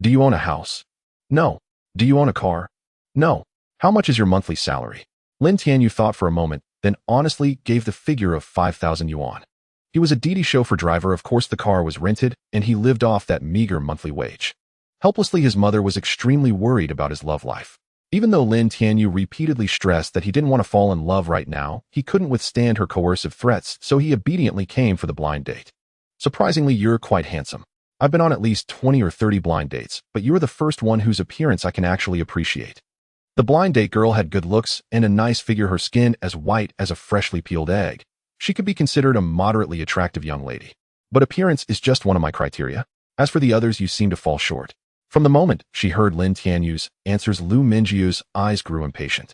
Do you own a house? No. Do you own a car? No. How much is your monthly salary? Lin Tianyu thought for a moment, then honestly gave the figure of 5,000 yuan. He was a Didi chauffeur driver, of course the car was rented, and he lived off that meager monthly wage. Helplessly, his mother was extremely worried about his love life. Even though Lin Tianyu repeatedly stressed that he didn't want to fall in love right now, he couldn't withstand her coercive threats, so he obediently came for the blind date. Surprisingly, you're quite handsome. I've been on at least 20 or 30 blind dates, but you're the first one whose appearance I can actually appreciate. The blind date girl had good looks and a nice figure, her skin as white as a freshly peeled egg. She could be considered a moderately attractive young lady. But appearance is just one of my criteria. As for the others, you seem to fall short. From the moment she heard Lin Tianyu's answers, Lu Mingyu's eyes grew impatient.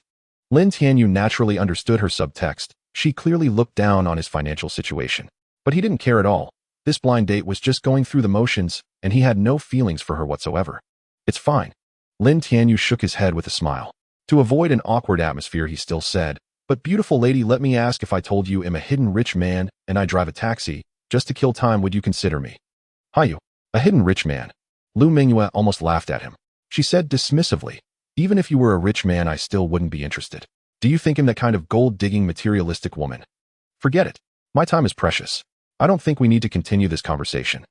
Lin Tianyu naturally understood her subtext. She clearly looked down on his financial situation. But he didn't care at all. This blind date was just going through the motions, and he had no feelings for her whatsoever. It's fine. Lin Tianyu shook his head with a smile. To avoid an awkward atmosphere, he still said, "But beautiful lady, let me ask, if I told you I'm a hidden rich man and I drive a taxi, just to kill time, would you consider me?" "Hiyu, a hidden rich man?" Lu Mingyue almost laughed at him. She said dismissively, "Even if you were a rich man, I still wouldn't be interested. Do you think I'm that kind of gold-digging materialistic woman? Forget it. My time is precious. I don't think we need to continue this conversation."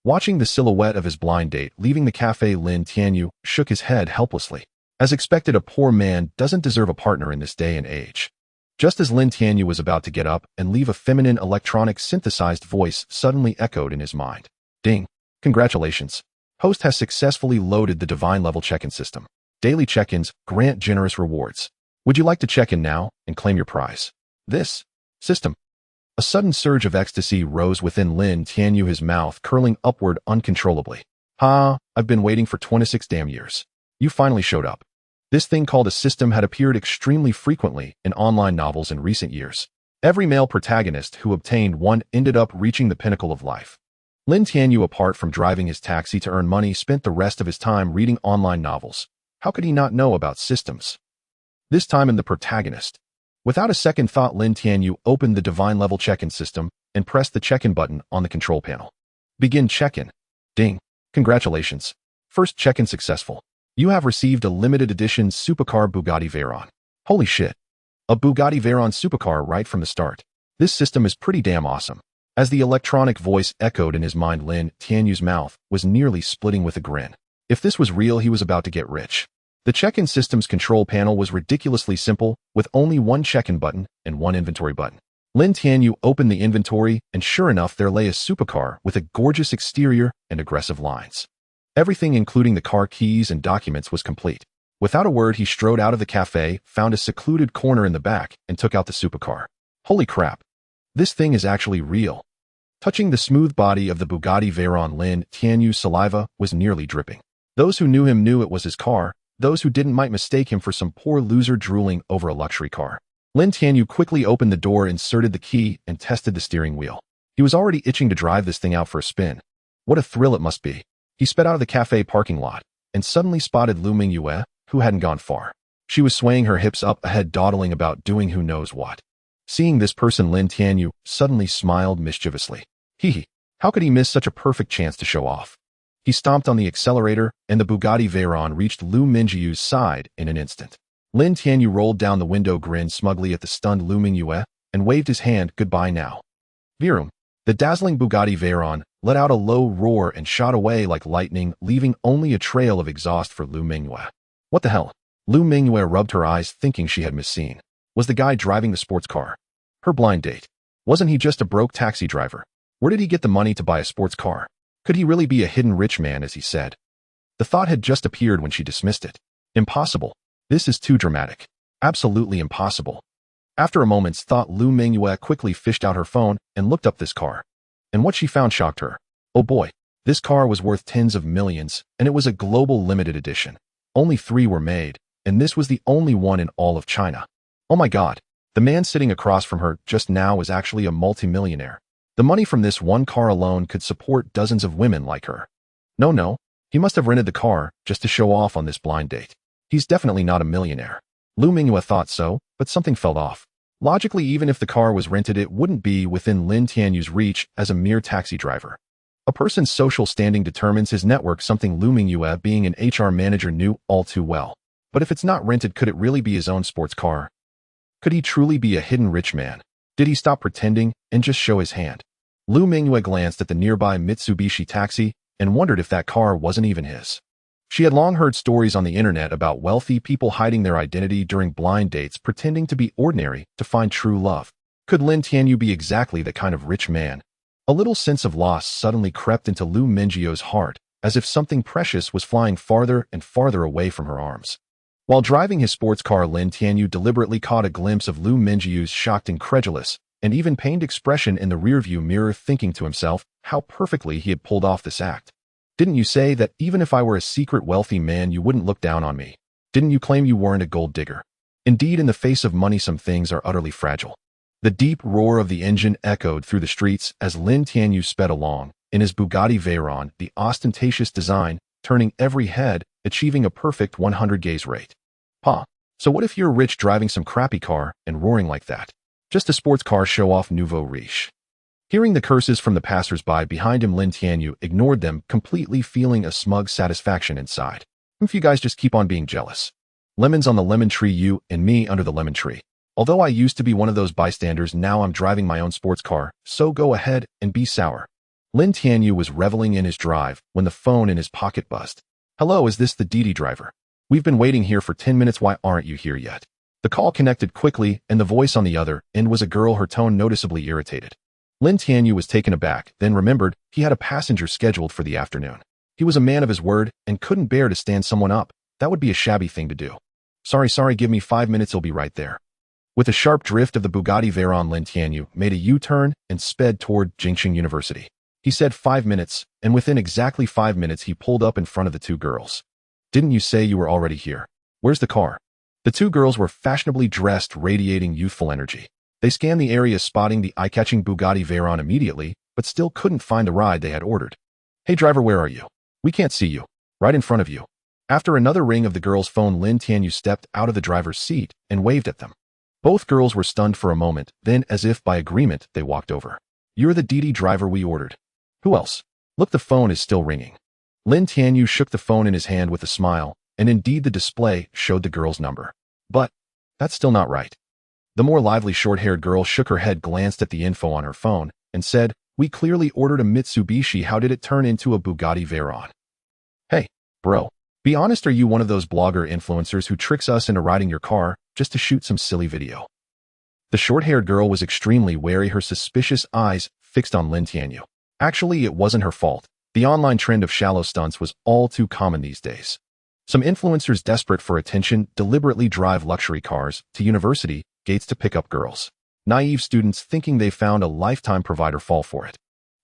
Watching the silhouette of his blind date leaving the cafe, Lin Tianyu shook his head helplessly. As expected, a poor man doesn't deserve a partner in this day and age. Just as Lin Tianyu was about to get up and leave, a feminine electronic synthesized voice suddenly echoed in his mind. "Ding. Congratulations. Host has successfully loaded the divine level check-in system. Daily check-ins grant generous rewards. Would you like to check in now and claim your prize?" This system. A sudden surge of ecstasy rose within Lin Tianyu, his mouth curling upward uncontrollably. "Ha, I've been waiting for 26 damn years. You finally showed up." This thing called a system had appeared extremely frequently in online novels in recent years. Every male protagonist who obtained one ended up reaching the pinnacle of life. Lin Tianyu, apart from driving his taxi to earn money, spent the rest of his time reading online novels. How could he not know about systems? This time in the protagonist. Without a second thought, Lin Tianyu opened the divine level check-in system and pressed the check-in button on the control panel. "Begin check-in." Ding. "Congratulations. First check-in successful. You have received a limited edition supercar Bugatti Veyron." Holy shit. A Bugatti Veyron supercar right from the start. This system is pretty damn awesome. As the electronic voice echoed in his mind, Lin Tianyu's mouth was nearly splitting with a grin. If this was real, he was about to get rich. The check-in system's control panel was ridiculously simple, with only one check-in button and one inventory button. Lin Tianyu opened the inventory, and sure enough, there lay a supercar with a gorgeous exterior and aggressive lines. Everything, including the car keys and documents, was complete. Without a word, he strode out of the cafe, found a secluded corner in the back, and took out the supercar. Holy crap. This thing is actually real. Touching the smooth body of the Bugatti Veyron, Lin Tianyu's saliva was nearly dripping. Those who knew him knew it was his car. Those who didn't might mistake him for some poor loser drooling over a luxury car. Lin Tianyu quickly opened the door, inserted the key, and tested the steering wheel. He was already itching to drive this thing out for a spin. What a thrill it must be. He sped out of the cafe parking lot and suddenly spotted Lu Mingyue, who hadn't gone far. She was swaying her hips up ahead, dawdling about doing who knows what. Seeing this person, Lin Tianyu suddenly smiled mischievously. Hee, how could he miss such a perfect chance to show off? He stomped on the accelerator, and the Bugatti Veyron reached Lu Mingyu's side in an instant. Lin Tianyu rolled down the window, grinned smugly at the stunned Lu Mingyue, and waved his hand goodbye now. Vroom. The dazzling Bugatti Veyron let out a low roar and shot away like lightning, leaving only a trail of exhaust for Lu Mingyue. What the hell? Lu Mingyue rubbed her eyes, thinking she had misseen. Was the guy driving the sports car her blind date? Wasn't he just a broke taxi driver? Where did he get the money to buy a sports car? Could he really be a hidden rich man, as he said? The thought had just appeared when she dismissed it. Impossible. This is too dramatic. Absolutely impossible. After a moment's thought, Lu Mingyue quickly fished out her phone and looked up this car. And what she found shocked her. Oh boy, this car was worth tens of millions, and it was a global limited edition. Only 3 were made, and this was the only one in all of China. Oh my god, the man sitting across from her just now was actually a multimillionaire. The money from this one car alone could support dozens of women like her. No, he must have rented the car just to show off on this blind date. He's definitely not a millionaire. Lu Mingyue thought so, but something felt off. Logically, even if the car was rented, it wouldn't be within Lin Tianyu's reach as a mere taxi driver. A person's social standing determines his network, something Lu Mingyue, being an HR manager, knew all too well. But if it's not rented, could it really be his own sports car? Could he truly be a hidden rich man? Did he stop pretending and just show his hand? Lu Mingyue glanced at the nearby Mitsubishi taxi and wondered if that car wasn't even his. She had long heard stories on the internet about wealthy people hiding their identity during blind dates, pretending to be ordinary to find true love. Could Lin Tianyu be exactly that kind of rich man? A little sense of loss suddenly crept into Lu Mingyue's heart, as if something precious was flying farther and farther away from her arms. While driving his sports car, Lin Tianyu deliberately caught a glimpse of Lu Mingyue's shocked, incredulous, and even pained expression in the rearview mirror, thinking to himself how perfectly he had pulled off this act. Didn't you say that even if I were a secret wealthy man, you wouldn't look down on me? Didn't you claim you weren't a gold digger? Indeed, in the face of money, some things are utterly fragile. The deep roar of the engine echoed through the streets as Lin Tianyu sped along, in his Bugatti Veyron, the ostentatious design, turning every head, achieving a perfect 100 gaze rate. So what if you're rich driving some crappy car and roaring like that? Just a sports car show off, nouveau riche. Hearing the curses from the passers-by behind him, Lin Tianyu ignored them completely, feeling a smug satisfaction inside. If you guys just keep on being jealous. Lemons on the lemon tree, you and me under the lemon tree. Although I used to be one of those bystanders, now I'm driving my own sports car, so go ahead and be sour. Lin Tianyu was reveling in his drive when the phone in his pocket buzzed. Hello, is this the Didi driver? We've been waiting here for 10 minutes, why aren't you here yet? The call connected quickly, and the voice on the other end was a girl, her tone noticeably irritated. Lin Tianyu was taken aback, then remembered he had a passenger scheduled for the afternoon. He was a man of his word and couldn't bear to stand someone up. That would be a shabby thing to do. Sorry, give me 5 minutes, he'll be right there. With a sharp drift of the Bugatti Veyron, Lin Tianyu made a U-turn and sped toward Jinxing University. He said 5 minutes, and within exactly 5 minutes he pulled up in front of the two girls. Didn't you say you were already here? Where's the car? The two girls were fashionably dressed, radiating youthful energy. They scanned the area, spotting the eye-catching Bugatti Veyron immediately, but still couldn't find the ride they had ordered. Hey driver, where are you? We can't see you. Right in front of you. After another ring of the girl's phone, Lin Tianyu stepped out of the driver's seat and waved at them. Both girls were stunned for a moment, then, as if by agreement, they walked over. You're the Didi driver we ordered. Who else? Look, the phone is still ringing. Lin Tianyu shook the phone in his hand with a smile, and indeed the display showed the girl's number. But that's still not right. The more lively short-haired girl shook her head, glanced at the info on her phone, and said, we clearly ordered a Mitsubishi. How did it turn into a Bugatti Veyron? Hey, bro, be honest, are you one of those blogger influencers who tricks us into riding your car just to shoot some silly video? The short-haired girl was extremely wary, her suspicious eyes fixed on Lin Tianyu. Actually, it wasn't her fault. The online trend of shallow stunts was all too common these days. Some influencers desperate for attention deliberately drive luxury cars to university gates to pick up girls. Naive students thinking they found a lifetime provider fall for it.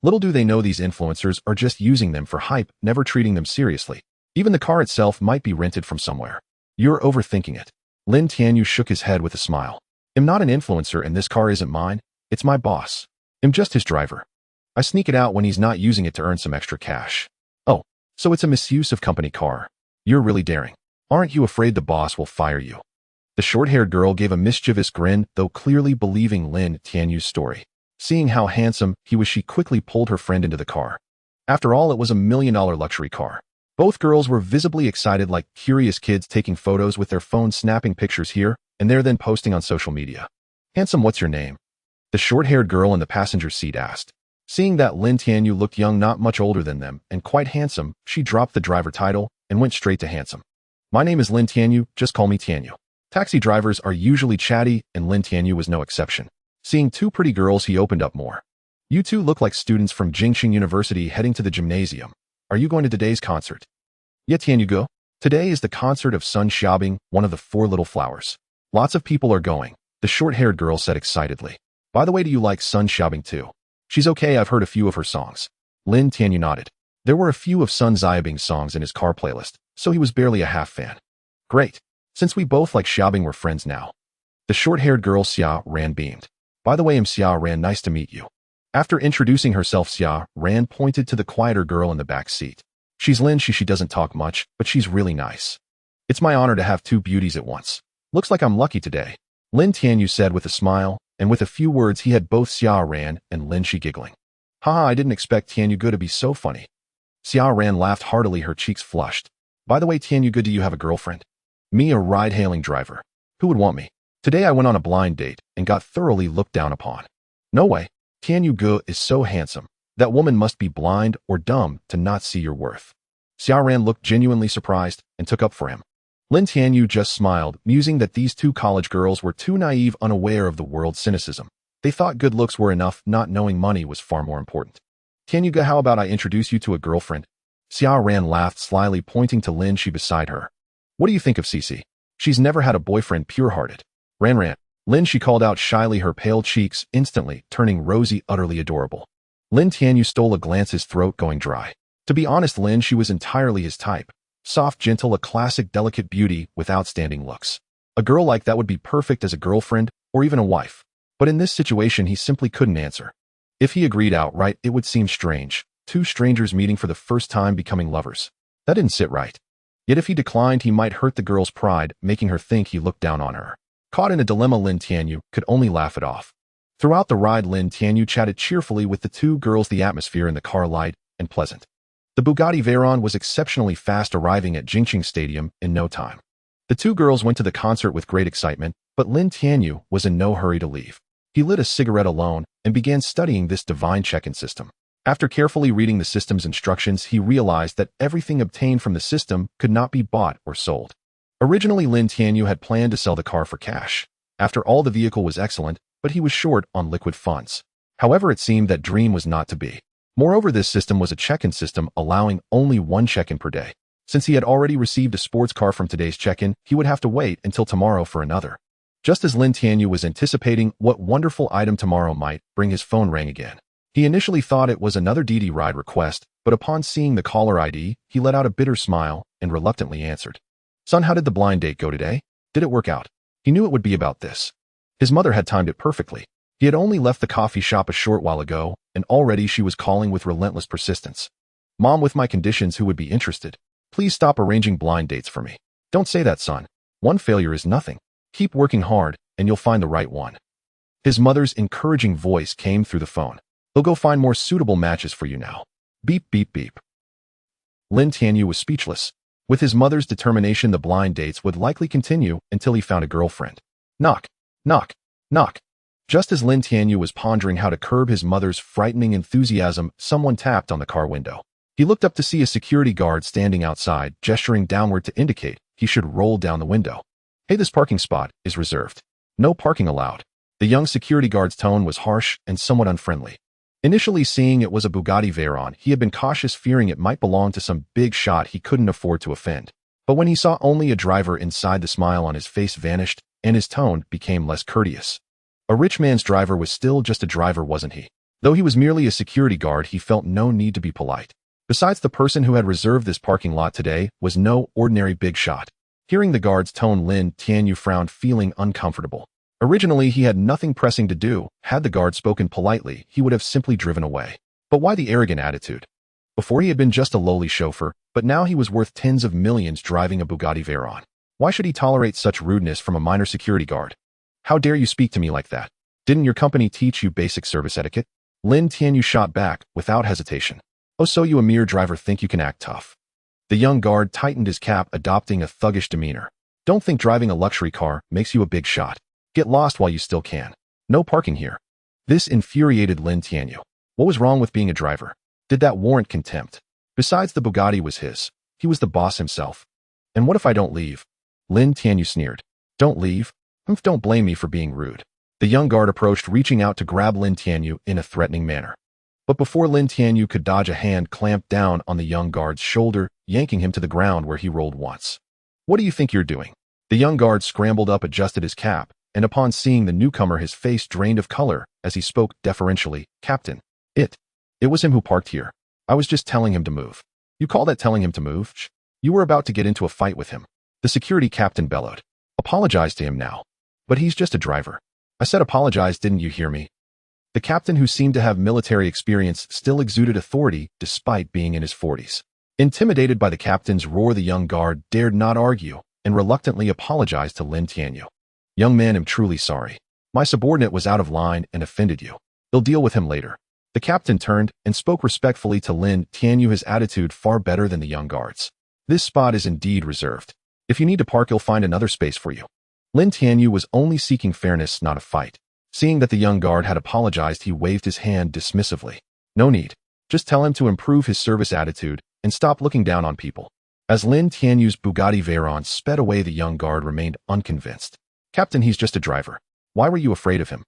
Little do they know these influencers are just using them for hype, never treating them seriously. Even the car itself might be rented from somewhere. You're overthinking it. Lin Tianyu shook his head with a smile. I'm not an influencer, and this car isn't mine. It's my boss. I'm just his driver. I sneak it out when he's not using it to earn some extra cash. Oh, so it's a misuse of company car. You're really daring. Aren't you afraid the boss will fire you? The short-haired girl gave a mischievous grin, though clearly believing Lin Tianyu's story. Seeing how handsome he was, she quickly pulled her friend into the car. After all, it was $1 million luxury car. Both girls were visibly excited, like curious kids taking photos with their phones, snapping pictures here and there, then posting on social media. Handsome, what's your name? The short-haired girl in the passenger seat asked. Seeing that Lin Tianyu looked young, not much older than them, and quite handsome, she dropped the driver title and went straight to handsome. My name is Lin Tianyu, just call me Tianyu. Taxi drivers are usually chatty, and Lin Tianyu was no exception. Seeing two pretty girls, he opened up more. You two look like students from Jinxing University heading to the gymnasium. Are you going to today's concert? Yeah, Tianyu, go. Today is the concert of Sun Xiaobing, one of the Four Little Flowers. Lots of people are going, the short-haired girl said excitedly. By the way, do you like Sun Xiaobing too? She's okay, I've heard a few of her songs. Lin Tianyu nodded. There were a few of Sun Xiaobing's songs in his car playlist, so he was barely a half fan. Great. Since we both like Xiaobing, we're friends now. The short-haired girl Xia Ran beamed. By the way, I'm Xia Ran, nice to meet you. After introducing herself, Xia Ran pointed to the quieter girl in the back seat. She's Lin, she doesn't talk much, but she's really nice. It's my honor to have two beauties at once. Looks like I'm lucky today. Lin Tianyu said with a smile, and with a few words he had both Xia Ran and Lin Shi giggling. Haha, I didn't expect Tianyugu to be so funny. Xia Ran laughed heartily, her cheeks flushed. By the way, Tianyugu, do you have a girlfriend? Me, a ride-hailing driver. Who would want me? Today I went on a blind date and got thoroughly looked down upon. No way. Tianyugu is so handsome. That woman must be blind or dumb to not see your worth. Xia Ran looked genuinely surprised and took up for him. Lin Tianyu just smiled, musing that these two college girls were too naive, unaware of the world's cynicism. They thought good looks were enough, not knowing money was far more important. Tianyugu, how about I introduce you to a girlfriend? Xia Ran laughed slyly, pointing to Lin Shi beside her. What do you think of Cici? She's never had a boyfriend, pure-hearted. Ran. Lin Shi called out shyly, her pale cheeks instantly turning rosy, utterly adorable. Lin Tianyu stole a glance, his throat going dry. To be honest, Lin Shi was entirely his type. Soft, gentle, a classic delicate beauty with outstanding looks. A girl like that would be perfect as a girlfriend or even a wife. But in this situation, he simply couldn't answer. If he agreed outright, it would seem strange. Two strangers meeting for the first time becoming lovers. That didn't sit right. Yet if he declined, he might hurt the girl's pride, making her think he looked down on her. Caught in a dilemma, Lin Tianyu could only laugh it off. Throughout the ride, Lin Tianyu chatted cheerfully with the two girls, the atmosphere in the car light and pleasant. The Bugatti Veyron was exceptionally fast, arriving at Jingqing Stadium in no time. The two girls went to the concert with great excitement, but Lin Tianyu was in no hurry to leave. He lit a cigarette alone and began studying this divine check-in system. After carefully reading the system's instructions, he realized that everything obtained from the system could not be bought or sold. Originally, Lin Tianyu had planned to sell the car for cash. After all, the vehicle was excellent, but he was short on liquid funds. However, it seemed that dream was not to be. Moreover, this system was a check-in system, allowing only one check-in per day. Since he had already received a sports car from today's check-in, he would have to wait until tomorrow for another. Just as Lin Tianyu was anticipating what wonderful item tomorrow might bring, his phone rang again. He initially thought it was another Didi ride request, but upon seeing the caller ID, he let out a bitter smile and reluctantly answered. Son, how did the blind date go today? Did it work out? He knew it would be about this. His mother had timed it perfectly. He had only left the coffee shop a short while ago, and already she was calling with relentless persistence. Mom, with my conditions, who would be interested? Please stop arranging blind dates for me. Don't say that, son. One failure is nothing. Keep working hard, and you'll find the right one. His mother's encouraging voice came through the phone. They'll go find more suitable matches for you now. Beep, beep, beep. Lin Tianyu was speechless. With his mother's determination, the blind dates would likely continue until he found a girlfriend. Knock, knock, knock. Just as Lin Tianyu was pondering how to curb his mother's frightening enthusiasm, someone tapped on the car window. He looked up to see a security guard standing outside, gesturing downward to indicate he should roll down the window. Hey, this parking spot is reserved. No parking allowed. The young security guard's tone was harsh and somewhat unfriendly. Initially, seeing it was a Bugatti Veyron, he had been cautious, fearing it might belong to some big shot he couldn't afford to offend. But when he saw only a driver inside, the smile on his face vanished and his tone became less courteous. A rich man's driver was still just a driver, wasn't he? Though he was merely a security guard, he felt no need to be polite. Besides, the person who had reserved this parking lot today was no ordinary big shot. Hearing the guard's tone, Lin Tianyu frowned, feeling uncomfortable. Originally, he had nothing pressing to do. Had the guard spoken politely, he would have simply driven away. But why the arrogant attitude? Before, he had been just a lowly chauffeur, but now he was worth tens of millions driving a Bugatti Veyron. Why should he tolerate such rudeness from a minor security guard? How dare you speak to me like that? Didn't your company teach you basic service etiquette? Lin Tianyu shot back without hesitation. Oh, so you, a mere driver, think you can act tough? The young guard tightened his cap, adopting a thuggish demeanor. Don't think driving a luxury car makes you a big shot. Get lost while you still can. No parking here. This infuriated Lin Tianyu. What was wrong with being a driver? Did that warrant contempt? Besides, the Bugatti was his. He was the boss himself. And what if I don't leave? Lin Tianyu sneered. Don't leave? Don't blame me for being rude. The young guard approached, reaching out to grab Lin Tianyu in a threatening manner. But before Lin Tianyu could dodge, a hand clamped down on the young guard's shoulder, yanking him to the ground, where he rolled once. What do you think you're doing? The young guard scrambled up, adjusted his cap, and upon seeing the newcomer, his face drained of color as he spoke deferentially. Captain, it was him who parked here. I was just telling him to move. You call that telling him to move? You were about to get into a fight with him. The security captain bellowed. Apologize to him now. But he's just a driver. I said apologize, didn't you hear me? The captain, who seemed to have military experience, still exuded authority despite being in his 40s. Intimidated by the captain's roar, the young guard dared not argue and reluctantly apologized to Lin Tianyu. Young man, I'm truly sorry. My subordinate was out of line and offended you. They'll deal with him later. The captain turned and spoke respectfully to Lin Tianyu, his attitude far better than the young guard's. This spot is indeed reserved. If you need to park, you'll find another space for you. Lin Tianyu was only seeking fairness, not a fight. Seeing that the young guard had apologized, he waved his hand dismissively. No need. Just tell him to improve his service attitude and stop looking down on people. As Lin Tianyu's Bugatti Veyron sped away, the young guard remained unconvinced. Captain, he's just a driver. Why were you afraid of him?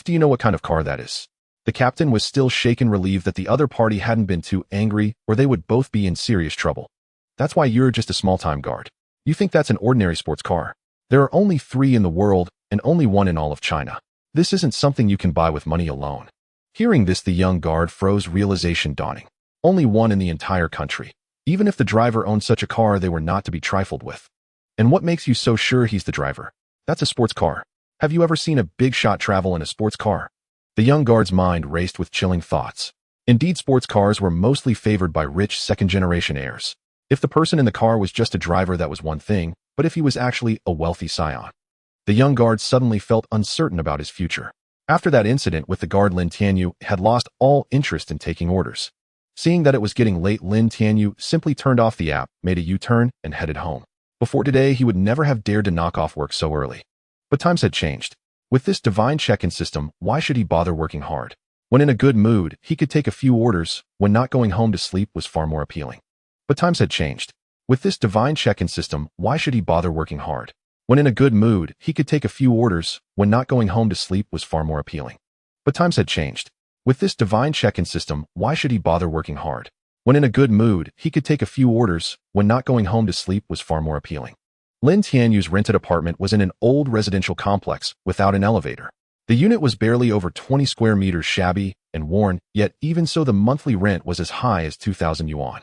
Do you know what kind of car that is? The captain was still shaken, relieved that the other party hadn't been too angry, or they would both be in serious trouble. That's why you're just a small-time guard. You think that's an ordinary sports car? There are only 3 in the world, and only 1 in all of China. This isn't something you can buy with money alone. Hearing this, the young guard froze, realization dawning. Only 1 in the entire country. Even if the driver owned such a car, they were not to be trifled with. And what makes you so sure he's the driver? That's a sports car. Have you ever seen a big shot travel in a sports car? The young guard's mind raced with chilling thoughts. Indeed, sports cars were mostly favored by rich second-generation heirs. If the person in the car was just a driver, that was one thing, but if he was actually a wealthy scion. The young guard suddenly felt uncertain about his future. After that incident with the guard, Lin Tianyu had lost all interest in taking orders. Seeing that it was getting late, Lin Tianyu simply turned off the app, made a U-turn, and headed home. Before today, he would never have dared to knock off work so early. But times had changed. With this divine check-in system, why should he bother working hard? When in a good mood, he could take a few orders. When not going home to sleep was far more appealing. But times had changed. With this divine check-in system, why should he bother working hard? When in a good mood, he could take a few orders. When not going home to sleep was far more appealing. But times had changed. With this divine check-in system, why should he bother working hard? When in a good mood, he could take a few orders. When not going home to sleep was far more appealing. Lin Tianyu's rented apartment was in an old residential complex without an elevator. The unit was barely over 20 square meters, shabby and worn, yet even so the monthly rent was as high as 2,000 yuan.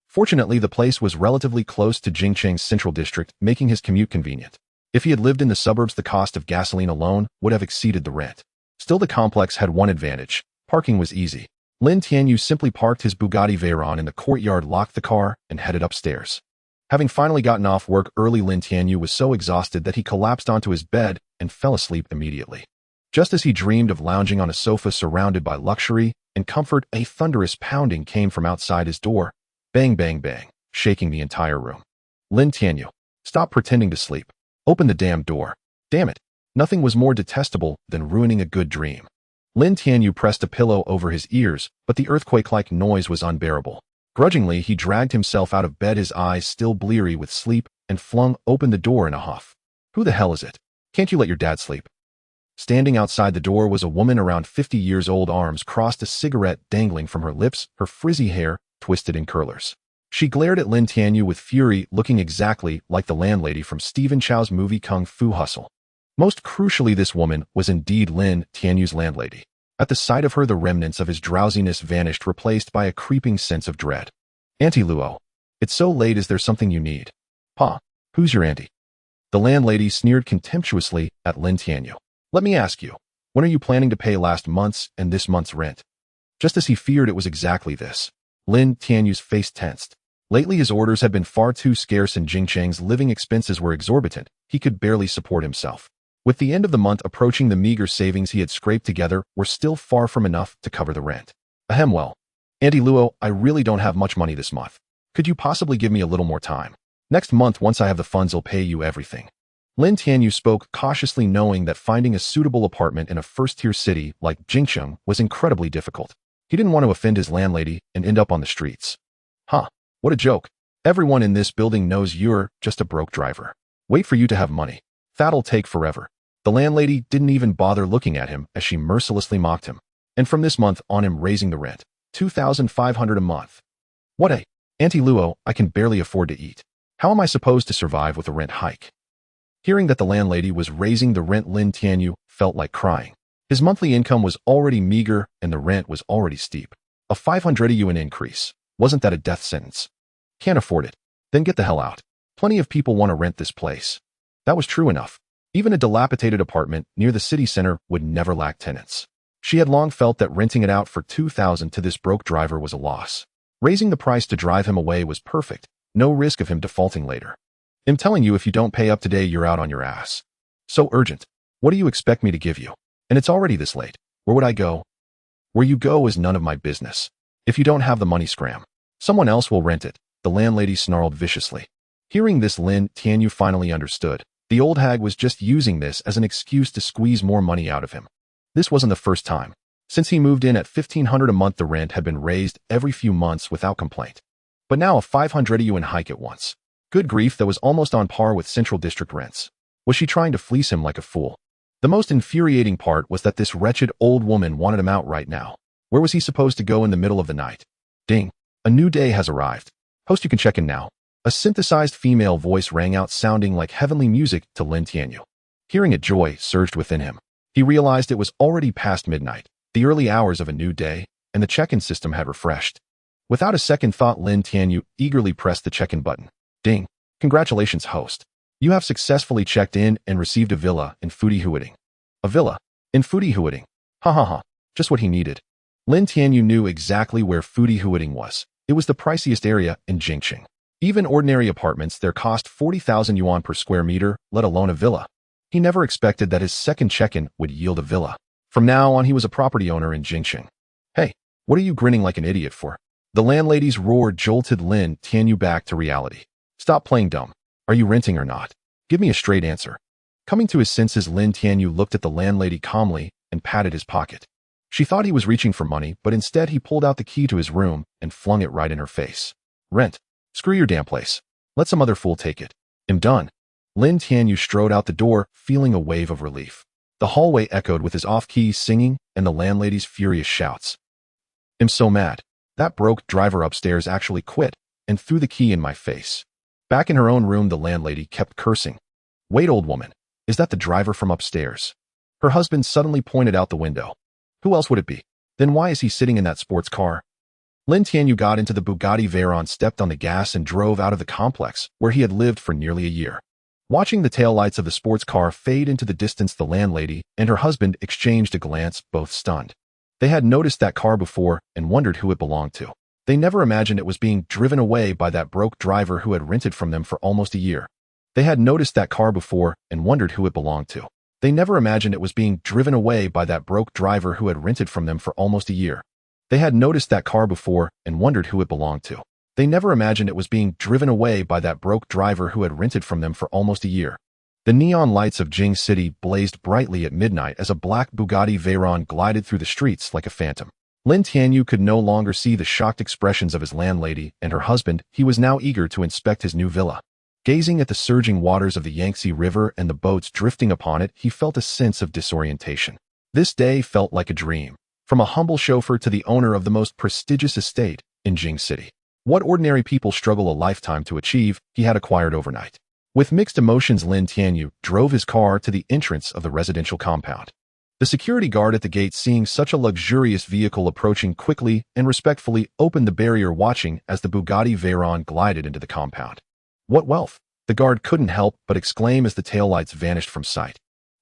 Fortunately, the place was relatively close to Jingcheng's central district, making his commute convenient. If he had lived in the suburbs, the cost of gasoline alone would have exceeded the rent. Still, the complex had one advantage. Parking was easy. Lin Tianyu simply parked his Bugatti Veyron in the courtyard, locked the car, and headed upstairs. Having finally gotten off work early, Lin Tianyu was so exhausted that he collapsed onto his bed and fell asleep immediately. Just as he dreamed of lounging on a sofa surrounded by luxury and comfort, a thunderous pounding came from outside his door. Bang, bang, bang, shaking the entire room. Lin Tianyu, stop pretending to sleep. Open the damn door. Damn it. Nothing was more detestable than ruining a good dream. Lin Tianyu pressed a pillow over his ears, but the earthquake-like noise was unbearable. Grudgingly, he dragged himself out of bed, his eyes still bleary with sleep, and flung open the door in a huff. Who the hell is it? Can't you let your dad sleep? Standing outside the door was a woman around 50 years old, arms crossed, a cigarette dangling from her lips, her frizzy hair twisted in curlers. She glared at Lin Tianyu with fury, looking exactly like the landlady from Stephen Chow's movie Kung Fu Hustle. Most crucially, this woman was indeed Lin Tianyu's landlady. At the sight of her, the remnants of his drowsiness vanished, replaced by a creeping sense of dread. Auntie Luo, it's so late, is there something you need? Pa, who's your auntie? The landlady sneered contemptuously at Lin Tianyu. Let me ask you, when are you planning to pay last month's and this month's rent? Just as he feared, it was exactly this. Lin Tianyu's face tensed. Lately, his orders had been far too scarce and Jingcheng's living expenses were exorbitant. He could barely support himself. With the end of the month approaching, the meager savings he had scraped together were still far from enough to cover the rent. Ahem, well, Auntie Luo, I really don't have much money this month. Could you possibly give me a little more time? Next month, once I have the funds, I'll pay you everything. Lin Tianyu spoke cautiously, knowing that finding a suitable apartment in a first-tier city like Jingcheng was incredibly difficult. He didn't want to offend his landlady and end up on the streets. Huh, what a joke. Everyone in this building knows you're just a broke driver. Wait for you to have money. That'll take forever. The landlady didn't even bother looking at him as she mercilessly mocked him. And from this month on, I'm raising the rent. 2,500 a month. What a, Auntie Luo, I can barely afford to eat. How am I supposed to survive with a rent hike? Hearing that the landlady was raising the rent, Lin Tianyu felt like crying. His monthly income was already meager and the rent was already steep. A 500 yuan increase. Wasn't that a death sentence? Can't afford it. Then get the hell out. Plenty of people want to rent this place. That was true enough. Even a dilapidated apartment near the city center would never lack tenants. She had long felt that renting it out for 2,000 to this broke driver was a loss. Raising the price to drive him away was perfect. No risk of him defaulting later. I'm telling you, if you don't pay up today, you're out on your ass. So urgent. What do you expect me to give you? And it's already this late. Where would I go? Where you go is none of my business. If you don't have the money, scram. Someone else will rent it, the landlady snarled viciously. Hearing this, Lin Tianyu finally understood. The old hag was just using this as an excuse to squeeze more money out of him. This wasn't the first time. Since he moved in at 1,500 a month, the rent had been raised every few months without complaint. But now a 500 yuan hike at once. Good grief, that was almost on par with Central District rents. Was she trying to fleece him like a fool? The most infuriating part was that this wretched old woman wanted him out right now. Where was he supposed to go in the middle of the night? Ding. A new day has arrived. Host, you can check in now. A synthesized female voice rang out, sounding like heavenly music to Lin Tianyu. Hearing it, joy surged within him. He realized it was already past midnight, the early hours of a new day, and the check-in system had refreshed. Without a second thought, Lin Tianyu eagerly pressed the check-in button. Ding. Congratulations, host. You have successfully checked in and received a villa in Fudihuading. A villa in Fudihuading. Ha ha ha. Just what he needed. Lin Tianyu knew exactly where Fudihuading was. It was the priciest area in Jingqing. Even ordinary apartments there cost 40,000 yuan per square meter, let alone a villa. He never expected that his second check-in would yield a villa. From now on, he was a property owner in Jingqing. Hey, what are you grinning like an idiot for? The landlady's roar jolted Lin Tianyu back to reality. Stop playing dumb. Are you renting or not? Give me a straight answer. Coming to his senses, Lin Tianyu looked at the landlady calmly and patted his pocket. She thought he was reaching for money, but instead he pulled out the key to his room and flung it right in her face. Rent. Screw your damn place. Let some other fool take it. I'm done. Lin Tianyu strode out the door, feeling a wave of relief. The hallway echoed with his off-key singing and the landlady's furious shouts. I'm so mad. That broke driver upstairs actually quit and threw the key in my face. Back in her own room, the landlady kept cursing. Wait, old woman. Is that the driver from upstairs? Her husband suddenly pointed out the window. Who else would it be? Then why is he sitting in that sports car? Lin Tianyu got into the Bugatti Veyron, stepped on the gas, and drove out of the complex, where he had lived for nearly a year. Watching the taillights of the sports car fade into the distance, the landlady and her husband exchanged a glance, both stunned. They had noticed that car before and wondered who it belonged to. They never imagined it was being driven away by that broke driver who had rented from them for almost a year. They had noticed that car before and wondered who it belonged to. They never imagined it was being driven away by that broke driver who had rented from them for almost a year. They had noticed that car before and wondered who it belonged to. They never imagined it was being driven away by that broke driver who had rented from them for almost a year. The neon lights of Jing City blazed brightly at midnight as a black Bugatti Veyron glided through the streets like a phantom. Lin Tianyu could no longer see the shocked expressions of his landlady and her husband. He was now eager to inspect his new villa. Gazing at the surging waters of the Yangtze River and the boats drifting upon it, he felt a sense of disorientation. This day felt like a dream. From a humble chauffeur to the owner of the most prestigious estate in Jing City. What ordinary people struggle a lifetime to achieve, he had acquired overnight. With mixed emotions, Lin Tianyu drove his car to the entrance of the residential compound. The security guard at the gate, seeing such a luxurious vehicle approaching quickly and respectfully, opened the barrier, watching as the Bugatti Veyron glided into the compound. What wealth! The guard couldn't help but exclaim as the taillights vanished from sight.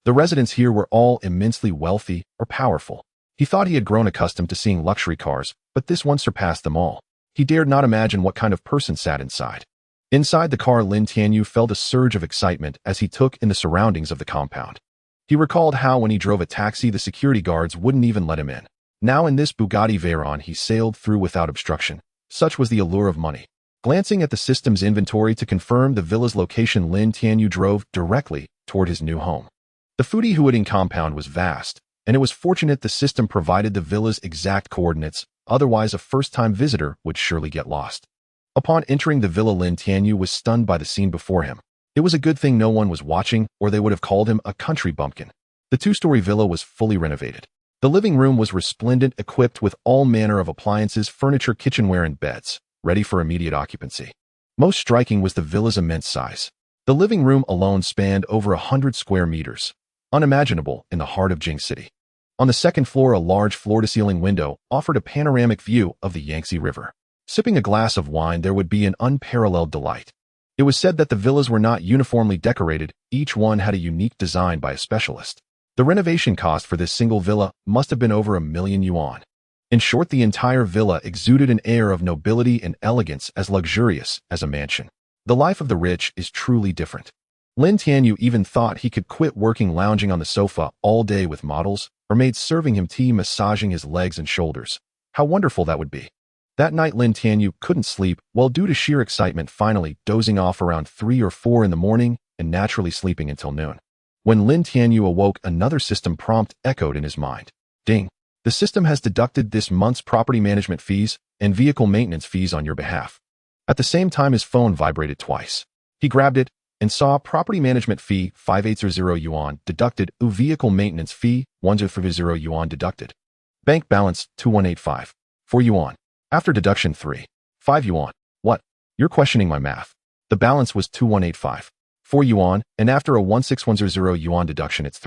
The residents here were all immensely wealthy or powerful. He thought he had grown accustomed to seeing luxury cars, but this one surpassed them all. He dared not imagine what kind of person sat inside. Inside the car, Lin Tianyu felt a surge of excitement as he took in the surroundings of the compound. He recalled how when he drove a taxi, the security guards wouldn't even let him in. Now in this Bugatti Veyron, he sailed through without obstruction. Such was the allure of money. Glancing at the system's inventory to confirm the villa's location, Lin Tianyu drove directly toward his new home. The Fudihuading compound was vast, and it was fortunate the system provided the villa's exact coordinates, otherwise a first-time visitor would surely get lost. Upon entering the villa, Lin Tianyu was stunned by the scene before him. It was a good thing no one was watching, or they would have called him a country bumpkin. The two-story villa was fully renovated. The living room was resplendent, equipped with all manner of appliances, furniture, kitchenware, and beds, ready for immediate occupancy. Most striking was the villa's immense size. The living room alone spanned over 100 square meters, unimaginable in the heart of Jing City. On the second floor, a large floor-to-ceiling window offered a panoramic view of the Yangtze River. Sipping a glass of wine, there would be an unparalleled delight. It was said that the villas were not uniformly decorated, each one had a unique design by a specialist. The renovation cost for this single villa must have been over 1 million yuan. In short, the entire villa exuded an air of nobility and elegance, as luxurious as a mansion. The life of the rich is truly different. Lin Tianyu even thought he could quit working, lounging on the sofa all day with models, or maids serving him tea, massaging his legs and shoulders. How wonderful that would be. That night Lin Tianyu couldn't sleep, well, due to sheer excitement, finally dozing off around 3 or 4 in the morning and naturally sleeping until noon. When Lin Tianyu awoke, another system prompt echoed in his mind. Ding! The system has deducted this month's property management fees and vehicle maintenance fees on your behalf. At the same time, his phone vibrated twice. He grabbed it and saw property management fee 580 yuan deducted, vehicle maintenance fee 150 yuan deducted. Bank balance 2185. 4 yuan. After deduction 5 yuan. What? You're questioning my math. The balance was 2185. 4 yuan, and after a 1610 yuan deduction it's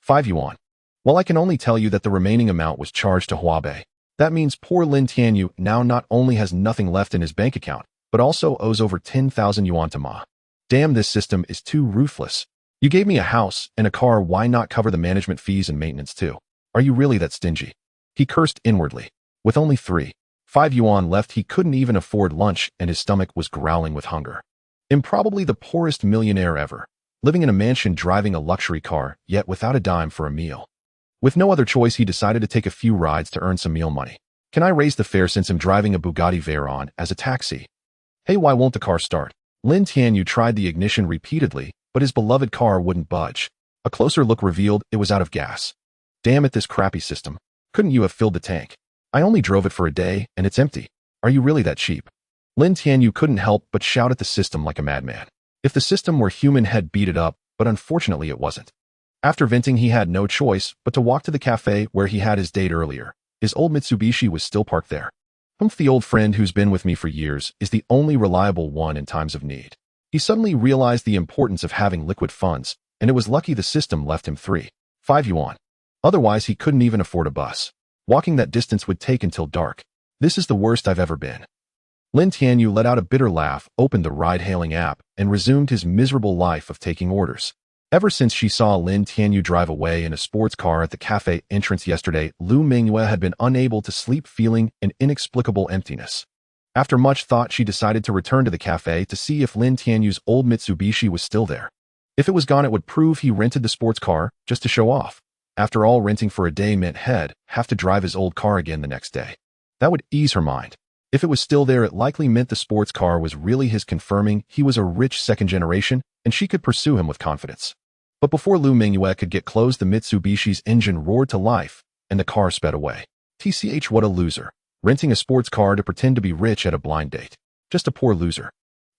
5 yuan. Well, I can only tell you that the remaining amount was charged to Huabei. That means poor Lin Tianyu now not only has nothing left in his bank account, but also owes over 10,000 yuan to Ma. Damn, this system is too ruthless. You gave me a house and a car, why not cover the management fees and maintenance too? Are you really that stingy? He cursed inwardly. With only 5 yuan left, he couldn't even afford lunch and his stomach was growling with hunger. Improbably the poorest millionaire ever, living in a mansion, driving a luxury car, yet without a dime for a meal. With no other choice, he decided to take a few rides to earn some meal money. Can I raise the fare since I'm driving a Bugatti Veyron as a taxi? Hey, why won't the car start? Lin Tianyu tried the ignition repeatedly, but his beloved car wouldn't budge. A closer look revealed it was out of gas. Damn it, this crappy system. Couldn't you have filled the tank? I only drove it for a day, and it's empty. Are you really that cheap? Lin Tianyu couldn't help but shout at the system like a madman. If the system were human, had beat it up, but unfortunately it wasn't. After venting, he had no choice but to walk to the cafe where he had his date earlier. His old Mitsubishi was still parked there. Humph, the old friend who's been with me for years is the only reliable one in times of need. He suddenly realized the importance of having liquid funds, and it was lucky the system left him 5 yuan. Otherwise, he couldn't even afford a bus. Walking that distance would take until dark. This is the worst I've ever been. Lin Tianyu let out a bitter laugh, opened the ride-hailing app, and resumed his miserable life of taking orders. Ever since she saw Lin Tianyu drive away in a sports car at the cafe entrance yesterday, Lu Mingyue had been unable to sleep, feeling an inexplicable emptiness. After much thought, she decided to return to the cafe to see if Lin Tianyu's old Mitsubishi was still there. If it was gone, it would prove he rented the sports car just to show off. After all, renting for a day meant he'd have to drive his old car again the next day. That would ease her mind. If it was still there, it likely meant the sports car was really his, confirming he was a rich second generation, and she could pursue him with confidence. But before Lu Mingyue could get close, the Mitsubishi's engine roared to life, and the car sped away. TCH, what a loser. Renting a sports car to pretend to be rich at a blind date. Just a poor loser.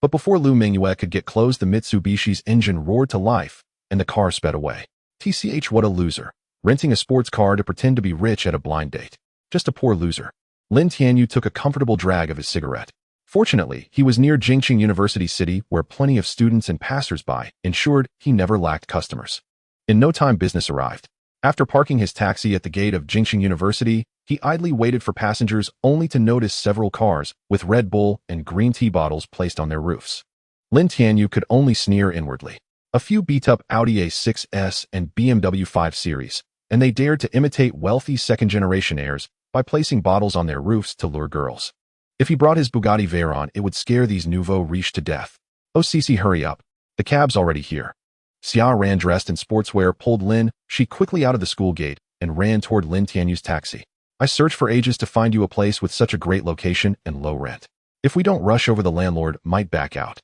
But before Lu Mingyue could get close, the Mitsubishi's engine roared to life, and the car sped away. TCH, what a loser. Renting a sports car to pretend to be rich at a blind date. Just a poor loser. Lin Tianyu took a comfortable drag of his cigarette. Fortunately, he was near Jingqing University City, where plenty of students and passers-by ensured he never lacked customers. In no time, business arrived. After parking his taxi at the gate of Jingqing University, he idly waited for passengers, only to notice several cars with Red Bull and green tea bottles placed on their roofs. Lin Tianyu could only sneer inwardly. A few beat-up Audi A6s and BMW 5 Series, and they dared to imitate wealthy second-generation heirs by placing bottles on their roofs to lure girls. If he brought his Bugatti Veyron, it would scare these nouveau riches to death. Oh, Cece, hurry up. The cab's already here. Xia Ran, dressed in sportswear, pulled Lin Shi quickly out of the school gate and ran toward Lin Tianyu's taxi. I searched for ages to find you a place with such a great location and low rent. If we don't rush over, the landlord might back out.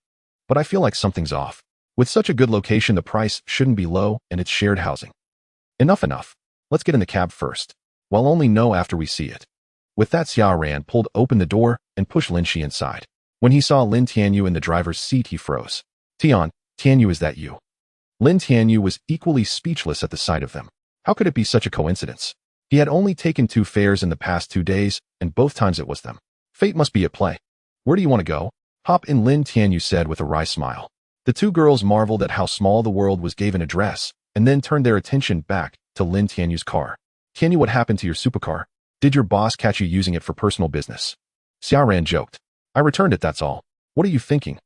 But I feel like something's off. With such a good location, the price shouldn't be low, and it's shared housing. Enough. Let's get in the cab first. We'll only know after we see it. With that, Xia Ran pulled open the door and pushed Lin Shi inside. When he saw Lin Tianyu in the driver's seat, he froze. Tianyu, is that you? Lin Tianyu was equally speechless at the sight of them. How could it be such a coincidence? He had only taken 2 fares in the past 2 days, and both times it was them. Fate must be at play. Where do you want to go? Hop in, Lin Tianyu said with a wry smile. The 2 girls marveled at how small the world was, gave an address, and then turned their attention back to Lin Tianyu's car. Tianyu, what happened to your supercar? Did your boss catch you using it for personal business? Xia Ran joked. I returned it, that's all. What are you thinking?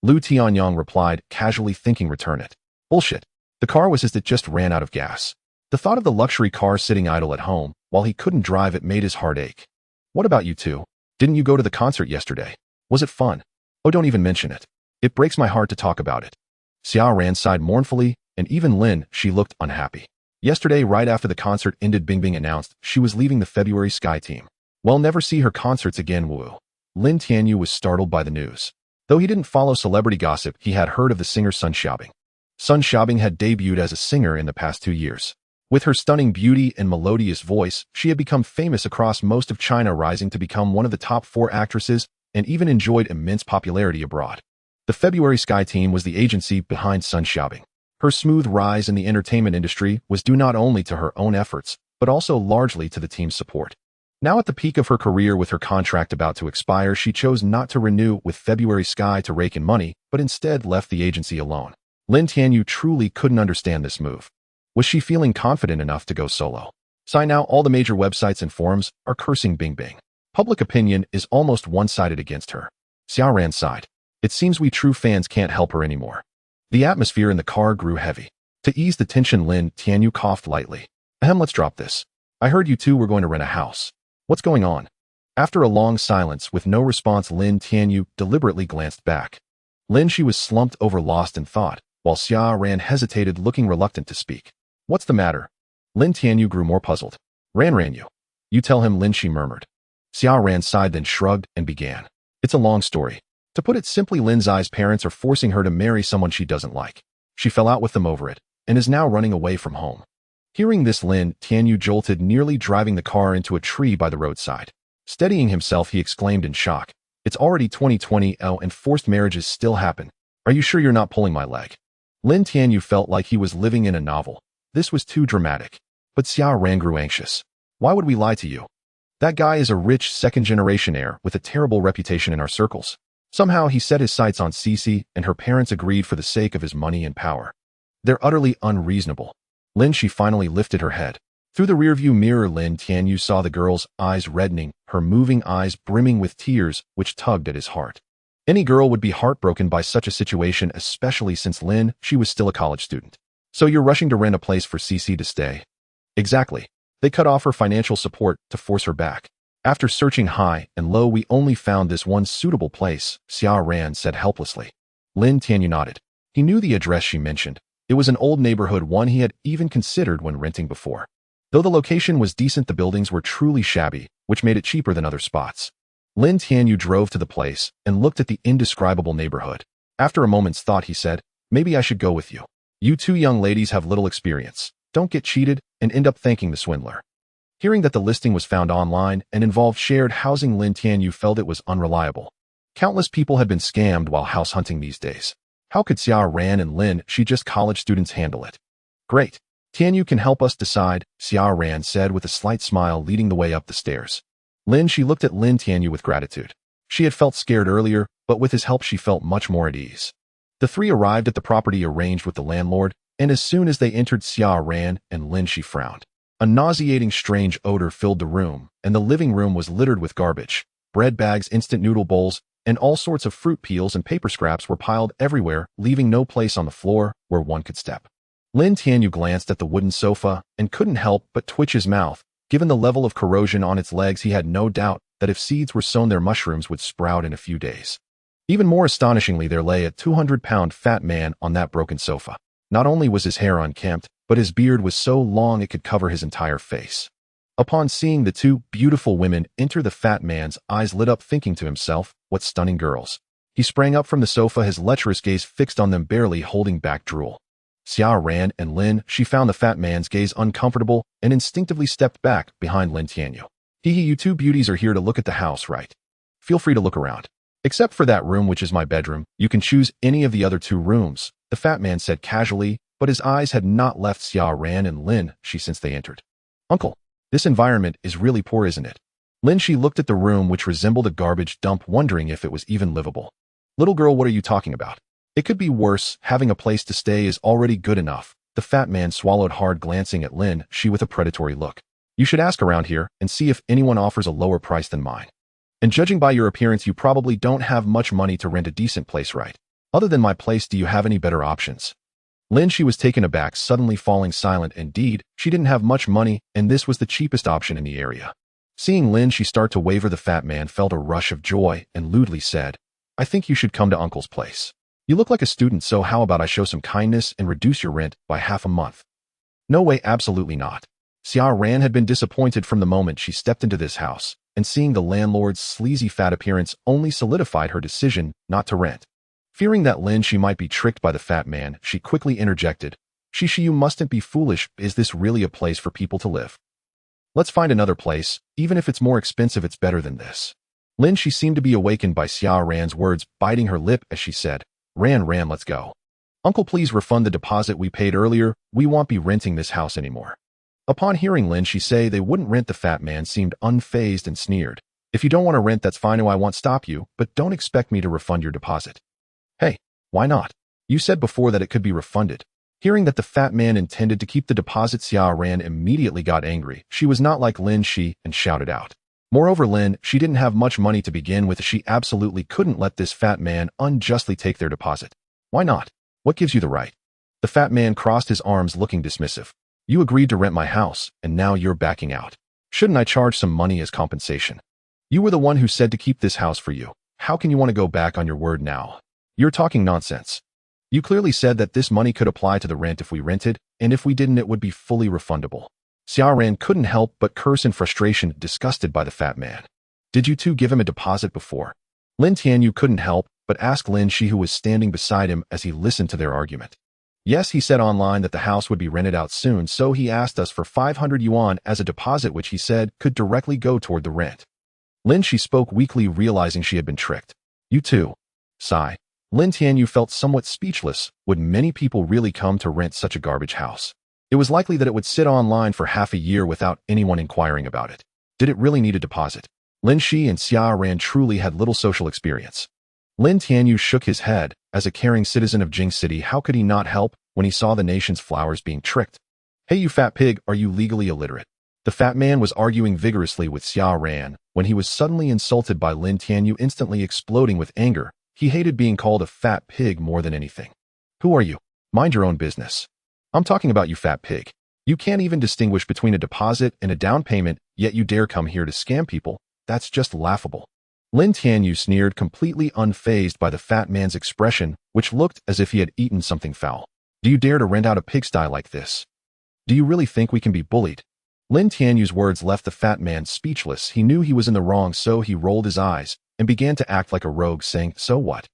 Lu Tianyang replied, casually, thinking return it. Bullshit. The car was his, it just ran out of gas. The thought of the luxury car sitting idle at home while he couldn't drive it made his heart ache. What about you two? Didn't you go to the concert yesterday? Was it fun? Oh, don't even mention it. It breaks my heart to talk about it. Xia Ran sighed mournfully, and even Lin Shi looked unhappy. Yesterday, right after the concert ended, Bingbing announced she was leaving the February Sky team. We'll never see her concerts again, woo. Lin Tianyu was startled by the news. Though he didn't follow celebrity gossip, he had heard of the singer Sun Xiaobing. Sun Xiaobing had debuted as a singer in the past 2 years. With her stunning beauty and melodious voice, she had become famous across most of China, rising to become one of the top 4 actresses and even enjoyed immense popularity abroad. The February Sky team was the agency behind Sun Xiaobing. Her smooth rise in the entertainment industry was due not only to her own efforts, but also largely to the team's support. Now at the peak of her career, with her contract about to expire, she chose not to renew with February Sky to rake in money, but instead left the agency alone. Lin Tianyu truly couldn't understand this move. Was she feeling confident enough to go solo? So now all the major websites and forums are cursing Bingbing. Public opinion is almost one-sided against her. Xiaoran sighed. It seems we true fans can't help her anymore. The atmosphere in the car grew heavy. To ease the tension, Lin Tianyu coughed lightly. Ahem, let's drop this. I heard you two were going to rent a house. What's going on? After a long silence with no response, Lin Tianyu deliberately glanced back. She was slumped over, lost in thought, while Xiaoran hesitated, looking reluctant to speak. What's the matter? Lin Tianyu grew more puzzled. Ran you. You tell him, Lin, she murmured. Xiaoran sighed, then shrugged and began. It's a long story. To put it simply, Lin's parents are forcing her to marry someone she doesn't like. She fell out with them over it, and is now running away from home. Hearing this, Lin Tianyu jolted, nearly driving the car into a tree by the roadside. Steadying himself, he exclaimed in shock. It's already 2020, and forced marriages still happen. Are you sure you're not pulling my leg? Lin Tianyu felt like he was living in a novel. This was too dramatic. But Xiaoran grew anxious. Why would we lie to you? That guy is a rich second-generation heir with a terrible reputation in our circles. Somehow he set his sights on Cici, and her parents agreed for the sake of his money and power. They're utterly unreasonable. She finally lifted her head. Through the rearview mirror, Lin Tianyu saw the girl's eyes reddening, her moving eyes brimming with tears, which tugged at his heart. Any girl would be heartbroken by such a situation, especially since she was still a college student. So you're rushing to rent a place for Cici to stay? Exactly. They cut off her financial support to force her back. After searching high and low, we only found this one suitable place, Xiaoran said helplessly. Lin Tianyu nodded. He knew the address she mentioned. It was an old neighborhood, one he had even considered when renting before. Though the location was decent, the buildings were truly shabby, which made it cheaper than other spots. Lin Tianyu drove to the place and looked at the indescribable neighborhood. After a moment's thought, he said, maybe I should go with you. You two young ladies have little experience. Don't get cheated and end up thanking the swindler. Hearing that the listing was found online and involved shared housing, Lin Tianyu felt it was unreliable. Countless people had been scammed while house hunting these days. How could Xiaoran and Lin, she just college students, handle it? Great. Tianyu can help us decide, Xiaoran said with a slight smile, leading the way up the stairs. She looked at Lin Tianyu with gratitude. She had felt scared earlier, but with his help she felt much more at ease. The three arrived at the property arranged with the landlord, and as soon as they entered, Xiaoran and Lin, she frowned. A nauseating, strange odor filled the room, and the living room was littered with garbage. Bread bags, instant noodle bowls, and all sorts of fruit peels and paper scraps were piled everywhere, leaving no place on the floor where one could step. Lin Tianyu glanced at the wooden sofa and couldn't help but twitch his mouth. Given the level of corrosion on its legs, he had no doubt that if seeds were sown there, mushrooms would sprout in a few days. Even more astonishingly, there lay a 200-pound fat man on that broken sofa. Not only was his hair unkempt, but his beard was so long it could cover his entire face. Upon seeing the two beautiful women enter, the fat man's eyes lit up, thinking to himself, what stunning girls. He sprang up from the sofa, his lecherous gaze fixed on them, barely holding back drool. Xiaoran and Lin, she found the fat man's gaze uncomfortable and instinctively stepped back behind Lin Tianyu. You two beauties are here to look at the house, right? Feel free to look around. Except for that room, which is my bedroom, you can choose any of the other 2 rooms, the fat man said casually, but his eyes had not left Xiaoran and Lin, since they entered. Uncle, this environment is really poor, isn't it? Lin, she looked at the room, which resembled a garbage dump, wondering if it was even livable. Little girl, what are you talking about? It could be worse. Having a place to stay is already good enough. The fat man swallowed hard, glancing at Lin, she with a predatory look. You should ask around here and see if anyone offers a lower price than mine. And judging by your appearance, you probably don't have much money to rent a decent place, right? Other than my place, do you have any better options? Lin, she was taken aback, suddenly falling silent. Indeed, she didn't have much money, and this was the cheapest option in the area. Seeing Lin, she start to waver, the fat man felt a rush of joy and lewdly said, I think you should come to Uncle's place. You look like a student, so how about I show some kindness and reduce your rent by half a month? No way, absolutely not. Xia Ran had been disappointed from the moment she stepped into this house, and seeing the landlord's sleazy fat appearance only solidified her decision not to rent. Fearing that Lin Shi might be tricked by the fat man, she quickly interjected, Shishi, you mustn't be foolish, is this really a place for people to live? Let's find another place, even if it's more expensive it's better than this. Lin Shi seemed to be awakened by Xia Ran's words, biting her lip as she said, Ran, let's go. Uncle, please refund the deposit we paid earlier, we won't be renting this house anymore. Upon hearing Lin Shi say they wouldn't rent, the fat man seemed unfazed and sneered. If you don't want to rent, that's fine, I won't stop you, but don't expect me to refund your deposit. Hey, why not? You said before that it could be refunded. Hearing that the fat man intended to keep the deposit, Xia Ran immediately got angry. She was not like Lin Shi and shouted out. Moreover, Lin, she didn't have much money to begin with. She absolutely couldn't let this fat man unjustly take their deposit. Why not? What gives you the right? The fat man crossed his arms looking dismissive. You agreed to rent my house, and now you're backing out. Shouldn't I charge some money as compensation? You were the one who said to keep this house for you. How can you want to go back on your word now? You're talking nonsense. You clearly said that this money could apply to the rent if we rented, and if we didn't it would be fully refundable. Xia Ran couldn't help but curse in frustration, disgusted by the fat man. Did you two give him a deposit before? Lin Tianyu couldn't help but ask Lin Shi, who was standing beside him, as he listened to their argument. Yes, he said online that the house would be rented out soon, so he asked us for 500 yuan as a deposit, which he said could directly go toward the rent. Lin Shi spoke weakly, realizing she had been tricked. You too. Sigh. Lin Tianyu felt somewhat speechless. Would many people really come to rent such a garbage house? It was likely that it would sit online for half a year without anyone inquiring about it. Did it really need a deposit? Lin Shi and Xia Ran truly had little social experience. Lin Tianyu shook his head. As a caring citizen of Jing City, how could he not help when he saw the nation's flowers being tricked? Hey, you fat pig, are you legally illiterate? The fat man was arguing vigorously with Xia Ran when he was suddenly insulted by Lin Tianyu, instantly exploding with anger. He hated being called a fat pig more than anything. Who are you? Mind your own business. I'm talking about you, fat pig. You can't even distinguish between a deposit and a down payment, yet you dare come here to scam people. That's just laughable. Lin Tianyu sneered, completely unfazed by the fat man's expression, which looked as if he had eaten something foul. Do you dare to rent out a pigsty like this? Do you really think we can be bullied? Lin Tianyu's words left the fat man speechless. He knew he was in the wrong, so he rolled his eyes and began to act like a rogue, saying, So what?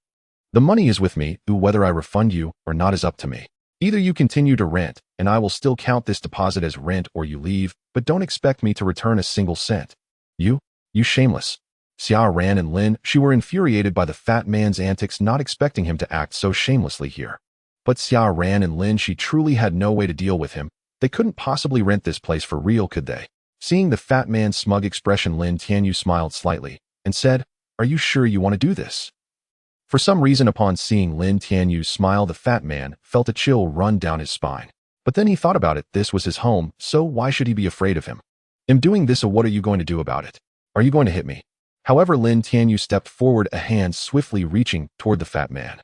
The money is with me, whether I refund you or not is up to me. Either you continue to rent, and I will still count this deposit as rent, or you leave, but don't expect me to return a single cent. You shameless. Xia Ran and Lin Shi were infuriated by the fat man's antics, not expecting him to act so shamelessly here. But Xia Ran and Lin Shi truly had no way to deal with him. They couldn't possibly rent this place for real, could they? Seeing the fat man's smug expression, Lin Tianyu smiled slightly and said, Are you sure you want to do this? For some reason, upon seeing Lin Tianyu's smile, the fat man felt a chill run down his spine. But then he thought about it. This was his home, so why should he be afraid of him? I'm doing this, so what are you going to do about it? Are you going to hit me? However, Lin Tianyu stepped forward, a hand swiftly reaching toward the fat man.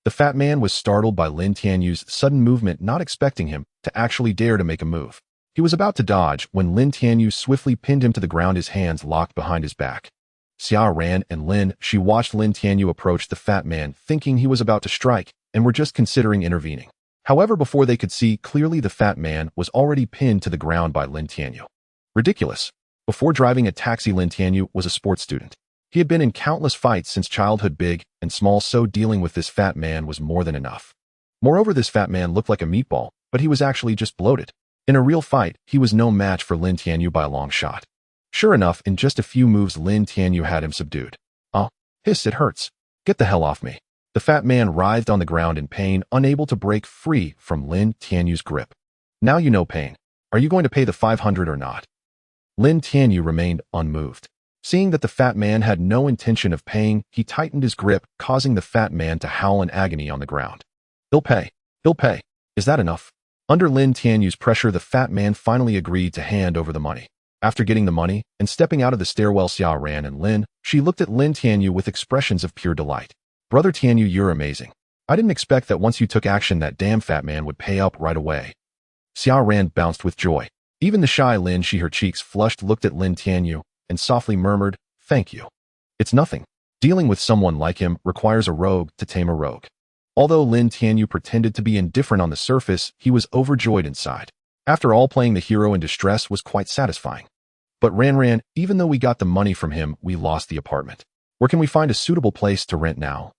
The fat man was startled by Lin Tianyu's sudden movement, not expecting him to actually dare to make a move. He was about to dodge when Lin Tianyu swiftly pinned him to the ground, his hands locked behind his back. Xia Ran and Lin Shi watched Lin Tianyu approach the fat man, thinking he was about to strike, and were just considering intervening. However, before they could see clearly, the fat man was already pinned to the ground by Lin Tianyu. Ridiculous. Before driving a taxi, Lin Tianyu was a sports student. He had been in countless fights since childhood, big and small, so dealing with this fat man was more than enough. Moreover, this fat man looked like a meatball, but he was actually just bloated. In a real fight, he was no match for Lin Tianyu by a long shot. Sure enough, in just a few moves, Lin Tianyu had him subdued. Oh, hiss, it hurts. Get the hell off me. The fat man writhed on the ground in pain, unable to break free from Lin Tianyu's grip. Now you know pain. Are you going to pay the 500 or not? Lin Tianyu remained unmoved. Seeing that the fat man had no intention of paying, he tightened his grip, causing the fat man to howl in agony on the ground. He'll pay. He'll pay. Is that enough? Under Lin Tianyu's pressure, the fat man finally agreed to hand over the money. After getting the money and stepping out of the stairwell, Xia Ran and Lin Shi looked at Lin Tianyu with expressions of pure delight. Brother Tianyu, you're amazing. I didn't expect that once you took action, that damn fat man would pay up right away. Xia Ran bounced with joy. Even the shy Lin Shi, her cheeks flushed, looked at Lin Tianyu and softly murmured, Thank you. It's nothing. Dealing with someone like him requires a rogue to tame a rogue. Although Lin Tianyu pretended to be indifferent on the surface, he was overjoyed inside. After all, playing the hero in distress was quite satisfying. But Ran, even though we got the money from him, we lost the apartment. Where can we find a suitable place to rent now?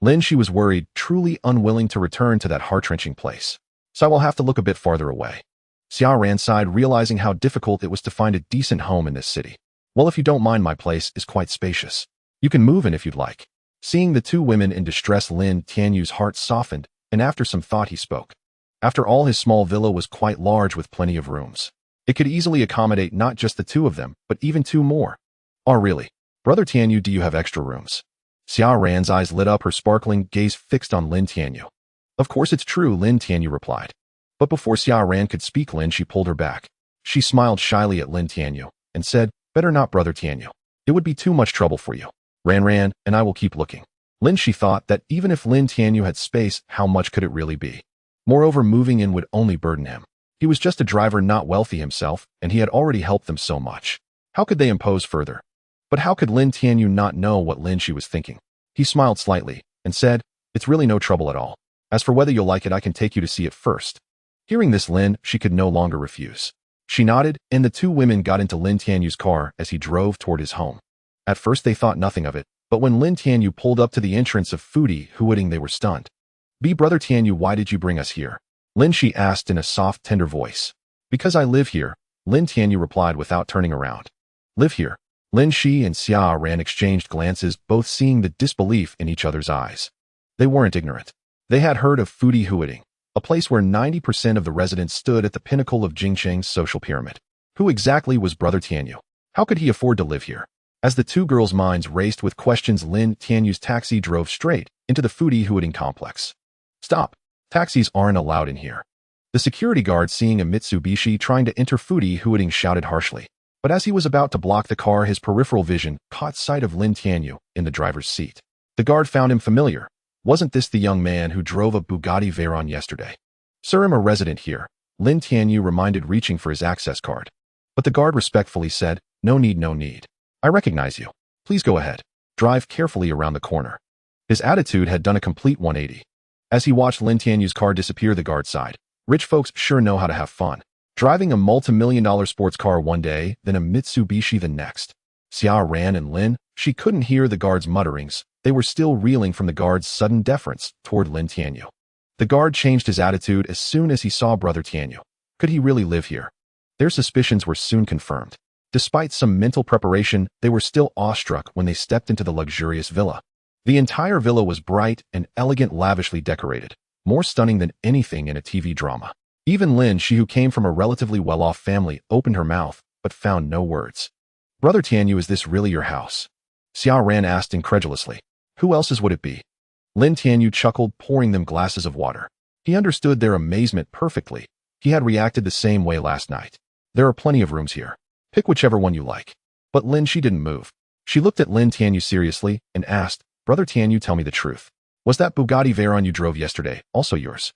Lin, she was worried, truly unwilling to return to that heart-wrenching place. So I will have to look a bit farther away. Xia Ran sighed, realizing how difficult it was to find a decent home in this city. Well, if you don't mind, my place is quite spacious. You can move in if you'd like. Seeing the two women in distress, Lin Tianyu's heart softened, and after some thought he spoke. After all, his small villa was quite large with plenty of rooms. It could easily accommodate not just the two of them, but even two more. Oh, really? Brother Tianyu, do you have extra rooms? Xia Ran's eyes lit up, her sparkling gaze fixed on Lin Tianyu. Of course it's true, Lin Tianyu replied. But before Xia Ran could speak, Lin, she pulled her back. She smiled shyly at Lin Tianyu and said, better not, Brother Tianyu. It would be too much trouble for you. Ran, and I will keep looking. Lin, she thought that even if Lin Tianyu had space, how much could it really be? Moreover, moving in would only burden him. He was just a driver, not wealthy himself, and he had already helped them so much. How could they impose further? But how could Lin Tianyu not know what Lin she was thinking? He smiled slightly and said, it's really no trouble at all. As for whether you'll like it, I can take you to see it first. Hearing this, Lin, she could no longer refuse. She nodded, and the two women got into Lin Tianyu's car as he drove toward his home. At first they thought nothing of it, but when Lin Tianyu pulled up to the entrance of Foodie Huading, they were stunned. Brother Tianyu, why did you bring us here? Lin, she asked in a soft, tender voice. Because I live here, Lin Tianyu replied without turning around. Live here? Lin, she and Xia Ran exchanged glances, both seeing the disbelief in each other's eyes. They weren't ignorant. They had heard of Foodie Huading, a place where 90% of the residents stood at the pinnacle of Jingcheng's social pyramid. Who exactly was Brother Tianyu? How could he afford to live here? As the two girls' minds raced with questions, Lin Tianyu's taxi drove straight into the Foodie Huading complex. Stop. Taxis aren't allowed in here. The security guard, seeing a Mitsubishi trying to enter Foodie Huading, shouted harshly. But as he was about to block the car, his peripheral vision caught sight of Lin Tianyu in the driver's seat. The guard found him familiar. Wasn't this the young man who drove a Bugatti Veyron yesterday? Sir, I'm a resident here, Lin Tianyu reminded, reaching for his access card. But the guard respectfully said, no need. I recognize you. Please go ahead. Drive carefully around the corner. His attitude had done a complete 180. As he watched Lin Tianyu's car disappear, the guard sighed. Rich folks sure know how to have fun. Driving a multi-million-dollar sports car one day, then a Mitsubishi the next. Xia Ran and Lin, she couldn't hear the guard's mutterings. They were still reeling from the guard's sudden deference toward Lin Tianyu. The guard changed his attitude as soon as he saw Brother Tianyu. Could he really live here? Their suspicions were soon confirmed. Despite some mental preparation, they were still awestruck when they stepped into the luxurious villa. The entire villa was bright and elegant, lavishly decorated, more stunning than anything in a TV drama. Even Lin, she who came from a relatively well-off family, opened her mouth, but found no words. Brother Tianyu, is this really your house? Xia Ran asked incredulously. Who else's would it be? Lin Tianyu chuckled, pouring them glasses of water. He understood their amazement perfectly. He had reacted the same way last night. There are plenty of rooms here. Pick whichever one you like. But Lin, she didn't move. She looked at Lin Tianyu seriously and asked, Brother Tianyu, tell me the truth. Was that Bugatti Veyron you drove yesterday also yours?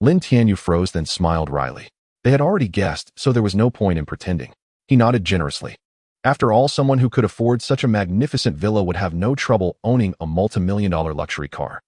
Lin Tianyu froze, then smiled wryly. They had already guessed, so there was no point in pretending. He nodded generously. After all, someone who could afford such a magnificent villa would have no trouble owning a multi-million-dollar luxury car.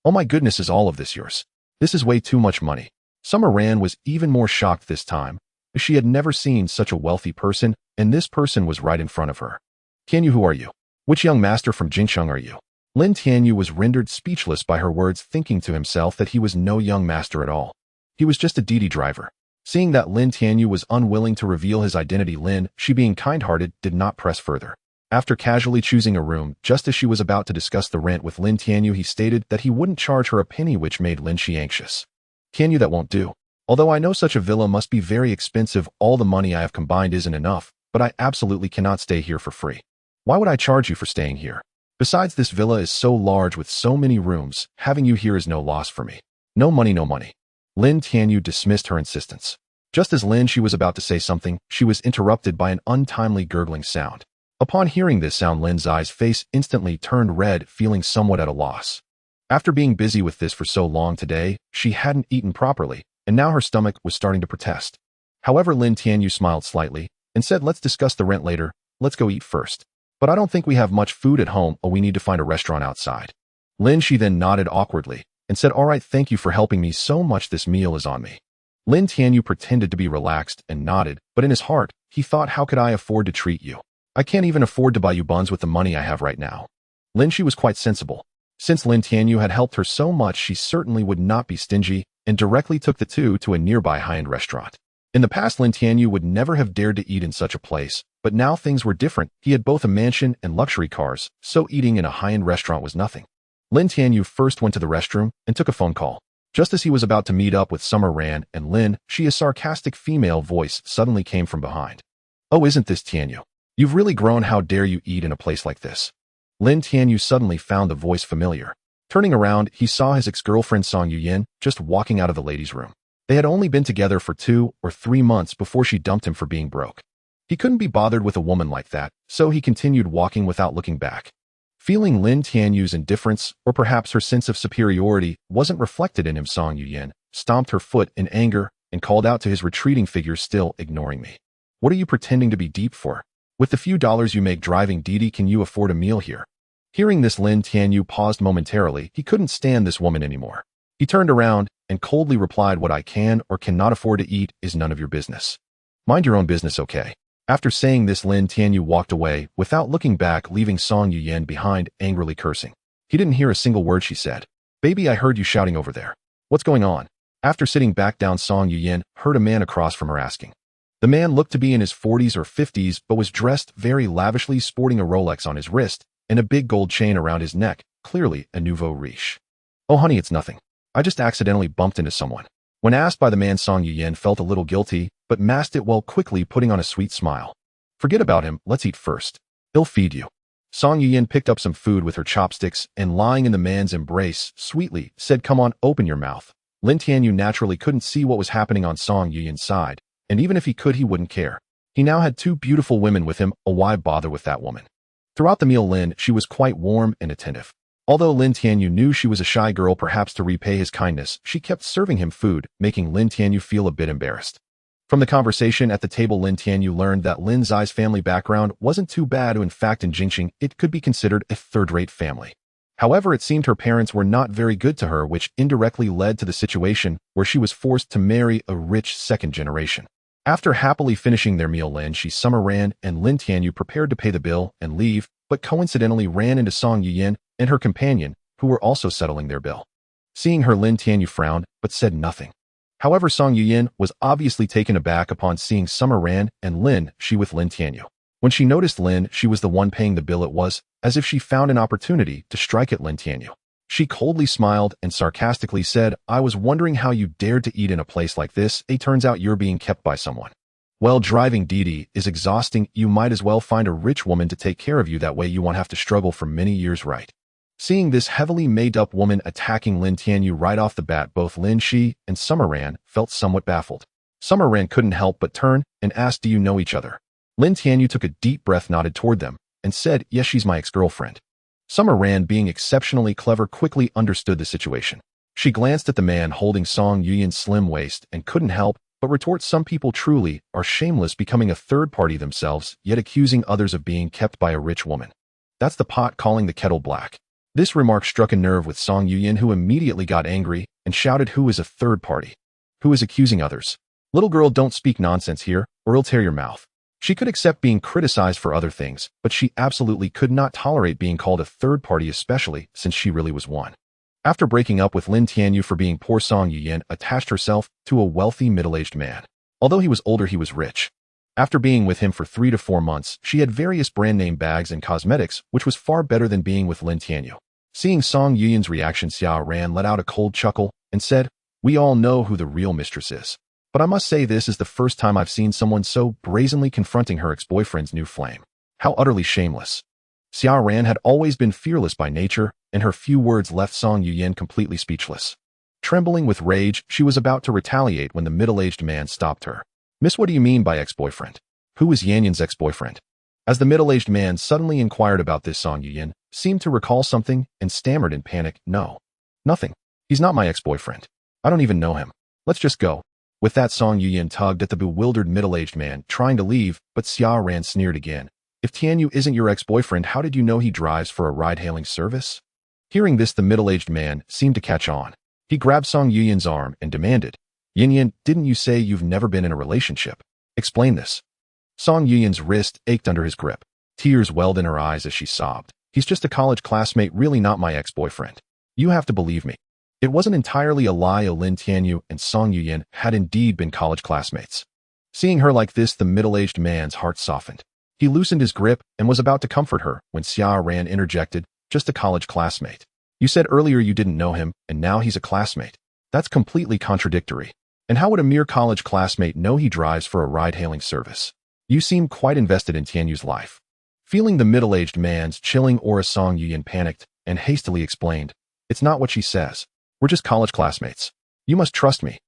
Oh my goodness, is all of this yours? This is way too much money. Summer Ran was even more shocked this time. She had never seen such a wealthy person, and this person was right in front of her. Tianyu, who are you? Which young master from Jingcheng are you? Lin Tianyu was rendered speechless by her words, thinking to himself that he was no young master at all. He was just a Didi driver. Seeing that Lin Tianyu was unwilling to reveal his identity, Lin, she being kind-hearted, did not press further. After casually choosing a room, just as she was about to discuss the rent with Lin Tianyu, he stated that he wouldn't charge her a penny, which made Lin she anxious. Tianyu, that won't do. Although I know such a villa must be very expensive, all the money I have combined isn't enough, but I absolutely cannot stay here for free. Why would I charge you for staying here? Besides, this villa is so large with so many rooms, having you here is no loss for me. No money, no money. Lin Tianyu dismissed her insistence. Just as Lin she was about to say something, she was interrupted by an untimely gurgling sound. Upon hearing this sound, Lin's face instantly turned red, feeling somewhat at a loss. After being busy with this for so long today, she hadn't eaten properly, and now her stomach was starting to protest. However, Lin Tianyu smiled slightly and said, let's discuss the rent later, let's go eat first. But I don't think we have much food at home, or we need to find a restaurant outside. Lin she then nodded awkwardly and said, all right, thank you for helping me so much, this meal is on me. Lin Tianyu pretended to be relaxed and nodded, but in his heart, he thought, how could I afford to treat you? I can't even afford to buy you buns with the money I have right now. Lin Shi was quite sensible. Since Lin Tianyu had helped her so much, she certainly would not be stingy, and directly took the two to a nearby high-end restaurant. In the past, Lin Tianyu would never have dared to eat in such a place, but now things were different. He had both a mansion and luxury cars, so eating in a high-end restaurant was nothing. Lin Tianyu first went to the restroom and took a phone call. Just as he was about to meet up with Summer Ran and Lin, a sarcastic female voice suddenly came from behind. Oh, isn't this Tianyu? You've really grown. How dare you eat in a place like this? Lin Tianyu suddenly found the voice familiar. Turning around, he saw his ex-girlfriend Song Yuyin just walking out of the ladies' room. They had only been together for 2 or 3 months before she dumped him for being broke. He couldn't be bothered with a woman like that, so he continued walking without looking back. Feeling Lin Tianyu's indifference, or perhaps her sense of superiority, wasn't reflected in him, Song Yuyin stomped her foot in anger and called out to his retreating figure, still ignoring me. What are you pretending to be deep for? With the few dollars you make driving Didi, can you afford a meal here? Hearing this, Lin Tianyu paused momentarily. He couldn't stand this woman anymore. He turned around and coldly replied, what I can or cannot afford to eat is none of your business. Mind your own business, okay? After saying this, Lin Tianyu walked away without looking back, leaving Song Yuyin behind, angrily cursing. He didn't hear a single word she said. Baby, I heard you shouting over there. What's going on? After sitting back down, Song Yuyin heard a man across from her asking. The man looked to be in his 40s or 50s, but was dressed very lavishly, sporting a Rolex on his wrist and a big gold chain around his neck, clearly a nouveau riche. Oh honey, it's nothing. I just accidentally bumped into someone. When asked by the man, Song Yuyin felt a little guilty, but masked it while quickly putting on a sweet smile. Forget about him, let's eat first. He'll feed you. Song Yuyin picked up some food with her chopsticks and, lying in the man's embrace, sweetly said, come on, open your mouth. Lin Tianyu naturally couldn't see what was happening on Song Yuyin's side, and even if he could, he wouldn't care. He now had 2 beautiful women with him, why bother with that woman? Throughout the meal, Lin Shi was quite warm and attentive. Although Lin Tianyu knew she was a shy girl, perhaps to repay his kindness, she kept serving him food, making Lin Tianyu feel a bit embarrassed. From the conversation at the table, Lin Tianyu learned that Lin Zai's family background wasn't too bad. In fact, in Jingxing, it could be considered a third-rate family. However, it seemed her parents were not very good to her, which indirectly led to the situation where she was forced to marry a rich second generation. After happily finishing their meal, Lin Shi, Summer Ran, and Lin Tianyu prepared to pay the bill and leave, but coincidentally ran into Song Yuyin and her companion, who were also settling their bill. Seeing her, Lin Tianyu frowned, but said nothing. However, Song Yuyin was obviously taken aback upon seeing Summer Ran and Lin Shi with Lin Tianyu. When she noticed Lin Shi was the one paying the bill, it was as if she found an opportunity to strike at Lin Tianyu. She coldly smiled and sarcastically said, I was wondering how you dared to eat in a place like this. It turns out you're being kept by someone. Well, driving Didi is exhausting. You might as well find a rich woman to take care of you. That way you won't have to struggle for many years, right? Seeing this heavily made-up woman attacking Lin Tianyu right off the bat, both Lin Shi and Summer Ran felt somewhat baffled. Summer Ran couldn't help but turn and ask, do you know each other? Lin Tianyu took a deep breath, nodded toward them, and said, yes, she's my ex-girlfriend. Summer Ran, being exceptionally clever, quickly understood the situation. She glanced at the man holding Song Yuyin's slim waist and couldn't help but retort, some people truly are shameless, becoming a third party themselves, yet accusing others of being kept by a rich woman. That's the pot calling the kettle black. This remark struck a nerve with Song Yuyin, who immediately got angry and shouted, who is a third party? Who is accusing others? Little girl, don't speak nonsense here, or I'll tear your mouth. She could accept being criticized for other things, but she absolutely could not tolerate being called a third party, especially since she really was one. After breaking up with Lin Tianyu for being poor, Song Yuyin attached herself to a wealthy middle-aged man. Although he was older, he was rich. After being with him for 3 to 4 months, she had various brand-name bags and cosmetics, which was far better than being with Lin Tianyu. Seeing Song Yuyin's reaction, Xiao Ran let out a cold chuckle and said, we all know who the real mistress is. But I must say, this is the first time I've seen someone so brazenly confronting her ex-boyfriend's new flame. How utterly shameless. Xiao Ran had always been fearless by nature, and her few words left Song Yuyin completely speechless. Trembling with rage, she was about to retaliate when the middle-aged man stopped her. Miss, what do you mean by ex-boyfriend? Who is Yanyan's ex-boyfriend? As the middle-aged man suddenly inquired about this, Song Yuyin seemed to recall something and stammered in panic, no. Nothing. He's not my ex-boyfriend. I don't even know him. Let's just go. With that, Song Yuyin tugged at the bewildered middle-aged man, trying to leave, but Xiao Ran sneered again. If Tianyu isn't your ex-boyfriend, how did you know he drives for a ride-hailing service? Hearing this, the middle-aged man seemed to catch on. He grabbed Song Yuyin's arm and demanded, Yin, didn't you say you've never been in a relationship? Explain this. Song Yin's wrist ached under his grip. Tears welled in her eyes as she sobbed. He's just a college classmate, really not my ex-boyfriend. You have to believe me. It wasn't entirely a lie. Lin Tianyu and Song Yin had indeed been college classmates. Seeing her like this, the middle-aged man's heart softened. He loosened his grip and was about to comfort her when Xia Ran interjected, just a college classmate. You said earlier you didn't know him, and now he's a classmate. That's completely contradictory. And how would a mere college classmate know he drives for a ride-hailing service? You seem quite invested in Tianyu's life. Feeling the middle-aged man's chilling aura, Song Yin panicked and hastily explained, it's not what she says. We're just college classmates. You must trust me.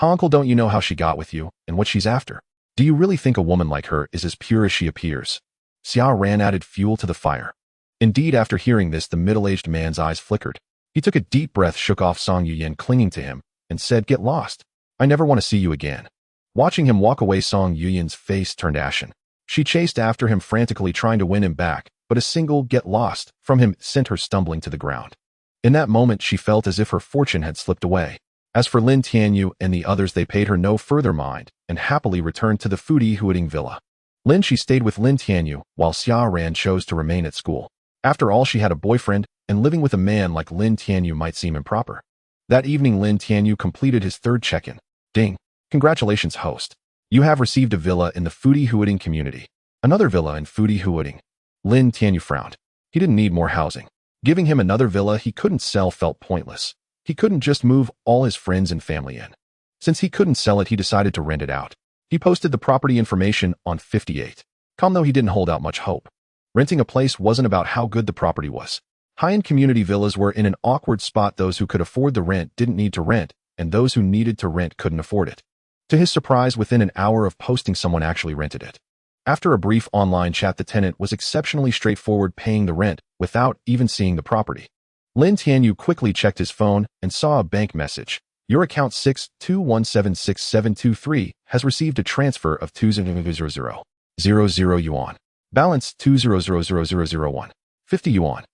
Uncle, don't you know how she got with you and what she's after? Do you really think a woman like her is as pure as she appears? Xia Ran added fuel to the fire. Indeed, after hearing this, the middle-aged man's eyes flickered. He took a deep breath, shook off Song Yin clinging to him, and said, get lost. I never want to see you again. Watching him walk away, Song Yin's face turned ashen. She chased after him frantically, trying to win him back, but a single get lost from him sent her stumbling to the ground. In that moment, she felt as if her fortune had slipped away. As for Lin Tianyu and the others, they paid her no further mind and happily returned to the foodie Huading villa. She stayed with Lin Tianyu, while Xia Ran chose to remain at school. After all, she had a boyfriend, and living with a man like Lin Tianyu might seem improper. That evening, Lin Tianyu completed his third check-in. Ding. Congratulations, host. You have received a villa in the foodie Huading community. Another villa in foodie Huading. Lin Tianyu frowned. He didn't need more housing. Giving him another villa he couldn't sell felt pointless. He couldn't just move all his friends and family in. Since he couldn't sell it, he decided to rent it out. He posted the property information on 58.com, though he didn't hold out much hope. Renting a place wasn't about how good the property was. High-end community villas were in an awkward spot. Those who could afford the rent didn't need to rent, and those who needed to rent couldn't afford it. To his surprise, within an hour of posting, someone actually rented it. After a brief online chat, the tenant was exceptionally straightforward, paying the rent without even seeing the property. Lin Tianyu quickly checked his phone and saw a bank message. Your account 621766723 has received a transfer of 200,000 yuan. Balance 200,001. 50 yuan.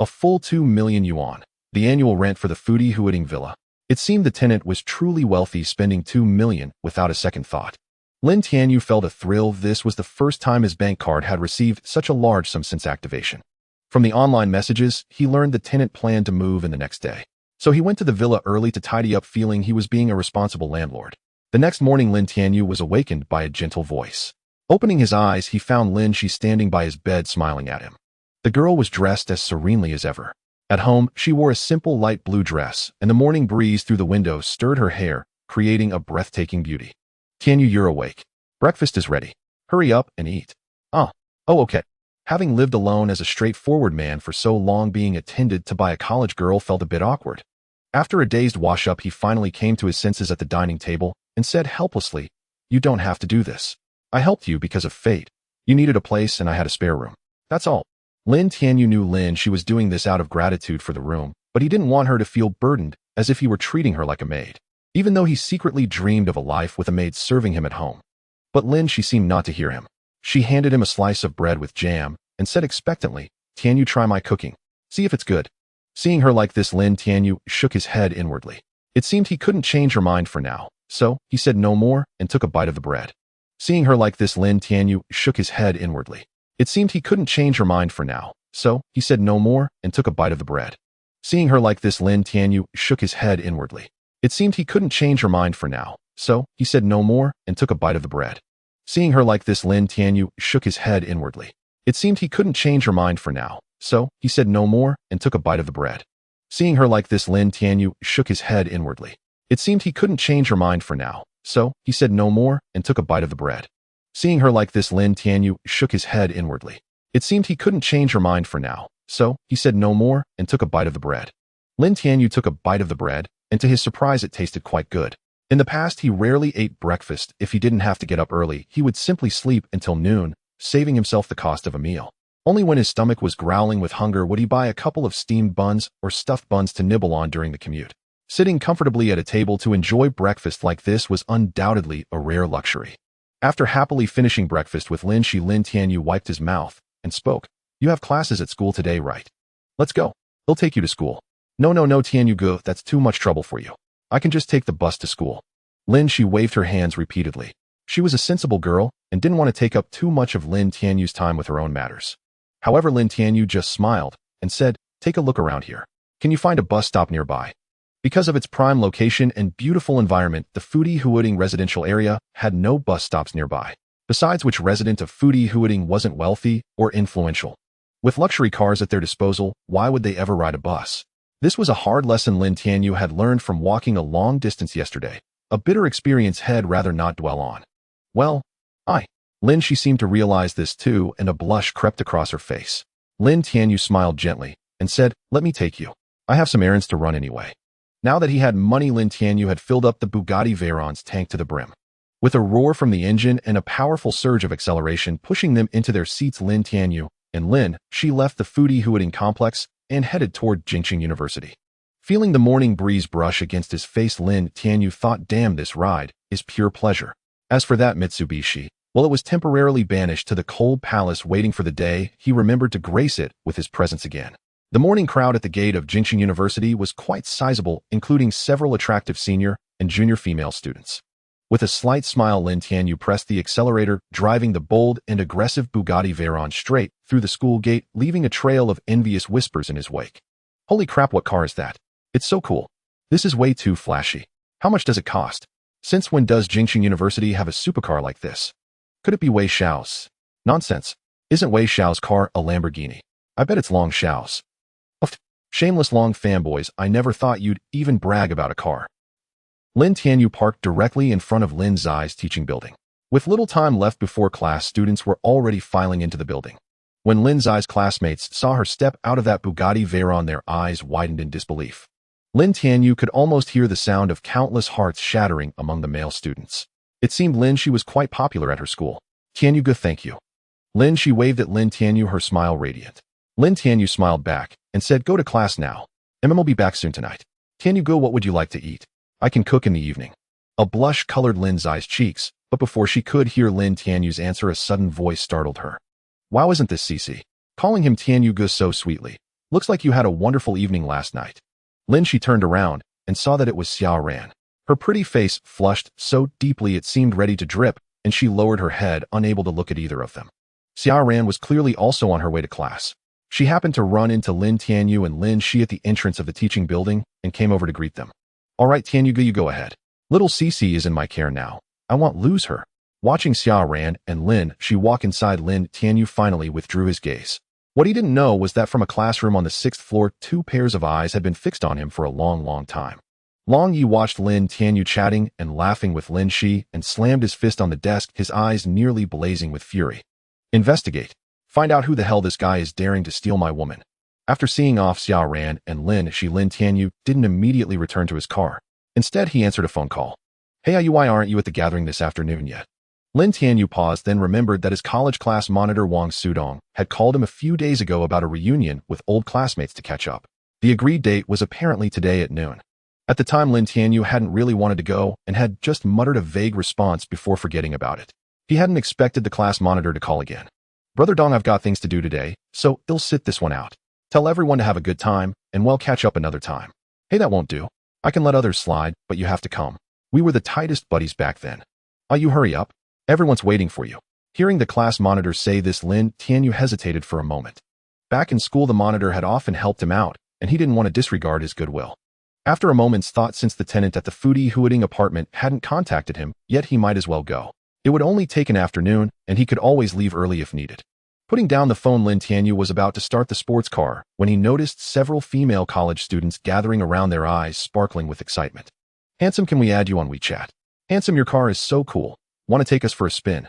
A full 2 million yuan. The annual rent for the foodie Huading villa. It seemed the tenant was truly wealthy, spending 2 million without a second thought. Lin Tianyu felt a thrill. This was the first time his bank card had received such a large sum since activation. From the online messages, he learned the tenant planned to move in the next day. So he went to the villa early to tidy up, feeling he was being a responsible landlord. The next morning, Lin Tianyu was awakened by a gentle voice. Opening his eyes, he found Lin Shi standing by his bed, smiling at him. The girl was dressed as serenely as ever. At home, she wore a simple light blue dress, and the morning breeze through the window stirred her hair, creating a breathtaking beauty. Tianyu, you're awake. Breakfast is ready. Hurry up and eat. Oh, okay. Having lived alone as a straightforward man for so long, being attended to by a college girl felt a bit awkward. After a dazed wash-up, he finally came to his senses at the dining table and said helplessly, you don't have to do this. I helped you because of fate. You needed a place and I had a spare room. That's all. Lin Tianyu knew Lin Shi was doing this out of gratitude for the room, but he didn't want her to feel burdened as if he were treating her like a maid, even though he secretly dreamed of a life with a maid serving him at home. But Lin Shi seemed not to hear him. She handed him a slice of bread with jam and said expectantly, Tianyu, try my cooking. See if it's good. Seeing her like this, Lin Tianyu shook his head inwardly. It seemed he couldn't change her mind for now, so he said no more and took a bite of the bread. Seeing her like this, Lin Tianyu shook his head inwardly. It seemed he couldn't change her mind for now, so he said no more and took a bite of the bread. Seeing her like this, Lin Tianyu shook his head inwardly. It seemed he couldn't change her mind for now, so he said no more and took a bite of the bread. Seeing her like this, Lin Tianyu shook his head inwardly. It seemed he couldn't change her mind for now, so he said no more and took a bite of the bread. Seeing her like this, Lin Tianyu shook his head inwardly. It seemed he couldn't change her mind for now, so he said no more and took a bite of the bread. Seeing her like this, Lin Tianyu shook his head inwardly. It seemed he couldn't change her mind for now, so he said no more and took a bite of the bread. Lin Tianyu took a bite of the bread, and to his surprise it tasted quite good. In the past, he rarely ate breakfast. If he didn't have to get up early, he would simply sleep until noon, saving himself the cost of a meal. Only when his stomach was growling with hunger would he buy a couple of steamed buns or stuffed buns to nibble on during the commute. Sitting comfortably at a table to enjoy breakfast like this was undoubtedly a rare luxury. After happily finishing breakfast with Lin Shi, Lin Tianyu wiped his mouth and spoke. You have classes at school today, right? Let's go. He'll take you to school. No, Tianyu, go. That's too much trouble for you. I can just take the bus to school. Lin Shi waved her hands repeatedly. She was a sensible girl and didn't want to take up too much of Lin Tianyu's time with her own matters. However, Lin Tianyu just smiled and said, "Take a look around here. Can you find a bus stop nearby?" Because of its prime location and beautiful environment, the Fudi Huading residential area had no bus stops nearby. Besides which, resident of Fudi Huading wasn't wealthy or influential. With luxury cars at their disposal, why would they ever ride a bus? This was a hard lesson Lin Tianyu had learned from walking a long distance yesterday, a bitter experience he'd rather not dwell on. Well, Lin Shi seemed to realize this too, and a blush crept across her face. Lin Tianyu smiled gently and said, "Let me take you. I have some errands to run anyway." Now that he had money, Lin Tianyu had filled up the Bugatti Veyron's tank to the brim. With a roar from the engine and a powerful surge of acceleration pushing them into their seats, Lin Tianyu and Lin Shi left the Fudi Huading complex and headed toward Jingqing University. Feeling the morning breeze brush against his face, Lin Tianyu thought, "Damn, this ride is pure pleasure." As for that Mitsubishi, well, it was temporarily banished to the cold palace, waiting for the day he remembered to grace it with his presence again. The morning crowd at the gate of Jingqing University was quite sizable, including several attractive senior and junior female students. With a slight smile, Lin Tianyu pressed the accelerator, driving the bold and aggressive Bugatti Veyron straight through the school gate, leaving a trail of envious whispers in his wake. "Holy crap, what car is that? It's so cool. This is way too flashy. How much does it cost? Since when does Jingqing University have a supercar like this? Could it be Wei Xiao's?" "Nonsense. Isn't Wei Xiao's car a Lamborghini? I bet it's Long Xiao's." "Oof. Shameless Long fanboys, I never thought you'd even brag about a car." Lin Tianyu parked directly in front of Lin Zai's teaching building. With little time left before class, students were already filing into the building. When Lin Zai's classmates saw her step out of that Bugatti Veyron, their eyes widened in disbelief. Lin Tianyu could almost hear the sound of countless hearts shattering among the male students. It seemed Lin Shi was quite popular at her school. "Tianyu go, thank you." Lin Shi waved at Lin Tianyu, her smile radiant. Lin Tianyu smiled back and said, "Go to class now. Will be back soon tonight. Tianyu go, what would you like to eat? I can cook in the evening." A blush colored Lin Zai's cheeks, but before she could hear Lin Tianyu's answer, a sudden voice startled her. "Wow, isn't this Cici? Calling him Tianyu go so sweetly. Looks like you had a wonderful evening last night." Lin Shi turned around and saw that it was Xiao Ran. Her pretty face flushed so deeply it seemed ready to drip, and she lowered her head, unable to look at either of them. Xiao Ran was clearly also on her way to class. She happened to run into Lin Tianyu and Lin Shi at the entrance of the teaching building and came over to greet them. "All right, Tianyu, you go ahead. Little Cici is in my care now. I won't lose her." Watching Xiao Ran and Lin Shi walk inside, Lin Tianyu finally withdrew his gaze. What he didn't know was that from a classroom on the 6th floor, two pairs of eyes had been fixed on him for a long time. Long Yi watched Lin Tianyu chatting and laughing with Lin Shi and slammed his fist on the desk, his eyes nearly blazing with fury. "Investigate. Find out who the hell this guy is daring to steal my woman." After seeing off Xiao Ran and Lin Shi, Lin Tianyu didn't immediately return to his car. Instead, he answered a phone call. "Hey, why aren't you at the gathering this afternoon yet?" Lin Tianyu paused, then remembered that his college class monitor Wang Sudong had called him a few days ago about a reunion with old classmates to catch up. The agreed date was apparently today at noon. At the time, Lin Tianyu hadn't really wanted to go and had just muttered a vague response before forgetting about it. He hadn't expected the class monitor to call again. "Brother Dong, I've got things to do today, so I'll sit this one out. Tell everyone to have a good time, and we'll catch up another time." "Hey, that won't do. I can let others slide, but you have to come. We were the tightest buddies back then." You hurry up. Everyone's waiting for you." Hearing the class monitor say this, Lin Tianyu hesitated for a moment. Back in school, the monitor had often helped him out, and he didn't want to disregard his goodwill. After a moment's thought, since the tenant at the Fudi Huading apartment hadn't contacted him, yet he might as well go. It would only take an afternoon, and he could always leave early if needed. Putting down the phone, Lin Tianyu was about to start the sports car when he noticed several female college students gathering around, their eyes sparkling with excitement. "Handsome, can we add you on WeChat? Handsome, your car is so cool. Want to take us for a spin?"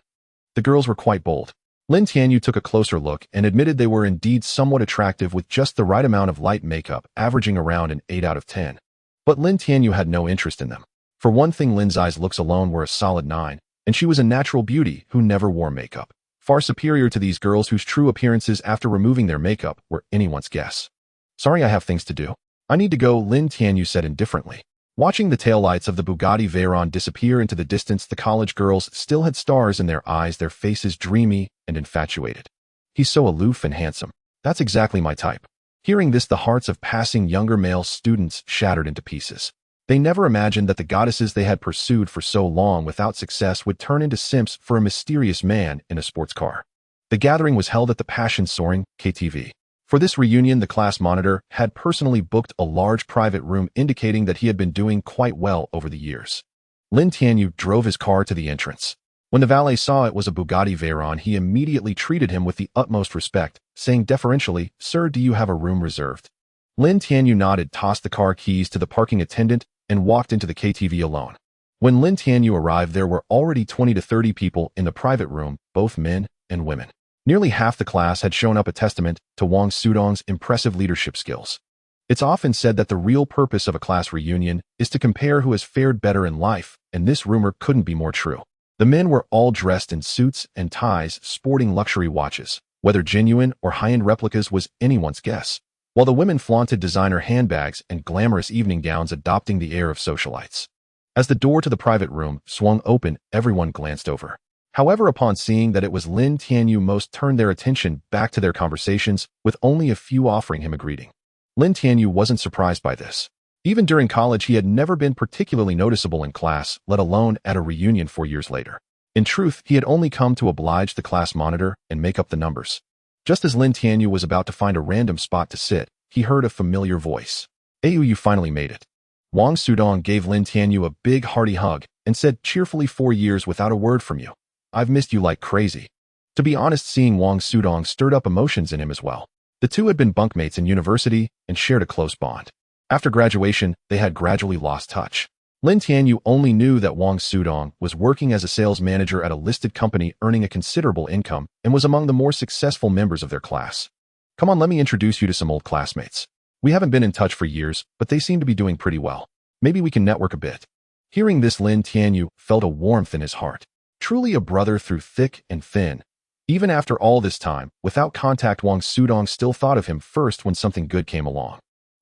The girls were quite bold. Lin Tianyu took a closer look and admitted they were indeed somewhat attractive, with just the right amount of light makeup, averaging around an 8 out of 10. But Lin Tianyu had no interest in them. For one thing, Lin Zai's looks alone were a solid 9, and she was a natural beauty who never wore makeup, far superior to these girls whose true appearances after removing their makeup were anyone's guess. "Sorry, I have things to do. I need to go," Lin Tianyu said indifferently. Watching the taillights of the Bugatti Veyron disappear into the distance, the college girls still had stars in their eyes, their faces dreamy and infatuated. "He's so aloof and handsome. That's exactly my type." Hearing this, the hearts of passing younger male students shattered into pieces. They never imagined that the goddesses they had pursued for so long without success would turn into simps for a mysterious man in a sports car. The gathering was held at the passion-soaring KTV. For this reunion, the class monitor had personally booked a large private room indicating that he had been doing quite well over the years. Lin Tianyu drove his car to the entrance. When the valet saw it was a Bugatti Veyron, he immediately treated him with the utmost respect, saying deferentially, "Sir, do you have a room reserved?" Lin Tianyu nodded, tossed the car keys to the parking attendant, and walked into the KTV alone. When Lin Tianyu arrived, there were already 20 to 30 people in the private room, both men and women. Nearly half the class had shown up, a testament to Wang Sudong's impressive leadership skills. It's often said that the real purpose of a class reunion is to compare who has fared better in life, and this rumor couldn't be more true. The men were all dressed in suits and ties, sporting luxury watches. Whether genuine or high-end replicas was anyone's guess, while the women flaunted designer handbags and glamorous evening gowns, adopting the air of socialites. As the door to the private room swung open, everyone glanced over. However, upon seeing that it was Lin Tianyu, most turned their attention back to their conversations, with only a few offering him a greeting. Lin Tianyu wasn't surprised by this. Even during college, he had never been particularly noticeable in class, let alone at a reunion 4 years later. In truth, he had only come to oblige the class monitor and make up the numbers. Just as Lin Tianyu was about to find a random spot to sit, he heard a familiar voice. "Ayu, you finally made it." Wang Sudong gave Lin Tianyu a big hearty hug and said cheerfully, "4 years without a word from you. I've missed you like crazy." To be honest, seeing Wang Sudong stirred up emotions in him as well. The two had been bunkmates in university and shared a close bond. After graduation, they had gradually lost touch. Lin Tianyu only knew that Wang Sudong was working as a sales manager at a listed company, earning a considerable income, and was among the more successful members of their class. "Come on, let me introduce you to some old classmates. We haven't been in touch for years, but they seem to be doing pretty well. Maybe we can network a bit." Hearing this, Lin Tianyu felt a warmth in his heart. Truly a brother through thick and thin. Even after all this time, without contact, Wang Sudong still thought of him first when something good came along.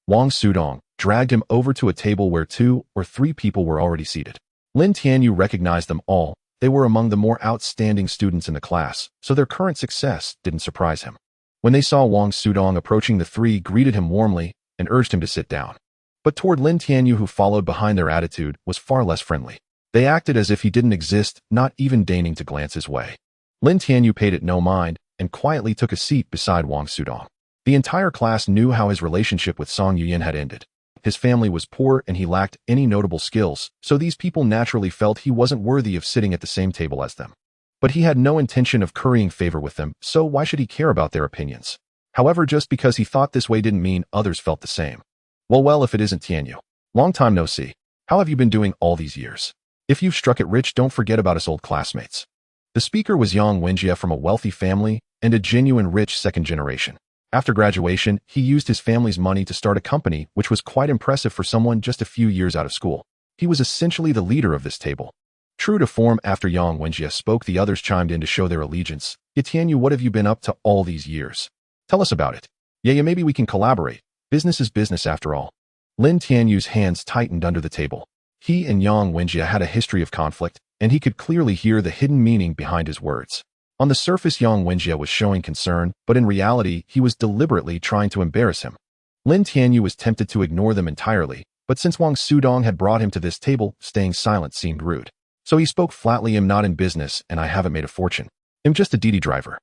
Wang Sudong dragged him over to a table where 2 or 3 people were already seated. Lin Tianyu recognized them all. They were among the more outstanding students in the class, so their current success didn't surprise him. When they saw Wang Sudong approaching, the 3 greeted him warmly and urged him to sit down. But toward Lin Tianyu, who followed behind, their attitude was far less friendly. They acted as if he didn't exist, not even deigning to glance his way. Lin Tianyu paid it no mind and quietly took a seat beside Wang Sudong. The entire class knew how his relationship with Song Yuyin had ended. His family was poor and he lacked any notable skills, so these people naturally felt he wasn't worthy of sitting at the same table as them. But he had no intention of currying favor with them, so why should he care about their opinions? However, just because he thought this way didn't mean others felt the same. Well, if it isn't Tianyu. Long time no see. How have you been doing all these years? If you've struck it rich, don't forget about us old classmates. The speaker was Yang Wenjie, from a wealthy family and a genuine rich second generation. After graduation, he used his family's money to start a company, which was quite impressive for someone just a few years out of school. He was essentially the leader of this table. True to form, after Yang Wenjie spoke, the others chimed in to show their allegiance. "Tianyu, what have you been up to all these years? Tell us about it. Yeah, maybe we can collaborate. Business is business after all." Lin Tianyu's hands tightened under the table. He and Yang Wenjie had a history of conflict, and he could clearly hear the hidden meaning behind his words. On the surface, Yang Wenjie was showing concern, but in reality, he was deliberately trying to embarrass him. Lin Tianyu was tempted to ignore them entirely, but since Wang Sudong had brought him to this table, staying silent seemed rude. So he spoke flatly, "I'm not in business, and I haven't made a fortune. I'm just a Didi driver."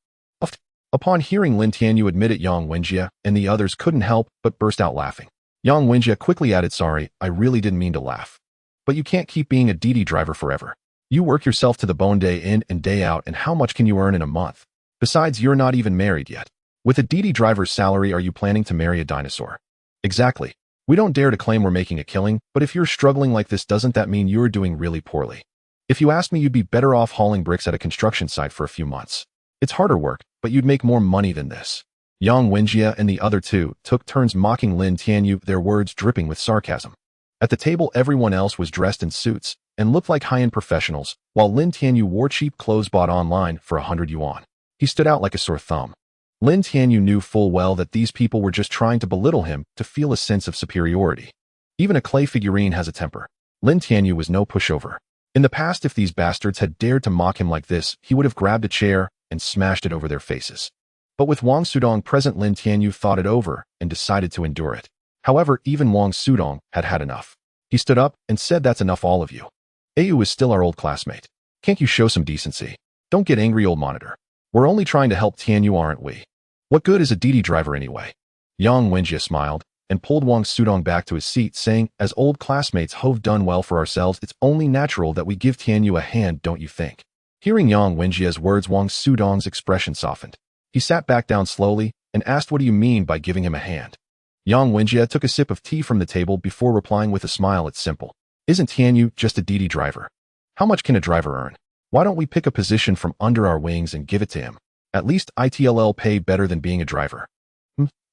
Upon hearing Lin Tianyu admit it, Yang Wenjie and the others couldn't help but burst out laughing. Yang Wenjie quickly added, "Sorry, I really didn't mean to laugh. But you can't keep being a Didi driver forever. You work yourself to the bone day in and day out, and how much can you earn in a month? Besides, you're not even married yet. With a Didi driver's salary, are you planning to marry a dinosaur?" "Exactly. We don't dare to claim we're making a killing, but if you're struggling like this, doesn't that mean you're doing really poorly? If you ask me, you'd be better off hauling bricks at a construction site for a few months. It's harder work, but you'd make more money than this." Yang Wenjie and the other 2 took turns mocking Lin Tianyu, their words dripping with sarcasm. At the table, everyone else was dressed in suits and looked like high-end professionals, while Lin Tianyu wore cheap clothes bought online for 100 yuan. He stood out like a sore thumb. Lin Tianyu knew full well that these people were just trying to belittle him to feel a sense of superiority. Even a clay figurine has a temper. Lin Tianyu was no pushover. In the past, if these bastards had dared to mock him like this, he would have grabbed a chair and smashed it over their faces. But with Wang Sudong present, Lin Tianyu thought it over and decided to endure it. However, even Wang Sudong had had enough. He stood up and said, "That's enough, all of you. Ayu is still our old classmate. Can't you show some decency? Don't get angry, old monitor. We're only trying to help Tianyu, aren't we? What good is a Didi driver anyway?" Yang Wenjie smiled and pulled Wang Sudong back to his seat, saying, "As old classmates who've done well for ourselves, it's only natural that we give Tianyu a hand, don't you think?" Hearing Yang Wenjie's words, Wang Sudong's expression softened. He sat back down slowly and asked, "What do you mean by giving him a hand?" Yang Wenjie took a sip of tea from the table before replying with a smile, "It's simple. Isn't Tianyu just a Didi driver? How much can a driver earn? Why don't we pick a position from under our wings and give it to him? At least ITLL pay better than being a driver."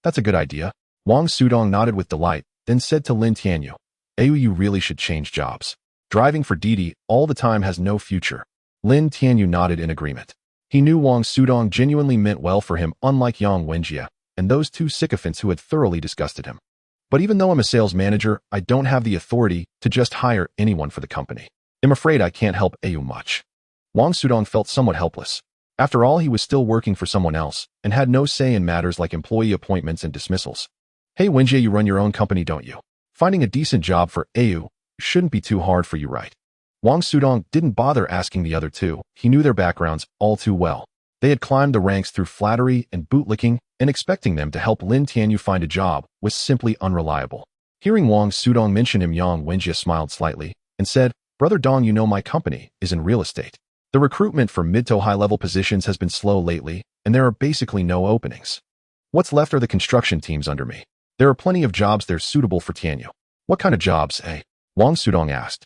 That's a good idea." Wang Sudong nodded with delight, then said to Lin Tianyu, "Ayu, you really should change jobs. Driving for Didi all the time has no future." Lin Tianyu nodded in agreement. He knew Wang Sudong genuinely meant well for him, unlike Yang Wenjie and those two sycophants who had thoroughly disgusted him. "But even though I'm a sales manager, I don't have the authority to just hire anyone for the company. I'm afraid I can't help Ayu much." Wang Sudong felt somewhat helpless. After all, he was still working for someone else and had no say in matters like employee appointments and dismissals. "Hey Wenjie, you run your own company, don't you? Finding a decent job for Ayu shouldn't be too hard for you, right?" Wang Sudong didn't bother asking the other two. He knew their backgrounds all too well. They had climbed the ranks through flattery and bootlicking, and expecting them to help Lin Tianyu find a job was simply unreliable. Hearing Wang Sudong mention him, Yang Wenjie smiled slightly and said, "Brother Dong, you know my company is in real estate. The recruitment for mid to high-level positions has been slow lately, and there are basically no openings. What's left are the construction teams under me. There are plenty of jobs there suitable for Tianyu." "What kind of jobs, eh?" Wang Sudong asked.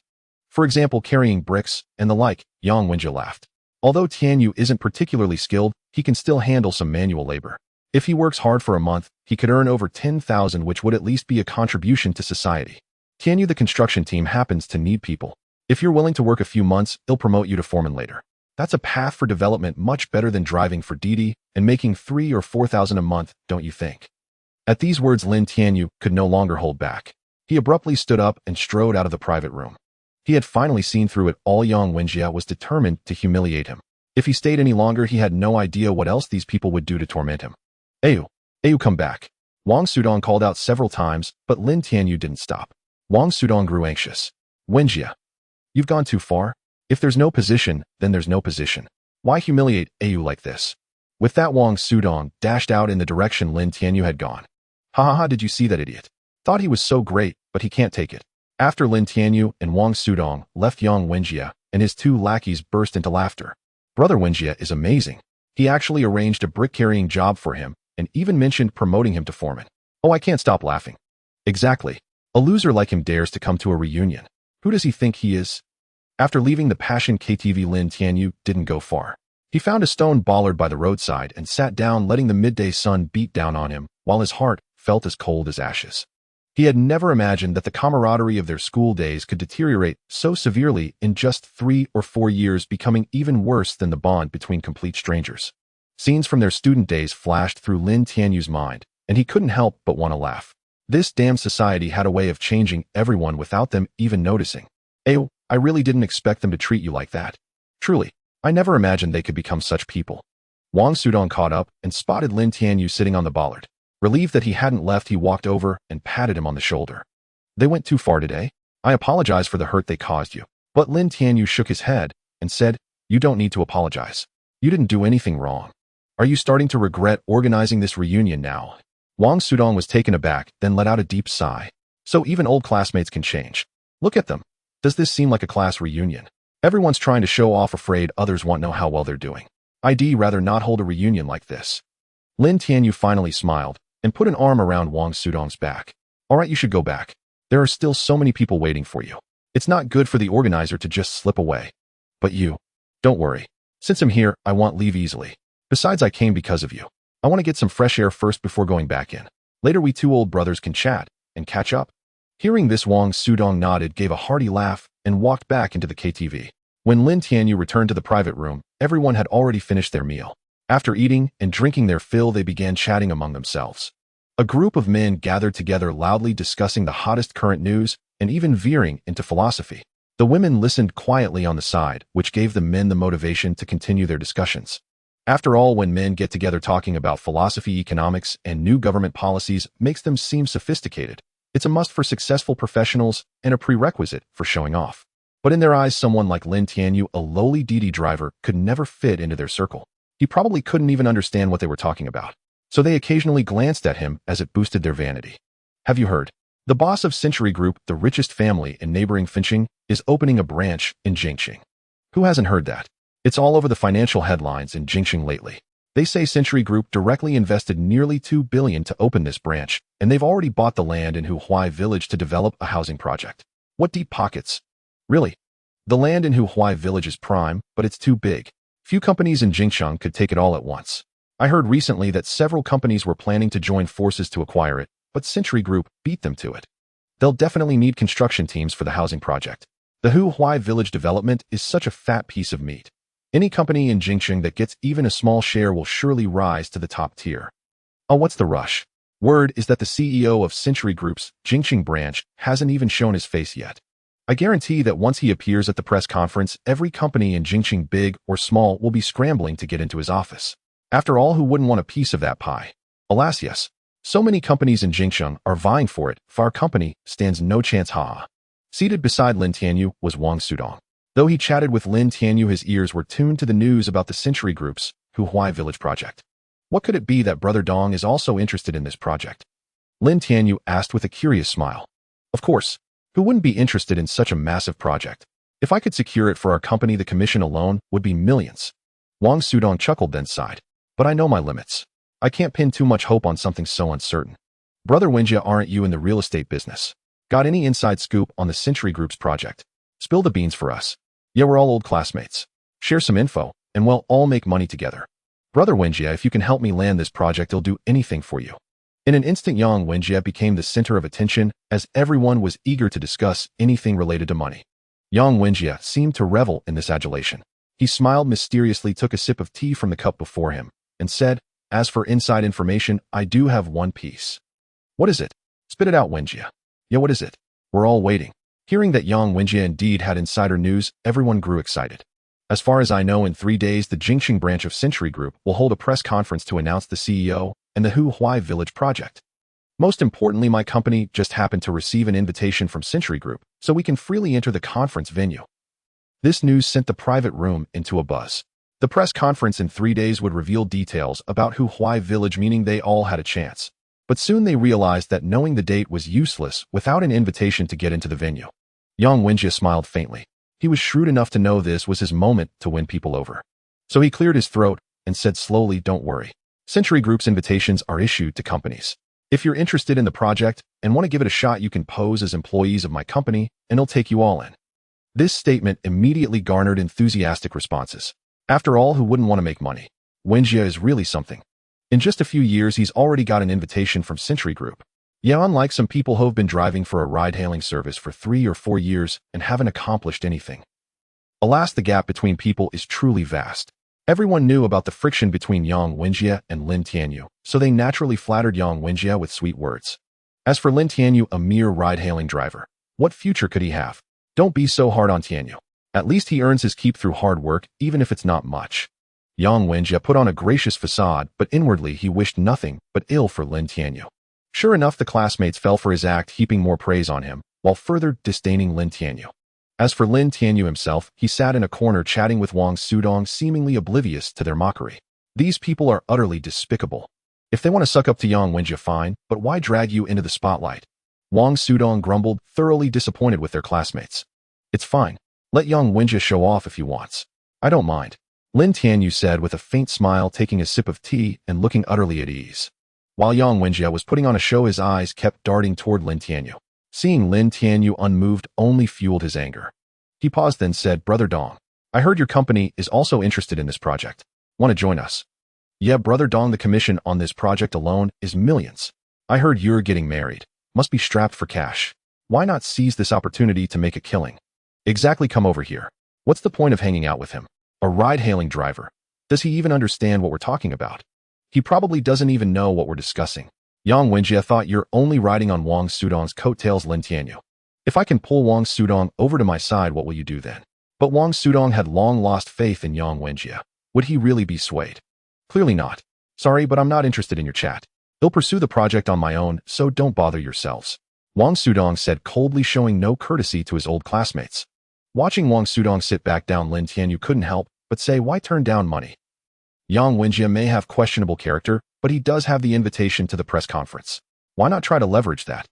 "For example, carrying bricks and the like," Yang Wenjie laughed. "Although Tianyu isn't particularly skilled, he can still handle some manual labor. If he works hard for a month, he could earn over 10,000, which would at least be a contribution to society. Tianyu, the construction team, happens to need people. If you're willing to work a few months, he'll promote you to foreman later. That's a path for development much better than driving for Didi and making 3,000 or 4,000 a month, don't you think?" At these words, Lin Tianyu could no longer hold back. He abruptly stood up and strode out of the private room. He had finally seen through it all. Yang Wenjie was determined to humiliate him. If he stayed any longer, he had no idea what else these people would do to torment him. "Ayu, Ayu, come back." Wang Sudong called out several times, but Lin Tianyu didn't stop. Wang Sudong grew anxious. "Wenjie, you've gone too far. If there's no position, then there's no position. Why humiliate Ayu like this?" With that, Wang Sudong dashed out in the direction Lin Tianyu had gone. "Ha ha ha, did you see that idiot? Thought he was so great, but he can't take it." After Lin Tianyu and Wang Sudong left, Yang Wenjie and his two lackeys burst into laughter. "Brother Wenjie is amazing. He actually arranged a brick-carrying job for him and even mentioned promoting him to foreman. Oh, I can't stop laughing." "Exactly. A loser like him dares to come to a reunion. Who does he think he is?" After leaving the Passion KTV, Lin Tianyu didn't go far. He found a stone bollard by the roadside and sat down, letting the midday sun beat down on him, while his heart felt as cold as ashes. He had never imagined that the camaraderie of their school days could deteriorate so severely in just 3 or 4 years, becoming even worse than the bond between complete strangers. Scenes from their student days flashed through Lin Tianyu's mind, and he couldn't help but want to laugh. This damn society had a way of changing everyone without them even noticing. "Ayu, I really didn't expect them to treat you like that. Truly, I never imagined they could become such people." Wang Sudong caught up and spotted Lin Tianyu sitting on the bollard. Relieved that he hadn't left, he walked over and patted him on the shoulder. "They went too far today. I apologize for the hurt they caused you." But Lin Tianyu shook his head and said, "You don't need to apologize. You didn't do anything wrong. Are you starting to regret organizing this reunion now?" Wang Sudong was taken aback, then let out a deep sigh. "So even old classmates can change. Look at them. Does this seem like a class reunion? Everyone's trying to show off, afraid others won't know how well they're doing. I'd rather not hold a reunion like this." Lin Tianyu finally smiled and put an arm around Wang Sudong's back. "All right, you should go back. There are still so many people waiting for you. It's not good for the organizer to just slip away. But you, don't worry. Since I'm here, I won't leave easily. Besides, I came because of you. I want to get some fresh air first before going back in. Later, we two old brothers can chat and catch up." Hearing this, Wang Sudong nodded, gave a hearty laugh, and walked back into the KTV. When Lin Tianyu returned to the private room, everyone had already finished their meal. After eating and drinking their fill, they began chatting among themselves. A group of men gathered together, loudly discussing the hottest current news and even veering into philosophy. The women listened quietly on the side, which gave the men the motivation to continue their discussions. After all, when men get together talking about philosophy, economics, and new government policies makes them seem sophisticated, It's a must for successful professionals and a prerequisite for showing off. But in their eyes, someone like Lin Tianyu, a lowly DD driver, could never fit into their circle. He probably couldn't even understand what they were talking about. So they occasionally glanced at him as it boosted their vanity. Have you heard? The boss of Century Group, the richest family in neighboring Finching, is opening a branch in Jingxing. Who hasn't heard that? It's all over the financial headlines in Jingxing lately. They say Century Group directly invested nearly $2 billion to open this branch, and they've already bought the land in Huai Village to develop a housing project. What deep pockets! Really? The land in Huai Village is prime, but it's too big. Few companies in Jingxing could take it all at once. I heard recently that several companies were planning to join forces to acquire it, but Century Group beat them to it. They'll definitely need construction teams for the housing project. The Huai Village development is such a fat piece of meat. Any company in Jingxing that gets even a small share will surely rise to the top tier. Oh, what's the rush? Word is that the CEO of Century Group's Jingxing branch hasn't even shown his face yet. I guarantee that once he appears at the press conference, every company in Jingxing, big or small, will be scrambling to get into his office. After all, who wouldn't want a piece of that pie? Alas, yes. So many companies in Jingxing are vying for it. For our company stands no chance, ha. Seated beside Lin Tianyu was Wang Sudong. Though he chatted with Lin Tianyu, his ears were tuned to the news about the Century Group's Huai Village project. What could it be that Brother Dong is also interested in this project? Lin Tianyu asked with a curious smile. Of course. Who wouldn't be interested in such a massive project? If I could secure it for our company, the commission alone would be millions. Wang Sudong chuckled, then sighed. But I know my limits. I can't pin too much hope on something so uncertain. Brother Wenjia, aren't you in the real estate business? Got any inside scoop on the Century Group's project? Spill the beans for us. Yeah, we're all old classmates. Share some info, and we'll all make money together. Brother Wenjia, if you can help me land this project, I'll do anything for you. In an instant, Yang Wenjia became the center of attention as everyone was eager to discuss anything related to money. Yang Wenjia seemed to revel in this adulation. He smiled mysteriously, took a sip of tea from the cup before him, and said, "As for inside information, I do have one piece." "What is it?" "Spit it out, Wenjia." "Yeah, what is it?" "We're all waiting." Hearing that Yang Wenjia indeed had insider news, everyone grew excited. "As far as I know, in 3 days, the Jingxing branch of Century Group will hold a press conference to announce the CEO and the Huai Village project. Most importantly, my company just happened to receive an invitation from Century Group, so we can freely enter the conference venue." This news sent the private room into a buzz. The press conference in 3 days would reveal details about Huai Village, meaning they all had a chance. But soon they realized that knowing the date was useless without an invitation to get into the venue. Yang Wenjia smiled faintly. He was shrewd enough to know this was his moment to win people over. So he cleared his throat and said slowly, "Don't worry. Century Group's invitations are issued to companies. If you're interested in the project and want to give it a shot, you can pose as employees of my company and it'll take you all in." This statement immediately garnered enthusiastic responses. After all, who wouldn't want to make money? Wenjia is really something. In just a few years, he's already got an invitation from Century Group. Yeah, unlike some people who've been driving for a ride-hailing service for 3 or 4 years and haven't accomplished anything. Alas, the gap between people is truly vast. Everyone knew about the friction between Yang Wenjia and Lin Tianyu, so they naturally flattered Yang Wenjia with sweet words. As for Lin Tianyu, a mere ride-hailing driver, what future could he have? Don't be so hard on Tianyu. At least he earns his keep through hard work, even if it's not much. Yang Wenjia put on a gracious facade, but inwardly he wished nothing but ill for Lin Tianyu. Sure enough, the classmates fell for his act, heaping more praise on him, while further disdaining Lin Tianyu. As for Lin Tianyu himself, he sat in a corner chatting with Wang Sudong, seemingly oblivious to their mockery. These people are utterly despicable. If they want to suck up to Yang Wenjia, fine, but why drag you into the spotlight? Wang Sudong grumbled, thoroughly disappointed with their classmates. It's fine. Let Yang Wenjia show off if he wants. I don't mind. Lin Tianyu said with a faint smile, taking a sip of tea and looking utterly at ease. While Yang Wenjia was putting on a show, his eyes kept darting toward Lin Tianyu. Seeing Lin Tianyu unmoved only fueled his anger. He paused, then said, "Brother Dong, I heard your company is also interested in this project. Want to join us?" "Yeah, Brother Dong, the commission on this project alone is millions. I heard you're getting married. Must be strapped for cash. Why not seize this opportunity to make a killing?" "Exactly, come over here. What's the point of hanging out with him? A ride-hailing driver. Does he even understand what we're talking about? He probably doesn't even know what we're discussing." Yang Wenjia thought, "You're only riding on Wang Sudong's coattails, Lin Tianyu. If I can pull Wang Sudong over to my side, what will you do then?" But Wang Sudong had long lost faith in Yang Wenjia. Would he really be swayed? Clearly not. "Sorry, but I'm not interested in your chat. I'll pursue the project on my own, so don't bother yourselves." Wang Sudong said coldly, showing no courtesy to his old classmates. Watching Wang Sudong sit back down, Lin Tianyu couldn't help but say, why turn down money? Yang Wenjie may have questionable character, but he does have the invitation to the press conference. Why not try to leverage that?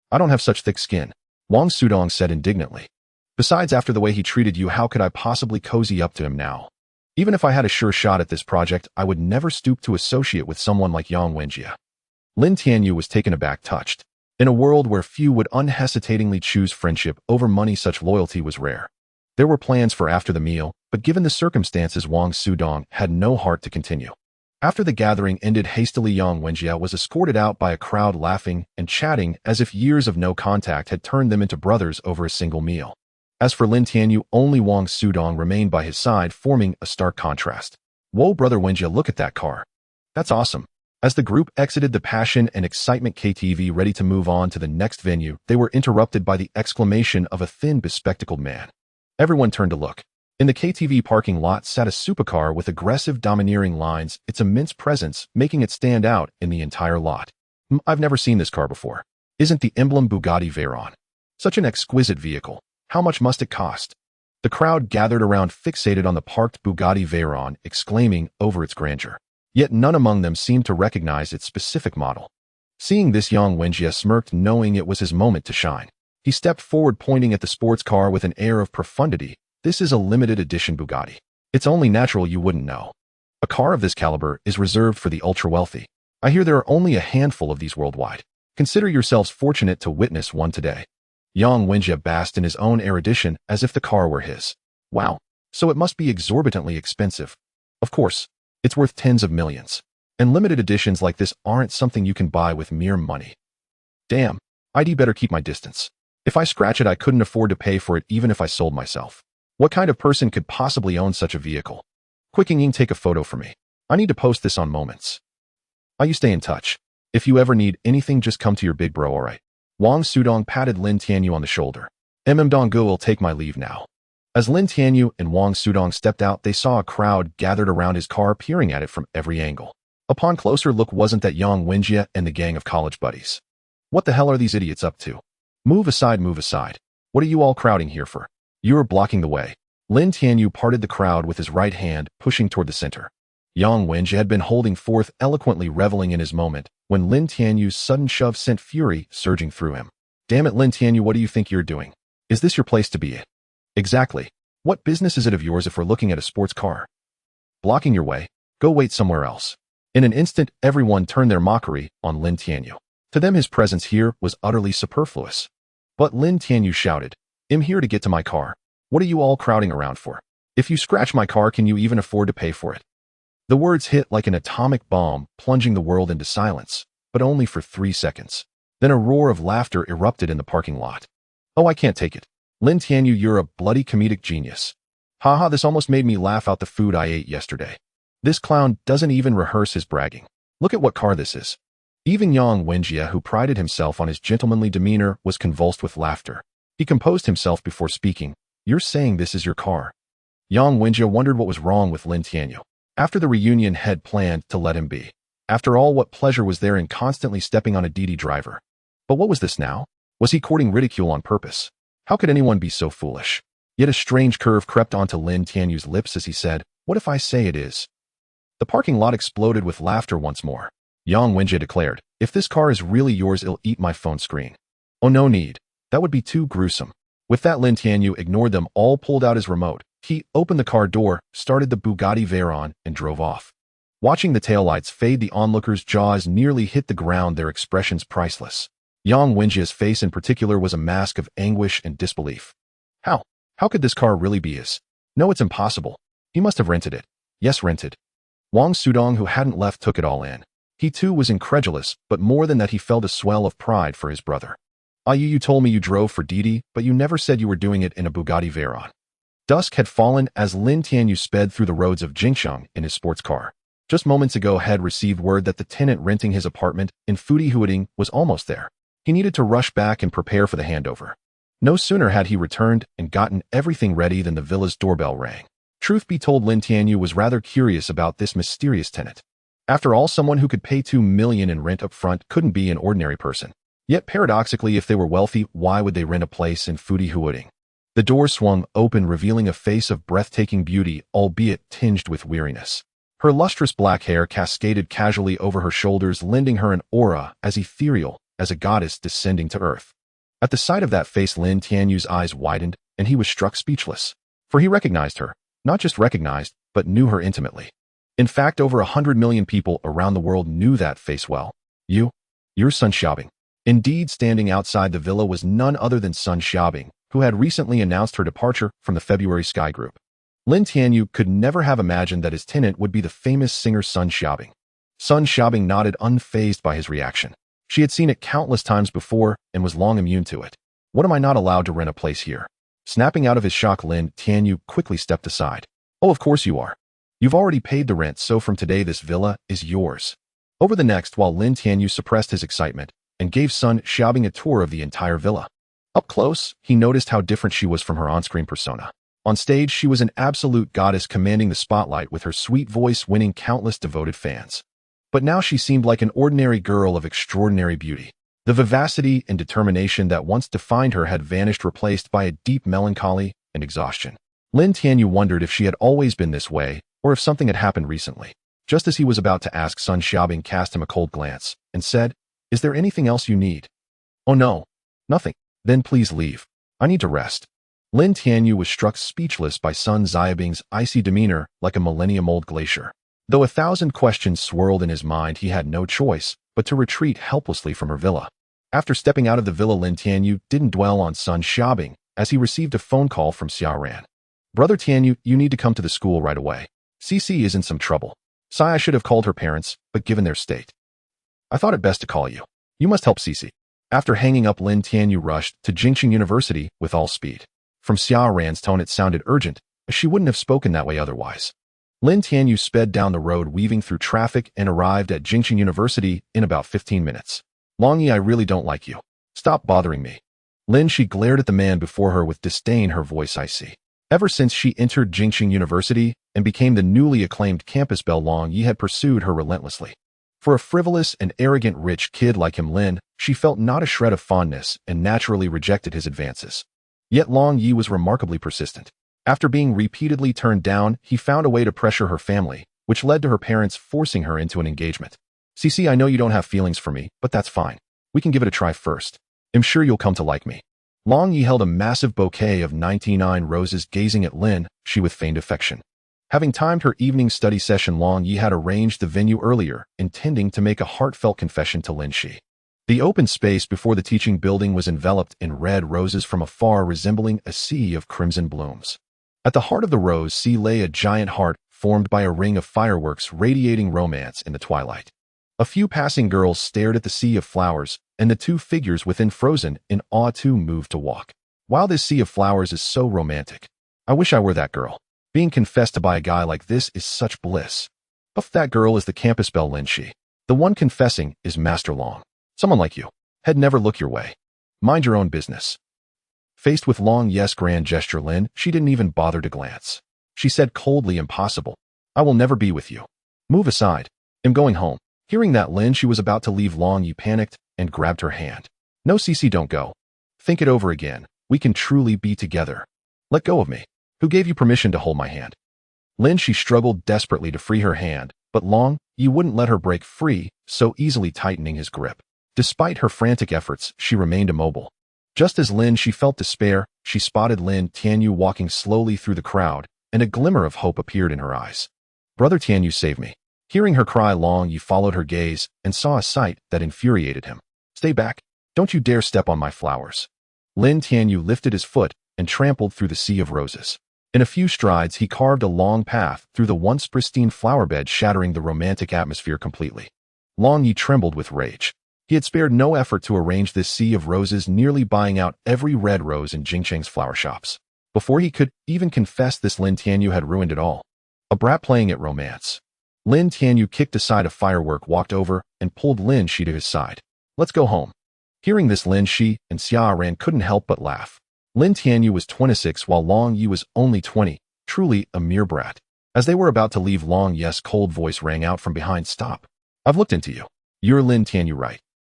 I don't have such thick skin, Wang Sudong said indignantly. Besides, after the way he treated you, how could I possibly cozy up to him now? Even if I had a sure shot at this project, I would never stoop to associate with someone like Yang Wenjie. Lin Tianyu was taken aback, touched. In a world where few would unhesitatingly choose friendship over money, such loyalty was rare. There were plans for after the meal, but given the circumstances, Wang Sudong had no heart to continue. After the gathering ended hastily, Yang Wenjie was escorted out by a crowd laughing and chatting as if years of no contact had turned them into brothers over a single meal. As for Lin Tianyu, only Wang Sudong remained by his side, forming a stark contrast. Whoa, brother Wenjie, look at that car. That's awesome. As the group exited the passion and excitement KTV ready to move on to the next venue, they were interrupted by the exclamation of a thin, bespectacled man. Everyone turned to look. In the KTV parking lot sat a supercar with aggressive, domineering lines, its immense presence making it stand out in the entire lot. I've never seen this car before. Isn't the emblem Bugatti Veyron? Such an exquisite vehicle. How much must it cost? The crowd gathered around, fixated on the parked Bugatti Veyron, exclaiming over its grandeur. Yet none among them seemed to recognize its specific model. Seeing this, Yang Wenjie smirked, knowing it was his moment to shine. He stepped forward, pointing at the sports car with an air of profundity. This is a limited edition Bugatti. It's only natural you wouldn't know. A car of this caliber is reserved for the ultra-wealthy. I hear there are only a handful of these worldwide. Consider yourselves fortunate to witness one today. Yang Wenjie basked in his own erudition as if the car were his. Wow, so it must be exorbitantly expensive. Of course, it's worth tens of millions. And limited editions like this aren't something you can buy with mere money. Damn, I'd better keep my distance. If I scratch it, I couldn't afford to pay for it even if I sold myself. What kind of person could possibly own such a vehicle? Quick, Ying, take a photo for me. I need to post this on Moments. You stay in touch. If you ever need anything, just come to your big bro, alright? Wang Sudong patted Lin Tianyu on the shoulder. Donggu will take my leave now. As Lin Tianyu and Wang Sudong stepped out, they saw a crowd gathered around his car, peering at it from every angle. Upon closer look, wasn't that Yang Wenjie and the gang of college buddies? What the hell are these idiots up to? Move aside, move aside. What are you all crowding here for? You're blocking the way. Lin Tianyu parted the crowd with his right hand, pushing toward the center. Yang Wenjie had been holding forth, eloquently reveling in his moment, when Lin Tianyu's sudden shove sent fury surging through him. Damn it, Lin Tianyu, what do you think you're doing? Is this your place to be at? Exactly. What business is it of yours if we're looking at a sports car? Blocking your way? Go wait somewhere else. In an instant, everyone turned their mockery on Lin Tianyu. To them, his presence here was utterly superfluous. But Lin Tianyu shouted, I'm here to get to my car. What are you all crowding around for? If you scratch my car, can you even afford to pay for it? The words hit like an atomic bomb, plunging the world into silence, but only for 3 seconds. Then a roar of laughter erupted in the parking lot. Oh, I can't take it. Lin Tianyu, you're a bloody comedic genius. Haha, this almost made me laugh out the food I ate yesterday. This clown doesn't even rehearse his bragging. Look at what car this is. Even Yang Wenjie, who prided himself on his gentlemanly demeanor, was convulsed with laughter. He composed himself before speaking. You're saying this is your car? Yang Wenjie wondered what was wrong with Lin Tianyu. After the reunion, had planned to let him be. After all, what pleasure was there in constantly stepping on a Didi driver? But what was this now? Was he courting ridicule on purpose? How could anyone be so foolish? Yet a strange curve crept onto Lin Tianyu's lips as he said, what if I say it is? The parking lot exploded with laughter once more. Yang Wenjie declared, if this car is really yours, it'll eat my phone screen. Oh, no need. That would be too gruesome. With that, Lin Tianyu ignored them all, pulled out his remote. He opened the car door, started the Bugatti Veyron, and drove off. Watching the taillights fade, the onlookers' jaws nearly hit the ground, their expressions priceless. Yang Wenjie's face in particular was a mask of anguish and disbelief. How? How could this car really be his? No, it's impossible. He must have rented it. Yes, rented. Wang Sudong, who hadn't left, took it all in. He too was incredulous, but more than that, he felt a swell of pride for his brother. You told me you drove for Didi, but you never said you were doing it in a Bugatti Veyron. Dusk had fallen as Lin Tianyu sped through the roads of Jingsheng in his sports car. Just moments ago, had received word that the tenant renting his apartment in Fudihuading was almost there. He needed to rush back and prepare for the handover. No sooner had he returned and gotten everything ready than the villa's doorbell rang. Truth be told, Lin Tianyu was rather curious about this mysterious tenant. After all, someone who could pay 2 million in rent up front couldn't be an ordinary person. Yet paradoxically, if they were wealthy, why would they rent a place in Huading? The door swung open, revealing a face of breathtaking beauty, albeit tinged with weariness. Her lustrous black hair cascaded casually over her shoulders, lending her an aura as ethereal as a goddess descending to earth. At the sight of that face, Lin Tianyu's eyes widened, and he was struck speechless. For he recognized her, not just recognized, but knew her intimately. In fact, over 100 million people around the world knew that face well. You're Sun Xiaobing. Indeed, standing outside the villa was none other than Sun Xiaobing, who had recently announced her departure from the February Sky Group. Lin Tianyu could never have imagined that his tenant would be the famous singer Sun Xiaobing. Sun Xiaobing nodded, unfazed by his reaction. She had seen it countless times before and was long immune to it. What am I not allowed to rent a place here? Snapping out of his shock, Lin Tianyu quickly stepped aside. Oh, of course you are. You've already paid the rent, so from today this villa is yours. Over the next, while Lin Tianyu suppressed his excitement and gave Sun Xiaobing a tour of the entire villa. Up close, he noticed how different she was from her on-screen persona. On stage, she was an absolute goddess, commanding the spotlight with her sweet voice, winning countless devoted fans. But now she seemed like an ordinary girl of extraordinary beauty. The vivacity and determination that once defined her had vanished, replaced by a deep melancholy and exhaustion. Lin Tianyu wondered if she had always been this way, or if something had happened recently. Just as he was about to ask, Sun Xiaobing cast him a cold glance and said, "Is there anything else you need?" "Oh no, nothing." "Then please leave. I need to rest." Lin Tianyu was struck speechless by Sun Xiaobing's icy demeanor, like a millennium-old glacier. Though 1,000 questions swirled in his mind, he had no choice but to retreat helplessly from her villa. After stepping out of the villa, Lin Tianyu didn't dwell on Sun Xiaobing as he received a phone call from Xia Ran. "Brother Tianyu, you need to come to the school right away. Cici is in some trouble." "Sai, I should have called her parents, but given their state, I thought it best to call you. You must help Cici." After hanging up, Lin Tianyu rushed to Jingqing University with all speed. From Xia Ran's tone, it sounded urgent, as she wouldn't have spoken that way otherwise. Lin Tianyu sped down the road, weaving through traffic, and arrived at Jingqing University in about 15 minutes. "Long Yi, I really don't like you. Stop bothering me." Lin, she glared at the man before her with disdain, her voice icy. Ever since she entered Jingqing University and became the newly acclaimed campus belle, Long Yi had pursued her relentlessly. For a frivolous and arrogant rich kid like him, Lin, she felt not a shred of fondness and naturally rejected his advances. Yet Long Yi was remarkably persistent. After being repeatedly turned down, he found a way to pressure her family, which led to her parents forcing her into an engagement. "Cici, I know you don't have feelings for me, but that's fine. We can give it a try first. I'm sure you'll come to like me." Long Yi held a massive bouquet of 99 roses, gazing at Lin, she with feigned affection. Having timed her evening study session, Long Yi had arranged the venue earlier, intending to make a heartfelt confession to Lin Shi. The open space before the teaching building was enveloped in red roses from afar, resembling a sea of crimson blooms. At the heart of the rose sea lay a giant heart, formed by a ring of fireworks radiating romance in the twilight. A few passing girls stared at the sea of flowers, and the two figures within, frozen in awe, too moved to walk. Wow, this sea of flowers is so romantic. I wish I were that girl. Being confessed to by a guy like this is such bliss. If that girl is the campus belle Lin Shi. The one confessing is Master Long. Someone like you. He'd never look your way. Mind your own business. Faced with Long Yi's grand gesture, Lin, she didn't even bother to glance. She said coldly, "Impossible. I will never be with you. Move aside. I'm going home." Hearing that, Lin, she was about to leave, Long Yi panicked and grabbed her hand. "No, Cici, don't go. Think it over again. We can truly be together. Let go of me. Who gave you permission to hold my hand?" Lin, she struggled desperately to free her hand, but Long Yi wouldn't let her break free, so easily tightening his grip. Despite her frantic efforts, she remained immobile. Just as Lin, she felt despair, she spotted Lin Tianyu walking slowly through the crowd, and a glimmer of hope appeared in her eyes. "Brother Tianyu, save me." Hearing her cry, Long Yi followed her gaze and saw a sight that infuriated him. "Stay back. Don't you dare step on my flowers." Lin Tianyu lifted his foot and trampled through the sea of roses. In a few strides, he carved a long path through the once pristine flower bed, shattering the romantic atmosphere completely. Long Yi trembled with rage. He had spared no effort to arrange this sea of roses, nearly buying out every red rose in Jingqing's flower shops. Before he could even confess this, Lin Tianyu had ruined it all. A brat playing at romance. Lin Tianyu kicked aside a firework, walked over, and pulled Lin Shi to his side. "Let's go home." Hearing this, Lin Shi and Xia Ran couldn't help but laugh. Lin Tianyu was 26 while Long Yi was only 20, truly a mere brat. As they were about to leave, Long Yi's cold voice rang out from behind. "Stop. I've looked into you. You're Lin Tianyu, right?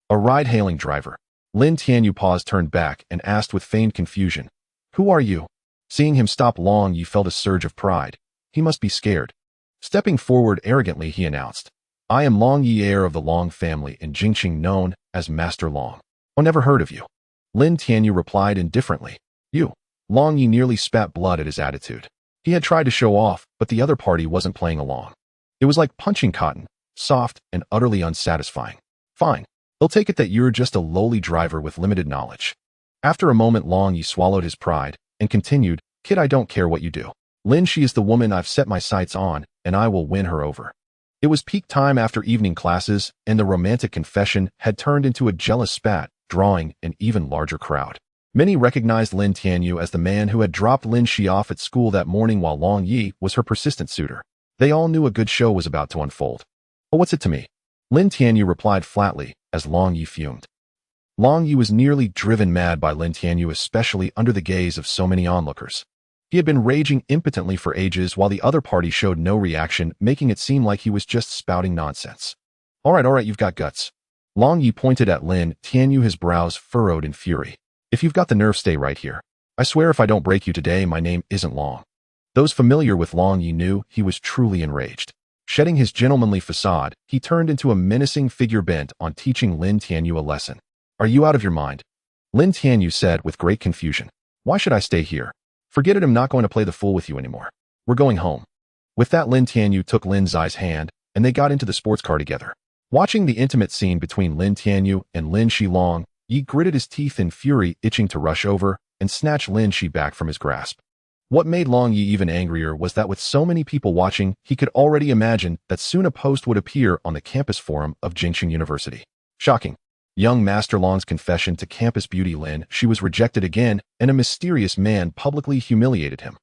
A ride-hailing driver. Lin Tianyu paused, turned back, and asked with feigned confusion, "Who are you?" Seeing him stop, Long Yi felt a surge of pride. He must be scared. Stepping forward arrogantly, he announced, "I am Long Yi, heir of the Long family in Jingqing, known as Master Long." "Oh, never heard of you." Lin Tianyu replied indifferently. "You." Long Yi nearly spat blood at his attitude. He had tried to show off, but the other party wasn't playing along. It was like punching cotton, soft and utterly unsatisfying. "Fine. They'll take it that you're just a lowly driver with limited knowledge." After a moment, Long Yi swallowed his pride and continued, "Kid, I don't care what you do. Lin, she is the woman I've set my sights on, and I will win her over." It was peak time after evening classes, and the romantic confession had turned into a jealous spat, drawing an even larger crowd. Many recognized Lin Tianyu as the man who had dropped Lin Shi off at school that morning while Long Yi was her persistent suitor. They all knew a good show was about to unfold. "Oh, what's it to me?" Lin Tianyu replied flatly, as Long Yi fumed. Long Yi was nearly driven mad by Lin Tianyu, especially under the gaze of so many onlookers. He had been raging impotently for ages while the other party showed no reaction, making it seem like he was just spouting nonsense. All right, you've got guts." Long Yi pointed at Lin Tianyu, his brows furrowed in fury. "If you've got the nerve, stay right here. I swear if I don't break you today, my name isn't Long." Those familiar with Long Yi knew he was truly enraged. Shedding his gentlemanly facade, he turned into a menacing figure bent on teaching Lin Tianyu a lesson. "Are you out of your mind?" Lin Tianyu said with great confusion. "Why should I stay here? Forget it, I'm not going to play the fool with you anymore. We're going home." With that, Lin Tianyu took Lin Zai's hand, and they got into the sports car together. Watching the intimate scene between Lin Tianyu and Lin Shi, Long Yi gritted his teeth in fury, itching to rush over and snatch Lin Shi back from his grasp. What made Long Yi even angrier was that with so many people watching, he could already imagine that soon a post would appear on the campus forum of Jingqing University. Shocking. Young Master Long's confession to campus beauty Lin Shi was rejected again, and a mysterious man publicly humiliated him.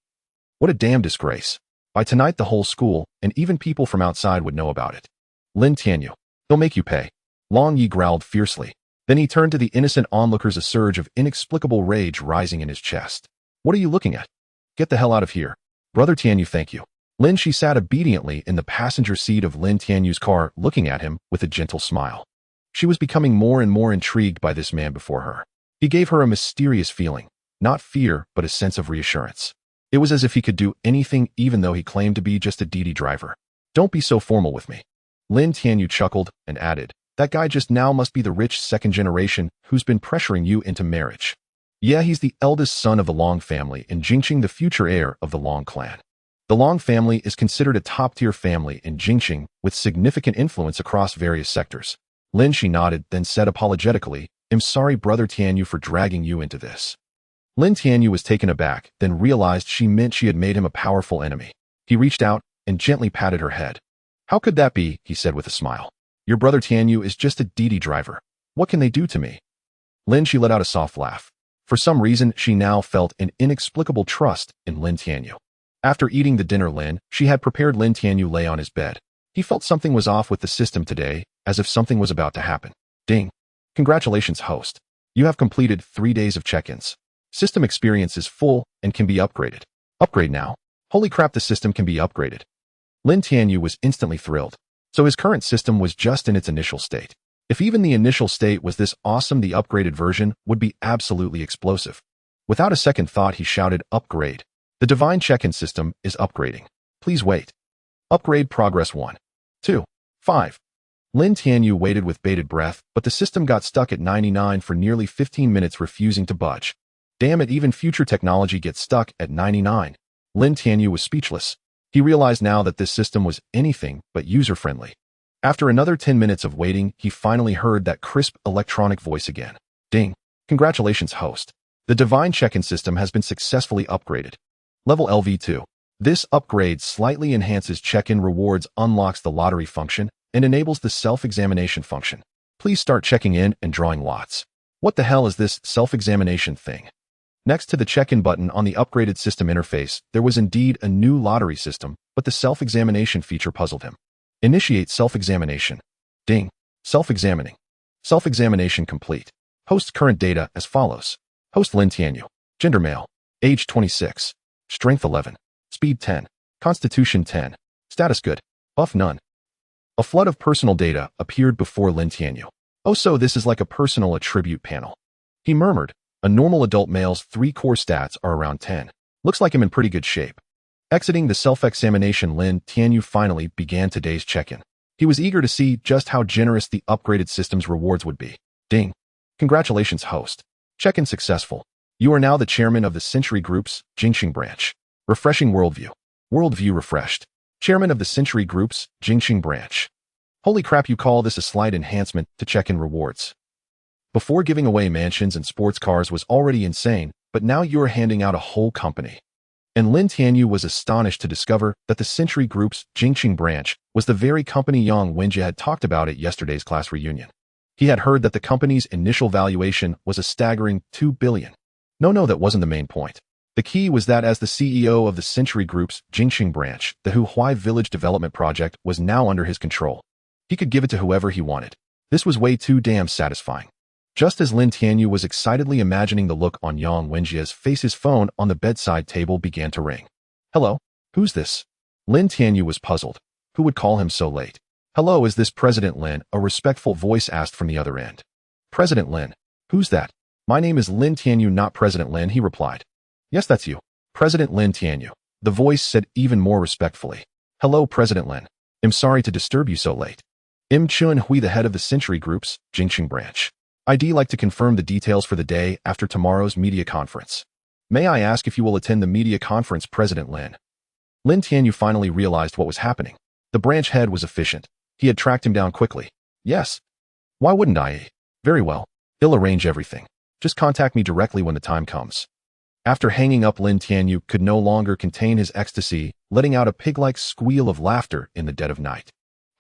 What a damn disgrace. By tonight, the whole school, and even people from outside, would know about it. "Lin Tianyu, they'll make you pay." Long Yi growled fiercely. Then he turned to the innocent onlookers, a surge of inexplicable rage rising in his chest. "What are you looking at? Get the hell out of here." "Brother Tianyu, thank you." Lin Shi sat obediently in the passenger seat of Lin Tianyu's car, looking at him with a gentle smile. She was becoming more and more intrigued by this man before her. He gave her a mysterious feeling, not fear, but a sense of reassurance. It was as if he could do anything, even though he claimed to be just a DD driver. "Don't be so formal with me." Lin Tianyu chuckled and added, "That guy just now must be the rich second generation who's been pressuring you into marriage." "Yeah, he's the eldest son of the Long family in Jingqing, the future heir of the Long clan. The Long family is considered a top-tier family in Jingqing with significant influence across various sectors." Lin Shi nodded, then said apologetically, "I'm sorry, Brother Tianyu, for dragging you into this." Lin Tianyu was taken aback, then realized she meant she had made him a powerful enemy. He reached out and gently patted her head. "How could that be?" he said with a smile. "Your Brother Tianyu is just a DD driver. What can they do to me?" Lin Shi let out a soft laugh. For some reason, she now felt an inexplicable trust in Lin Tianyu. After eating the dinner Lin Shi had prepared, Lin Tianyu lay on his bed. He felt something was off with the system today, as if something was about to happen. Ding. "Congratulations, host. You have completed 3 days of check-ins. System experience is full and can be upgraded." "Upgrade now? Holy crap, the system can be upgraded." Lin Tianyu was instantly thrilled. So his current system was just in its initial state. If even the initial state was this awesome, the upgraded version would be absolutely explosive. Without a second thought, he shouted, "Upgrade. The divine check-in system is upgrading. Please wait. Upgrade progress 1, 2, 5. Lin Tianyu waited with bated breath, but the system got stuck at 99 for nearly 15 minutes, refusing to budge. Damn it, even future technology gets stuck at 99. Lin Tianyu was speechless. He realized now that this system was anything but user-friendly. After another 10 minutes of waiting, he finally heard that crisp electronic voice again. "Ding. Congratulations, host. The divine check-in system has been successfully upgraded. Level LV2. This upgrade slightly enhances check-in rewards, unlocks the lottery function, and enables the self-examination function. Please start checking in and drawing lots." What the hell is this self-examination thing? Next to the check-in button on the upgraded system interface, there was indeed a new lottery system, but the self-examination feature puzzled him. Initiate self-examination. Ding. Self-examining. Self-examination complete. Host current data as follows. Host Lin Tianyu. Gender male. Age 26. Strength 11. Speed 10. Constitution 10. Status good. Buff none. A flood of personal data appeared before Lin Tianyu. "Oh, so this is like a personal attribute panel. He murmured, a normal adult male's 3 core stats are around 10. Looks like I'm in pretty good shape. Exiting the self-examination, Lin Tianyu finally began today's check-in. He was eager to see just how generous the upgraded system's rewards would be. Ding. Congratulations, host. Check-in successful. You are now the chairman of the Century Group's Jingxing branch. Refreshing worldview. Worldview refreshed. Chairman of the Century Group's Jingxing branch. Holy crap, you call this a slight enhancement to check-in rewards. Before giving away mansions and sports cars was already insane, but now you're handing out a whole company. And Lin Tianyu was astonished to discover that the Century Group's Jingxing branch was the very company Yang Wenjie had talked about at yesterday's class reunion. He had heard that the company's initial valuation was a staggering 2 billion. No, that wasn't the main point. The key was that as the CEO of the Century Group's Jingxing branch, the Huai Village Development Project was now under his control. He could give it to whoever he wanted. This was way too damn satisfying. Just as Lin Tianyu was excitedly imagining the look on Yang Wenjie's face, his phone on the bedside table began to ring. Hello? Who's this? Lin Tianyu was puzzled. Who would call him so late? Hello, is this President Lin? A respectful voice asked from the other end. President Lin. Who's that? My name is Lin Tianyu, not President Lin, he replied. Yes, that's you. President Lin Tianyu. The voice said even more respectfully. Hello, President Lin. I'm sorry to disturb you so late. I'm Chun Hui, the head of the Century Group's Jingxing branch. I'd like to confirm the details for the day after tomorrow's media conference. May I ask if you will attend the media conference, President Lin? Lin Tianyu finally realized what was happening. The branch head was efficient. He had tracked him down quickly. Yes. Why wouldn't I? Very well. He'll arrange everything. Just contact me directly when the time comes. After hanging up, Lin Tianyu could no longer contain his ecstasy, letting out a pig-like squeal of laughter in the dead of night.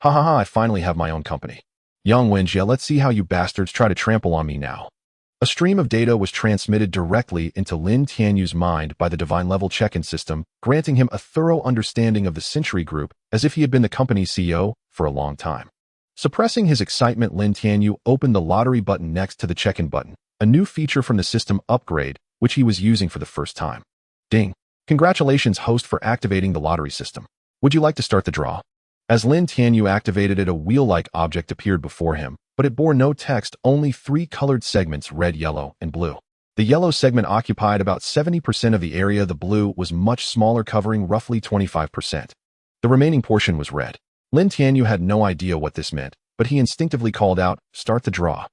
Ha ha ha, I finally have my own company. Yang Wenjie, let's see how you bastards try to trample on me now. A stream of data was transmitted directly into Lin Tianyu's mind by the divine-level check-in system, granting him a thorough understanding of the Century Group as if he had been the company's CEO for a long time. Suppressing his excitement, Lin Tianyu opened the lottery button next to the check-in button, a new feature from the system upgrade, which he was using for the first time. Ding. Congratulations, host, for activating the lottery system. Would you like to start the draw? As Lin Tianyu activated it, a wheel-like object appeared before him, but it bore no text, only 3 colored segments, red, yellow, and blue. The yellow segment occupied about 70% of the area. The blue was much smaller, covering roughly 25%. The remaining portion was red. Lin Tianyu had no idea what this meant, but he instinctively called out, "Start the draw."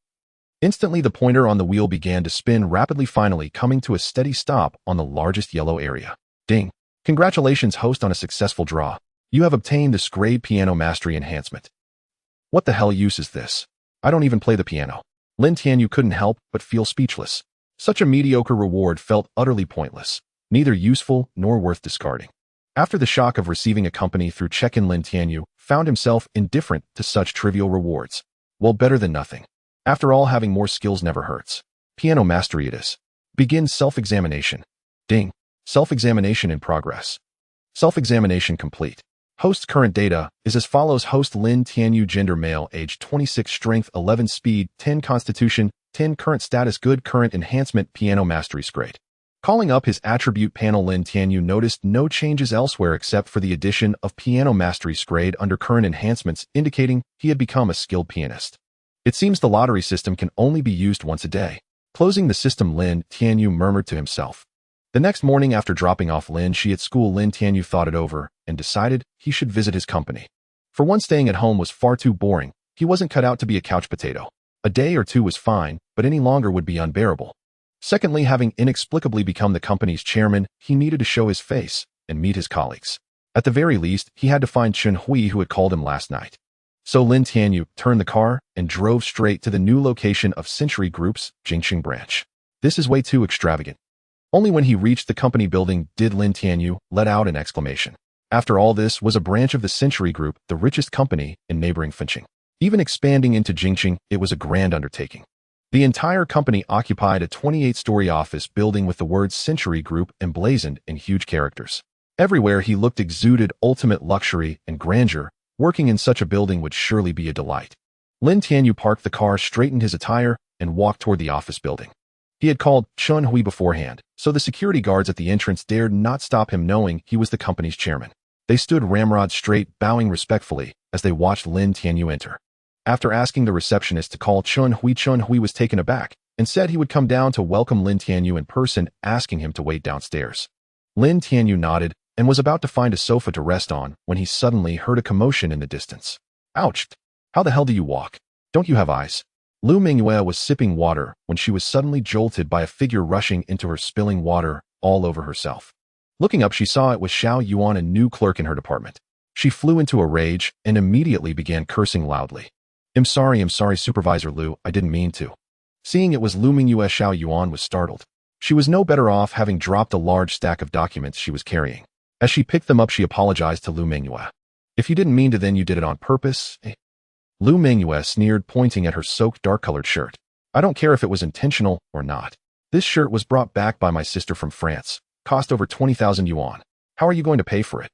Instantly, the pointer on the wheel began to spin rapidly, finally coming to a steady stop on the largest yellow area. Ding. Congratulations, host, on a successful draw. You have obtained the Scrade Piano Mastery Enhancement. What the hell use is this? I don't even play the piano. Lin Tianyu couldn't help but feel speechless. Such a mediocre reward felt utterly pointless, neither useful nor worth discarding. After the shock of receiving a company through check-in, Lin Tianyu found himself indifferent to such trivial rewards. Well, better than nothing. After all, having more skills never hurts. Piano mastery it is. Begin self-examination. Ding. Self-examination in progress. Self-examination complete. Host's current data is as follows. Host Lin Tianyu, gender male, age 26, strength 11, speed 10, constitution 10, current status good, current enhancement piano mastery Scrade. Calling up his attribute panel, Lin Tianyu noticed no changes elsewhere except for the addition of piano mastery Scrade under current enhancements, indicating he had become a skilled pianist. It seems the lottery system can only be used once a day. Closing the system, Lin Tianyu murmured to himself. The next morning, after dropping off Lin Shi at school, Lin Tianyu thought it over and decided he should visit his company. For one, staying at home was far too boring. He wasn't cut out to be a couch potato. A day or two was fine, but any longer would be unbearable. Secondly, having inexplicably become the company's chairman, he needed to show his face and meet his colleagues. At the very least, he had to find Chun Hui, who had called him last night. So Lin Tianyu turned the car and drove straight to the new location of Century Group's Jingxing branch. This is way too extravagant. Only when he reached the company building did Lin Tianyu let out an exclamation. After all, this was a branch of the Century Group, the richest company in neighboring Finching. Even expanding into Jingxing, it was a grand undertaking. The entire company occupied a 28-story office building with the words Century Group emblazoned in huge characters. Everywhere he looked exuded ultimate luxury and grandeur. Working in such a building would surely be a delight. Lin Tianyu parked the car, straightened his attire, and walked toward the office building. He had called Chun Hui beforehand, so the security guards at the entrance dared not stop him, knowing he was the company's chairman. They stood ramrod straight, bowing respectfully as they watched Lin Tianyu enter. After asking the receptionist to call Chun Hui was taken aback. and said he would come down to welcome Lin Tianyu in person, asking him to wait downstairs. Lin Tianyu nodded and was about to find a sofa to rest on when he suddenly heard a commotion in the distance. Ouch! How the hell do you walk? Don't you have eyes? Lu Mingyue was sipping water when she was suddenly jolted by a figure rushing into her, spilling water all over herself. Looking up, she saw it was Xiao Yuan, a new clerk in her department. She flew into a rage and immediately began cursing loudly. I'm sorry, Supervisor Lu, I didn't mean to. Seeing it was Lu Mingyue, Xiao Yuan was startled. She was no better off, having dropped a large stack of documents she was carrying. As she picked them up, she apologized to Lu Mingyue. If you didn't mean to, then you did it on purpose? Lu Mingyue sneered, pointing at her soaked dark-colored shirt. I don't care if it was intentional or not. This shirt was brought back by my sister from France. Cost over 20,000 yuan. How are you going to pay for it?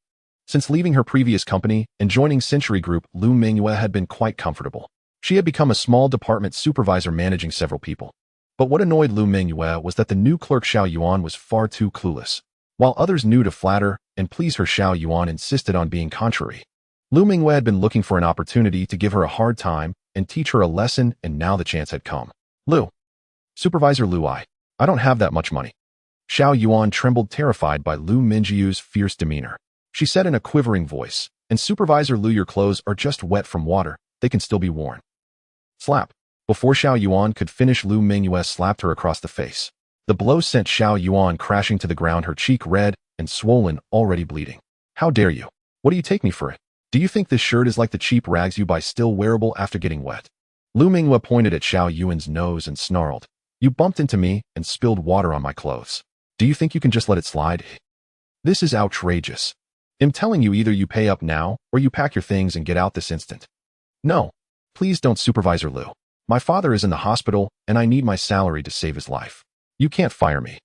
Since leaving her previous company and joining Century Group, Lu Mingyue had been quite comfortable. She had become a small department supervisor managing several people. But what annoyed Lu Mingyue was that the new clerk Xiao Yuan was far too clueless. While others knew to flatter and please her, Xiao Yuan insisted on being contrary. Lu Mingyue had been looking for an opportunity to give her a hard time and teach her a lesson, and now the chance had come. Supervisor Lu, I don't have that much money. Xiao Yuan trembled, terrified by Lu Mingyue's fierce demeanor. She said in a quivering voice, and Supervisor Lu, your clothes are just wet from water. They can still be worn. Slap. Before Xiao Yuan could finish, Lu Mingyue slapped her across the face. The blow sent Xiao Yuan crashing to the ground, her cheek red and swollen, already bleeding. How dare you? What do you take me for it? Do you think this shirt is like the cheap rags you buy, still wearable after getting wet? Lu Mingyue pointed at Xiao Yuan's nose and snarled. You bumped into me and spilled water on my clothes. Do you think you can just let it slide? This is outrageous. I'm telling you, either you pay up now or you pack your things and get out this instant. No. Please don't, Supervisor Lu. My father is in the hospital and I need my salary to save his life. You can't fire me.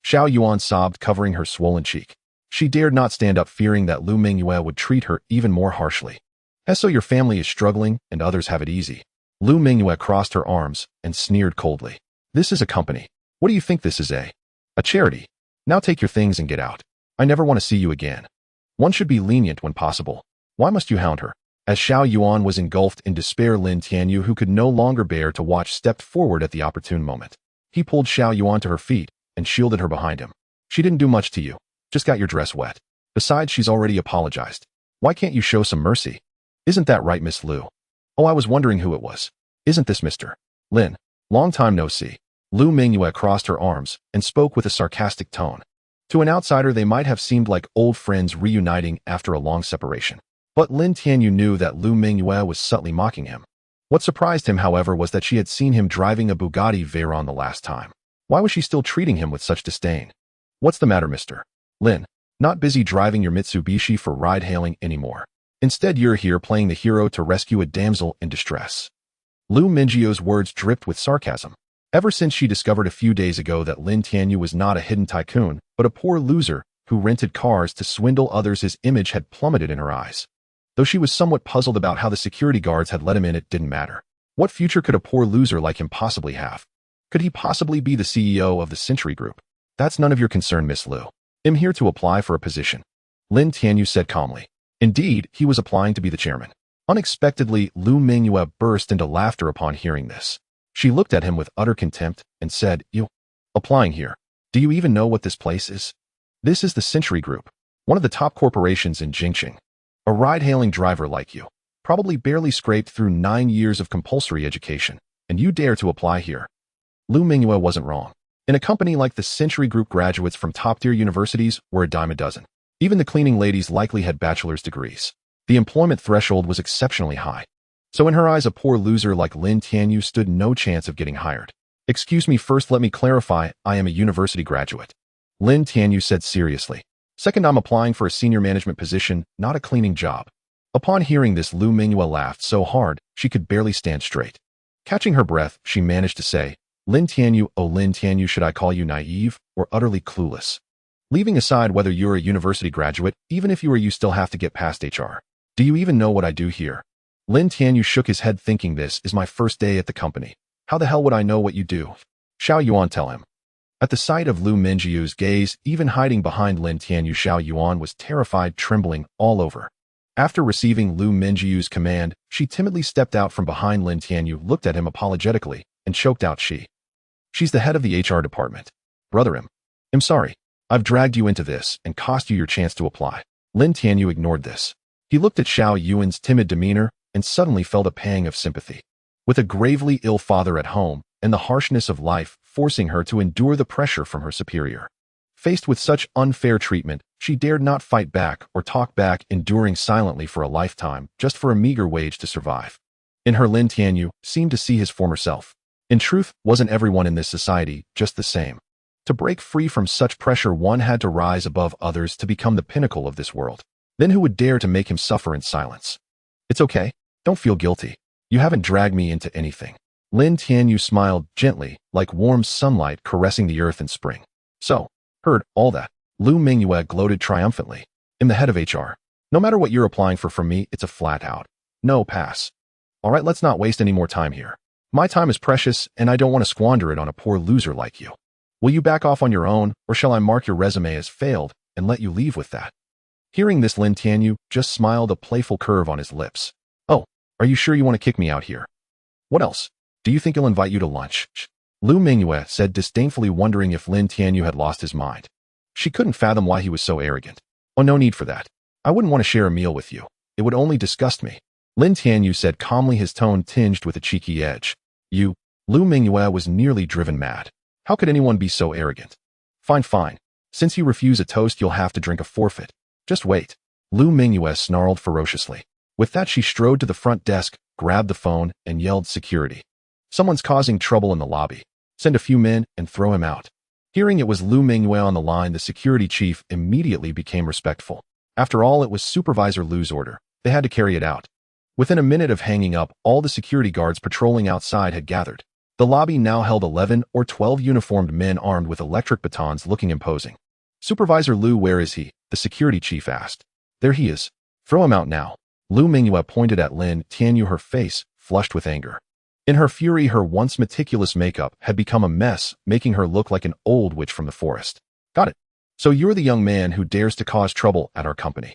Xiao Yuan sobbed, covering her swollen cheek. She dared not stand up, fearing that Lu Mingyue would treat her even more harshly. As so your family is struggling and others have it easy. Lu Mingyue crossed her arms and sneered coldly. This is a company. What do you think this is, a charity? Now take your things and get out. I never want to see you again. One should be lenient when possible. Why must you hound her? As Xiao Yuan was engulfed in despair, Lin Tianyu, who could no longer bear to watch, stepped forward at the opportune moment. He pulled Xiao Yuan to her feet and shielded her behind him. She didn't do much to you. Just got your dress wet. Besides, she's already apologized. Why can't you show some mercy? Isn't that right, Miss Lu? Oh, I was wondering who it was. Isn't this Mr. Lin? Long time no see. Lu Mingyue crossed her arms and spoke with a sarcastic tone. To an outsider, they might have seemed like old friends reuniting after a long separation. But Lin Tianyu knew that Lu Mingyue was subtly mocking him. What surprised him, however, was that she had seen him driving a Bugatti Veyron the last time. Why was she still treating him with such disdain? What's the matter, Mr. Lin? Not busy driving your Mitsubishi for ride-hailing anymore. Instead, you're here playing the hero to rescue a damsel in distress. Lu Mingyue's words dripped with sarcasm. Ever since she discovered a few days ago that Lin Tianyu was not a hidden tycoon, but a poor loser who rented cars to swindle others, his image had plummeted in her eyes. Though she was somewhat puzzled about how the security guards had let him in, it didn't matter. What future could a poor loser like him possibly have? Could he possibly be the CEO of the Century Group? That's none of your concern, Miss Lu. I'm here to apply for a position. Lin Tianyu said calmly. Indeed, he was applying to be the chairman. Unexpectedly, Lu Mingyue burst into laughter upon hearing this. She looked at him with utter contempt and said, You? Applying here? Do you even know what this place is? This is the Century Group, one of the top corporations in Jingqing. A ride-hailing driver like you, probably barely scraped through 9 years of compulsory education, and you dare to apply here. Lu Mingyue wasn't wrong. In a company like the Century Group, graduates from top-tier universities were a dime a dozen. Even the cleaning ladies likely had bachelor's degrees. The employment threshold was exceptionally high. So in her eyes, a poor loser like Lin Tianyu stood no chance of getting hired. Excuse me, first let me clarify, I am a university graduate. Lin Tianyu said seriously. Second, I'm applying for a senior management position, not a cleaning job. Upon hearing this, Lu Mingyue laughed so hard she could barely stand straight. Catching her breath, she managed to say, Lin Tianyu, oh Lin Tianyu, should I call you naive or utterly clueless? Leaving aside whether you're a university graduate, even if you are, you still have to get past HR. Do you even know what I do here? Lin Tianyu shook his head, thinking, this is my first day at the company. How the hell would I know what you do? Xiao Yuan, tell him. At the sight of Lu Mingyue's gaze, even hiding behind Lin Tianyu, Xiao Yuan was terrified, trembling all over. After receiving Lu Mingyue's command, she timidly stepped out from behind Lin Tianyu, looked at him apologetically, and choked out, she. She's the head of the HR department. Brother him. I'm sorry. I've dragged you into this and cost you your chance to apply. Lin Tianyu ignored this. He looked at Xiao Yuan's timid demeanor and suddenly felt a pang of sympathy. With a gravely ill father at home and the harshness of life forcing her to endure the pressure from her superior. Faced with such unfair treatment, she dared not fight back or talk back, enduring silently for a lifetime just for a meager wage to survive. In her, Lin Tianyu seemed to see his former self. In truth, wasn't everyone in this society just the same? To break free from such pressure, one had to rise above others to become the pinnacle of this world. Then who would dare to make him suffer in silence? It's okay. Don't feel guilty. You haven't dragged me into anything. Lin Tianyu smiled gently, like warm sunlight caressing the earth in spring. So, heard all that. Lu Mingyue gloated triumphantly. I'm the head of HR. No matter what you're applying for from me, it's a flat out. No pass. All right, let's not waste any more time here. My time is precious, and I don't want to squander it on a poor loser like you. Will you back off on your own, or shall I mark your resume as failed and let you leave with that? Hearing this, Lin Tianyu just smiled, a playful curve on his lips. Oh, are you sure you want to kick me out here? What else? Do you think he'll invite you to lunch? Lu Mingyue said disdainfully, wondering if Lin Tianyu had lost his mind. She couldn't fathom why he was so arrogant. Oh, no need for that. I wouldn't want to share a meal with you. It would only disgust me. Lin Tianyu said calmly, his tone tinged with a cheeky edge. You, Lu Mingyue was nearly driven mad. How could anyone be so arrogant? Fine, fine. Since you refuse a toast, you'll have to drink a forfeit. Just wait. Lu Mingyue snarled ferociously. With that, she strode to the front desk, grabbed the phone, and yelled, "Security. Someone's causing trouble in the lobby. Send a few men and throw him out." Hearing it was Lu Mingyue on the line, the security chief immediately became respectful. After all, it was Supervisor Lu's order. They had to carry it out. Within a minute of hanging up, all the security guards patrolling outside had gathered. The lobby now held 11 or 12 uniformed men armed with electric batons, looking imposing. "Supervisor Lu, where is he?" the security chief asked. "There he is. Throw him out now." Lu Mingyue pointed at Lin Tianyu, her face flushed with anger. In her fury, her once meticulous makeup had become a mess, making her look like an old witch from the forest. "Got it. So you're the young man who dares to cause trouble at our company.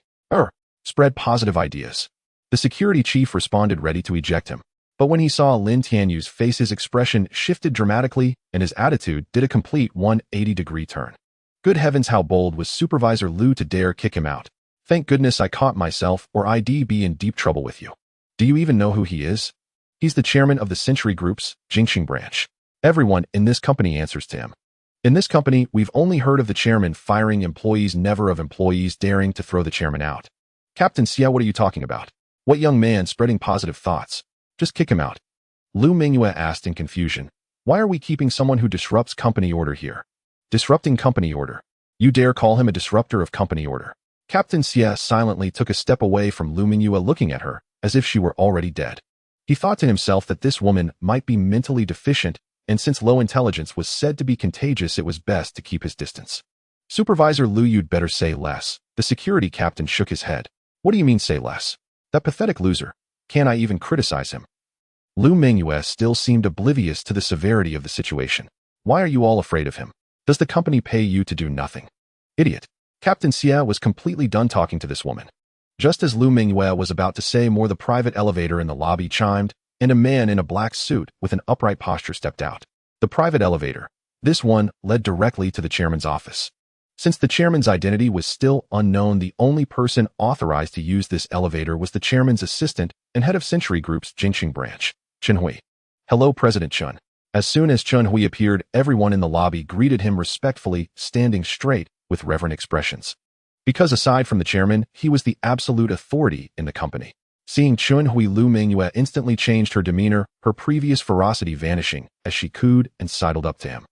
Spread positive ideas." The security chief responded, ready to eject him. But when he saw Lin Tianyu's face, his expression shifted dramatically, and his attitude did a complete 180-degree turn. Good heavens, how bold was Supervisor Lu to dare kick him out. "Thank goodness I caught myself, or I'd be in deep trouble with you. Do you even know who he is? He's the chairman of the Century Group's Jingxing branch. Everyone in this company answers to him. In this company, we've only heard of the chairman firing employees, never of employees daring to throw the chairman out." "Captain Xia, what are you talking about? What young man spreading positive thoughts? Just kick him out." Lu Mingyue asked in confusion. "Why are we keeping someone who disrupts company order here?" "Disrupting company order? You dare call him a disruptor of company order?" Captain Xia silently took a step away from Lu Mingyue, looking at her as if she were already dead. He thought to himself that this woman might be mentally deficient, and since low intelligence was said to be contagious, it was best to keep his distance. "Supervisor Lu, you'd better say less." The security captain shook his head. "What do you mean, say less? That pathetic loser. Can't I even criticize him?" Lu Mingyue still seemed oblivious to the severity of the situation. "Why are you all afraid of him? Does the company pay you to do nothing?" "Idiot." Captain Xia was completely done talking to this woman. Just as Lu Mingyue was about to say more, the private elevator in the lobby chimed, and a man in a black suit with an upright posture stepped out. The private elevator, this one, led directly to the chairman's office. Since the chairman's identity was still unknown, the only person authorized to use this elevator was the chairman's assistant and head of Century Group's Jingxing branch, Chen Hui. "Hello, President Chen." As soon as Chen Hui appeared, everyone in the lobby greeted him respectfully, standing straight with reverent expressions. Because aside from the chairman, he was the absolute authority in the company. Seeing Chen Hui, Lu Mingyue instantly changed her demeanor, her previous ferocity vanishing as she cooed and sidled up to him.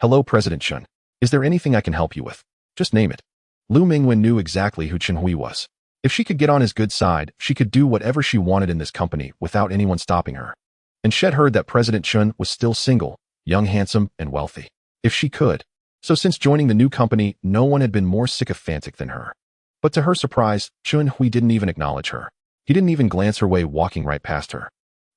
"Hello, President Chen. Is there anything I can help you with? Just name it." Lu Mingyue knew exactly who Chen Hui was. If she could get on his good side, she could do whatever she wanted in this company without anyone stopping her. And she'd heard that President Chen was still single, young, handsome, and wealthy. If she could. So since joining the new company, no one had been more sycophantic than her. But to her surprise, Chen Hui didn't even acknowledge her. He didn't even glance her way, walking right past her.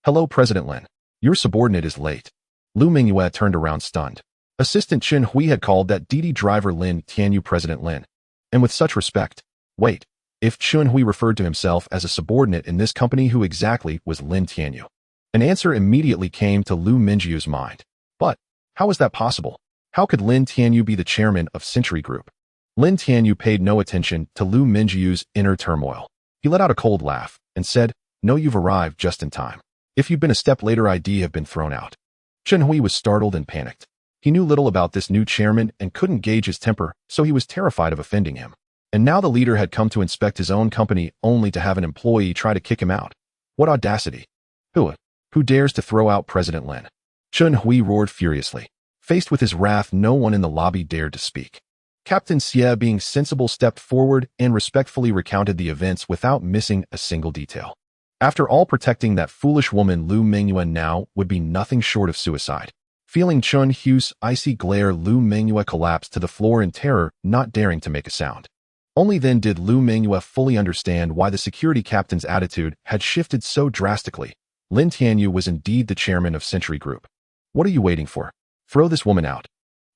"Hello, President Lin. Your subordinate is late." Lu Mingyue turned around stunned. Assistant Chen Hui had called that DD driver Lin Tianyu President Lin. And with such respect. Wait, if Chen Hui referred to himself as a subordinate in this company, who exactly was Lin Tianyu? An answer immediately came to Lu Mingyue's mind. But How is that possible? How could Lin Tianyu be the chairman of Century Group? Lin Tianyu paid no attention to Lu Mingyu's inner turmoil. He let out a cold laugh and said, "No, you've arrived just in time. If you'd been a step later, I'd have been thrown out." Chen Hui was startled and panicked. He knew little about this new chairman and couldn't gauge his temper, so he was terrified of offending him. And now the leader had come to inspect his own company only to have an employee try to kick him out. What audacity! Who dares to throw out President Lin? Chen Hui roared furiously. Faced with his wrath, no one in the lobby dared to speak. Captain Xie, being sensible, stepped forward and respectfully recounted the events without missing a single detail. After all, protecting that foolish woman Lu Mingyue now would be nothing short of suicide. Feeling Chen Hui's icy glare, Lu Mingyue collapsed to the floor in terror, not daring to make a sound. Only then did Lu Mingyue fully understand why the security captain's attitude had shifted so drastically. Lin Tianyu was indeed the chairman of Century Group. What are you waiting for? Throw this woman out.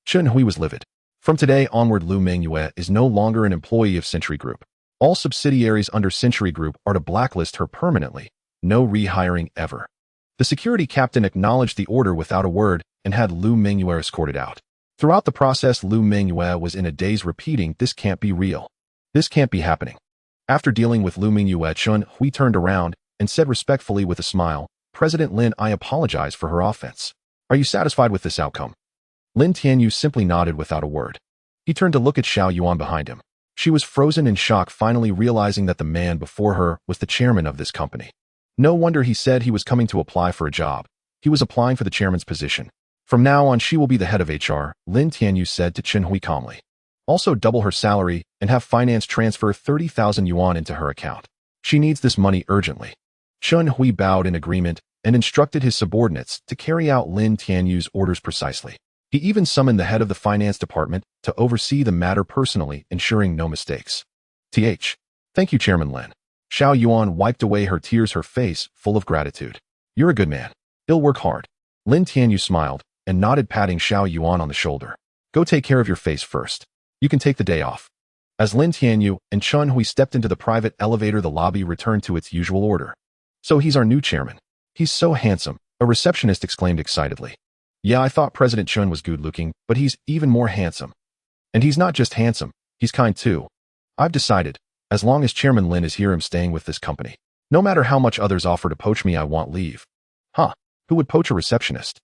Chen Hui was livid. From today onward, Lu Mingyue is no longer an employee of Century Group. All subsidiaries under Century Group are to blacklist her permanently. No rehiring ever. The security captain acknowledged the order without a word and had Lu Mingyue escorted out. Throughout the process, Lu Mingyue was in a daze, repeating, "This can't be real. This can't be happening." After dealing with Lu Mingyue, Chen Hui turned around and said respectfully with a smile, "President Lin, I apologize for her offense. Are you satisfied with this outcome?" Lin Tianyu simply nodded without a word. He turned to look at Xiao Yuan behind him. She was frozen in shock, finally realizing that the man before her was the chairman of this company. No wonder he said he was coming to apply for a job. He was applying for the chairman's position. From now on, she will be the head of HR, Lin Tianyu said to Chen Hui calmly. Also double her salary and have finance transfer 30,000 yuan into her account. She needs this money urgently. Chen Hui bowed in agreement and instructed his subordinates to carry out Lin Tianyu's orders precisely. He even summoned the head of the finance department to oversee the matter personally, ensuring no mistakes. Thank you, Chairman Lin. Xiao Yuan wiped away her tears, her face full of gratitude. You're a good man. He'll work hard. Lin Tianyu smiled and nodded, patting Xiao Yuan on the shoulder. Go take care of your face first. You can take the day off. As Lin Tianyu and Chen Hui stepped into the private elevator, the lobby returned to its usual order. So he's our new chairman. He's so handsome, a receptionist exclaimed excitedly. Yeah, I thought President Chen was good-looking, but he's even more handsome. And he's not just handsome, he's kind too. I've decided, as long as Chairman Lin is here, I'm staying with this company. No matter how much others offer to poach me, I won't leave. Who would poach a receptionist?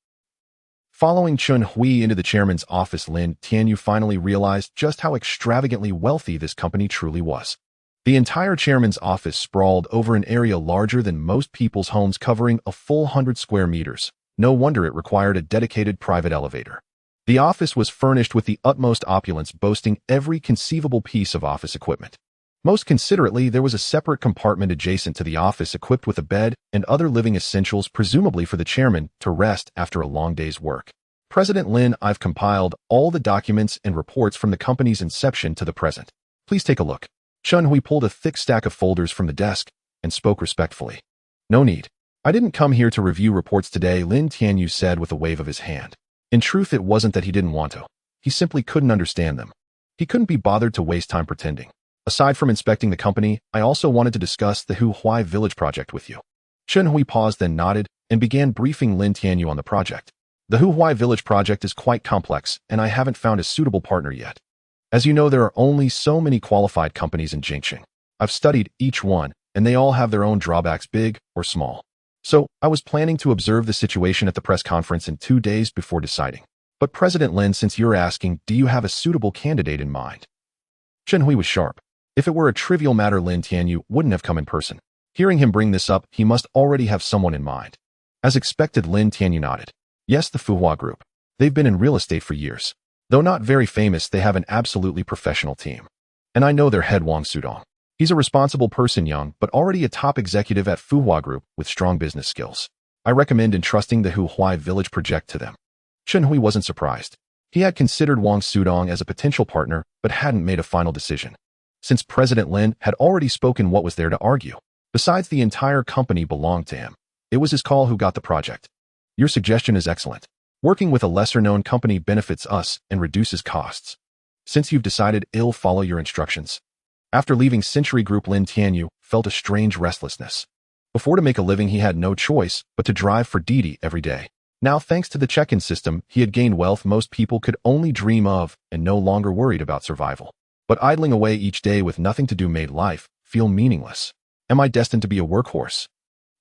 Following Chen Hui into the chairman's office, Lin Tianyu finally realized just how extravagantly wealthy this company truly was. The entire chairman's office sprawled over an area larger than most people's homes, covering a full 100 square meters. No wonder it required a dedicated private elevator. The office was furnished with the utmost opulence, boasting every conceivable piece of office equipment. Most considerately, there was a separate compartment adjacent to the office equipped with a bed and other living essentials, presumably for the chairman to rest after a long day's work. President Lin, I've compiled all the documents and reports from the company's inception to the present. Please take a look. Chen Hui pulled a thick stack of folders from the desk and spoke respectfully. No need. I didn't come here to review reports today, Lin Tianyu said with a wave of his hand. In truth, it wasn't that he didn't want to. He simply couldn't understand them. He couldn't be bothered to waste time pretending. Aside from inspecting the company, I also wanted to discuss the Huai Village project with you. Chen Hui paused, then nodded and began briefing Lin Tianyu on the project. The Huai Village project is quite complex, and I haven't found a suitable partner yet. As you know, there are only so many qualified companies in Jingqing. I've studied each one, and they all have their own drawbacks, big or small. So, I was planning to observe the situation at the press conference in 2 days before deciding. But President Lin, since you're asking, do you have a suitable candidate in mind? Chen Hui was sharp. If it were a trivial matter, Lin Tianyu wouldn't have come in person. Hearing him bring this up, he must already have someone in mind. As expected, Lin Tianyu nodded. Yes, the Fuhua Group. They've been in real estate for years. Though not very famous, they have an absolutely professional team. And I know their head, Wang Sudong. He's a responsible person, young, but already a top executive at Fuhua Group with strong business skills. I recommend entrusting the Huai Village project to them. Chen Hui wasn't surprised. He had considered Wang Sudong as a potential partner, but hadn't made a final decision. Since President Lin had already spoken, what was there to argue? Besides, the entire company belonged to him. It was his call who got the project. Your suggestion is excellent. Working with a lesser-known company benefits us and reduces costs. Since you've decided, I'll follow your instructions. After leaving Century Group, Lin Tianyu felt a strange restlessness. Before, to make a living, he had no choice but to drive for Didi every day. Now, thanks to the check-in system, he had gained wealth most people could only dream of and no longer worried about survival. But idling away each day with nothing to do made life feel meaningless. Am I destined to be a workhorse?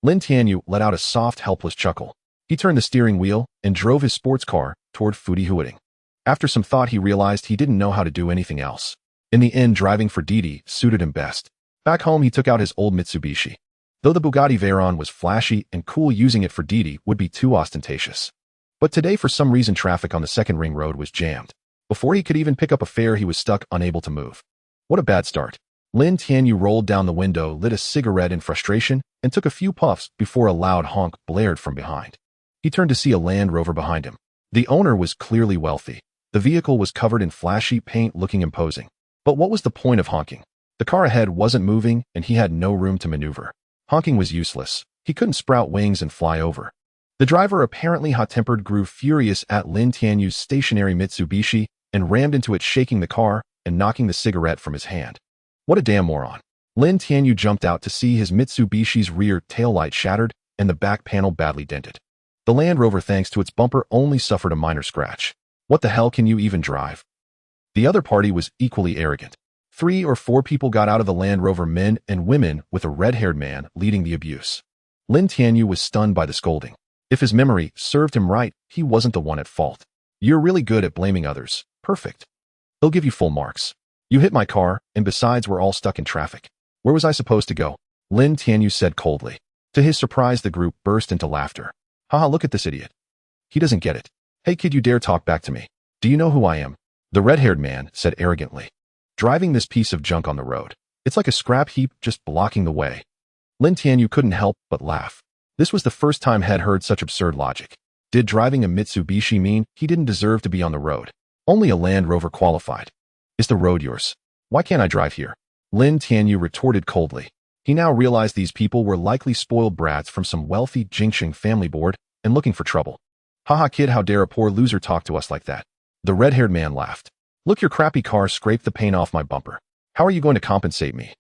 Lin Tianyu let out a soft, helpless chuckle. He turned the steering wheel and drove his sports car toward Fudi Huiting. After some thought, he realized he didn't know how to do anything else. In the end, driving for Didi suited him best. Back home, he took out his old Mitsubishi. Though the Bugatti Veyron was flashy and cool, using it for Didi would be too ostentatious. But today, for some reason, traffic on the second ring road was jammed. Before he could even pick up a fare, he was stuck, unable to move. What a bad start. Lin Tianyu rolled down the window, lit a cigarette in frustration, and took a few puffs before a loud honk blared from behind. He turned to see a Land Rover behind him. The owner was clearly wealthy. The vehicle was covered in flashy paint, looking imposing. But what was the point of honking? The car ahead wasn't moving, and he had no room to maneuver. Honking was useless. He couldn't sprout wings and fly over. The driver, apparently hot-tempered, grew furious at Lin Tianyu's stationary Mitsubishi and rammed into it, shaking the car and knocking the cigarette from his hand. What a damn moron. Lin Tianyu jumped out to see his Mitsubishi's rear taillight shattered and the back panel badly dented. The Land Rover, thanks to its bumper, only suffered a minor scratch. What the hell, can you even drive? The other party was equally arrogant. 3 or 4 people got out of the Land Rover, men and women, with a red-haired man leading the abuse. Lin Tianyu was stunned by the scolding. If his memory served him right, he wasn't the one at fault. You're really good at blaming others. Perfect. He'll give you full marks. You hit my car, and besides, we're all stuck in traffic. Where was I supposed to go? Lin Tianyu said coldly. To his surprise, the group burst into laughter. Haha, look at this idiot. He doesn't get it. Hey kid, you dare talk back to me. Do you know who I am? The red-haired man said arrogantly. Driving this piece of junk on the road. It's like a scrap heap just blocking the way. Lin Tianyu couldn't help but laugh. This was the first time he had heard such absurd logic. Did driving a Mitsubishi mean he didn't deserve to be on the road? Only a Land Rover qualified. Is the road yours? Why can't I drive here? Lin Tianyu retorted coldly. He now realized these people were likely spoiled brats from some wealthy Jingxing family board and looking for trouble. Haha kid, how dare a poor loser talk to us like that? The red-haired man laughed. Look, your crappy car scraped the paint off my bumper. How are you going to compensate me?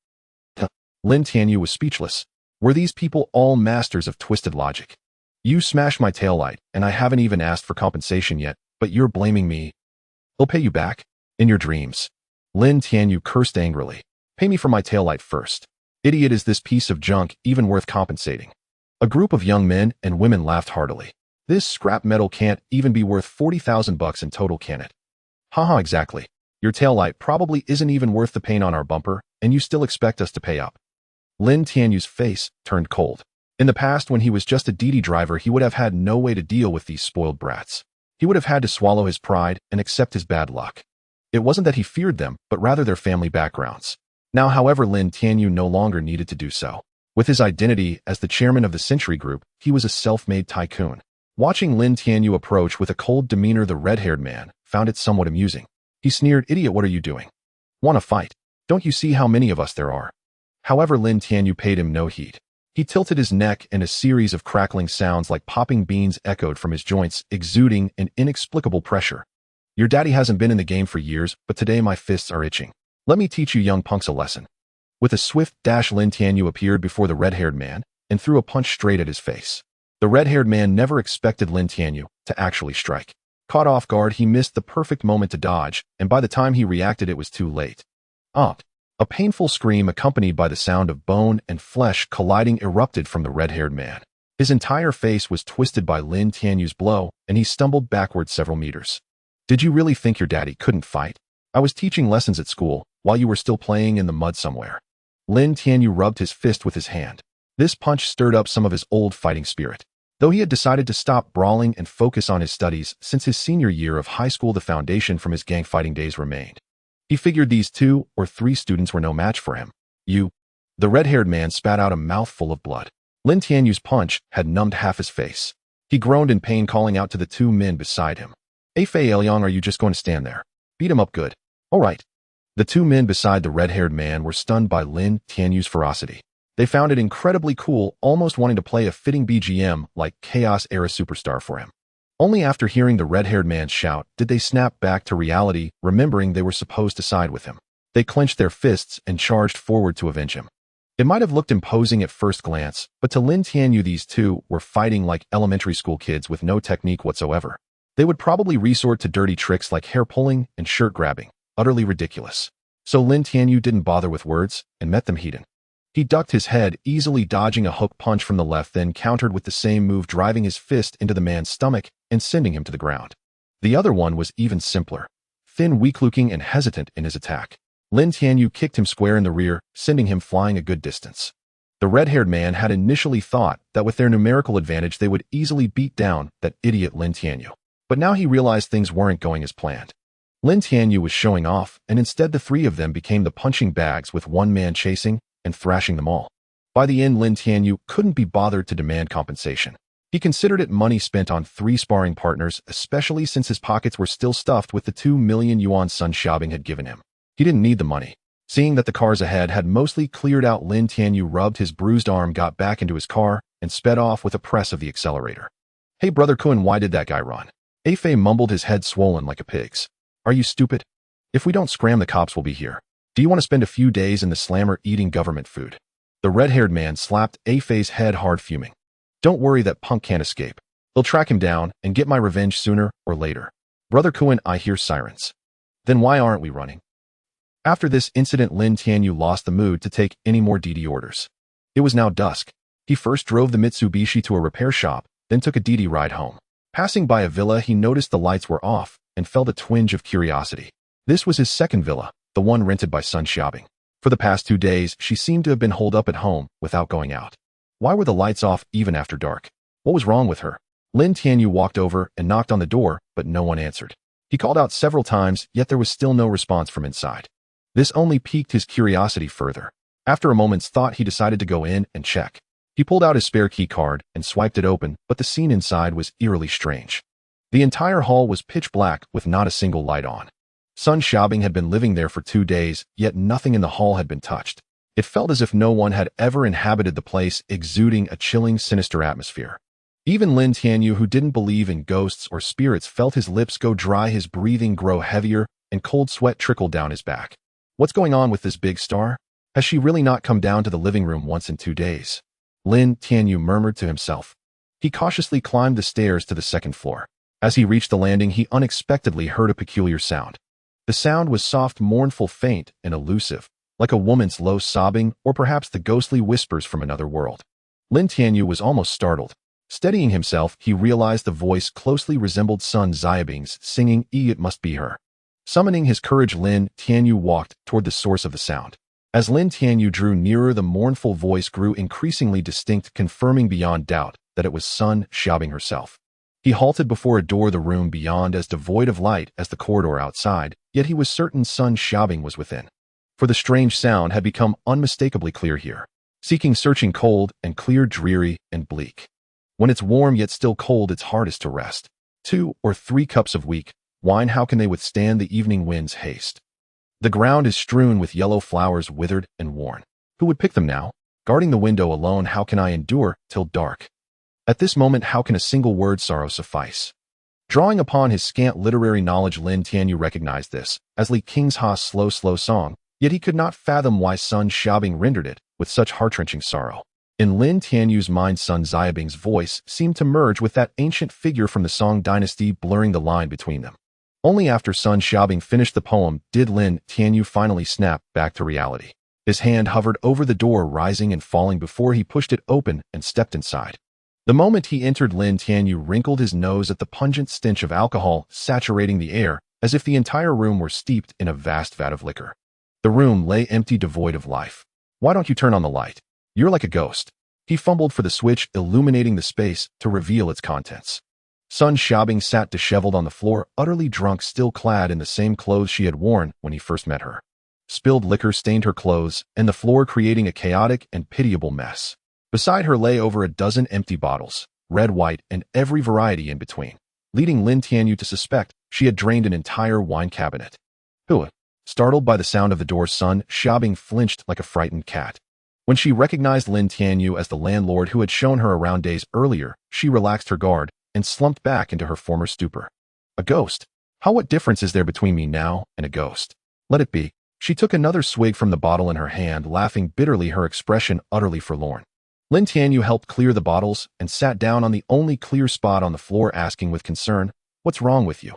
Lin Tianyu was speechless. Were these people all masters of twisted logic? You smashed my taillight, and I haven't even asked for compensation yet, but you're blaming me. I'll pay you back. In your dreams. Lin Tianyu cursed angrily. Pay me for my taillight first. Idiot, is this piece of junk even worth compensating? A group of young men and women laughed heartily. This scrap metal can't even be worth 40,000 bucks in total, can it? Haha, exactly. Your taillight probably isn't even worth the paint on our bumper, and you still expect us to pay up. Lin Tianyu's face turned cold. In the past, when he was just a Didi driver, he would have had no way to deal with these spoiled brats. He would have had to swallow his pride and accept his bad luck. It wasn't that he feared them, but rather their family backgrounds. Now, however, Lin Tianyu no longer needed to do so. With his identity as the chairman of the Century Group, he was a self-made tycoon. Watching Lin Tianyu approach with a cold demeanor, the red-haired man found it somewhat amusing. He sneered, Idiot, what are you doing? Want to fight? Don't you see how many of us there are? However, Lin Tianyu paid him no heed. He tilted his neck, and a series of crackling sounds like popping beans echoed from his joints, exuding an inexplicable pressure. Your daddy hasn't been in the game for years, but today my fists are itching. Let me teach you young punks a lesson. With a swift dash, Lin Tianyu appeared before the red-haired man and threw a punch straight at his face. The red-haired man never expected Lin Tianyu to actually strike. Caught off guard, he missed the perfect moment to dodge, and by the time he reacted, it was too late. A painful scream accompanied by the sound of bone and flesh colliding erupted from the red-haired man. His entire face was twisted by Lin Tianyu's blow, and he stumbled backward several meters. Did you really think your daddy couldn't fight? I was teaching lessons at school, while you were still playing in the mud somewhere. Lin Tianyu rubbed his fist with his hand. This punch stirred up some of his old fighting spirit. Though he had decided to stop brawling and focus on his studies since his senior year of high school, the foundation from his gang fighting days remained. He figured these 2 or 3 students were no match for him. The red-haired man spat out a mouthful of blood. Lin Tianyu's punch had numbed half his face. He groaned in pain, calling out to the 2 men beside him. Fei Liang, are you just going to stand there? Beat him up good. All right. The 2 men beside the red-haired man were stunned by Lin Tianyu's ferocity. They found it incredibly cool, almost wanting to play a fitting BGM like Chaos Era Superstar for him. Only after hearing the red-haired man shout did they snap back to reality, remembering they were supposed to side with him. They clenched their fists and charged forward to avenge him. It might have looked imposing at first glance, but to Lin Tianyu these two were fighting like elementary school kids with no technique whatsoever. They would probably resort to dirty tricks like hair pulling and shirt grabbing, utterly ridiculous. So Lin Tianyu didn't bother with words and met them heat. He ducked his head, easily dodging a hook punch from the left, then countered with the same move, driving his fist into the man's stomach and sending him to the ground. The other one was even simpler. Thin, weak-looking, and hesitant in his attack, Lin Tianyu kicked him square in the rear, sending him flying a good distance. The red-haired man had initially thought that with their numerical advantage they would easily beat down that idiot Lin Tianyu. But now he realized things weren't going as planned. Lin Tianyu was showing off, and instead the three of them became the punching bags with one man chasing and thrashing them all. By the end, Lin Tianyu couldn't be bothered to demand compensation. He considered it money spent on 3 sparring partners, especially since his pockets were still stuffed with the 2 million yuan Sun Xiaobing had given him. He didn't need the money. Seeing that the cars ahead had mostly cleared out, Lin Tianyu rubbed his bruised arm, got back into his car, and sped off with a press of the accelerator. "Hey brother Kun, why did that guy run?" Afei mumbled, his head swollen like a pig's. "Are you stupid? If we don't scram, the cops will be here. Do you want to spend a few days in the slammer eating government food?" The red-haired man slapped Afei's head hard, fuming. "Don't worry, that punk can't escape. They'll track him down and get my revenge sooner or later. Brother Kun, I hear sirens." "Then why aren't we running?" After this incident, Lin Tianyu lost the mood to take any more DD orders. It was now dusk. He first drove the Mitsubishi to a repair shop, then took a DD ride home. Passing by a villa, he noticed the lights were off and felt a twinge of curiosity. This was his second villa, the one rented by Sun Xiaobing. For the past 2 days, she seemed to have been holed up at home without going out. Why were the lights off even after dark? What was wrong with her? Lin Tianyu walked over and knocked on the door, but no one answered. He called out several times, yet there was still no response from inside. This only piqued his curiosity further. After a moment's thought, he decided to go in and check. He pulled out his spare key card and swiped it open, but the scene inside was eerily strange. The entire hall was pitch black with not a single light on. Sun Xiaobing had been living there for 2 days, yet nothing in the hall had been touched. It felt as if no one had ever inhabited the place, exuding a chilling, sinister atmosphere. Even Lin Tianyu, who didn't believe in ghosts or spirits, felt his lips go dry, his breathing grow heavier, and cold sweat trickled down his back. What's going on with this big star? Has she really not come down to the living room once in 2 days? Lin Tianyu murmured to himself. He cautiously climbed the stairs to the 2nd floor. As he reached the landing, he unexpectedly heard a peculiar sound. The sound was soft, mournful, faint, and elusive, like a woman's low sobbing or perhaps the ghostly whispers from another world. Lin Tianyu was almost startled. Steadying himself, he realized the voice closely resembled Sun Xiaobing's, singing, "It must be her." Summoning his courage, Lin Tianyu walked toward the source of the sound. As Lin Tianyu drew nearer, the mournful voice grew increasingly distinct, confirming beyond doubt that it was Sun Xiaobing herself. He halted before a door, the room beyond as devoid of light as the corridor outside, yet he was certain Sun Xiaobing was within. For the strange sound had become unmistakably clear here, searching, cold and clear, dreary and bleak. When it's warm yet still cold, it's hardest to rest. 2 or 3 cups of weak wine, how can they withstand the evening wind's haste? The ground is strewn with yellow flowers, withered and worn. Who would pick them now? Guarding the window alone, how can I endure till dark? At this moment, how can a single word sorrow suffice? Drawing upon his scant literary knowledge, Lin Tianyu recognized this as Li King's Ha's slow song, yet he could not fathom why Sun Xiaobing rendered it with such heart-wrenching sorrow. In Lin Tianyu's mind, Sun Xiaobing's voice seemed to merge with that ancient figure from the Song dynasty, blurring the line between them. Only after Sun Xiaobing finished the poem did Lin Tianyu finally snap back to reality. His hand hovered over the door, rising and falling before he pushed it open and stepped inside. The moment he entered, Lin Tianyu wrinkled his nose at the pungent stench of alcohol saturating the air, as if the entire room were steeped in a vast vat of liquor. The room lay empty, devoid of life. "Why don't you turn on the light? You're like a ghost." He fumbled for the switch, illuminating the space to reveal its contents. Sun Xiaobing sat disheveled on the floor, utterly drunk, still clad in the same clothes she had worn when he first met her. Spilled liquor stained her clothes and the floor, creating a chaotic and pitiable mess. Beside her lay over a dozen empty bottles, red, white, and every variety in between, leading Lin Tianyu to suspect she had drained an entire wine cabinet. "Who?" Startled by the sound of the door, Sun Xiaobing flinched like a frightened cat. When she recognized Lin Tianyu as the landlord who had shown her around days earlier, she relaxed her guard and slumped back into her former stupor. "A ghost? What difference is there between me now and a ghost? Let it be." She took another swig from the bottle in her hand, laughing bitterly, her expression utterly forlorn. Lin Tianyu helped clear the bottles and sat down on the only clear spot on the floor, asking with concern, "What's wrong with you?"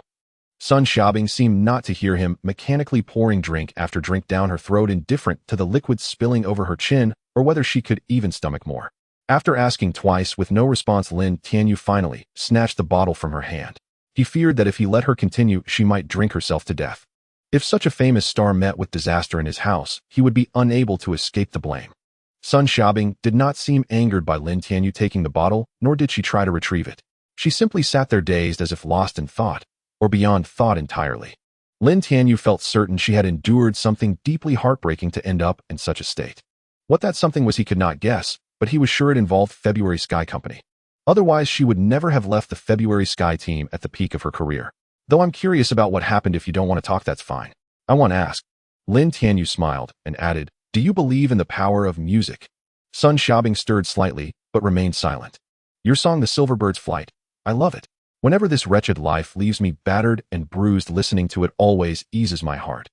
Sun Xiaobing seemed not to hear him, mechanically pouring drink after drink down her throat, indifferent to the liquid spilling over her chin or whether she could even stomach more. After asking twice with no response, Lin Tianyu finally snatched the bottle from her hand. He feared that if he let her continue, she might drink herself to death. If such a famous star met with disaster in his house, he would be unable to escape the blame. Sun Xiaobing did not seem angered by Lin Tianyu taking the bottle, nor did she try to retrieve it. She simply sat there dazed, as if lost in thought, or beyond thought entirely. Lin Tianyu felt certain she had endured something deeply heartbreaking to end up in such a state. What that something was he could not guess, but he was sure it involved February Sky Company. Otherwise, she would never have left the February Sky team at the peak of her career. Though I'm curious about what happened. If you don't want to talk, that's fine. I want to ask. Lin Tianyu smiled and added, "Do you believe in the power of music?" Sun Xiaobing stirred slightly, but remained silent. "Your song, The Silverbird's Flight. I love it. Whenever this wretched life leaves me battered and bruised, listening to it always eases my heart.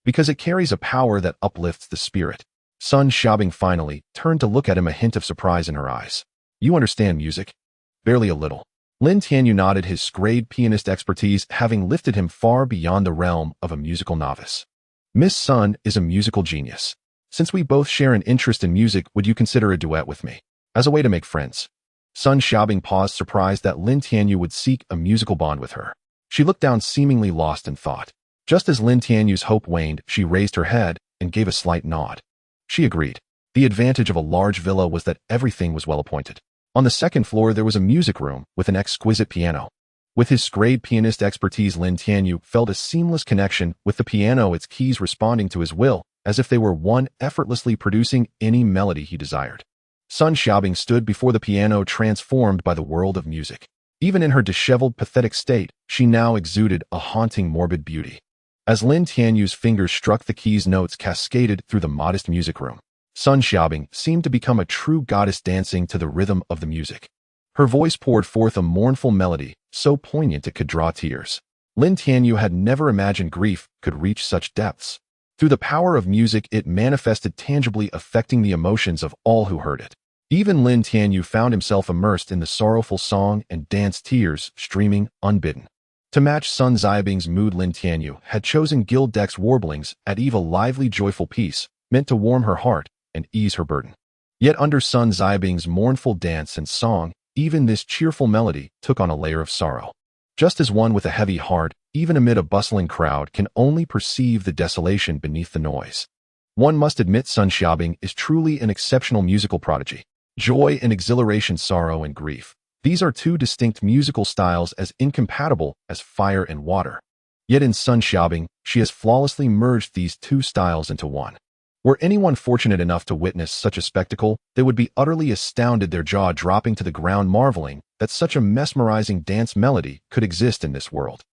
Because it carries a power that uplifts the spirit." Sun Xiaobing finally turned to look at him, a hint of surprise in her eyes. "You understand music?" "Barely a little." Lin Tianyu nodded, his grade pianist expertise having lifted him far beyond the realm of a musical novice. "Miss Sun is a musical genius. Since we both share an interest in music, would you consider a duet with me? As a way to make friends?" Sun Xiaobing paused, surprised that Lin Tianyu would seek a musical bond with her. She looked down, seemingly lost in thought. Just as Lin Tianyu's hope waned, she raised her head and gave a slight nod. She agreed. The advantage of a large villa was that everything was well appointed. On the second floor, there was a music room with an exquisite piano. With his grade pianist expertise, Lin Tianyu felt a seamless connection with the piano, its keys responding to his will, as if they were one, effortlessly producing any melody he desired. Sun Xiaobing stood before the piano, transformed by the world of music. Even in her disheveled, pathetic state, she now exuded a haunting, morbid beauty. As Lin Tianyu's fingers struck the keys, notes cascaded through the modest music room. Sun Xiaobing seemed to become a true goddess, dancing to the rhythm of the music. Her voice poured forth a mournful melody, so poignant it could draw tears. Lin Tianyu had never imagined grief could reach such depths. Through the power of music, it manifested tangibly, affecting the emotions of all who heard it. Even Lin Tianyu found himself immersed in the sorrowful song and danced, tears streaming unbidden. To match Sun Xiaobing's mood, Lin Tianyu had chosen Gil Deck's warblings at eve, a lively, joyful piece, meant to warm her heart and ease her burden. Yet under Sun Xiaobing's mournful dance and song, even this cheerful melody took on a layer of sorrow. Just as one with a heavy heart, even amid a bustling crowd, can only perceive the desolation beneath the noise. One must admit Sun Xiaobing is truly an exceptional musical prodigy. Joy and exhilaration, sorrow and grief. These are two distinct musical styles, as incompatible as fire and water. Yet in Sun Xiaobing, she has flawlessly merged these two styles into one. Were anyone fortunate enough to witness such a spectacle, they would be utterly astounded, their jaw dropping to the ground, marveling that such a mesmerizing dance melody could exist in this world.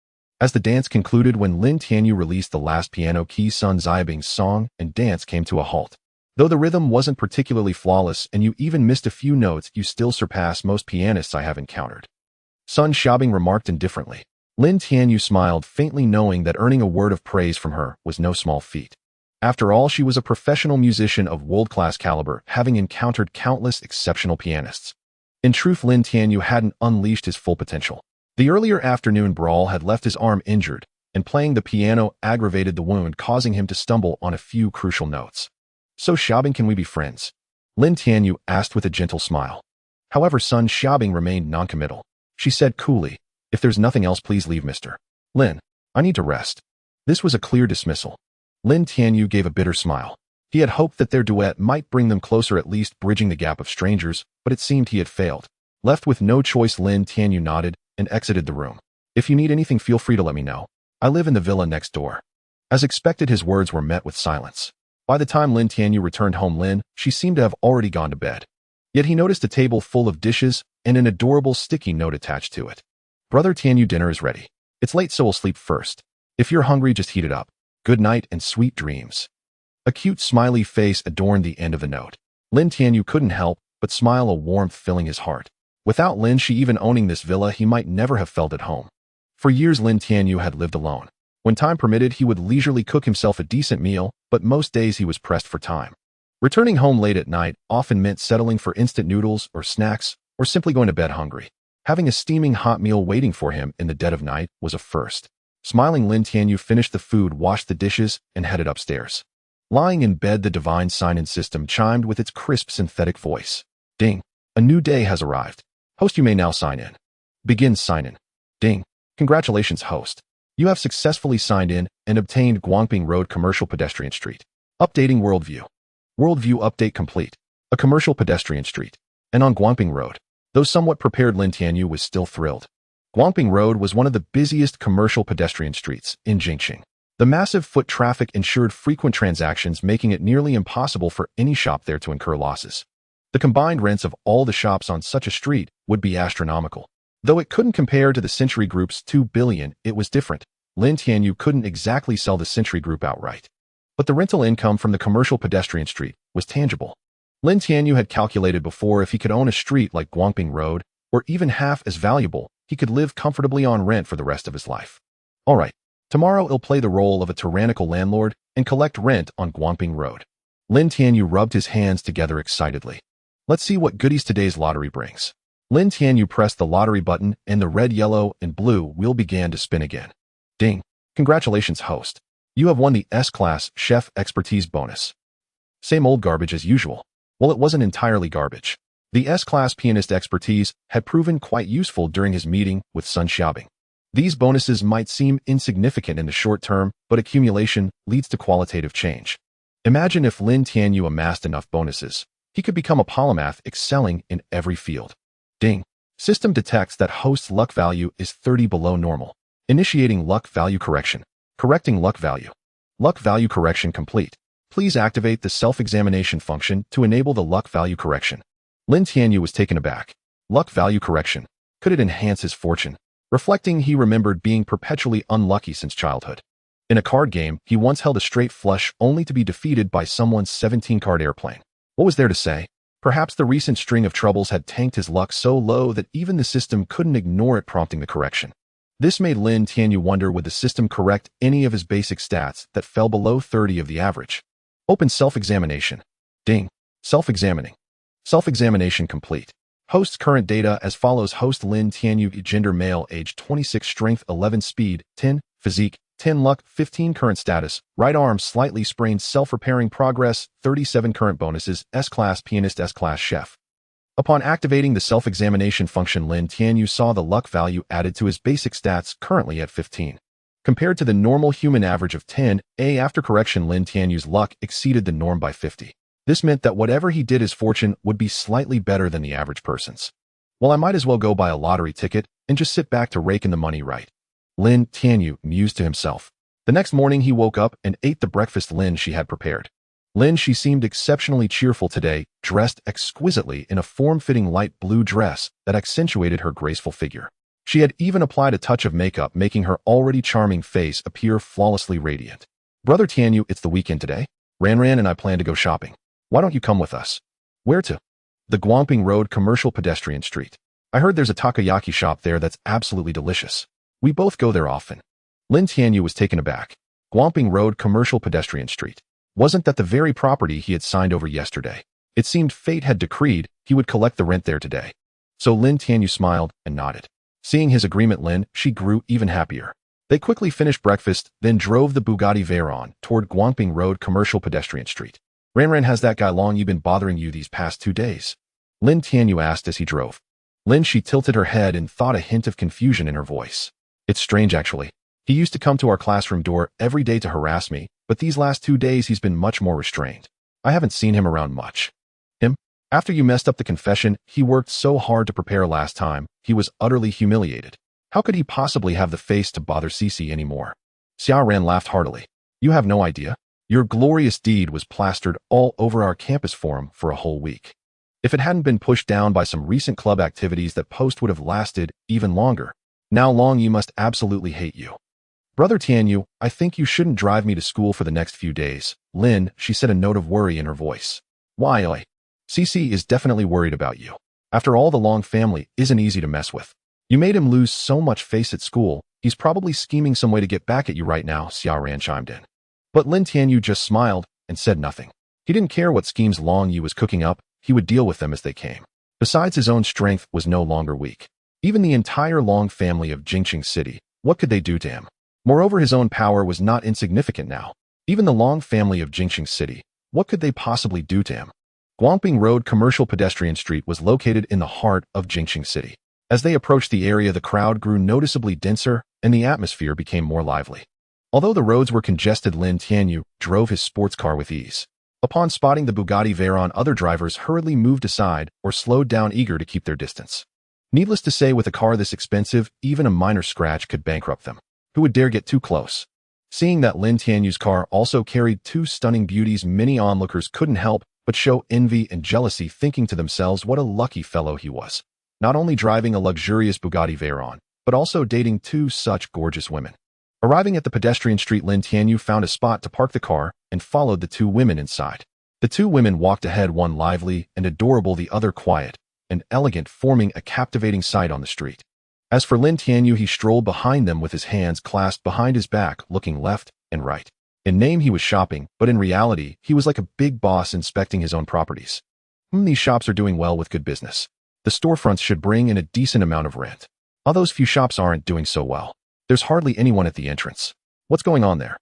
As the dance concluded, when Lin Tianyu released the last piano key, Sun Xiaobing's song and dance came to a halt. Though the rhythm wasn't particularly flawless and you even missed a few notes, you still surpass most pianists I have encountered. Sun Xiaobing remarked indifferently. Lin Tianyu smiled faintly, knowing that earning a word of praise from her was no small feat. After all, she was a professional musician of world-class caliber, having encountered countless exceptional pianists. In truth, Lin Tianyu hadn't unleashed his full potential. The earlier afternoon brawl had left his arm injured, and playing the piano aggravated the wound, causing him to stumble on a few crucial notes. "So, Xiaobing, can we be friends?" Lin Tianyu asked with a gentle smile. However, Sun Xiaobing remained noncommittal. She said coolly, "If there's nothing else, please leave, Mr. Lin. I need to rest." This was a clear dismissal. Lin Tianyu gave a bitter smile. He had hoped that their duet might bring them closer, at least bridging the gap of strangers, but it seemed he had failed. Left with no choice, Lin Tianyu nodded and exited the room. "If you need anything, feel free to let me know. I live in the villa next door." As expected, his words were met with silence. By the time Lin Tianyu returned home, she seemed to have already gone to bed. Yet he noticed a table full of dishes and an adorable sticky note attached to it. "Brother Tianyu, dinner is ready. It's late, so we'll sleep first. If you're hungry, just heat it up. Good night and sweet dreams." A cute smiley face adorned the end of the note. Lin Tianyu couldn't help but smile, a warmth filling his heart. Without Lin Shi even owning this villa, he might never have felt at home. For years, Lin Tianyu had lived alone. When time permitted, he would leisurely cook himself a decent meal, but most days he was pressed for time. Returning home late at night often meant settling for instant noodles or snacks, or simply going to bed hungry. Having a steaming hot meal waiting for him in the dead of night was a first. Smiling, Lin Tianyu finished the food, washed the dishes, and headed upstairs. Lying in bed, the divine sign-in system chimed with its crisp synthetic voice. Ding. A new day has arrived. Host, you may now sign in. Begin sign-in. Ding. Congratulations, host. You have successfully signed in and obtained Guangping Road Commercial Pedestrian Street. Updating worldview. Worldview update complete. A commercial pedestrian street. And on Guangping Road. Though somewhat prepared, Lin Tianyu was still thrilled. Guangping Road was one of the busiest commercial pedestrian streets in Jingqing. The massive foot traffic ensured frequent transactions, making it nearly impossible for any shop there to incur losses. The combined rents of all the shops on such a street would be astronomical. Though it couldn't compare to the Century Group's 2 billion, it was different. Lin Tianyu couldn't exactly sell the Century Group outright. But the rental income from the commercial pedestrian street was tangible. Lin Tianyu had calculated before if he could own a street like Guangping Road, or even half as valuable, he could live comfortably on rent for the rest of his life. All right, tomorrow he'll play the role of a tyrannical landlord and collect rent on Guangping Road. Lin Tianyu rubbed his hands together excitedly. Let's see what goodies today's lottery brings. Lin Tianyu pressed the lottery button and the red, yellow, and blue wheel began to spin again. Ding. Congratulations, host. You have won the S-Class Chef Expertise bonus. Same old garbage as usual. Well, it wasn't entirely garbage. The S-Class Pianist Expertise had proven quite useful during his meeting with Sun Xiaobing. These bonuses might seem insignificant in the short term, but accumulation leads to qualitative change. Imagine if Lin Tianyu amassed enough bonuses. He could become a polymath, excelling in every field. Ding. System detects that host's luck value is 30 below normal. Initiating luck value correction. Correcting luck value. Luck value correction complete. Please activate the self-examination function to enable the luck value correction. Lin Tianyu was taken aback. Luck value correction. Could it enhance his fortune? Reflecting, he remembered being perpetually unlucky since childhood. In a card game, he once held a straight flush only to be defeated by someone's 17-card airplane. What was there to say? Perhaps the recent string of troubles had tanked his luck so low that even the system couldn't ignore it, prompting the correction. This made Lin Tianyu wonder, would the system correct any of his basic stats that fell below 30 of the average? Open self-examination. Ding. Self-examining. Self-examination complete. Host's current data as follows. Host Lin Tianyu, gender male, age 26, strength 11, speed 10, physique 10, luck 15, current status, right arm slightly sprained, self-repairing, progress 37, current bonuses, S-Class Pianist, S-Class Chef. Upon activating the self-examination function, Lin Tianyu saw the luck value added to his basic stats, currently at 15. Compared to the normal human average of 10, after correction, Lin Tianyu's luck exceeded the norm by 50. This meant that whatever he did, his fortune would be slightly better than the average person's. Well, I might as well go buy a lottery ticket and just sit back to rake in the money, right? Lin Tianyu mused to himself. The next morning, he woke up and ate the breakfast she had prepared. She seemed exceptionally cheerful today, dressed exquisitely in a form-fitting light blue dress that accentuated her graceful figure. She had even applied a touch of makeup, making her already charming face appear flawlessly radiant. Brother Tianyu, it's the weekend today. Ran and I plan to go shopping. Why don't you come with us? Where to? The Guangping Road Commercial Pedestrian Street. I heard there's a takoyaki shop there that's absolutely delicious. We both go there often. Lin Tianyu was taken aback. Guangping Road Commercial Pedestrian Street. Wasn't that the very property he had signed over yesterday? It seemed fate had decreed he would collect the rent there today. So Lin Tianyu smiled and nodded. Seeing his agreement, she grew even happier. They quickly finished breakfast, then drove the Bugatti Veyron toward Guangping Road Commercial Pedestrian Street. Ran, has that guy long been bothering you these past 2 days? Lin Tianyu asked as he drove. She tilted her head and thought a hint of confusion in her voice. It's strange, actually. He used to come to our classroom door every day to harass me, but these last 2 days he's been much more restrained. I haven't seen him around much. Him? After you messed up the confession he worked so hard to prepare last time, he was utterly humiliated. How could he possibly have the face to bother Cici anymore? Xia Ran laughed heartily. You have no idea. Your glorious deed was plastered all over our campus forum for a whole week. If it hadn't been pushed down by some recent club activities, that post would have lasted even longer. Now Long, you must absolutely hate you. Brother Tianyu, I think you shouldn't drive me to school for the next few days. Lin, she said, a note of worry in her voice. Why, oi? Cici is definitely worried about you. After all, the Long family isn't easy to mess with. You made him lose so much face at school, He's probably scheming some way to get back at you right now, Xiaoran chimed in. But Lin Tianyu just smiled and said nothing. He didn't care what schemes Long Yu was cooking up, he would deal with them as they came. Besides, his own strength was no longer weak. Even the entire Long family of Jingqing City, what could they do to him? Moreover, his own power was not insignificant now. Even the Long family of Jingqing City, what could they possibly do to him? Guangping Road Commercial Pedestrian Street was located in the heart of Jingqing City. As they approached the area, the crowd grew noticeably denser and the atmosphere became more lively. Although the roads were congested, Lin Tianyu drove his sports car with ease. Upon spotting the Bugatti Veyron, other drivers hurriedly moved aside or slowed down, eager to keep their distance. Needless to say, with a car this expensive, even a minor scratch could bankrupt them. Who would dare get too close? Seeing that Lin Tianyu's car also carried two stunning beauties, many onlookers couldn't help but show envy and jealousy, thinking to themselves what a lucky fellow he was. Not only driving a luxurious Bugatti Veyron, but also dating two such gorgeous women. Arriving at the pedestrian street, Lin Tianyu found a spot to park the car and followed the two women inside. The two women walked ahead, one lively and adorable, the other quiet and elegant, forming a captivating sight on the street. As for Lin Tianyu, he strolled behind them with his hands clasped behind his back, looking left and right. In name he was shopping, but in reality he was like a big boss inspecting his own properties. These shops are doing well with good business. The storefronts should bring in a decent amount of rent. All those few shops aren't doing so well. There's hardly anyone at the entrance. What's going on there?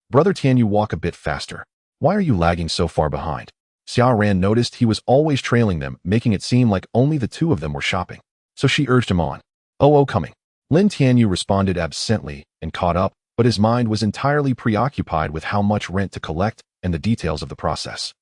Brother Tianyu, walk a bit faster. Why are you lagging so far behind? Xiaoran noticed he was always trailing them, making it seem like only the two of them were shopping. So she urged him on. Oh, coming. Lin Tianyu responded absently and caught up, but his mind was entirely preoccupied with how much rent to collect and the details of the process.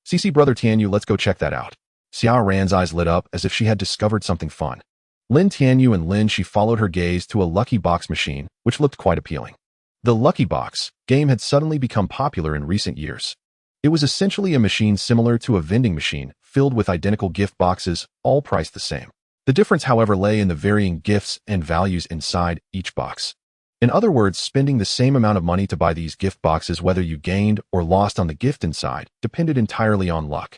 CC, Brother Tianyu, let's go check that out. Xiaoran's eyes lit up as if she had discovered something fun. Lin Tianyu and Lin, she followed her gaze to a lucky box machine, which looked quite appealing. The Lucky Box game had suddenly become popular in recent years. It was essentially a machine similar to a vending machine, filled with identical gift boxes, all priced the same. The difference, however, lay in the varying gifts and values inside each box. In other words, spending the same amount of money to buy these gift boxes, whether you gained or lost on the gift inside, depended entirely on luck.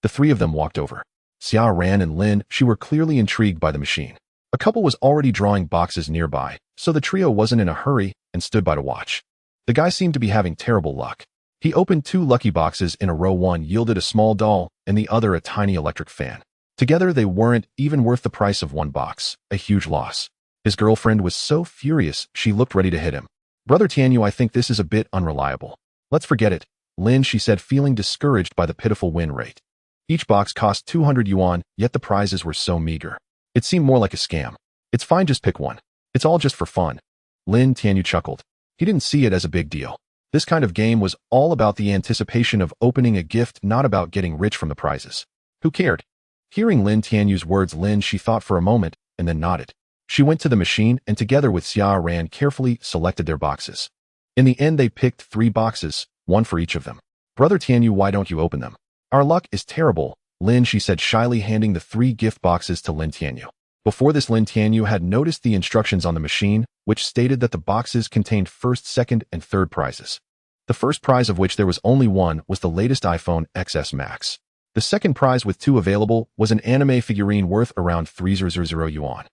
The three of them walked over. Xiaoran and Lin, she were clearly intrigued by the machine. A couple was already drawing boxes nearby, so the trio wasn't in a hurry and stood by to watch. The guy seemed to be having terrible luck. He opened two lucky boxes in a row. One yielded a small doll and the other a tiny electric fan. Together they weren't even worth the price of one box, a huge loss. His girlfriend was so furious she looked ready to hit him. Brother Tianyu, I think this is a bit unreliable. Let's forget it, Lin, she said, feeling discouraged by the pitiful win rate. Each box cost 200 yuan, yet the prizes were so meager. It seemed more like a scam. It's fine, just pick one. It's all just for fun. Lin Tianyu chuckled. He didn't see it as a big deal. This kind of game was all about the anticipation of opening a gift, not about getting rich from the prizes. Who cared? Hearing Lin Tianyu's words, Lin, she thought for a moment and then nodded. She went to the machine and together with Xiaoran carefully selected their boxes. In the end, they picked 3 boxes, one for each of them. Brother Tianyu, why don't you open them? Our luck is terrible, Lin, she said shyly, handing the 3 gift boxes to Lin Tianyu. Before this, Lin Tianyu had noticed the instructions on the machine, which stated that the boxes contained first, second, and third prizes. The first prize, of which there was only one, was the latest iPhone XS Max. The second prize, with 2 available, was an anime figurine worth around 300 yuan.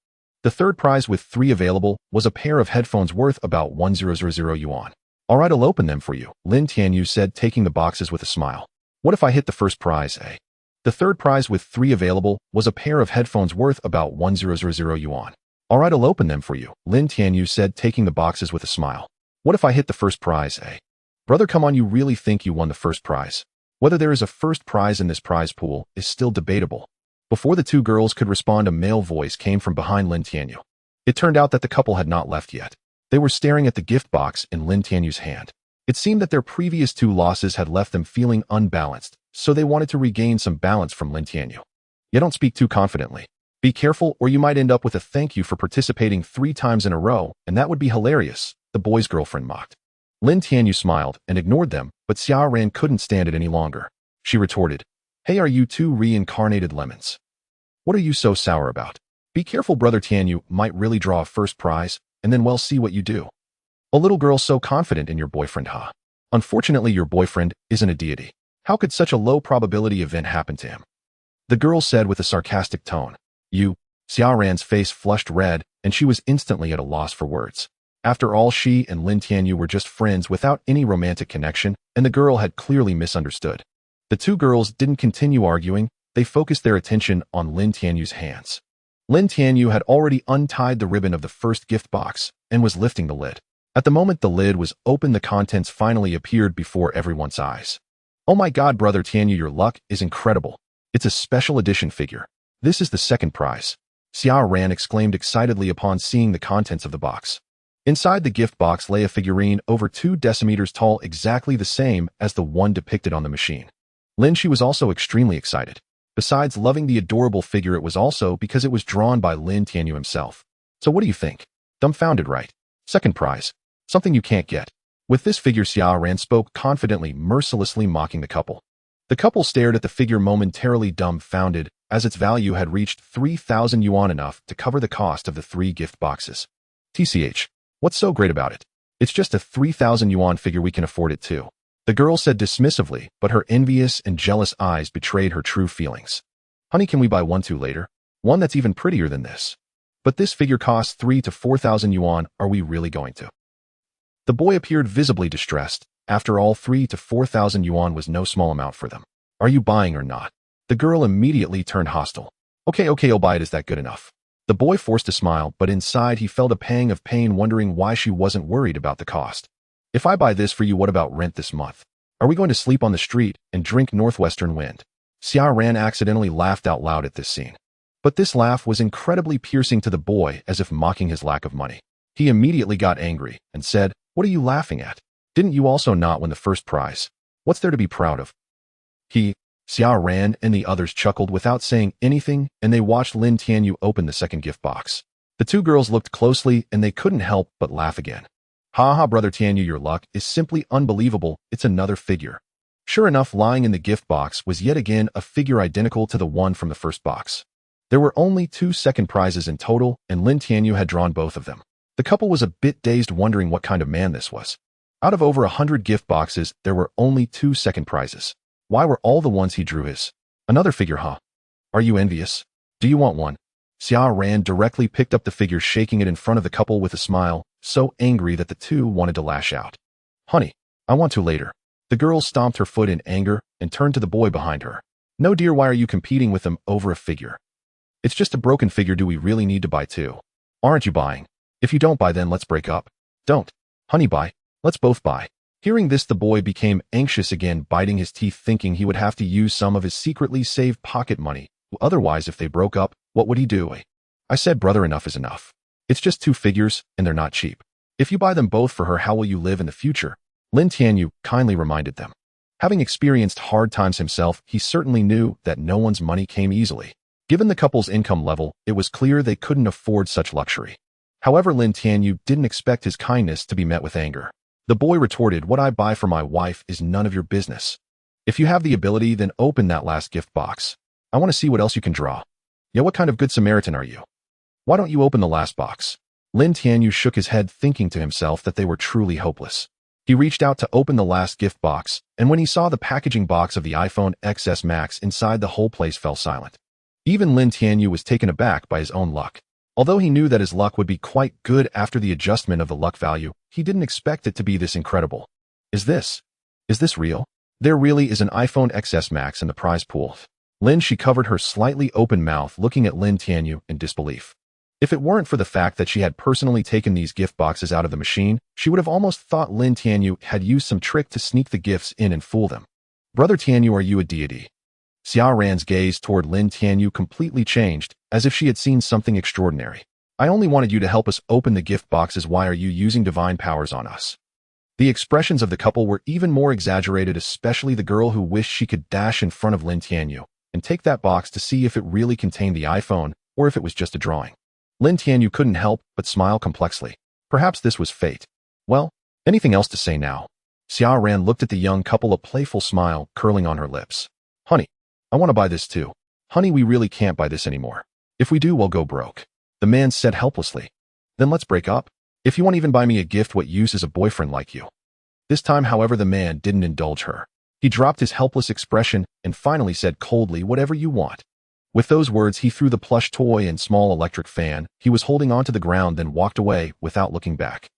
The third prize, with 3 available, was a pair of headphones worth about 1000 yuan. All right, I'll open them for you, Lin Tianyu said, taking the boxes with a smile. What if I hit the first prize, eh? The third prize, with 3 available, was a pair of headphones worth about 1000 yuan. All right, I'll open them for you, Lin Tianyu said, taking the boxes with a smile. What if I hit the first prize, eh? Brother, come on, you really think you won the first prize? Whether there is a first prize in this prize pool is still debatable. Before the 2 girls could respond, a male voice came from behind Lin Tianyu. It turned out that the couple had not left yet. They were staring at the gift box in Lin Tianyu's hand. It seemed that their previous 2 losses had left them feeling unbalanced, so they wanted to regain some balance from Lin Tianyu. You don't speak too confidently. Be careful, or you might end up with a thank you for participating 3 times in a row, and that would be hilarious, the boy's girlfriend mocked. Lin Tianyu smiled and ignored them, but Xiaoran couldn't stand it any longer. She retorted, Hey, are you 2 reincarnated lemons? What are you so sour about? Be careful, Brother Tianyu might really draw a first prize, and then we'll see what you do. A little girl so confident in your boyfriend, huh? Unfortunately, your boyfriend isn't a deity. How could such a low probability event happen to him? The girl said with a sarcastic tone. You, Xiaoran's face flushed red, and she was instantly at a loss for words. After all, she and Lin Tianyu were just friends without any romantic connection, and the girl had clearly misunderstood. The two girls didn't continue arguing, they focused their attention on Lin Tianyu's hands. Lin Tianyu had already untied the ribbon of the first gift box and was lifting the lid. At the moment the lid was open, the contents finally appeared before everyone's eyes. Oh my god, brother Tianyu, your luck is incredible. It's a special edition figure. This is the second prize. Xiao Ran exclaimed excitedly upon seeing the contents of the box. Inside the gift box lay a figurine over 2 decimeters tall, exactly the same as the one depicted on the machine. Lin Shi was also extremely excited. Besides loving the adorable figure, it was also because it was drawn by Lin Tianyu himself. So what do you think? Dumbfounded, right? Second prize. Something you can't get. With this figure, Xiao Ran spoke confidently, mercilessly mocking the couple. The couple stared at the figure momentarily dumbfounded, as its value had reached 3,000 yuan, enough to cover the cost of the 3 gift boxes. TCH. What's so great about it? It's just a 3,000 yuan figure, we can afford it too. The girl said dismissively, but her envious and jealous eyes betrayed her true feelings. Honey, can we buy one too later? One that's even prettier than this. But this figure costs 3,000 to 4,000 yuan, are we really going to? The boy appeared visibly distressed. After all, 3,000 to 4,000 yuan was no small amount for them. Are you buying or not? The girl immediately turned hostile. Okay, I'll buy it, is that good enough? The boy forced a smile, but inside he felt a pang of pain, wondering why she wasn't worried about the cost. If I buy this for you, what about rent this month? Are we going to sleep on the street and drink northwestern wind? Xiao Ran accidentally laughed out loud at this scene. But this laugh was incredibly piercing to the boy, as if mocking his lack of money. He immediately got angry and said, "What are you laughing at? Didn't you also not win the first prize? What's there to be proud of?" Xiao Ran and the others chuckled without saying anything, and they watched Lin Tianyu open the second gift box. The two girls looked closely, and they couldn't help but laugh again. Ha ha, brother Tianyu, your luck is simply unbelievable. It's another figure. Sure enough, lying in the gift box was yet again a figure identical to the one from the first box. There were only 2 second prizes in total, and Lin Tianyu had drawn both of them. The couple was a bit dazed, wondering what kind of man this was. Out of over 100 gift boxes, there were only 2 second prizes. Why were all the ones he drew his? Another figure, huh? Are you envious? Do you want one? Xiao Ran directly picked up the figure, shaking it in front of the couple with a smile, so angry that the two wanted to lash out. Honey, I want to later. The girl stomped her foot in anger and turned to the boy behind her. No dear, why are you competing with them over a figure? It's just a broken figure, do we really need to buy 2? Aren't you buying? If you don't buy, then let's break up. Don't. Honey, buy. Let's both buy. Hearing this, the boy became anxious again, biting his teeth, thinking he would have to use some of his secretly saved pocket money. Otherwise, if they broke up, what would he do? I said, brother, enough is enough. It's just 2 figures, and they're not cheap. If you buy them both for her, how will you live in the future? Lin Tianyu kindly reminded them. Having experienced hard times himself, he certainly knew that no one's money came easily. Given the couple's income level, it was clear they couldn't afford such luxury. However, Lin Tianyu didn't expect his kindness to be met with anger. The boy retorted, what I buy for my wife is none of your business. If you have the ability, then open that last gift box. I want to see what else you can draw. Yeah, what kind of good Samaritan are you? Why don't you open the last box? Lin Tianyu shook his head, thinking to himself that they were truly hopeless. He reached out to open the last gift box, and when he saw the packaging box of the iPhone XS Max inside, the whole place fell silent. Even Lin Tianyu was taken aback by his own luck. Although he knew that his luck would be quite good after the adjustment of the luck value, he didn't expect it to be this incredible. Is this real? There really is an iPhone XS Max in the prize pool. She covered her slightly open mouth, looking at Lin Tianyu in disbelief. If it weren't for the fact that she had personally taken these gift boxes out of the machine, she would have almost thought Lin Tianyu had used some trick to sneak the gifts in and fool them. Brother Tianyu, are you a deity? Xiao Ran's gaze toward Lin Tianyu completely changed, as if she had seen something extraordinary. I only wanted you to help us open the gift boxes. Why are you using divine powers on us? The expressions of the couple were even more exaggerated, especially the girl, who wished she could dash in front of Lin Tianyu and take that box to see if it really contained the iPhone or if it was just a drawing. Lin Tianyu couldn't help but smile complexly. Perhaps this was fate. Well, anything else to say now? Xiao Ran looked at the young couple, a playful smile curling on her lips. Honey, I want to buy this too. Honey, we really can't buy this anymore. If we do, we'll go broke. The man said helplessly. Then let's break up. If you won't even buy me a gift, what use is a boyfriend like you? This time, however, the man didn't indulge her. He dropped his helpless expression and finally said coldly, whatever you want. With those words, he threw the plush toy and small electric fan he was holding onto the ground, then walked away without looking back.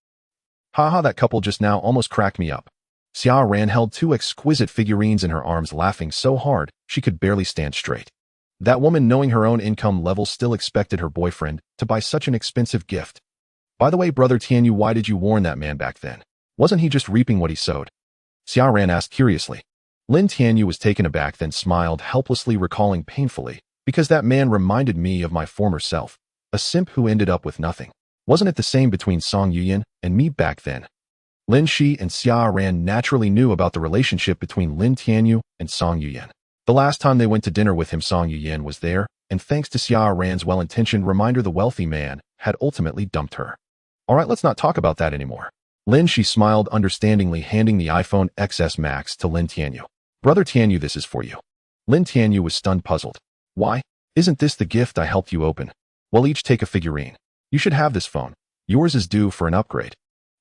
Haha, that couple just now almost cracked me up. Xia Ran held two exquisite figurines in her arms, laughing so hard she could barely stand straight. That woman, knowing her own income level, still expected her boyfriend to buy such an expensive gift. By the way, Brother Tianyu, why did you warn that man back then? Wasn't he just reaping what he sowed? Xia Ran asked curiously. Lin Tianyu was taken aback, then smiled helplessly, recalling painfully, because that man reminded me of my former self, a simp who ended up with nothing. Wasn't it the same between Song Yuyan and me back then? Lin Shi and Xia Ran naturally knew about the relationship between Lin Tianyu and Song Yuyan. The last time they went to dinner with him, Song Yuyan was there, and thanks to Xia Ran's well-intentioned reminder, the wealthy man had ultimately dumped her. Alright, let's not talk about that anymore. Lin Shi smiled understandingly, handing the iPhone XS Max to Lin Tianyu. Brother Tianyu, this is for you. Lin Tianyu was stunned, puzzled. Why? Isn't this the gift I helped you open? Well, each take a figurine. You should have this phone. Yours is due for an upgrade.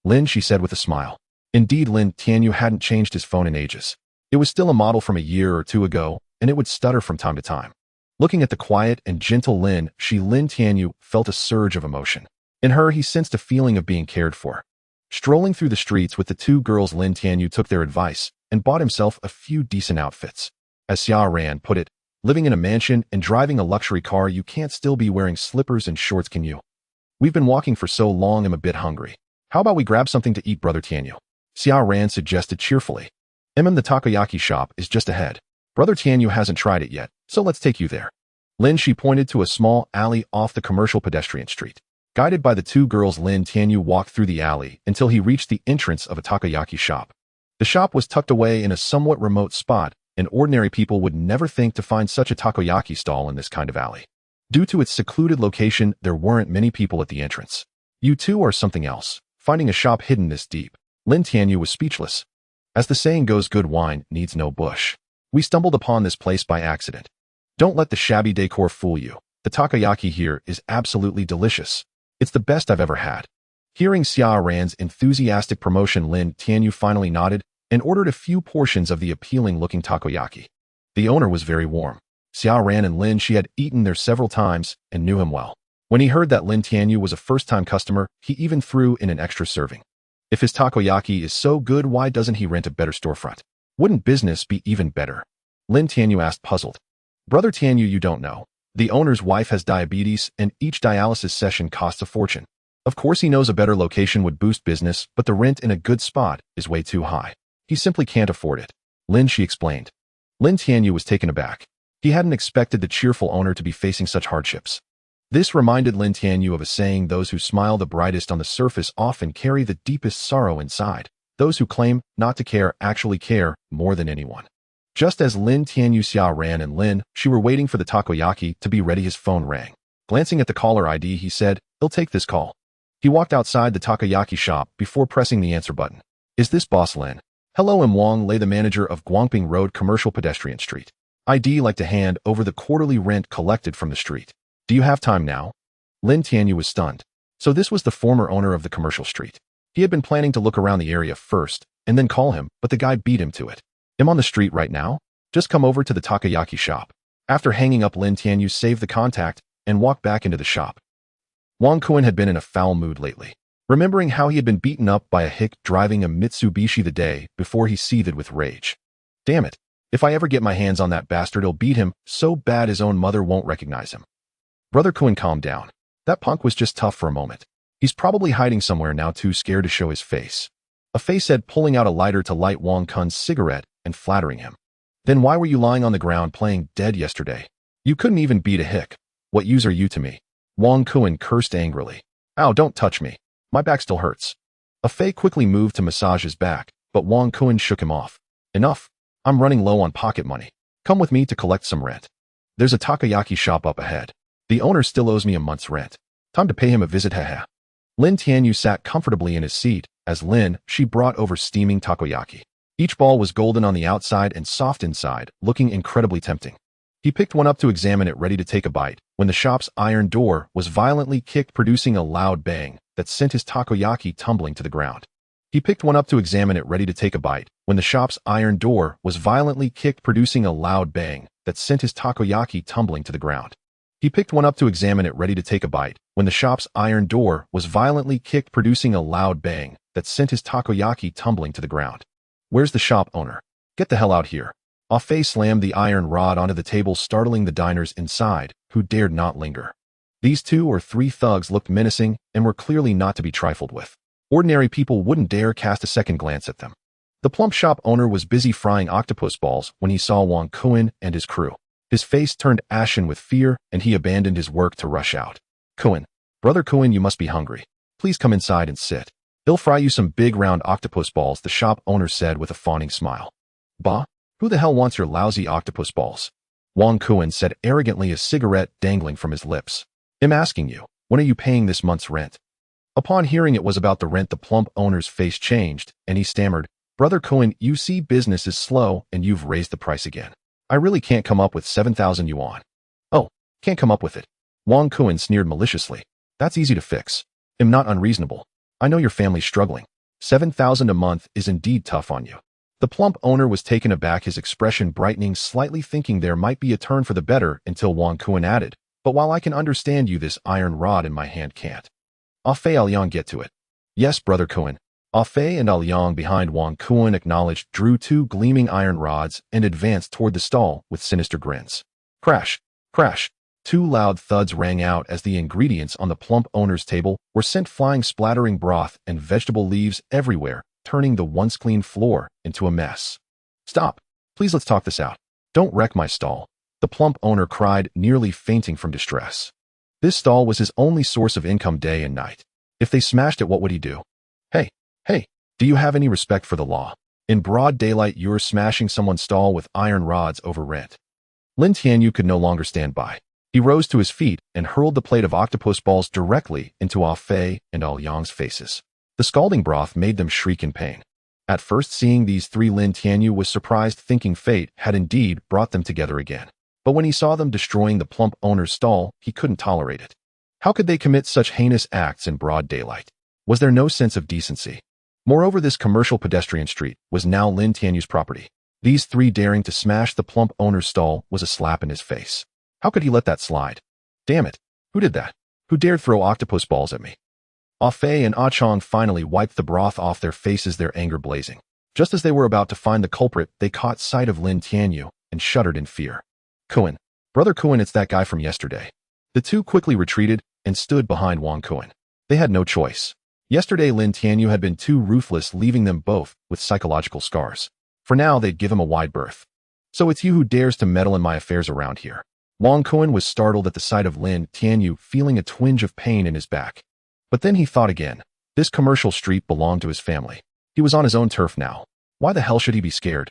Lin Shi said with a smile. Indeed, Lin Tianyu hadn't changed his phone in ages. It was still a model from a year or two ago, and it would stutter from time to time. Looking at the quiet and gentle Lin Tianyu felt a surge of emotion. In her, he sensed a feeling of being cared for. Strolling through the streets with the two girls, Lin Tianyu took their advice and bought himself a few decent outfits. As Xia Ran put it, living in a mansion and driving a luxury car, you can't still be wearing slippers and shorts, can you? We've been walking for so long, I'm a bit hungry. How about we grab something to eat, Brother Tianyu? Xia Ran suggested cheerfully. The takoyaki shop is just ahead. Brother Tianyu hasn't tried it yet, so let's take you there. Lin Shi pointed to a small alley off the commercial pedestrian street. Guided by the two girls, Lin Tianyu walked through the alley until he reached the entrance of a takoyaki shop. The shop was tucked away in a somewhat remote spot, and ordinary people would never think to find such a takoyaki stall in this kind of alley. Due to its secluded location, there weren't many people at the entrance. You two are something else, finding a shop hidden this deep. Lin Tianyu was speechless. As the saying goes, good wine needs no bush. We stumbled upon this place by accident. Don't let the shabby decor fool you. The takoyaki here is absolutely delicious. It's the best I've ever had. Hearing Xia Ran's enthusiastic promotion, Lin Tianyu finally nodded and ordered a few portions of the appealing-looking takoyaki. The owner was very warm. Xia Ran and Lin Shi had eaten there several times and knew him well. When he heard that Lin Tianyu was a first-time customer, he even threw in an extra serving. If his takoyaki is so good, why doesn't he rent a better storefront? Wouldn't business be even better? Lin Tianyu asked, puzzled. Brother Tianyu, you don't know. The owner's wife has diabetes, and each dialysis session costs a fortune. Of course, he knows a better location would boost business, but the rent in a good spot is way too high. He simply can't afford it. Lin Shi explained. Lin Tianyu was taken aback. He hadn't expected the cheerful owner to be facing such hardships. This reminded Lin Tianyu of a saying: those who smile the brightest on the surface often carry the deepest sorrow inside. Those who claim not to care actually care more than anyone. Just as Lin Tianyu, Xia Ran, and Lin Shi were waiting for the takoyaki to be ready, his phone rang. Glancing at the caller ID, he said, "I'll take this call." He walked outside the takoyaki shop before pressing the answer button. "Is this Boss Lin?" "Hello, I'm Wang Lei, the manager of Guangping Road Commercial Pedestrian Street. I'd like to hand over the quarterly rent collected from the street. Do you have time now?" Lin Tianyu was stunned. So this was the former owner of the commercial street. He had been planning to look around the area first and then call him, but the guy beat him to it. "I'm on the street right now. Just come over to the takoyaki shop." After hanging up, Lin Tianyu saved the contact and walked back into the shop. Wang Kuan had been in a foul mood lately. Remembering how he had been beaten up by a hick driving a Mitsubishi the day before, he seethed with rage. "Damn it. If I ever get my hands on that bastard, I'll beat him so bad his own mother won't recognize him." Brother Kuan calmed down. That punk was just tough for a moment. He's probably hiding somewhere now, too scared to show his face. A face said, pulling out a lighter to light Wang Kuan's cigarette and flattering him. "Then why were you lying on the ground playing dead yesterday? You couldn't even beat a hick. What use are you to me?" Wang Kuan cursed angrily. "Ow, don't touch me. My back still hurts." A Fei quickly moved to massage his back, but Wang Kuan shook him off. "Enough. I'm running low on pocket money. Come with me to collect some rent. There's a takoyaki shop up ahead. The owner still owes me a month's rent. Time to pay him a visit, haha." Lin Tianyu sat comfortably in his seat as Lin Shi brought over steaming takoyaki. Each ball was golden on the outside and soft inside, looking incredibly tempting. He picked one up to examine it, ready to take a bite, when the shop's iron door was violently kicked, producing a loud bang that sent his takoyaki tumbling to the ground. He picked one up to examine it, ready to take a bite, when the shop's iron door was violently kicked, producing a loud bang that sent his takoyaki tumbling to the ground. He picked one up to examine it, ready to take a bite, when the shop's iron door was violently kicked, producing a loud bang that sent his takoyaki tumbling to the ground. Where's the shop owner? Get the hell out here. Ah Fei slammed the iron rod onto the table, startling the diners inside, who dared not linger. These 2 or 3 thugs looked menacing and were clearly not to be trifled with. Ordinary people wouldn't dare cast a second glance at them. The plump shop owner was busy frying octopus balls when he saw Wang Kuan and his crew. His face turned ashen with fear, and he abandoned his work to rush out. Kuan, brother Kuan, you must be hungry. Please come inside and sit. They'll fry you some big round octopus balls, the shop owner said with a fawning smile. Bah? Who the hell wants your lousy octopus balls? Wang Kuan said arrogantly, a cigarette dangling from his lips. I'm asking you, when are you paying this month's rent? Upon hearing it was about the rent, the plump owner's face changed, and he stammered, Brother Kuan, you see business is slow and you've raised the price again. I really can't come up with 7,000 yuan. Oh, can't come up with it. Wang Kuan sneered maliciously. That's easy to fix. I'm not unreasonable. I know your family's struggling. 7,000 a month is indeed tough on you. The plump owner was taken aback, his expression brightening slightly, thinking there might be a turn for the better, until Wang Kuan added, But while I can understand you, this iron rod in my hand can't. Ah Fei, Aoyang, get to it. Yes, Brother Kuan. Ah Fei and Aoyang behind Wang Kuan acknowledged, drew 2 gleaming iron rods, and advanced toward the stall with sinister grins. Crash! Crash! 2 loud thuds rang out as the ingredients on the plump owner's table were sent flying, splattering broth and vegetable leaves everywhere, turning the once clean floor into a mess. Stop! Please, let's talk this out. Don't wreck my stall, the plump owner cried, nearly fainting from distress. This stall was his only source of income day and night. If they smashed it, what would he do? Hey, do you have any respect for the law? In broad daylight, you're smashing someone's stall with iron rods over rent. Lin Tianyu could no longer stand by. He rose to his feet and hurled the plate of octopus balls directly into Ah Fei and Aoyang's faces. The scalding broth made them shriek in pain. At first, seeing these 3, Lin Tianyu was surprised, thinking fate had indeed brought them together again. But when he saw them destroying the plump owner's stall, he couldn't tolerate it. How could they commit such heinous acts in broad daylight? Was there no sense of decency? Moreover, this commercial pedestrian street was now Lin Tianyu's property. These 3 daring to smash the plump owner's stall was a slap in his face. How could he let that slide? Damn it! Who did that? Who dared throw octopus balls at me? Ah Fei and Ah Chong finally wiped the broth off their faces, their anger blazing. Just as they were about to find the culprit, they caught sight of Lin Tianyu and shuddered in fear. Kuan, Brother Kuan, it's that guy from yesterday. The 2 quickly retreated and stood behind Wang Kuan. They had no choice. Yesterday, Lin Tianyu had been too ruthless, leaving them both with psychological scars. For now, they'd give him a wide berth. So it's you who dares to meddle in my affairs around here. Wang Kuan was startled at the sight of Lin Tianyu, feeling a twinge of pain in his back. But then he thought again. This commercial street belonged to his family. He was on his own turf now. Why the hell should he be scared?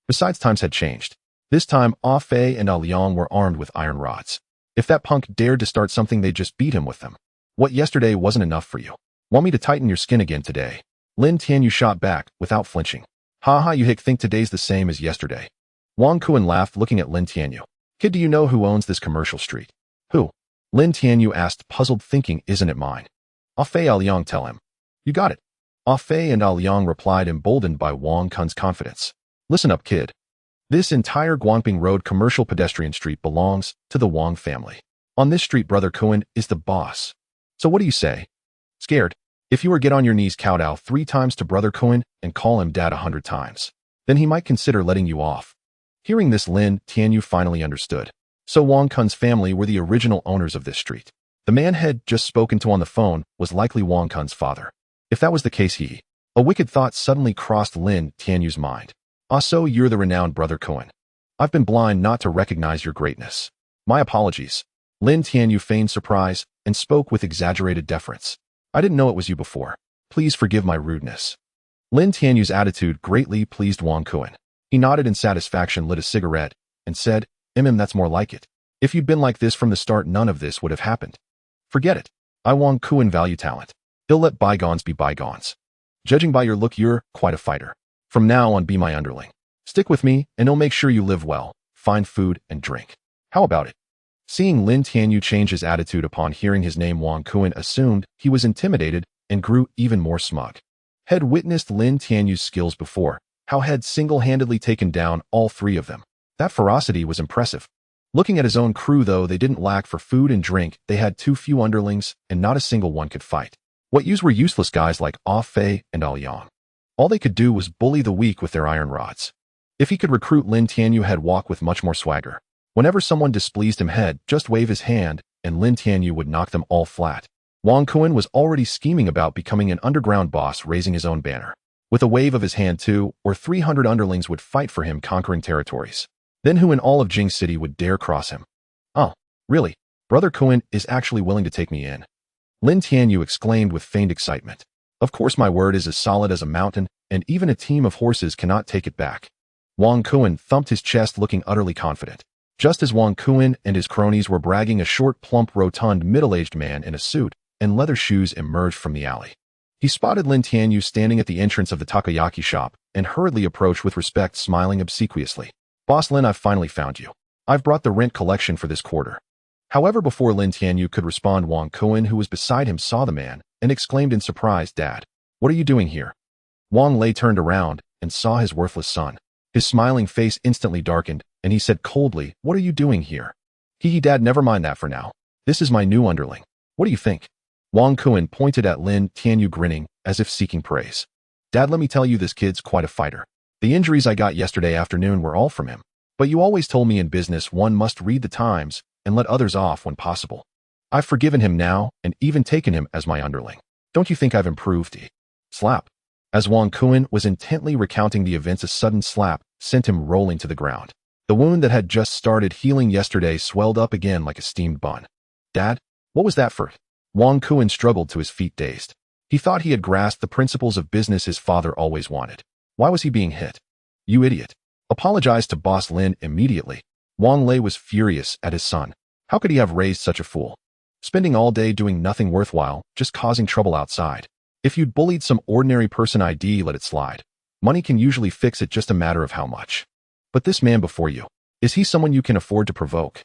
Besides, times had changed. This time, Ah Fei and Aoyang were armed with iron rods. If that punk dared to start something, they'd just beat him with them. What yesterday wasn't enough for you. Want me to tighten your skin again today? Lin Tianyu shot back, without flinching. Ha, you hick, think today's the same as yesterday. Wang Kuan laughed, looking at Lin Tianyu. Kid, do you know who owns this commercial street? Who? Lin Tianyu asked, puzzled, thinking, isn't it mine? Ah Fei, Aoyang, tell him. You got it. Ah Fei and Aoyang replied, emboldened by Wang Kuan's confidence. Listen up, kid. This entire Guangping Road commercial pedestrian street belongs to the Wang family. On this street, Brother Kuan is the boss. So what do you say? Scared? If you were, get on your knees, kowtow 3 times to Brother Kuan and call him Dad 100 times. Then he might consider letting you off. Hearing this, Lin Tianyu finally understood. So Wang Kuan's family were the original owners of this street. The man had just spoken to on the phone was likely Wang Kuan's father. If that was the case, a wicked thought suddenly crossed Lin Tianyu's mind. Ah, so you're the renowned Brother Kuan. I've been blind not to recognize your greatness. My apologies. Lin Tianyu feigned surprise and spoke with exaggerated deference. I didn't know it was you before. Please forgive my rudeness. Lin Tianyu's attitude greatly pleased Wang Kuan. He nodded in satisfaction, lit a cigarette, and said, that's more like it. If you'd been like this from the start, none of this would have happened. Forget it. I Wang Kuan value talent. He'll let bygones be bygones. Judging by your look, you're quite a fighter. From now on, be my underling. Stick with me, and I'll make sure you live well, find food and drink. How about it? Seeing Lin Tianyu change his attitude upon hearing his name, Wang Kuan assumed he was intimidated and grew even more smug. Had witnessed Lin Tianyu's skills before, how had single-handedly taken down all 3 of them. That ferocity was impressive. Looking at his own crew, though, they didn't lack for food and drink. They had too few underlings, and not a single one could fight. What yous were useless guys like Ah Fei and Ah Yang. All they could do was bully the weak with their iron rods. If he could recruit Lin Tianyu, he'd walk with much more swagger. Whenever someone displeased him, he'd just wave his hand, and Lin Tianyu would knock them all flat. Wang Kuan was already scheming about becoming an underground boss, raising his own banner. With a wave of his hand, 2 or 300 underlings would fight for him, conquering territories. Then who in all of Jing City would dare cross him? Oh, really? Brother Kuan is actually willing to take me in. Lin Tianyu exclaimed with feigned excitement. Of course, my word is as solid as a mountain, and even a team of horses cannot take it back. Wang Kuan thumped his chest, looking utterly confident. Just as Wang Kuan and his cronies were bragging, a short, plump, rotund, middle-aged man in a suit and leather shoes emerged from the alley. He spotted Lin Tianyu standing at the entrance of the takoyaki shop and hurriedly approached with respect, smiling obsequiously. Boss Lin, I've finally found you. I've brought the rent collection for this quarter. However, before Lin Tianyu could respond, Wang Kuan, who was beside him, saw the man and exclaimed in surprise, Dad, what are you doing here? Wang Lei turned around and saw his worthless son. His smiling face instantly darkened, and he said coldly, what are you doing here? Dad, never mind that for now. This is my new underling. What do you think? Wang Kuan pointed at Lin Tianyu, grinning, as if seeking praise. Dad, let me tell you, this kid's quite a fighter. The injuries I got yesterday afternoon were all from him. But you always told me in business one must read the times and let others off when possible. I've forgiven him now and even taken him as my underling. Don't you think I've improved? Slap. As Wang Kuan was intently recounting the events, a sudden slap sent him rolling to the ground. The wound that had just started healing yesterday swelled up again like a steamed bun. Dad, what was that for? Wang Kuan struggled to his feet, dazed. He thought he had grasped the principles of business his father always wanted. Why was he being hit? You idiot. Apologize to Boss Lin immediately. Wang Lei was furious at his son. How could he have raised such a fool? Spending all day doing nothing worthwhile, just causing trouble outside. If you'd bullied some ordinary person, let it slide. Money can usually fix it, just a matter of how much. But this man before you, is he someone you can afford to provoke?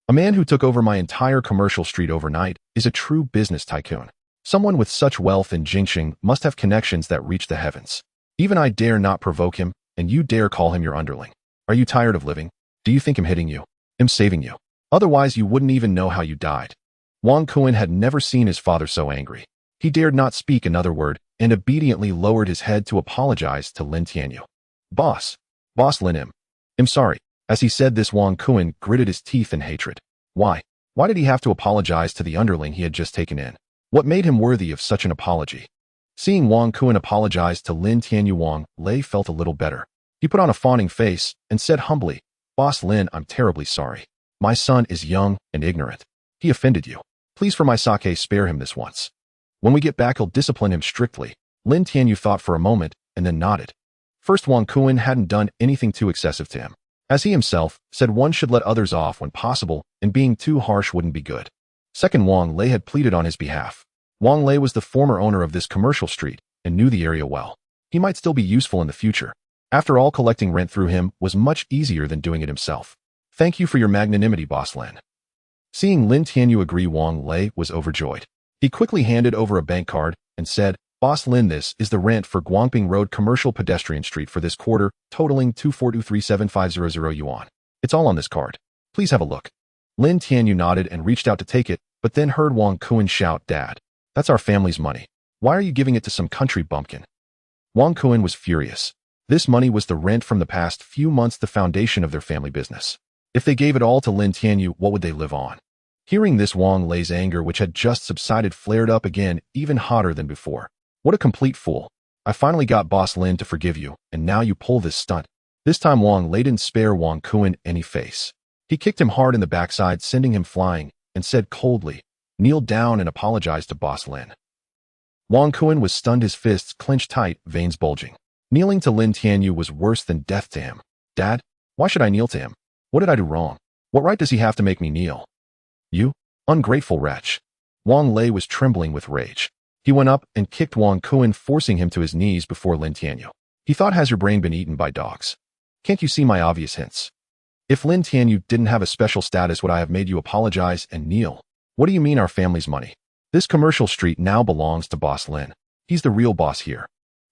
A man who took over my entire commercial street overnight is a true business tycoon. Someone with such wealth in Jingxing must have connections that reach the heavens. Even I dare not provoke him, and you dare call him your underling. Are you tired of living? Do you think him hitting you, him saving you? Otherwise you wouldn't even know how you died. Wang Kuan had never seen his father so angry. He dared not speak another word and obediently lowered his head to apologize to Lin Tianyu. Boss Lin, I'm sorry. As he said this, Wang Kuan gritted his teeth in hatred. Why? Why did he have to apologize to the underling he had just taken in? What made him worthy of such an apology? Seeing Wang Kuan apologize to Lin Tianyu, Wang Lei felt a little better. He put on a fawning face and said humbly, Boss Lin, I'm terribly sorry. My son is young and ignorant. He offended you. Please, for my sake, spare him this once. When we get back, I'll discipline him strictly. Lin Tianyu thought for a moment and then nodded. First, Wang Kuan hadn't done anything too excessive to him. As he himself said, one should let others off when possible, and being too harsh wouldn't be good. Second, Wang Lei had pleaded on his behalf. Wang Lei was the former owner of this commercial street and knew the area well. He might still be useful in the future. After all, collecting rent through him was much easier than doing it himself. Thank you for your magnanimity, Boss Lin. Seeing Lin Tianyu agree, Wang Lei was overjoyed. He quickly handed over a bank card and said, Boss Lin, this is the rent for Guangping Road Commercial Pedestrian Street for this quarter, totaling 242,37500 yuan. It's all on this card. Please have a look. Lin Tianyu nodded and reached out to take it, but then heard Wang Kuan shout, Dad, that's our family's money. Why are you giving it to some country bumpkin? Wang Kuan was furious. This money was the rent from the past few months, the foundation of their family business. If they gave it all to Lin Tianyu, what would they live on? Hearing this, Wang Lei's anger, which had just subsided, flared up again, even hotter than before. What a complete fool. I finally got Boss Lin to forgive you, and now you pull this stunt. This time Wang Lei didn't spare Wang Kuan any face. He kicked him hard in the backside, sending him flying, and said coldly, kneel down and apologize to Boss Lin. Wang Kuan was stunned, his fists clenched tight, veins bulging. Kneeling to Lin Tianyu was worse than death to him. Dad, why should I kneel to him? What did I do wrong? What right does he have to make me kneel? You ungrateful wretch. Wang Lei was trembling with rage. He went up and kicked Wang Kuan, forcing him to his knees before Lin Tianyu. He thought, has your brain been eaten by dogs? Can't you see my obvious hints? If Lin Tianyu didn't have a special status, would I have made you apologize and kneel? What do you mean our family's money? This commercial street now belongs to Boss Lin. He's the real boss here.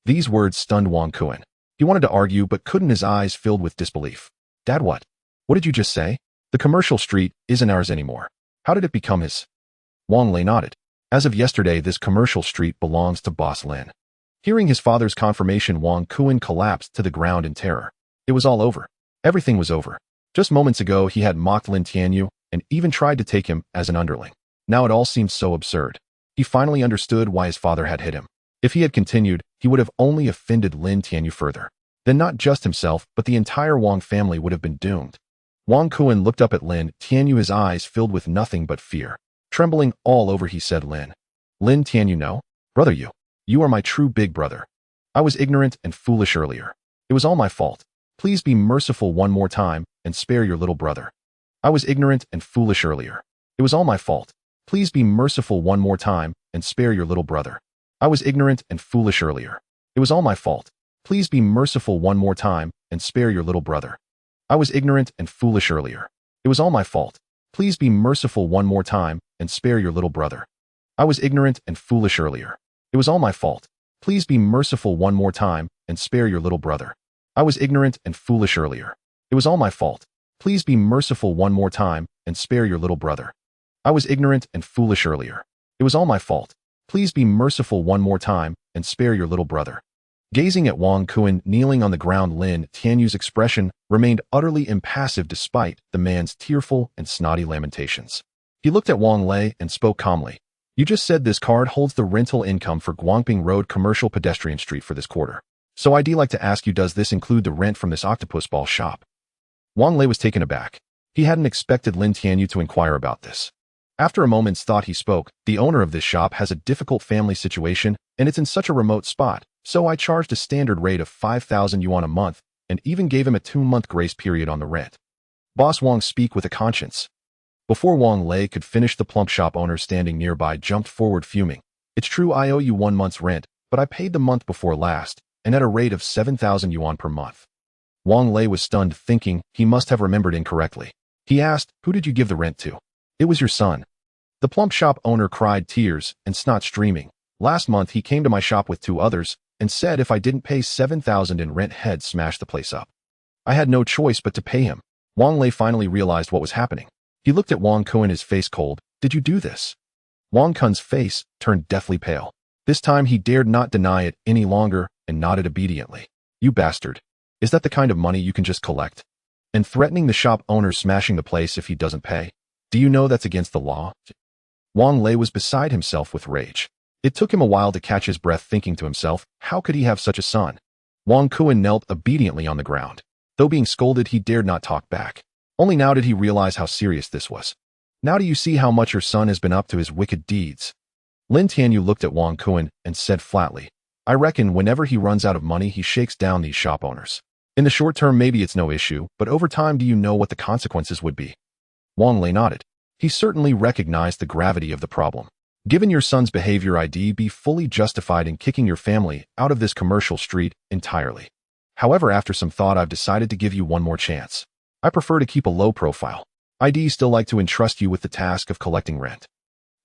These words stunned Wang Kuan. He wanted to argue, but couldn't, his eyes filled with disbelief. Dad, what? What did you just say? The commercial street isn't ours anymore. How did it become his? Wang Lei nodded. As of yesterday, this commercial street belongs to Boss Lin. Hearing his father's confirmation, Wang Kuan collapsed to the ground in terror. It was all over. Everything was over. Just moments ago, he had mocked Lin Tianyu and even tried to take him as an underling. Now it all seemed so absurd. He finally understood why his father had hit him. If he had continued, he would have only offended Lin Tianyu further. Then not just himself, but the entire Wang family would have been doomed. Wang Kuan looked up at Lin Tianyu, his eyes filled with nothing but fear. Trembling all over, he said, Lin Tianyu, no. Brother, you are my true big brother. I was ignorant and foolish earlier. It was all my fault. Please be merciful one more time and spare your little brother. I was ignorant and foolish earlier. It was all my fault. Please be merciful one more time and spare your little brother. I was ignorant and foolish earlier. It was all my fault. Please be merciful one more time and spare your little brother. I was ignorant and foolish earlier. It was all my fault. Please be merciful one more time and spare your little brother. I was ignorant and foolish earlier. It was all my fault. Please be merciful one more time and spare your little brother. I was ignorant and foolish earlier. It was all my fault. Please be merciful one more time and spare your little brother. I was ignorant and foolish earlier. It was all my fault. Please be merciful one more time and spare your little brother. Gazing at Wang Kuan kneeling on the ground, Lin Tianyu's expression remained utterly impassive despite the man's tearful and snotty lamentations. He looked at Wang Lei and spoke calmly. You just said this card holds the rental income for Guangping Road Commercial Pedestrian Street for this quarter. So I'd like to ask you, does this include the rent from this octopus ball shop? Wang Lei was taken aback. He hadn't expected Lin Tianyu to inquire about this. After a moment's thought, he spoke. The owner of this shop has a difficult family situation, and it's in such a remote spot, so I charged a standard rate of 5,000 yuan a month, and even gave him a 2-month grace period on the rent. Boss Wang speak with a conscience. Before Wang Lei could finish, the plump shop owner standing nearby jumped forward fuming. It's true, I owe you 1 month's rent, but I paid the month before last, and at a rate of 7,000 yuan per month. Wang Lei was stunned, thinking he must have remembered incorrectly. He asked, who did you give the rent to? It was your son. The plump shop owner cried, tears and snot streaming. Last month he came to my shop with 2 others and said if I didn't pay 7,000 in rent, he'd smash the place up. I had no choice but to pay him. Wang Lei finally realized what was happening. He looked at Wang Kuan, his face cold. Did you do this? Wang Kuan's face turned deathly pale. This time he dared not deny it any longer and nodded obediently. You bastard. Is that the kind of money you can just collect? And threatening the shop owner smashing the place if he doesn't pay? Do you know that's against the law? Wang Lei was beside himself with rage. It took him a while to catch his breath, thinking to himself, how could he have such a son? Wang Kuan knelt obediently on the ground. Though being scolded, he dared not talk back. Only now did he realize how serious this was. Now do you see how much your son has been up to his wicked deeds? Lin Tianyu looked at Wang Kuan and said flatly, I reckon whenever he runs out of money, he shakes down these shop owners. In the short term, maybe it's no issue, but over time, do you know what the consequences would be? Wang Lei nodded. He certainly recognized the gravity of the problem. Given your son's behavior, I'd be fully justified in kicking your family out of this commercial street entirely. However, after some thought, I've decided to give you one more chance. I prefer to keep a low profile. I'd still like to entrust you with the task of collecting rent.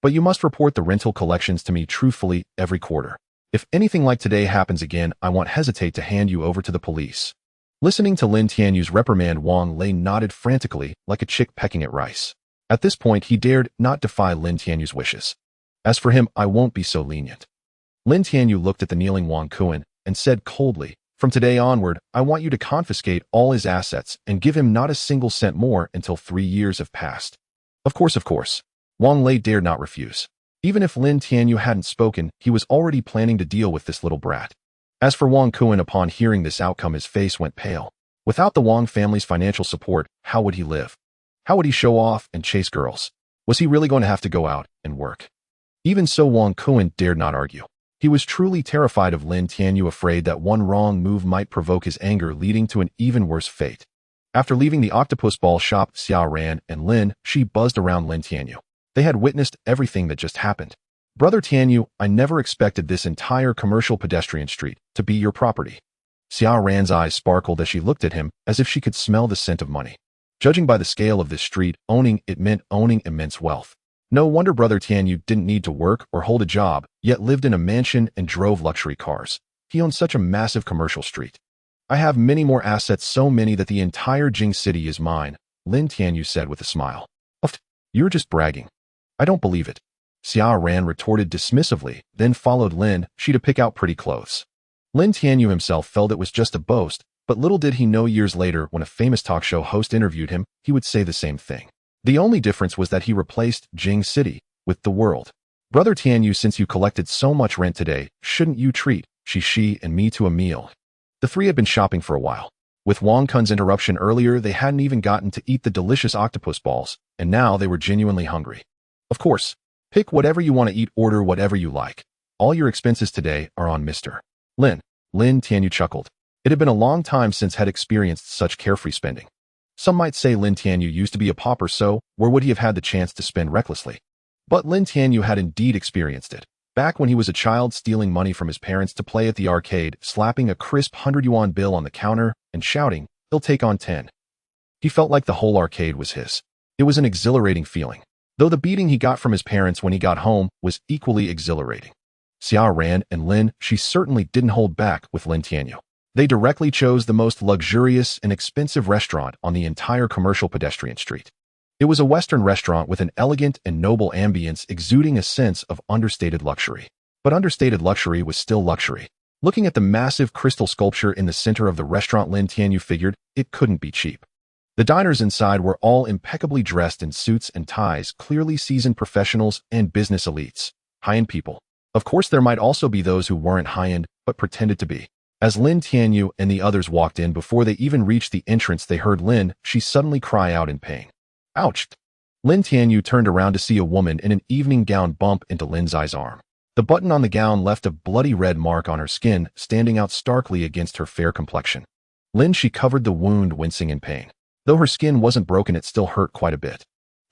But you must report the rental collections to me truthfully every quarter. If anything like today happens again, I won't hesitate to hand you over to the police. Listening to Lin Tianyu's reprimand, Wang Lei nodded frantically like a chick pecking at rice. At this point, he dared not defy Lin Tianyu's wishes. As for him, I won't be so lenient. Lin Tianyu looked at the kneeling Wang Kuan and said coldly, from today onward, I want you to confiscate all his assets and give him not a single cent more until 3 years have passed. Of course. Wang Lei dared not refuse. Even if Lin Tianyu hadn't spoken, he was already planning to deal with this little brat. As for Wang Kuan, upon hearing this outcome, his face went pale. Without the Wang family's financial support, how would he live? How would he show off and chase girls? Was he really going to have to go out and work? Even so, Wang Kuan dared not argue. He was truly terrified of Lin Tianyu, afraid that one wrong move might provoke his anger, leading to an even worse fate. After leaving the octopus ball shop, Xiao Ran and Lin Shi buzzed around Lin Tianyu. They had witnessed everything that just happened. Brother Tianyu, I never expected this entire commercial pedestrian street to be your property. Xiao Ran's eyes sparkled as she looked at him as if she could smell the scent of money. Judging by the scale of this street, owning it meant owning immense wealth. No wonder Brother Tianyu didn't need to work or hold a job, yet lived in a mansion and drove luxury cars. He owned such a massive commercial street. I have many more assets, so many that the entire Jing city is mine, Lin Tianyu said with a smile. You're just bragging. I don't believe it. Xia Ran retorted dismissively, then followed Lin Shi to pick out pretty clothes. Lin Tianyu himself felt it was just a boast, but little did he know years later when a famous talk show host interviewed him, he would say the same thing. The only difference was that he replaced Jing City with the world. Brother Tianyu, since you collected so much rent today, shouldn't you treat Shi and me to a meal? The three had been shopping for a while. With Wang Kun's interruption earlier, they hadn't even gotten to eat the delicious octopus balls, and now they were genuinely hungry. Of course, pick whatever you want to eat, order whatever you like. All your expenses today are on Mr. Lin Tianyu chuckled. It had been a long time since had experienced such carefree spending. Some might say Lin Tianyu used to be a pauper, so where would he have had the chance to spend recklessly? But Lin Tianyu had indeed experienced it. Back when he was a child, stealing money from his parents to play at the arcade, slapping a crisp 100 yuan bill on the counter, and shouting, "He'll take on 10. He felt like the whole arcade was his. It was an exhilarating feeling. Though the beating he got from his parents when he got home was equally exhilarating. Xia Ran and Lin Shi certainly didn't hold back with Lin Tianyu. They directly chose the most luxurious and expensive restaurant on the entire commercial pedestrian street. It was a Western restaurant with an elegant and noble ambience exuding a sense of understated luxury. But understated luxury was still luxury. Looking at the massive crystal sculpture in the center of the restaurant, Lin Tianyu figured it couldn't be cheap. The diners inside were all impeccably dressed in suits and ties, clearly seasoned professionals and business elites, high-end people. Of course, there might also be those who weren't high-end, but pretended to be. As Lin Tianyu and the others walked in, before they even reached the entrance, they heard Lin Shi suddenly cry out in pain. Ouch! Lin Tianyu turned around to see a woman in an evening gown bump into Lin Xi's arm. The button on the gown left a bloody red mark on her skin, standing out starkly against her fair complexion. Lin Shi covered the wound, wincing in pain. Though her skin wasn't broken, it still hurt quite a bit.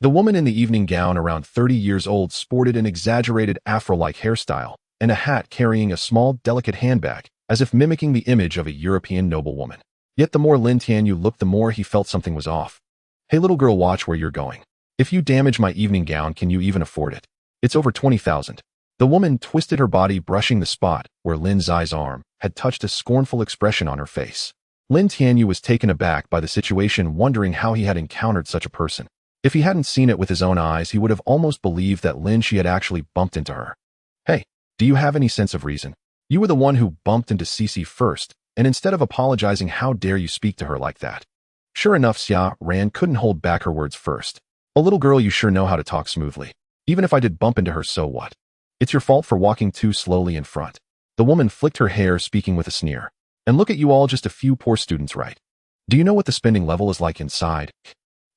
The woman in the evening gown, around 30 years old, sported an exaggerated afro-like hairstyle and a hat, carrying a small, delicate handbag, as if mimicking the image of a European noblewoman. Yet the more Lin Tianyu looked, the more he felt something was off. "Hey little girl, watch where you're going. If you damage my evening gown, can you even afford it? It's over 20,000. The woman twisted her body, brushing the spot where Lin Xi's arm had touched, a scornful expression on her face. Lin Tianyu was taken aback by the situation, wondering how he had encountered such a person. If he hadn't seen it with his own eyes, he would have almost believed that Lin Shi had actually bumped into her. "Hey, do you have any sense of reason? You were the one who bumped into Cici first, and instead of apologizing, how dare you speak to her like that?" Sure enough, Xia Ran couldn't hold back her words first. "A little girl, you sure know how to talk smoothly. Even if I did bump into her, so what? It's your fault for walking too slowly in front." The woman flicked her hair, speaking with a sneer. "And look at you all, just a few poor students, right? Do you know what the spending level is like inside?"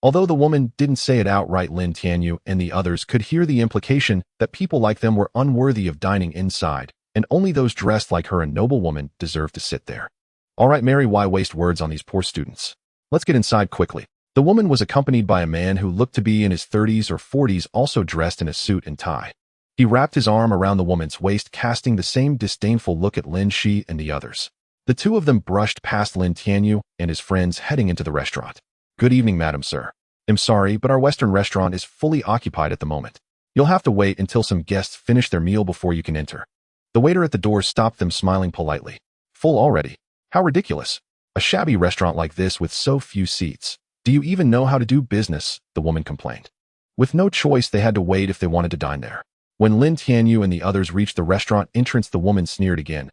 Although the woman didn't say it outright, Lin Tianyu and the others could hear the implication that people like them were unworthy of dining inside, and only those dressed like her, a noblewoman, deserved to sit there. "All right, Mary, why waste words on these poor students? Let's get inside quickly." The woman was accompanied by a man who looked to be in his 30s or 40s, also dressed in a suit and tie. He wrapped his arm around the woman's waist, casting the same disdainful look at Lin Shi and the others. The two of them brushed past Lin Tianyu and his friends, heading into the restaurant. "Good evening, madam, sir. I'm sorry, but our Western restaurant is fully occupied at the moment. You'll have to wait until some guests finish their meal before you can enter." The waiter at the door stopped them, smiling politely. "Full already? How ridiculous. A shabby restaurant like this with so few seats. Do you even know how to do business?" the woman complained. With no choice, they had to wait if they wanted to dine there. When Lin Tianyu and the others reached the restaurant entrance, the woman sneered again,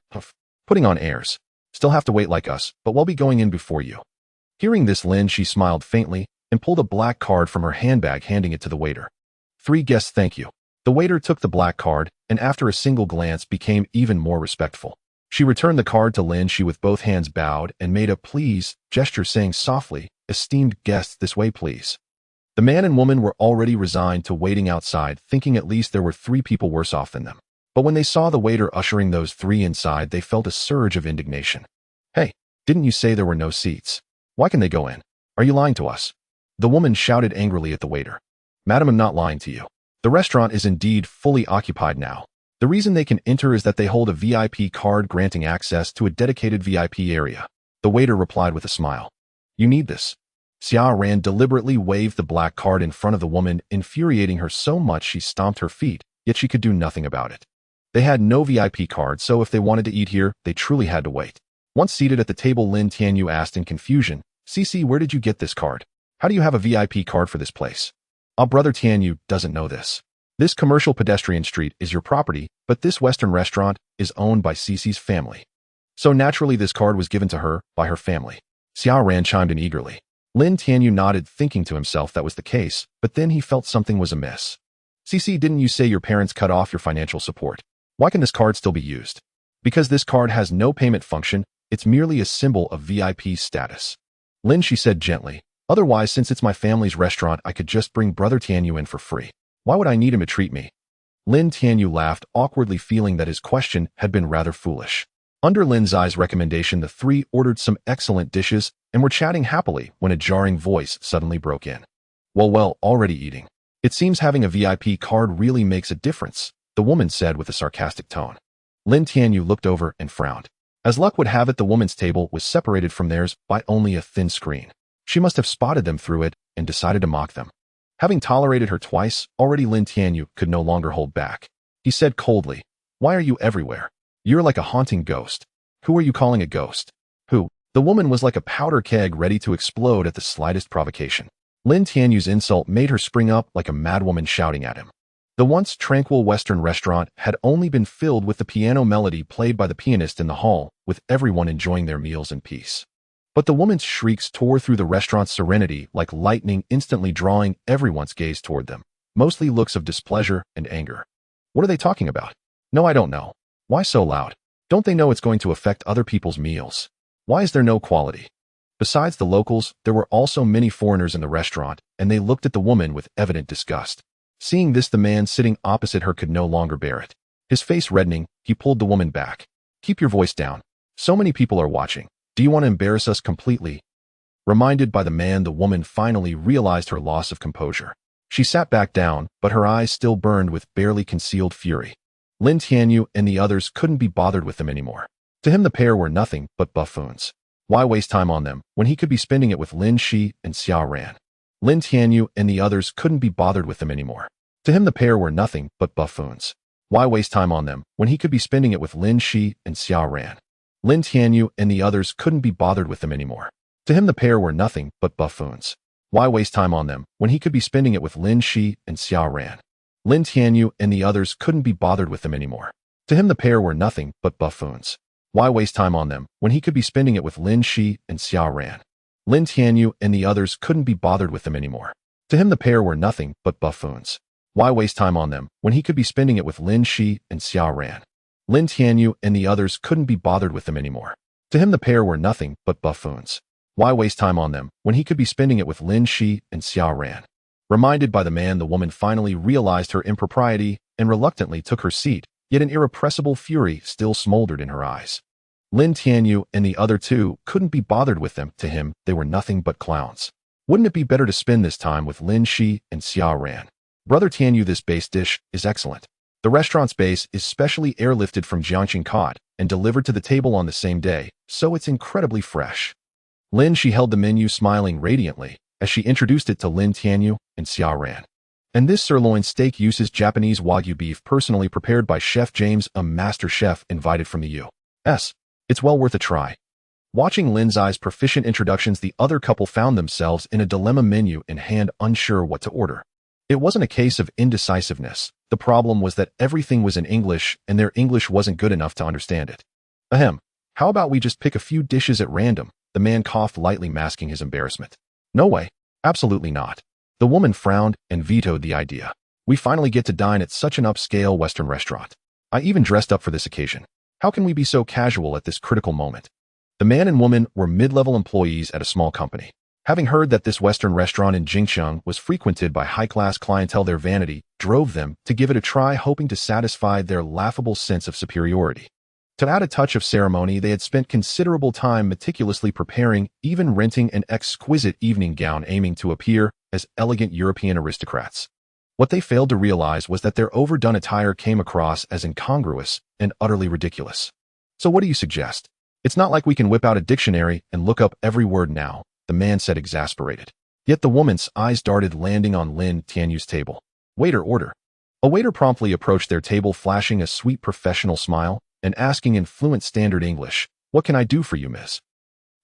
putting on airs. "Still have to wait like us, but we'll be going in before you." Hearing this, Lin Shi smiled faintly and pulled a black card from her handbag, handing it to the waiter. "3 guests, thank you." The waiter took the black card and, after a single glance, became even more respectful. She returned the card to Lin Shi with both hands bowed and made a "please" gesture, saying softly, "Esteemed guests, this way please." The man and woman were already resigned to waiting outside, thinking at least there were 3 people worse off than them. But when they saw the waiter ushering those 3 inside, they felt a surge of indignation. "Hey, didn't you say there were no seats? Why can they go in? Are you lying to us?" The woman shouted angrily at the waiter. "Madam, I'm not lying to you. The restaurant is indeed fully occupied now. The reason they can enter is that they hold a VIP card granting access to a dedicated VIP area." The waiter replied with a smile. "You need this." Xia Ran deliberately waved the black card in front of the woman, infuriating her so much she stomped her feet, yet she could do nothing about it. They had no VIP card, so if they wanted to eat here, they truly had to wait. Once seated at the table, Lin Tianyu asked in confusion, "Cici, where did you get this card? How do you have a VIP card for this place?" "Our brother Tianyu doesn't know this." This commercial pedestrian street is your property, but this Western restaurant is owned by Cece's family. So naturally this card was given to her by her family. Xiao Ran chimed in eagerly. Lin Tianyu nodded, thinking to himself that was the case, but then he felt something was amiss. Cece, didn't you say your parents cut off your financial support? Why can this card still be used? Because this card has no payment function, it's merely a symbol of VIP status. Lin, she said gently. Otherwise, since it's my family's restaurant, I could just bring Brother Tianyu in for free. Why would I need him to treat me? Lin Tianyu laughed, awkwardly feeling that his question had been rather foolish. Under Lin Zai's recommendation, the three ordered some excellent dishes and were chatting happily when a jarring voice suddenly broke in. Well, already eating. It seems having a VIP card really makes a difference, the woman said with a sarcastic tone. Lin Tianyu looked over and frowned. As luck would have it, the woman's table was separated from theirs by only a thin screen. She must have spotted them through it and decided to mock them. Having tolerated her twice, already Lin Tianyu could no longer hold back. He said coldly, "Why are you everywhere? You're like a haunting ghost. Who are you calling a ghost?" Who? The woman was like a powder keg ready to explode at the slightest provocation. Lin Tianyu's insult made her spring up like a madwoman shouting at him. The once tranquil Western restaurant had only been filled with the piano melody played by the pianist in the hall, with everyone enjoying their meals in peace. But the woman's shrieks tore through the restaurant's serenity like lightning, instantly drawing everyone's gaze toward them, mostly looks of displeasure and anger. What are they talking about? No, I don't know. Why so loud? Don't they know it's going to affect other people's meals? Why is there no quality? Besides the locals, there were also many foreigners in the restaurant, and they looked at the woman with evident disgust. Seeing this, the man sitting opposite her could no longer bear it. His face reddening, he pulled the woman back. "Keep your voice down. So many people are watching. Do you want to embarrass us completely?" Reminded by the man, the woman finally realized her loss of composure. She sat back down, but her eyes still burned with barely concealed fury. Lin Tianyu and the others couldn't be bothered with them anymore. To him, the pair were nothing but buffoons. Why waste time on them when he could be spending it with Lin Shi and Xiao Ran? Lin Tianyu and the others couldn't be bothered with them anymore. To him, the pair were nothing but buffoons. Why waste time on them when he could be spending it with Lin Shi and Xiao Ran? Lin Tianyu and the others couldn't be bothered with them anymore. To him, the pair were nothing but buffoons. Why waste time on them when he could be spending it with Lin Shi and Xiao Ran? Lin Tianyu and the others couldn't be bothered with them anymore. To him, the pair were nothing but buffoons. Why waste time on them when he could be spending it with Lin Shi and Xiao Ran? Lin Tianyu and the others couldn't be bothered with them anymore. To him, the pair were nothing but buffoons. Why waste time on them when he could be spending it with Lin Shi and Xiao Ran? Lin Tianyu and the others couldn't be bothered with them anymore. To him, the pair were nothing but buffoons. Why waste time on them when he could be spending it with Lin Shi and Xiao Ran? Reminded by the man, the woman finally realized her impropriety and reluctantly took her seat, yet an irrepressible fury still smoldered in her eyes. Lin Tianyu and the other two couldn't be bothered with them. To him, they were nothing but clowns. Wouldn't it be better to spend this time with Lin Shi and Xiao Ran? Brother Tianyu, this base dish is excellent. The restaurant's base is specially airlifted from Jiangxing cod and delivered to the table on the same day, so it's incredibly fresh. Lin Shi held the menu, smiling radiantly as she introduced it to Lin Tianyu and Xiao Ran. And this sirloin steak uses Japanese Wagyu beef personally prepared by Chef James, a master chef invited from the U.S. It's well worth a try. Watching Lin Zai's proficient introductions, the other couple found themselves in a dilemma, menu in hand, unsure what to order. It wasn't a case of indecisiveness. The problem was that everything was in English, and their English wasn't good enough to understand it. Ahem. How about we just pick a few dishes at random? The man coughed lightly, masking his embarrassment. No way. Absolutely not. The woman frowned and vetoed the idea. We finally get to dine at such an upscale Western restaurant. I even dressed up for this occasion. How can we be so casual at this critical moment? The man and woman were mid-level employees at a small company. Having heard that this Western restaurant in Jingcheng was frequented by high-class clientele, their vanity drove them to give it a try, hoping to satisfy their laughable sense of superiority. To add a touch of ceremony, they had spent considerable time meticulously preparing, even renting an exquisite evening gown, aiming to appear as elegant European aristocrats. What they failed to realize was that their overdone attire came across as incongruous and utterly ridiculous. So what do you suggest? It's not like we can whip out a dictionary and look up every word now, the man said, exasperated. Yet the woman's eyes darted, landing on Lin Tianyu's table. Waiter, order. A waiter promptly approached their table, flashing a sweet professional smile and asking in fluent standard English, "What can I do for you, miss?"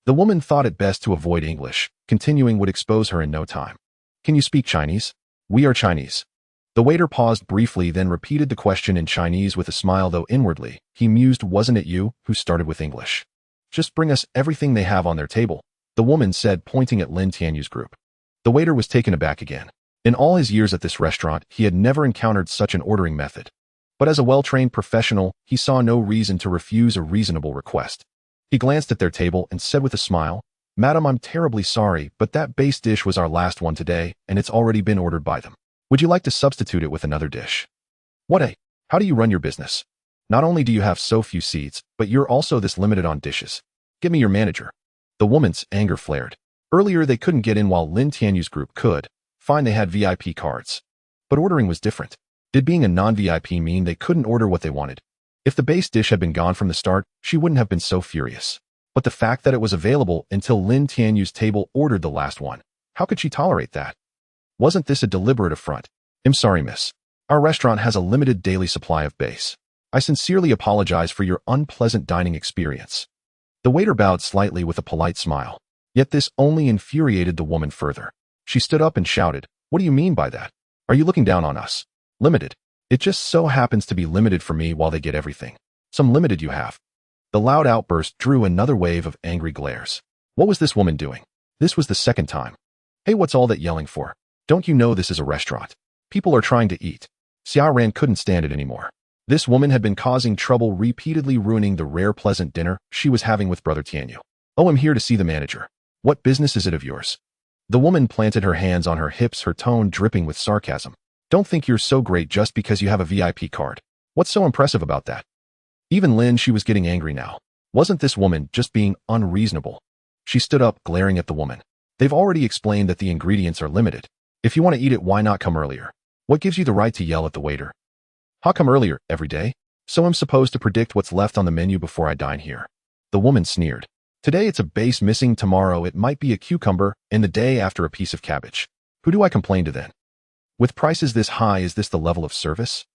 The woman thought it best to avoid English. Continuing would expose her in no time. "Can you speak Chinese? We are Chinese." The The waiter paused briefly, then repeated the question in Chinese with a smile, though inwardly, he mused, wasn't it you who started with English? Just bring us everything they have on their table, the woman said, pointing at Lin Tianyu's group. The waiter was taken aback again. In all his years at this restaurant, he had never encountered such an ordering method. But as a well-trained professional, he saw no reason to refuse a reasonable request. He glanced at their table and said with a smile, Madam, I'm terribly sorry, but that base dish was our last one today, and it's already been ordered by them. Would you like to substitute it with another dish? How do you run your business? Not only do you have so few seats, but you're also this limited on dishes. Give me your manager. The woman's anger flared. Earlier they couldn't get in while Lin Tianyu's group could. Fine, they had VIP cards. But ordering was different. Did being a non-VIP mean they couldn't order what they wanted? If the base dish had been gone from the start, she wouldn't have been so furious. But the fact that it was available until Lin Tianyu's table ordered the last one, how could she tolerate that? Wasn't this a deliberate affront? I'm sorry, miss. Our restaurant has a limited daily supply of base. I sincerely apologize for your unpleasant dining experience. The waiter bowed slightly with a polite smile. Yet this only infuriated the woman further. She stood up and shouted, what do you mean by that? Are you looking down on us? Limited. It just so happens to be limited for me while they get everything. Some limited you have. The loud outburst drew another wave of angry glares. What was this woman doing? This was the second time. Hey, what's all that yelling for? Don't you know this is a restaurant? People are trying to eat. Xia Ran couldn't stand it anymore. This woman had been causing trouble, repeatedly ruining the rare pleasant dinner she was having with Brother Tianyu. Oh, I'm here to see the manager. What business is it of yours? The woman planted her hands on her hips, her tone dripping with sarcasm. Don't think you're so great just because you have a VIP card. What's so impressive about that? Even Lin, she was getting angry now. Wasn't this woman just being unreasonable? She stood up, glaring at the woman. They've already explained that the ingredients are limited. If you want to eat it, why not come earlier? What gives you the right to yell at the waiter? How come earlier, every day? So I'm supposed to predict what's left on the menu before I dine here. The woman sneered. Today it's a base missing, tomorrow it might be a cucumber, and the day after a piece of cabbage. Who do I complain to then? With prices this high, is this the level of service?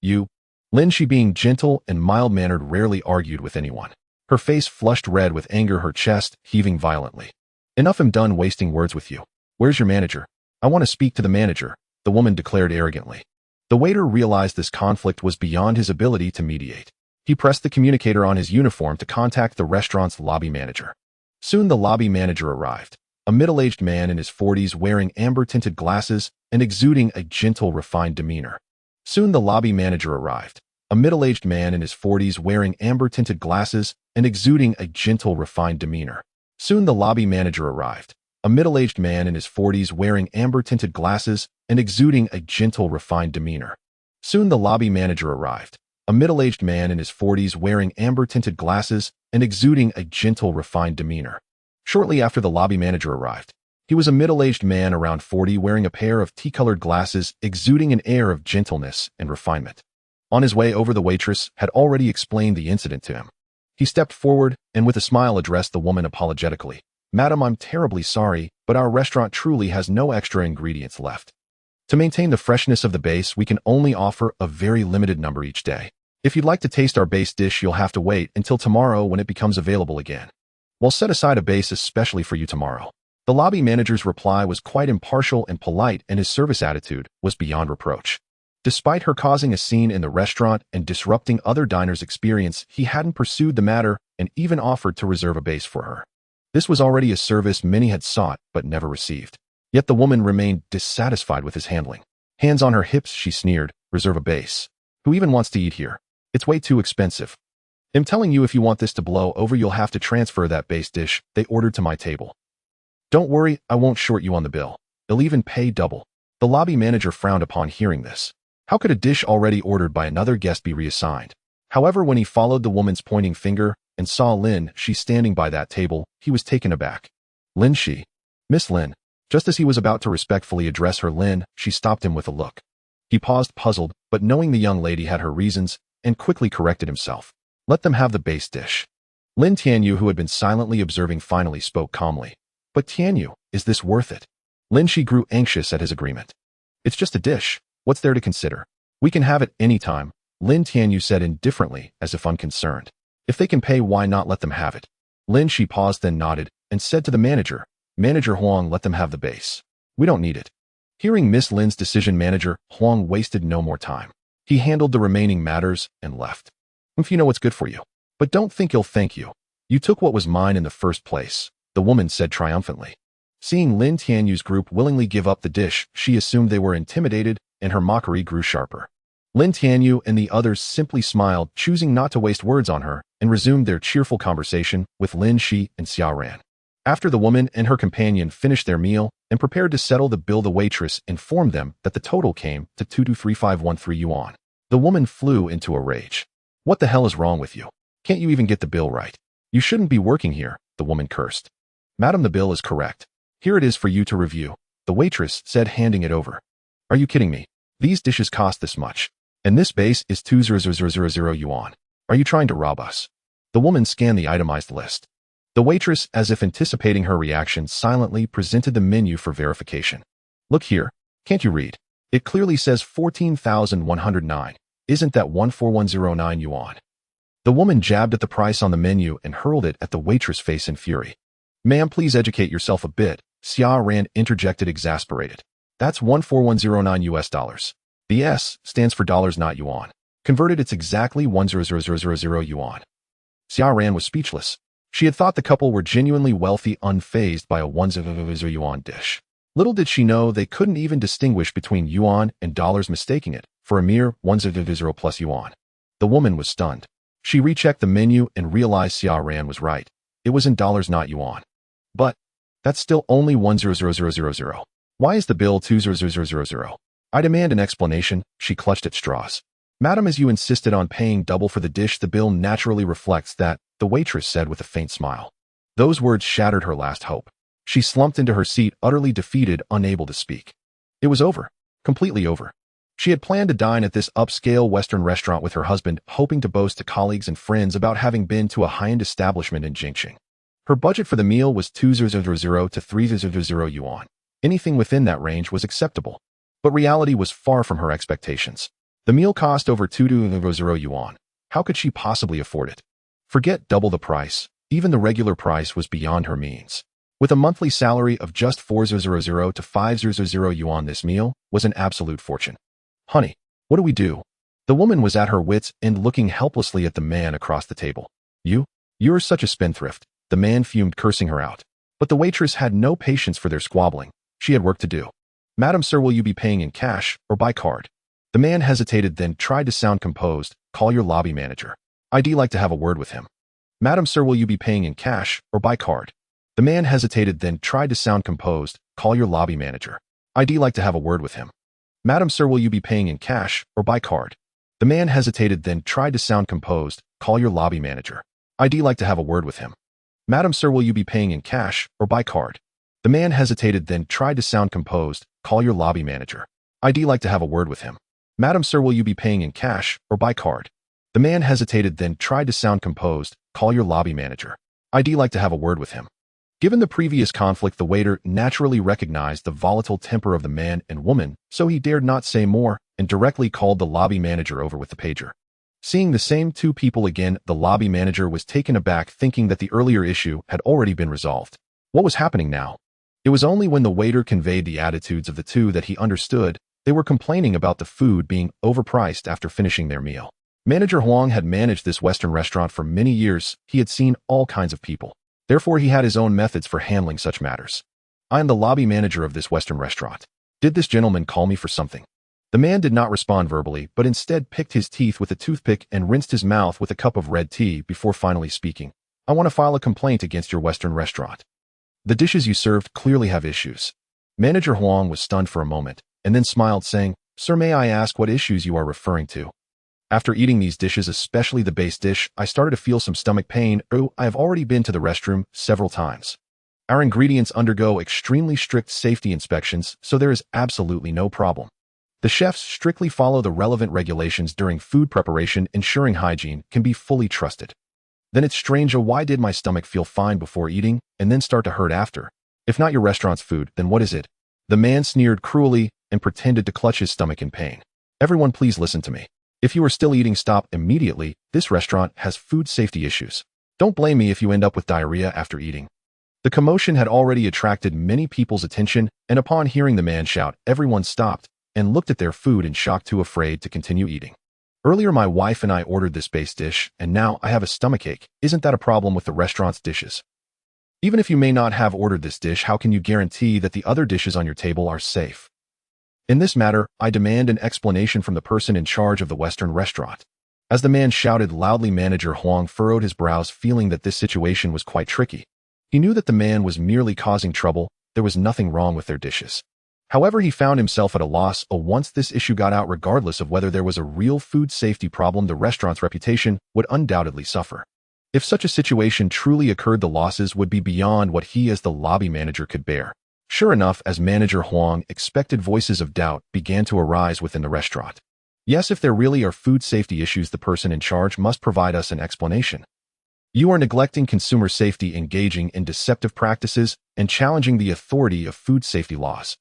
Lin, she being gentle and mild-mannered, rarely argued with anyone. Her face flushed red with anger, her chest heaving violently. Enough, I'm done wasting words with you. Where's your manager? I want to speak to the manager, the woman declared arrogantly. The waiter realized this conflict was beyond his ability to mediate. He pressed the communicator on his uniform to contact the restaurant's lobby manager. Soon the lobby manager arrived, a middle-aged man in his 40s wearing amber-tinted glasses and exuding a gentle, refined demeanor. Soon the lobby manager arrived, a middle-aged man in his 40s wearing amber-tinted glasses and exuding a gentle, refined demeanor. Soon the lobby manager arrived, a middle-aged man in his 40s wearing amber-tinted glasses and exuding a gentle, refined demeanor. Soon the lobby manager arrived, a middle-aged man in his 40s wearing amber-tinted glasses and exuding a gentle, refined demeanor. Shortly after the lobby manager arrived, he was a middle-aged man around 40 wearing a pair of tea-colored glasses, exuding an air of gentleness and refinement. On his way over, the waitress had already explained the incident to him. He stepped forward and with a smile addressed the woman apologetically. Madam, I'm terribly sorry, but our restaurant truly has no extra ingredients left. To maintain the freshness of the base, we can only offer a very limited number each day. If you'd like to taste our base dish, you'll have to wait until tomorrow when it becomes available again. We'll set aside a base especially for you tomorrow. The lobby manager's reply was quite impartial and polite, and his service attitude was beyond reproach. Despite her causing a scene in the restaurant and disrupting other diners' experience, he hadn't pursued the matter and even offered to reserve a base for her. This was already a service many had sought but never received. Yet the woman remained dissatisfied with his handling. Hands on her hips, she sneered, reserve a base. Who even wants to eat here? It's way too expensive. I'm telling you, if you want this to blow over, you'll have to transfer that base dish they ordered to my table. Don't worry, I won't short you on the bill. They'll even pay double. The lobby manager frowned upon hearing this. How could a dish already ordered by another guest be reassigned? However, when he followed the woman's pointing finger and saw Lin Shi standing by that table, he was taken aback. Lin Shi? Miss Lin. Just as he was about to respectfully address her Lin, she stopped him with a look. He paused, puzzled, but knowing the young lady had her reasons, and quickly corrected himself. Let them have the base dish. Lin Tianyu, who had been silently observing, finally spoke calmly. But Tianyu, is this worth it? Lin Shi grew anxious at his agreement. It's just a dish. What's there to consider? We can have it any time, Lin Tianyu said indifferently, as if unconcerned. If they can pay, why not let them have it? Lin Shi paused, then nodded, and said to the manager, Manager Huang, let them have the base. We don't need it. Hearing Miss Lin's decision, manager Huang wasted no more time. He handled the remaining matters and left. If you know what's good for you. But don't think he'll thank you. You took what was mine in the first place, the woman said triumphantly. Seeing Lin Tianyu's group willingly give up the dish, she assumed they were intimidated, and her mockery grew sharper. Lin Tianyu and the others simply smiled, choosing not to waste words on her, and resumed their cheerful conversation with Lin Shi and Xia Ran. After the woman and her companion finished their meal and prepared to settle the bill, the waitress informed them that the total came to 223513 yuan. The woman flew into a rage. What the hell is wrong with you? Can't you even get the bill right? You shouldn't be working here, the woman cursed. Madam, the bill is correct. Here it is for you to review, the waitress said, handing it over. Are you kidding me? These dishes cost this much. And this base is 20000 yuan. Are you trying to rob us? The woman scanned the itemized list. The waitress, as if anticipating her reaction, silently presented the menu for verification. Look here. Can't you read? It clearly says 14,109. Isn't that 14109 yuan? The woman jabbed at the price on the menu and hurled it at the waitress' face in fury. Ma'am, please educate yourself a bit, Xia Ran interjected, exasperated. That's 14109 US dollars. The S stands for dollars, not yuan. Converted, it's exactly 100,000 yuan. Xia Ran was speechless. She had thought the couple were genuinely wealthy, unfazed by a 100,000 yuan dish. Little did she know they couldn't even distinguish between yuan and dollars, mistaking it for a mere 100 plus yuan. The woman was stunned. She rechecked the menu and realized Xia Ran was right. It was in dollars, not yuan. But that's still only 100,000. Why is the bill 200,000? I demand an explanation, she clutched at straws. Madam, as you insisted on paying double for the dish, the bill naturally reflects that, the waitress said with a faint smile. Those words shattered her last hope. She slumped into her seat, utterly defeated, unable to speak. It was over. Completely over. She had planned to dine at this upscale Western restaurant with her husband, hoping to boast to colleagues and friends about having been to a high-end establishment in Jingqing. Her budget for the meal was 200 to 300 yuan. Anything within that range was acceptable. But reality was far from her expectations. The meal cost over 200 yuan. How could she possibly afford it? Forget double the price. Even the regular price was beyond her means. With a monthly salary of just 400 to 500 yuan, this meal was an absolute fortune. Honey, what do we do? The woman was at her wits' end, looking helplessly at the man across the table. You're such a spendthrift, the man fumed, cursing her out. But the waitress had no patience for their squabbling. She had work to do. Madam, sir, will you be paying in cash or by card? The man hesitated, then tried to sound composed. Call your lobby manager. I'd like to have a word with him. Madam, sir, will you be paying in cash or by card? The man hesitated, then tried to sound composed. Call your lobby manager. I'd like to have a word with him. Madam, sir, will you be paying in cash or by card? The man hesitated, then tried to sound composed. Call your lobby manager. I'd like to have a word with him. Madam, sir, will you be paying in cash or by card? The man hesitated, then tried to sound composed. Call your lobby manager. I'd like to have a word with him. Madam, sir, will you be paying in cash or by card? The man hesitated, then tried to sound composed. Call your lobby manager. I'd like to have a word with him. Given the previous conflict, the waiter naturally recognized the volatile temper of the man and woman, so he dared not say more and directly called the lobby manager over with the pager. Seeing the same two people again, the lobby manager was taken aback, thinking that the earlier issue had already been resolved. What was happening now? It was only when the waiter conveyed the attitudes of the two that he understood. They were complaining about the food being overpriced after finishing their meal. Manager Huang had managed this Western restaurant for many years. He had seen all kinds of people. Therefore, he had his own methods for handling such matters. I am the lobby manager of this Western restaurant. Did this gentleman call me for something? The man did not respond verbally, but instead picked his teeth with a toothpick and rinsed his mouth with a cup of red tea before finally speaking. I want to file a complaint against your Western restaurant. The dishes you served clearly have issues. Manager Huang was stunned for a moment, and then smiled, saying, Sir, may I ask what issues you are referring to? After eating these dishes, especially the base dish, I started to feel some stomach pain. I have already been to the restroom several times. Our ingredients undergo extremely strict safety inspections, so there is absolutely no problem. The chefs strictly follow the relevant regulations during food preparation, ensuring hygiene can be fully trusted. Then it's strange, why did my stomach feel fine before eating and then start to hurt after? If not your restaurant's food, then what is it? The man sneered cruelly and pretended to clutch his stomach in pain. Everyone, please listen to me. If you are still eating, stop immediately. This restaurant has food safety issues. Don't blame me if you end up with diarrhea after eating. The commotion had already attracted many people's attention, and upon hearing the man shout, everyone stopped and looked at their food in shock, too afraid to continue eating. Earlier my wife and I ordered this base dish, and now I have a stomachache. Isn't that a problem with the restaurant's dishes? Even if you may not have ordered this dish, how can you guarantee that the other dishes on your table are safe? In this matter, I demand an explanation from the person in charge of the Western restaurant. As the man shouted loudly, Manager Huang furrowed his brows, feeling that this situation was quite tricky. He knew that the man was merely causing trouble. There was nothing wrong with their dishes. However, he found himself at a loss. Once this issue got out, regardless of whether there was a real food safety problem, the restaurant's reputation would undoubtedly suffer. If such a situation truly occurred, the losses would be beyond what he as the lobby manager could bear. Sure enough, as Manager Huang expected, voices of doubt began to arise within the restaurant. Yes, if there really are food safety issues, the person in charge must provide us an explanation. You are neglecting consumer safety, engaging in deceptive practices, and challenging the authority of food safety laws.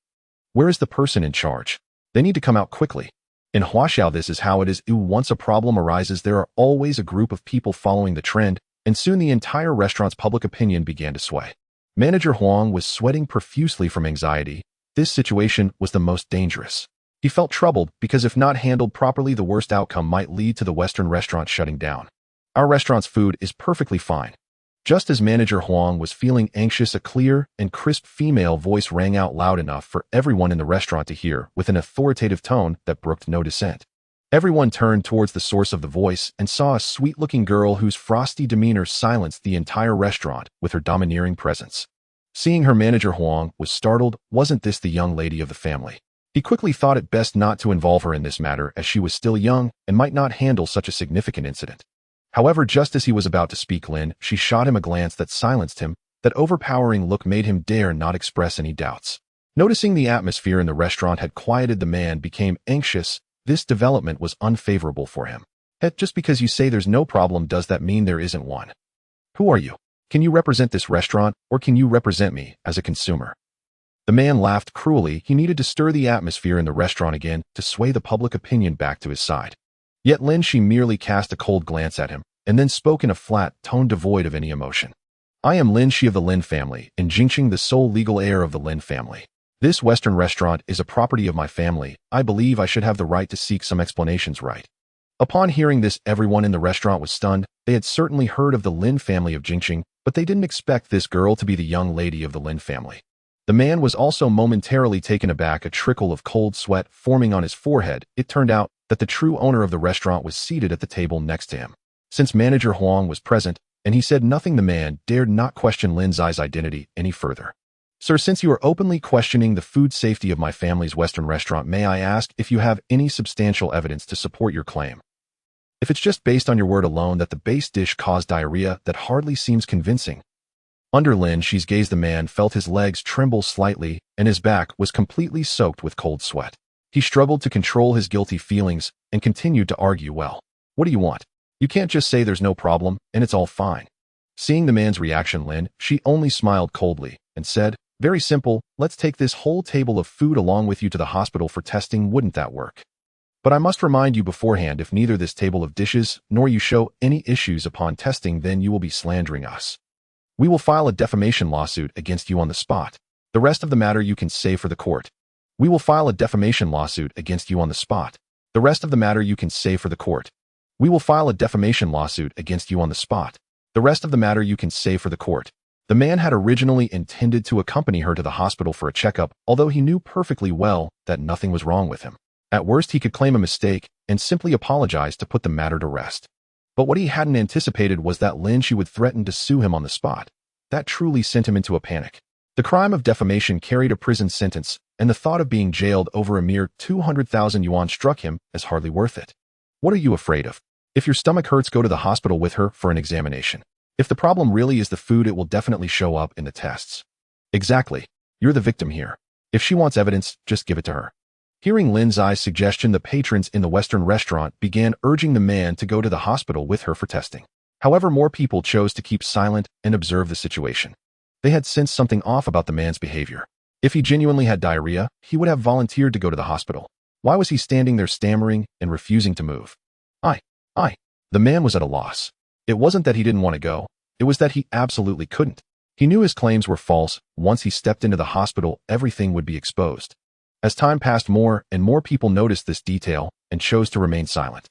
Where is the person in charge? They need to come out quickly. In Huaxiao, this is how it is. Once a problem arises, there are always a group of people following the trend, and soon the entire restaurant's public opinion began to sway. Manager Huang was sweating profusely from anxiety. This situation was the most dangerous. He felt troubled because if not handled properly, the worst outcome might lead to the Western restaurant shutting down. Our restaurant's food is perfectly fine. Just as Manager Huang was feeling anxious, a clear and crisp female voice rang out loud enough for everyone in the restaurant to hear, with an authoritative tone that brooked no dissent. Everyone turned towards the source of the voice and saw a sweet-looking girl whose frosty demeanor silenced the entire restaurant with her domineering presence. Seeing her, Manager Huang was startled. Wasn't this the young lady of the family? He quickly thought it best not to involve her in this matter, as she was still young and might not handle such a significant incident. However, just as he was about to speak, she shot him a glance that silenced him. That overpowering look made him dare not express any doubts. Noticing the atmosphere in the restaurant had quieted, the man became anxious. This development was unfavorable for him. Just because you say there's no problem, does that mean there isn't one? Who are you? Can you represent this restaurant, or can you represent me as a consumer? The man laughed cruelly. He needed to stir the atmosphere in the restaurant again to sway the public opinion back to his side. Yet she merely cast a cold glance at him, and then spoke in a flat tone devoid of any emotion. I am Lin Shi of the Lin family, in Jingqing, the sole legal heir of the Lin family. This Western restaurant is a property of my family. I believe I should have the right to seek some explanations, right? Upon hearing this, everyone in the restaurant was stunned. They had certainly heard of the Lin family of Jingqing, but they didn't expect this girl to be the young lady of the Lin family. The man was also momentarily taken aback, a trickle of cold sweat forming on his forehead. It turned out that the true owner of the restaurant was seated at the table next to him. Since Manager Huang was present, and he said nothing, the man dared not question Lin Zai's identity any further. Sir, since you are openly questioning the food safety of my family's Western restaurant, may I ask if you have any substantial evidence to support your claim? If it's just based on your word alone that the base dish caused diarrhea, that hardly seems convincing. Under Lin Shi's gaze, the man felt his legs tremble slightly, and his back was completely soaked with cold sweat. He struggled to control his guilty feelings and continued to argue, well, what do you want? You can't just say there's no problem, and it's all fine. Seeing the man's reaction, Lin Shi only smiled coldly and said, very simple, let's take this whole table of food along with you to the hospital for testing. Wouldn't that work? But I must remind you beforehand, if neither this table of dishes nor you show any issues upon testing, then you will be slandering us. We will file a defamation lawsuit against you on the spot. The rest of the matter you can save for the court. We will file a defamation lawsuit against you on the spot. The rest of the matter you can save for the court. We will file a defamation lawsuit against you on the spot. The rest of the matter you can save for the court. The man had originally intended to accompany her to the hospital for a checkup, although he knew perfectly well that nothing was wrong with him. At worst, he could claim a mistake and simply apologize to put the matter to rest. But what he hadn't anticipated was that Lin Shi would threaten to sue him on the spot. That truly sent him into a panic. The crime of defamation carried a prison sentence, and the thought of being jailed over a mere 200,000 yuan struck him as hardly worth it. What are you afraid of? If your stomach hurts, go to the hospital with her for an examination. If the problem really is the food, it will definitely show up in the tests. Exactly. You're the victim here. If she wants evidence, just give it to her. Hearing Lin Zai's suggestion, the patrons in the Western restaurant began urging the man to go to the hospital with her for testing. However, more people chose to keep silent and observe the situation. They had sensed something off about the man's behavior. If he genuinely had diarrhea, he would have volunteered to go to the hospital. Why was he standing there stammering and refusing to move? The man was at a loss. It wasn't that he didn't want to go. It was that he absolutely couldn't. He knew his claims were false. Once he stepped into the hospital, everything would be exposed. As time passed, more and more people noticed this detail and chose to remain silent.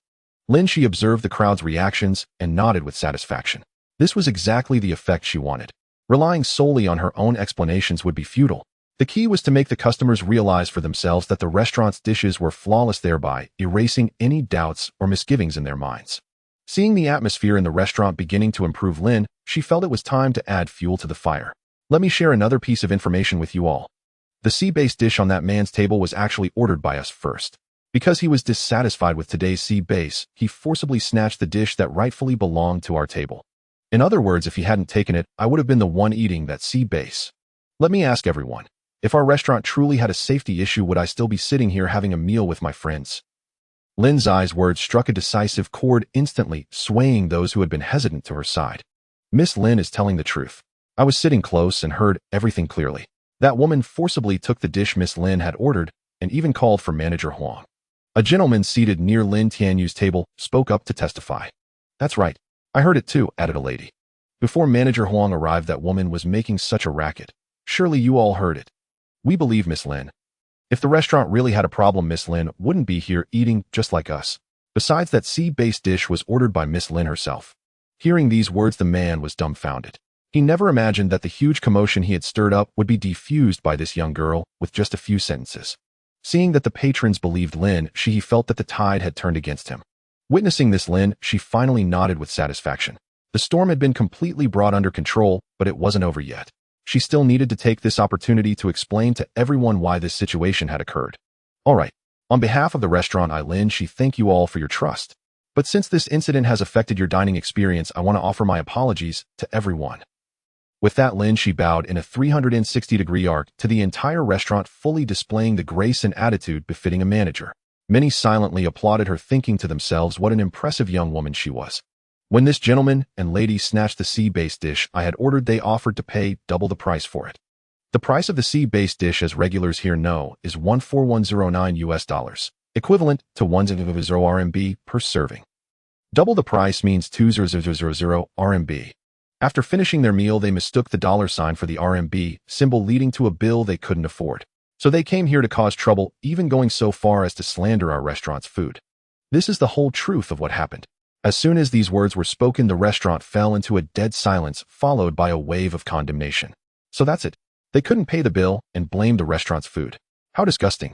Lin Shi observed the crowd's reactions and nodded with satisfaction. This was exactly the effect she wanted. Relying solely on her own explanations would be futile. The key was to make the customers realize for themselves that the restaurant's dishes were flawless, thereby erasing any doubts or misgivings in their minds. Seeing the atmosphere in the restaurant beginning to improve, she felt it was time to add fuel to the fire. Let me share another piece of information with you all. The sea-based dish on that man's table was actually ordered by us first. Because he was dissatisfied with today's sea base, he forcibly snatched the dish that rightfully belonged to our table. In other words, if he hadn't taken it, I would have been the one eating that sea base. Let me ask everyone, if our restaurant truly had a safety issue, would I still be sitting here having a meal with my friends? Lin Zai's words struck a decisive chord, instantly swaying those who had been hesitant to her side. Miss Lin is telling the truth. I was sitting close and heard everything clearly. That woman forcibly took the dish Miss Lin had ordered and even called for Manager Huang. A gentleman seated near Lin Tianyu's table spoke up to testify. That's right. I heard it too, added a lady. Before Manager Huang arrived, that woman was making such a racket. Surely you all heard it. We believe Miss Lin. If the restaurant really had a problem, Miss Lin wouldn't be here eating just like us. Besides, that sea-based dish was ordered by Miss Lin herself. Hearing these words, the man was dumbfounded. He never imagined that the huge commotion he had stirred up would be defused by this young girl with just a few sentences. Seeing that the patrons believed Lin, he felt that the tide had turned against him. Witnessing this, Lin, she finally nodded with satisfaction. The storm had been completely brought under control, but it wasn't over yet. She still needed to take this opportunity to explain to everyone why this situation had occurred. All right. On behalf of the restaurant, Lin, thank you all for your trust. But since this incident has affected your dining experience, I want to offer my apologies to everyone. With that, Lin, she bowed in a 360-degree arc to the entire restaurant, fully displaying the grace and attitude befitting a manager. Many silently applauded her, thinking to themselves what an impressive young woman she was. When this gentleman and lady snatched the sea-based dish I had ordered, they offered to pay double the price for it. The price of the sea-based dish, as regulars here know, is $14109, equivalent to 100 RMB per serving. Double the price means 2000 RMB. After finishing their meal, they mistook the dollar sign for the RMB symbol, leading to a bill they couldn't afford. So they came here to cause trouble, even going so far as to slander our restaurant's food. This is the whole truth of what happened. As soon as these words were spoken, the restaurant fell into a dead silence, followed by a wave of condemnation. So that's it. They couldn't pay the bill and blamed the restaurant's food. How disgusting.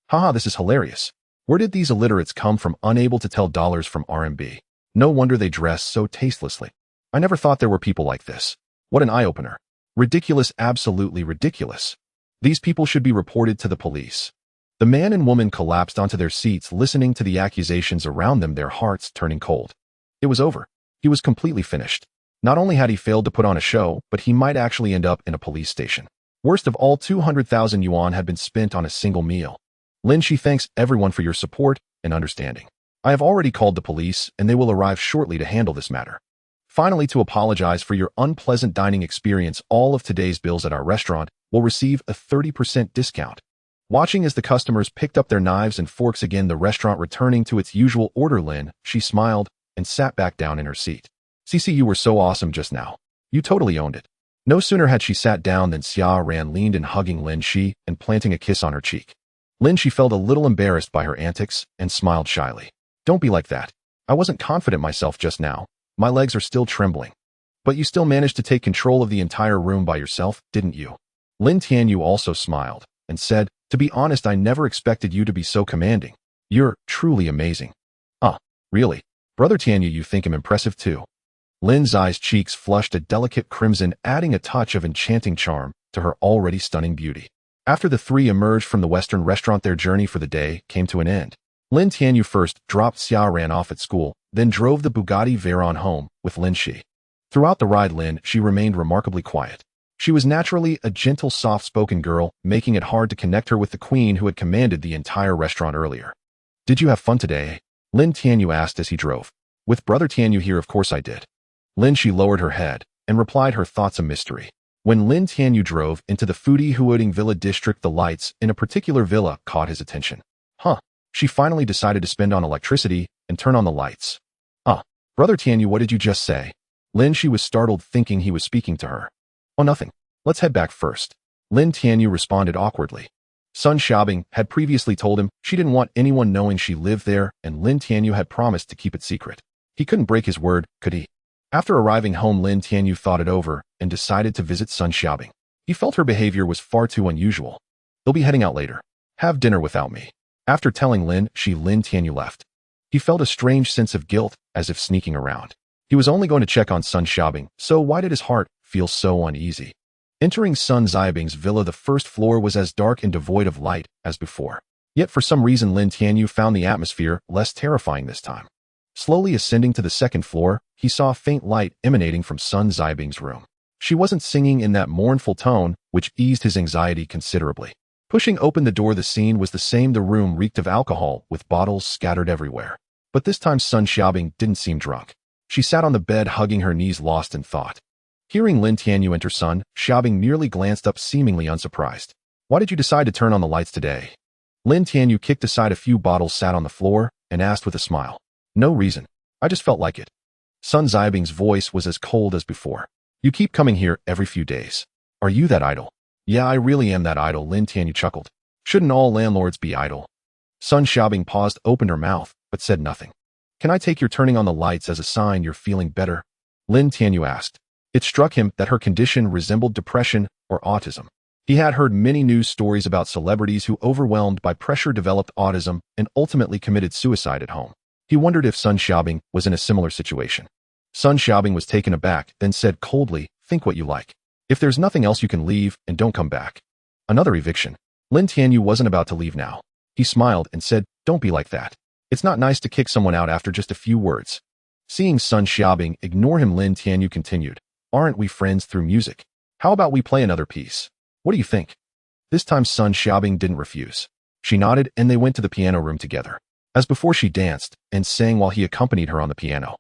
Haha, this is hilarious. Where did these illiterates come from, unable to tell dollars from RMB? No wonder they dress so tastelessly. I never thought there were people like this. What an eye-opener. Ridiculous, absolutely ridiculous. These people should be reported to the police. The man and woman collapsed onto their seats, listening to the accusations around them, their hearts turning cold. It was over. He was completely finished. Not only had he failed to put on a show, but he might actually end up in a police station. Worst of all, 200,000 yuan had been spent on a single meal. Lin, thanks everyone for your support and understanding. I have already called the police, and they will arrive shortly to handle this matter. Finally, to apologize for your unpleasant dining experience, all of today's bills at our restaurant will receive a 30% discount. Watching as the customers picked up their knives and forks again, the restaurant returning to its usual order, Lin, she smiled and sat back down in her seat. Cici, you were so awesome just now. You totally owned it. No sooner had she sat down than Xia Ran leaned in, hugging Lin Shi and planting a kiss on her cheek. Lin Shi felt a little embarrassed by her antics and smiled shyly. Don't be like that. I wasn't confident myself just now. My legs are still trembling. But you still managed to take control of the entire room by yourself, didn't you? Lin Tianyu also smiled and said, to be honest, I never expected you to be so commanding. You're truly amazing. Really? Brother Tianyu, you think I'm impressive too? Lin Zai's cheeks flushed a delicate crimson, adding a touch of enchanting charm to her already stunning beauty. After the three emerged from the Western restaurant, their journey for the day came to an end. Lin Tianyu first dropped Xia Ran off at school, then drove the Bugatti Veyron home with Lin Shi. Throughout the ride, Lin Shi remained remarkably quiet. She was naturally a gentle, soft-spoken girl, making it hard to connect her with the queen who had commanded the entire restaurant earlier. Did you have fun today? Lin Tianyu asked as he drove. With Brother Tianyu here, of course I did. Lin Shi lowered her head and replied, her thoughts a mystery. When Lin Tianyu drove into the foodie Huoding Villa district, the lights in a particular villa caught his attention. She finally decided to spend on electricity and turn on the lights. Brother Tianyu, what did you just say? Lin Shi was startled, thinking he was speaking to her. Oh, nothing. Let's head back first. Lin Tianyu responded awkwardly. Sun Xiaobing had previously told him she didn't want anyone knowing she lived there, and Lin Tianyu had promised to keep it secret. He couldn't break his word, could he? After arriving home, Lin Tianyu thought it over and decided to visit Sun Xiaobing. He felt her behavior was far too unusual. He'll be heading out later. Have dinner without me. After telling Lin Tianyu left. He felt a strange sense of guilt, as if sneaking around. He was only going to check on Sun Xiaobing, so why did his heart feel so uneasy? Entering Sun Xiaobing's villa, the first floor was as dark and devoid of light as before. Yet for some reason Lin Tianyu found the atmosphere less terrifying this time. Slowly ascending to the second floor, he saw a faint light emanating from Sun Xiaobing's room. She wasn't singing in that mournful tone, which eased his anxiety considerably. Pushing open the door, the scene was the same. The room reeked of alcohol, with bottles scattered everywhere. But this time Sun Xiaobing didn't seem drunk. She sat on the bed, hugging her knees, lost in thought. Hearing Lin Tianyu enter, Sun Xiaobing merely glanced up, seemingly unsurprised. Why did you decide to turn on the lights today? Lin Tianyu kicked aside a few bottles sat on the floor and asked with a smile. No reason. I just felt like it. Sun Xiaobing's voice was as cold as before. You keep coming here every few days. Are you that idle? Yeah, I really am that idle, Lin Tianyu chuckled. Shouldn't all landlords be idle? Sun Xiaobing paused, opened her mouth, but said nothing. Can I take your turning on the lights as a sign you're feeling better? Lin Tianyu asked. It struck him that her condition resembled depression or autism. He had heard many news stories about celebrities who, overwhelmed by pressure, developed autism and ultimately committed suicide at home. He wondered if Sun Xiaobing was in a similar situation. Sun Xiaobing was taken aback, then said coldly, think what you like. If there's nothing else, you can leave and don't come back. Another eviction. Lin Tianyu wasn't about to leave now. He smiled and said, don't be like that. It's not nice to kick someone out after just a few words. Seeing Sun Xiaobing ignore him, Lin Tianyu continued, aren't we friends through music? How about we play another piece? What do you think? This time Sun Xiaobing didn't refuse. She nodded and they went to the piano room together. As before, she danced and sang while he accompanied her on the piano.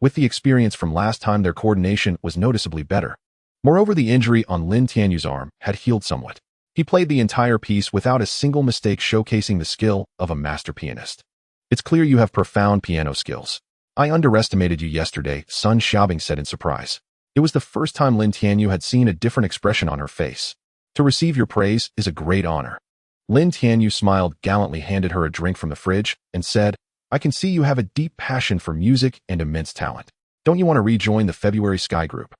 With the experience from last time, their coordination was noticeably better. Moreover, the injury on Lin Tianyu's arm had healed somewhat. He played the entire piece without a single mistake, showcasing the skill of a master pianist. It's clear you have profound piano skills. I underestimated you yesterday, Sun Xiaobing said in surprise. It was the first time Lin Tianyu had seen a different expression on her face. To receive your praise is a great honor. Lin Tianyu smiled gallantly, handed her a drink from the fridge, and said, I can see you have a deep passion for music and immense talent. Don't you want to rejoin the February Sky group?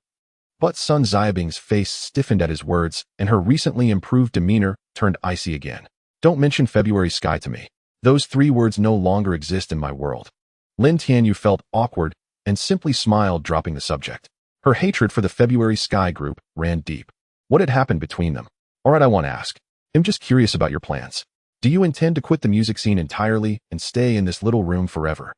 But Sun Xiaobing's face stiffened at his words, and her recently improved demeanor turned icy again. Don't mention February Sky to me. Those 3 words no longer exist in my world. Lin Tianyu felt awkward and simply smiled, dropping the subject. Her hatred for the February Sky group ran deep. What had happened between them? Alright, I want to ask. I'm just curious about your plans. Do you intend to quit the music scene entirely and stay in this little room forever?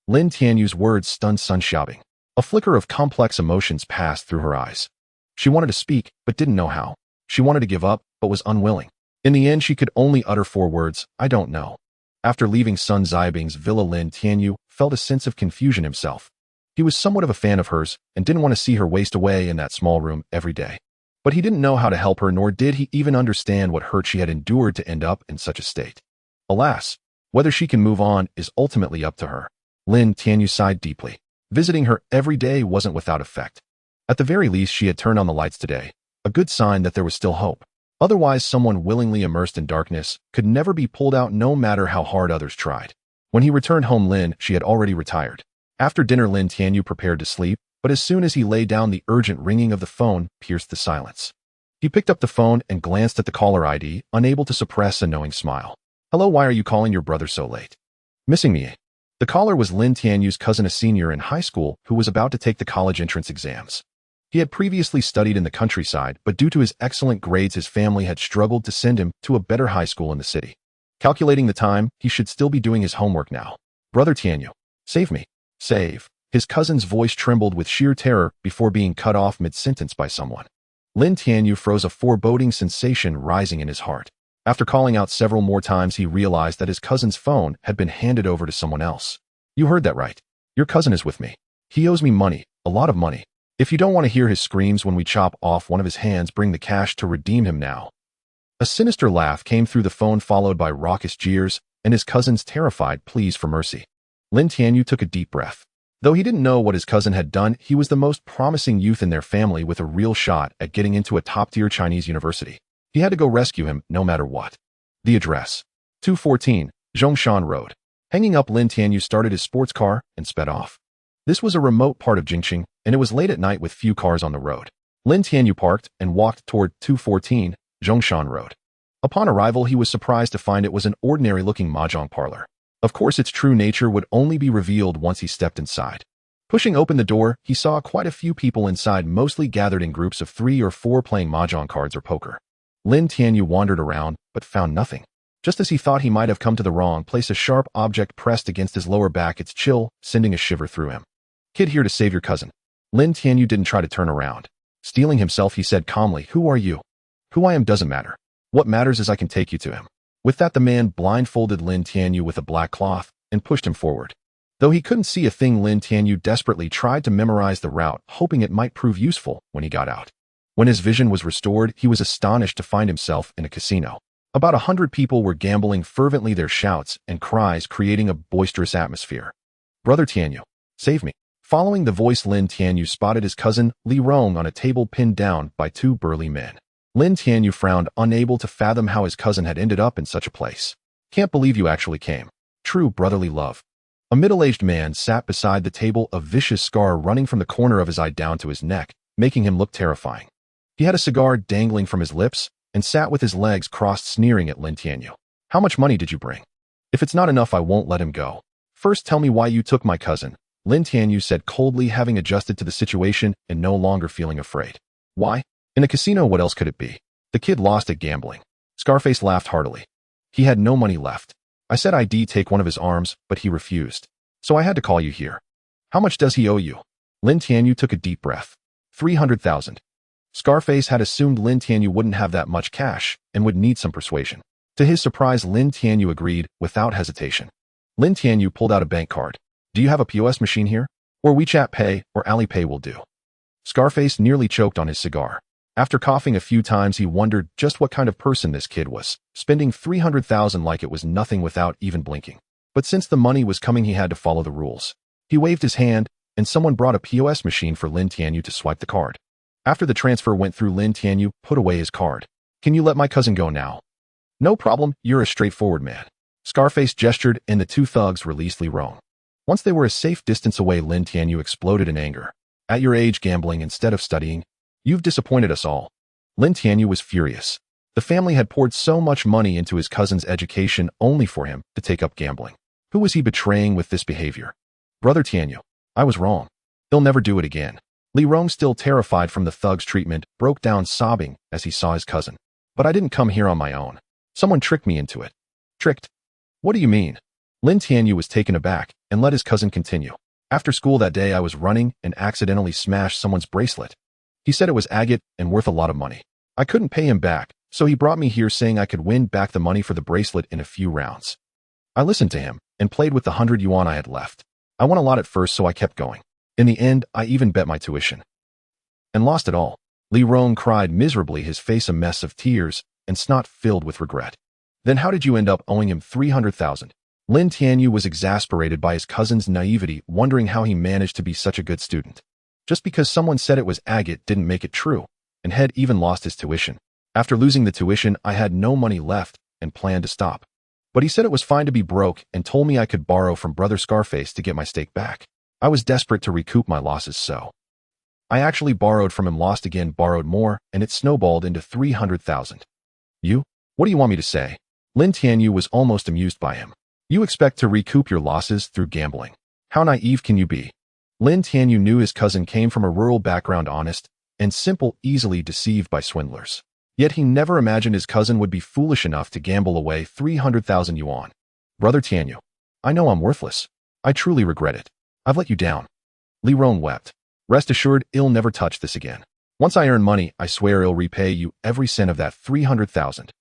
Lin Tianyu's words stunned Sun Xiaobing. A flicker of complex emotions passed through her eyes. She wanted to speak, but didn't know how. She wanted to give up, but was unwilling. In the end, she could only utter 4 words, I don't know. After leaving Sun Xiaobing's villa, Lin Tianyu felt a sense of confusion himself. He was somewhat of a fan of hers and didn't want to see her waste away in that small room every day. But he didn't know how to help her, nor did he even understand what hurt she had endured to end up in such a state. Alas, whether she can move on is ultimately up to her. Lin Tianyu sighed deeply. Visiting her every day wasn't without effect. At the very least, she had turned on the lights today, a good sign that there was still hope. Otherwise, someone willingly immersed in darkness could never be pulled out, no matter how hard others tried. When he returned home, she had already retired. After dinner, Lin Tianyu prepared to sleep, but as soon as he lay down, the urgent ringing of the phone pierced the silence. He picked up the phone and glanced at the caller ID, unable to suppress a knowing smile. Hello, why are you calling your brother so late? Missing me? The caller was Lin Tianyu's cousin, a senior in high school who was about to take the college entrance exams. He had previously studied in the countryside, but due to his excellent grades, his family had struggled to send him to a better high school in the city. Calculating the time, he should still be doing his homework now. Brother Tianyu, save me. Save. His cousin's voice trembled with sheer terror before being cut off mid-sentence by someone. Lin Tianyu froze, a foreboding sensation rising in his heart. After calling out several more times, he realized that his cousin's phone had been handed over to someone else. You heard that right. Your cousin is with me. He owes me money, a lot of money. If you don't want to hear his screams when we chop off one of his hands, bring the cash to redeem him now. A sinister laugh came through the phone, followed by raucous jeers and his cousin's terrified pleas for mercy. Lin Tianyu took a deep breath. Though he didn't know what his cousin had done, he was the most promising youth in their family with a real shot at getting into a top-tier Chinese university. He had to go rescue him no matter what. The address: 214 Zhongshan Road. Hanging up, Lin Tianyu started his sports car and sped off. This was a remote part of Jingqing, and it was late at night with few cars on the road. Lin Tianyu parked and walked toward 214 Zhongshan Road. Upon arrival, he was surprised to find it was an ordinary-looking mahjong parlor. Of course, its true nature would only be revealed once he stepped inside. Pushing open the door, he saw quite a few people inside, mostly gathered in groups of 3 or 4 playing mahjong cards or poker. Lin Tianyu wandered around, but found nothing. Just as he thought he might have come to the wrong place, a sharp object pressed against his lower back, its chill sending a shiver through him. "Kid, here to save your cousin." Lin Tianyu didn't try to turn around. Steeling himself, he said calmly, "Who are you?" "Who I am doesn't matter. What matters is I can take you to him." With that, the man blindfolded Lin Tianyu with a black cloth and pushed him forward. Though he couldn't see a thing, Lin Tianyu desperately tried to memorize the route, hoping it might prove useful when he got out. When his vision was restored, he was astonished to find himself in a casino. About 100 people were gambling fervently, their shouts and cries creating a boisterous atmosphere. "Brother Tianyu, save me." Following the voice, Lin Tianyu spotted his cousin, Li Rong, on a table pinned down by 2 burly men. Lin Tianyu frowned, unable to fathom how his cousin had ended up in such a place. "Can't believe you actually came. True brotherly love." A middle-aged man sat beside the table, a vicious scar running from the corner of his eye down to his neck, making him look terrifying. He had a cigar dangling from his lips and sat with his legs crossed, sneering at Lin Tianyu. "How much money did you bring? If it's not enough, I won't let him go. First tell me why you took my cousin," Lin Tianyu said coldly, having adjusted to the situation and no longer feeling afraid. "Why? In a casino, what else could it be? The kid lost at gambling." Scarface laughed heartily. "He had no money left. I said I'd take one of his arms, but he refused. So I had to call you here." "How much does he owe you?" Lin Tianyu took a deep breath. 300,000. Scarface had assumed Lin Tianyu wouldn't have that much cash and would need some persuasion. To his surprise, Lin Tianyu agreed without hesitation. Lin Tianyu pulled out a bank card. "Do you have a POS machine here? Or WeChat Pay or Alipay will do." Scarface nearly choked on his cigar. After coughing a few times, he wondered just what kind of person this kid was, spending 300,000 like it was nothing without even blinking. But since the money was coming, he had to follow the rules. He waved his hand, and someone brought a POS machine for Lin Tianyu to swipe the card. After the transfer went through, Lin Tianyu put away his card. "Can you let my cousin go now?" "No problem, you're a straightforward man." Scarface gestured, and the 2 thugs released Li Rong. Once they were a safe distance away, Lin Tianyu exploded in anger. "At your age, gambling instead of studying? You've disappointed us all." Lin Tianyu was furious. The family had poured so much money into his cousin's education only for him to take up gambling. Who was he betraying with this behavior? "Brother Tianyu, I was wrong. He'll never do it again." Li Rong, still terrified from the thug's treatment, broke down sobbing as he saw his cousin. "But I didn't come here on my own. Someone tricked me into it." "Tricked? What do you mean?" Lin Tianyu was taken aback and let his cousin continue. "After school that day, I was running and accidentally smashed someone's bracelet. He said it was agate and worth a lot of money. I couldn't pay him back, so he brought me here saying I could win back the money for the bracelet in a few rounds. I listened to him and played with the 100 yuan I had left. I won a lot at first, so I kept going. In the end, I even bet my tuition. And lost it all." Li Rong cried miserably, his face a mess of tears and snot filled with regret. "Then how did you end up owing him 300,000? Lin Tianyu was exasperated by his cousin's naivety, wondering how he managed to be such a good student. Just because someone said it was agate didn't make it true, and had even lost his tuition. After losing the tuition, I had no money left and planned to stop. But he said it was fine to be broke and told me I could borrow from Brother Scarface to get my stake back. I was desperate to recoup my losses, so I actually borrowed from him, lost again, borrowed more, and it snowballed into 300,000. You? What do you want me to say?" Lin Tianyu was almost amused by him. "You expect to recoup your losses through gambling? How naive can you be?" Lin Tianyu knew his cousin came from a rural background, honest and simple, easily deceived by swindlers. Yet he never imagined his cousin would be foolish enough to gamble away 300,000 yuan. "Brother Tianyu, I know I'm worthless. I truly regret it. I've let you down." Li Rong wept. "Rest assured, I'll never touch this again. Once I earn money, I swear I'll repay you every cent of that 300,000.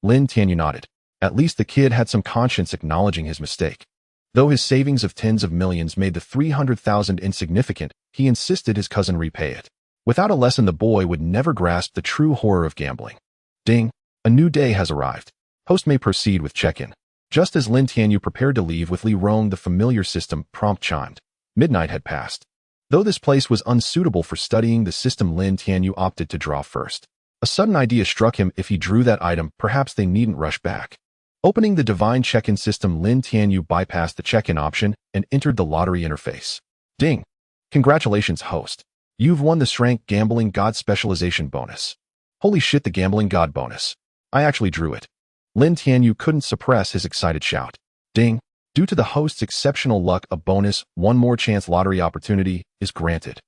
Lin Tianyu nodded. At least the kid had some conscience, acknowledging his mistake. Though his savings of tens of millions made the 300,000 insignificant, he insisted his cousin repay it. Without a lesson, the boy would never grasp the true horror of gambling. Ding! A new day has arrived. Host may proceed with check-in. Just as Lin Tianyu prepared to leave with Li Rong, the familiar system prompt chimed. Midnight had passed. Though this place was unsuitable for studying the system, Lin Tianyu opted to draw first. A sudden idea struck him: if he drew that item, perhaps they needn't rush back. Opening the divine check-in system, Lin Tianyu bypassed the check-in option and entered the lottery interface. Ding! Congratulations, host. You've won the Shrank Gambling God Specialization bonus. Holy shit, the Gambling God bonus. I actually drew it. Lin Tianyu couldn't suppress his excited shout. Ding! Due to the host's exceptional luck, a bonus, one more chance lottery opportunity, is granted.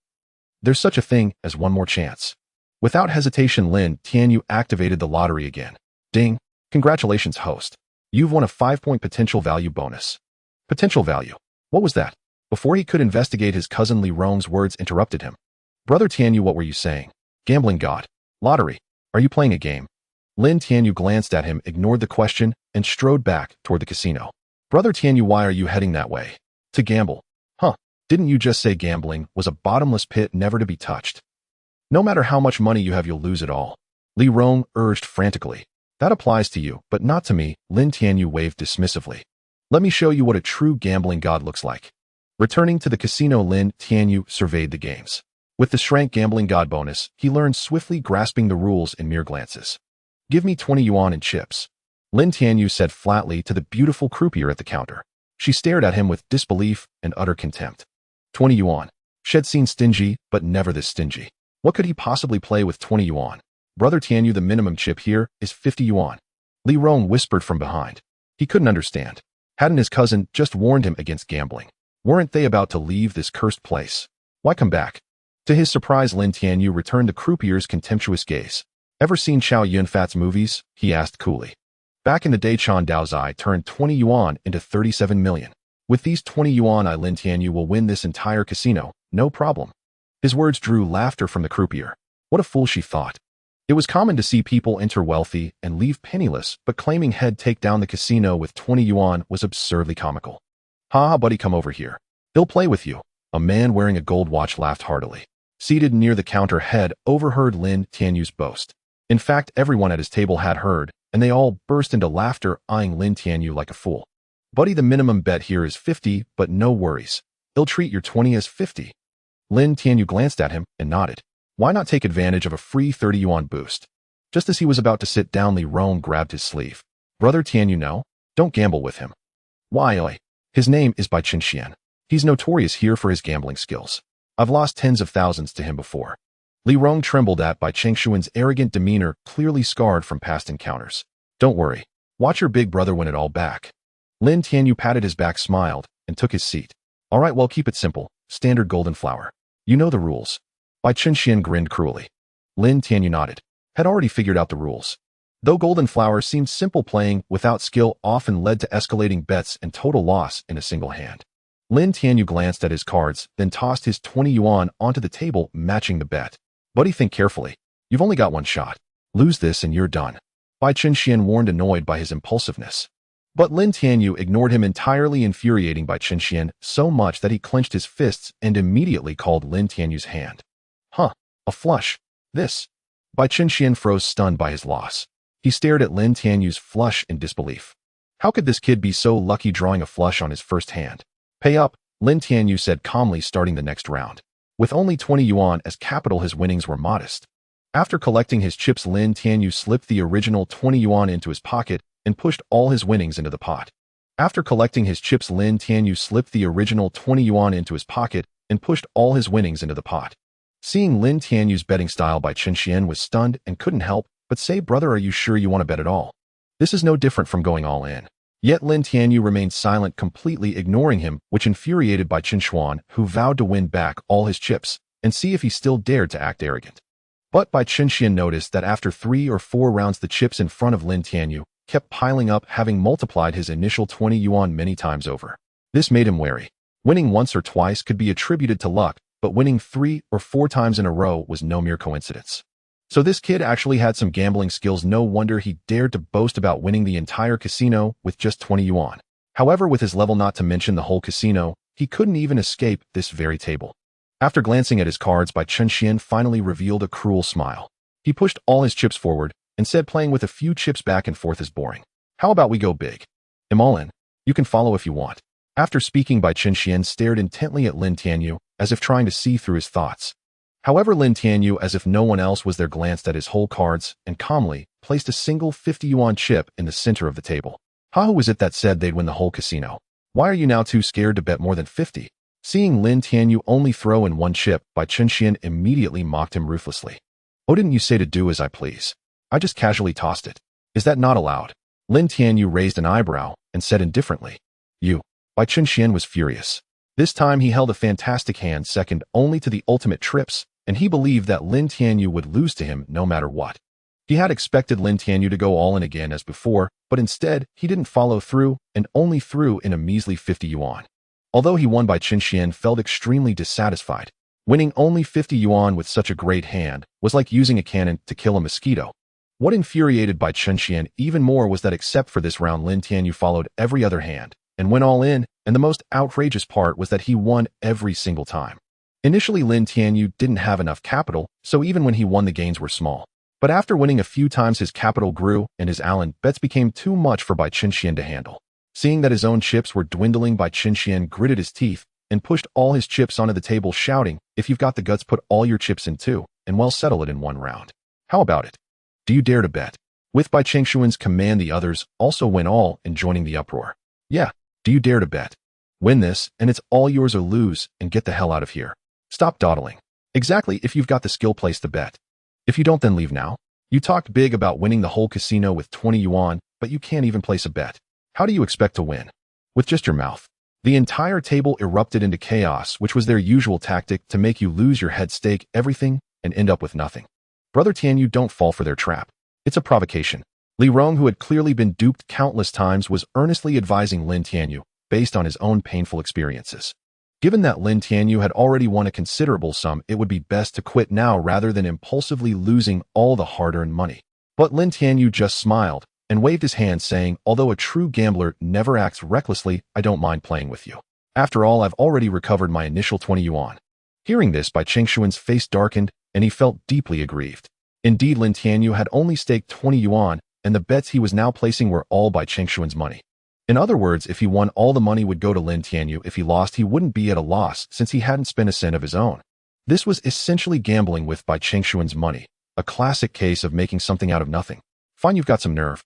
There's such a thing as one more chance. Without hesitation, Lin Tianyu activated the lottery again. Ding! Congratulations, host. You've won a 5-point potential value bonus. Potential value? What was that? Before he could investigate, his cousin Li Rong's words interrupted him. Brother Tianyu, what were you saying? Gambling god. Lottery. Are you playing a game? Lin Tianyu glanced at him, ignored the question, and strode back toward the casino. Brother Tianyu, why are you heading that way? To gamble. Huh. Didn't you just say gambling was a bottomless pit never to be touched? No matter how much money you have, you'll lose it all. Li Rong urged frantically. That applies to you, but not to me, Lin Tianyu waved dismissively. Let me show you what a true gambling god looks like. Returning to the casino, Lin Tianyu surveyed the games. With the Shrank Gambling God bonus, he learned swiftly, grasping the rules in mere glances. Give me 20 yuan in chips, Lin Tianyu said flatly to the beautiful croupier at the counter. She stared at him with disbelief and utter contempt. 20 yuan. Shed seemed stingy, but never this stingy. What could he possibly play with 20 yuan? Brother Tianyu, the minimum chip here is 50 yuan. Li Rong whispered from behind. He couldn't understand. Hadn't his cousin just warned him against gambling? Weren't they about to leave this cursed place? Why come back? To his surprise, Lin Tianyu returned the croupier's contemptuous gaze. Ever seen Chow Yun-Fat's movies? He asked coolly. Back in the day, Chan Daozai turned 20 yuan into 37 million. With these 20 yuan, Lin Tianyu will win this entire casino, no problem. His words drew laughter from the croupier. What a fool, she thought. It was common to see people enter wealthy and leave penniless, but claiming he'd take down the casino with 20 yuan was absurdly comical. Ha ha, buddy, come over here. He'll play with you. A man wearing a gold watch laughed heartily. Seated near the counter, had overheard Lin Tianyu's boast. In fact, everyone at his table had heard, and they all burst into laughter, eyeing Lin Tianyu like a fool. Buddy, the minimum bet here is 50, but no worries. He'll treat your 20 as 50. Lin Tianyu glanced at him and nodded. Why not take advantage of a free 30 yuan boost? Just as he was about to sit down, Li Rong grabbed his sleeve. Brother Tianyu, no? Don't gamble with him. Why, oi? His name is Bai Qinxian. He's notorious here for his gambling skills. I've lost tens of thousands to him before. Li Rong trembled at Bai Qinxian's arrogant demeanor, clearly scarred from past encounters. Don't worry. Watch your big brother win it all back. Lin Tianyu patted his back, smiled, and took his seat. All right, well, keep it simple. Standard golden flower. You know the rules. Bai Qinxian grinned cruelly. Lin Tianyu nodded. Had already figured out the rules. Though golden flower seemed simple, playing without skill often led to escalating bets and total loss in a single hand. Lin Tianyu glanced at his cards, then tossed his 20 yuan onto the table, matching the bet. Buddy, think carefully. You've only got one shot. Lose this and you're done. Bai Qinxian warned, annoyed by his impulsiveness. But Lin Tianyu ignored him entirely, infuriating Bai Qinxian so much that he clenched his fists and immediately called Lin Tianyu's hand. Huh, a flush. This. Bai Qinxian froze, stunned by his loss. He stared at Lin Tianyu's flush in disbelief. How could this kid be so lucky drawing a flush on his first hand? Pay up, Lin Tianyu said calmly, starting the next round. With only 20 yuan as capital, his winnings were modest. After collecting his chips, Lin Tianyu slipped the original 20 yuan into his pocket and pushed all his winnings into the pot. After collecting his chips, Lin Tianyu slipped the original 20 yuan into his pocket and pushed all his winnings into the pot. Seeing Lin Tianyu's betting style, Bai Qinxian was stunned and couldn't help but say, brother, are you sure you want to bet at all? This is no different from going all in. Yet Lin Tianyu remained silent, completely ignoring him, which infuriated Bai Qinxian, who vowed to win back all his chips and see if he still dared to act arrogant. But Bai Qinxian noticed that after 3 or 4 rounds, the chips in front of Lin Tianyu kept piling up, having multiplied his initial 20 yuan many times over. This made him wary. Winning once or twice could be attributed to luck, but winning 3 or 4 times in a row was no mere coincidence. So this kid actually had some gambling skills. No wonder he dared to boast about winning the entire casino with just 20 yuan. However, with his level, not to mention the whole casino, he couldn't even escape this very table. After glancing at his cards, Bai Qinxian finally revealed a cruel smile. He pushed all his chips forward and said, playing with a few chips back and forth is boring. How about we go big? I'm all in. You can follow if you want. After speaking, Bai Qinxian stared intently at Lin Tianyu, as if trying to see through his thoughts. However, Lin Tianyu, as if no one else was there, glanced at his whole cards and calmly placed a single 50 yuan chip in the center of the table. Who was it that said they'd win the whole casino? Why are you now too scared to bet more than 50? Seeing Lin Tianyu only throw in one chip, Bai Qinxian immediately mocked him ruthlessly. Oh, didn't you say to do as I please? I just casually tossed it. Is that not allowed? Lin Tianyu raised an eyebrow and said indifferently. You. Bai Qinxian was furious. This time he held a fantastic hand second only to the ultimate trips, and he believed that Lin Tianyu would lose to him no matter what. He had expected Lin Tianyu to go all in again as before, but instead he didn't follow through and only threw in a measly 50 yuan. Although he won, Bai Qinxian felt extremely dissatisfied. Winning only 50 yuan with such a great hand was like using a cannon to kill a mosquito. What infuriated Bai Qinxian even more was that except for this round, Lin Tianyu followed every other hand and went all in, and the most outrageous part was that he won every single time. Initially, Lin Tianyu didn't have enough capital, so even when he won, the gains were small. But after winning a few times, his capital grew, and his Allen bets became too much for Bai Qinxian to handle. Seeing that his own chips were dwindling, Bai Qinxian gritted his teeth and pushed all his chips onto the table, shouting, "If you've got the guts, put all your chips in too, and well, settle it in one round. How about it? Do you dare to bet?" With Bai Qinxian's command, the others also went all in, joining the uproar. Yeah, do you dare to bet? Win this, and it's all yours, or lose, and get the hell out of here. Stop dawdling. Exactly, if you've got the skill, place the bet. If you don't, then leave now. You talked big about winning the whole casino with 20 yuan, but you can't even place a bet. How do you expect to win? With just your mouth. The entire table erupted into chaos, which was their usual tactic to make you lose your head, stake everything, and end up with nothing. Brother Tianyu, don't fall for their trap. It's a provocation. Li Rong, who had clearly been duped countless times, was earnestly advising Lin Tianyu, based on his own painful experiences. Given that Lin Tianyu had already won a considerable sum, it would be best to quit now rather than impulsively losing all the hard-earned money. But Lin Tianyu just smiled and waved his hand, saying, "Although a true gambler never acts recklessly, I don't mind playing with you. After all, I've already recovered my initial 20 yuan." Hearing this, Bai Qinxian's face darkened, and he felt deeply aggrieved. Indeed, Lin Tianyu had only staked 20 yuan, and the bets he was now placing were all Bai Qinxian's money. In other words, if he won, all the money would go to Lin Tianyu. If he lost, he wouldn't be at a loss since he hadn't spent a cent of his own. This was essentially gambling with Bai Qinxian's money, a classic case of making something out of nothing. Fine, you've got some nerve.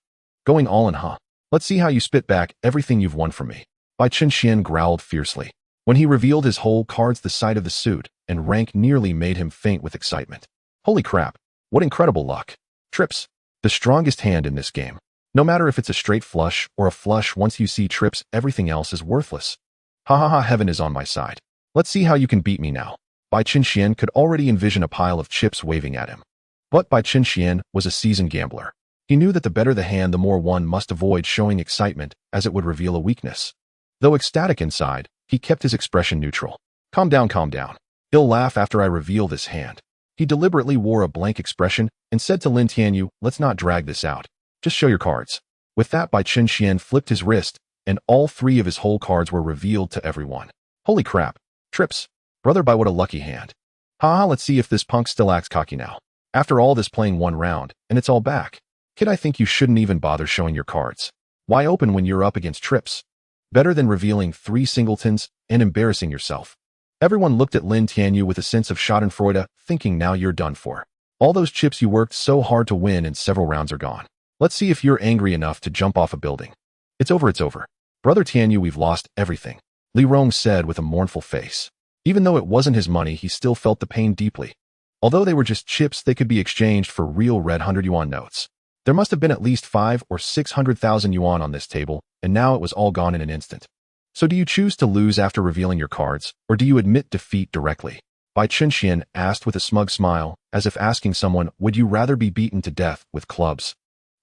Going all in, huh? Let's see how you spit back everything you've won from me. Bai Qinxian growled fiercely. When he revealed his whole cards, the sight of the suit and rank nearly made him faint with excitement. Holy crap, what incredible luck. Trips, the strongest hand in this game. No matter if it's a straight flush or a flush, once you see trips, everything else is worthless. Ha ha ha, heaven is on my side. Let's see how you can beat me now. Bai Qinxian could already envision a pile of chips waving at him. But Bai Qinxian was a seasoned gambler. He knew that the better the hand, the more one must avoid showing excitement, as it would reveal a weakness. Though ecstatic inside, he kept his expression neutral. Calm down, calm down. He'll laugh after I reveal this hand. He deliberately wore a blank expression and said to Lin Tianyu, "Let's not drag this out. Just show your cards." With that, Bai Qinxian flipped his wrist, and all three of his whole cards were revealed to everyone. Holy crap. Trips. Brother, Bai, what a lucky hand. Ha, let's see if this punk still acts cocky now. After all this playing one round, and it's all back. Kid, I think you shouldn't even bother showing your cards. Why open when you're up against trips? Better than revealing 3 singletons and embarrassing yourself. Everyone looked at Lin Tianyu with a sense of schadenfreude, thinking now you're done for. All those chips you worked so hard to win in several rounds are gone. Let's see if you're angry enough to jump off a building. It's over, it's over. Brother Tianyu, we've lost everything, Li Rong said with a mournful face. Even though it wasn't his money, he still felt the pain deeply. Although they were just chips, they could be exchanged for real red 100 yuan notes. There must have been at least 5 or 600,000 yuan on this table, and now it was all gone in an instant. So do you choose to lose after revealing your cards, or do you admit defeat directly? Bai Qinxian asked with a smug smile, as if asking someone, would you rather be beaten to death with clubs?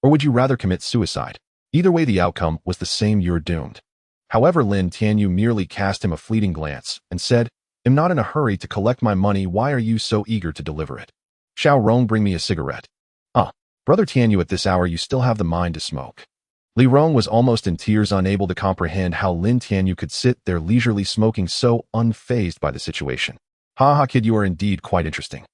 Or would you rather commit suicide? Either way, the outcome was the same, you're doomed. However, Lin Tianyu merely cast him a fleeting glance and said, I'm not in a hurry to collect my money, why are you so eager to deliver it? Xiao Rong, bring me a cigarette. Brother Tianyu, at this hour you still have the mind to smoke. Li Rong was almost in tears, unable to comprehend how Lin Tianyu could sit there leisurely smoking, so unfazed by the situation. Ha, kid, you are indeed quite interesting.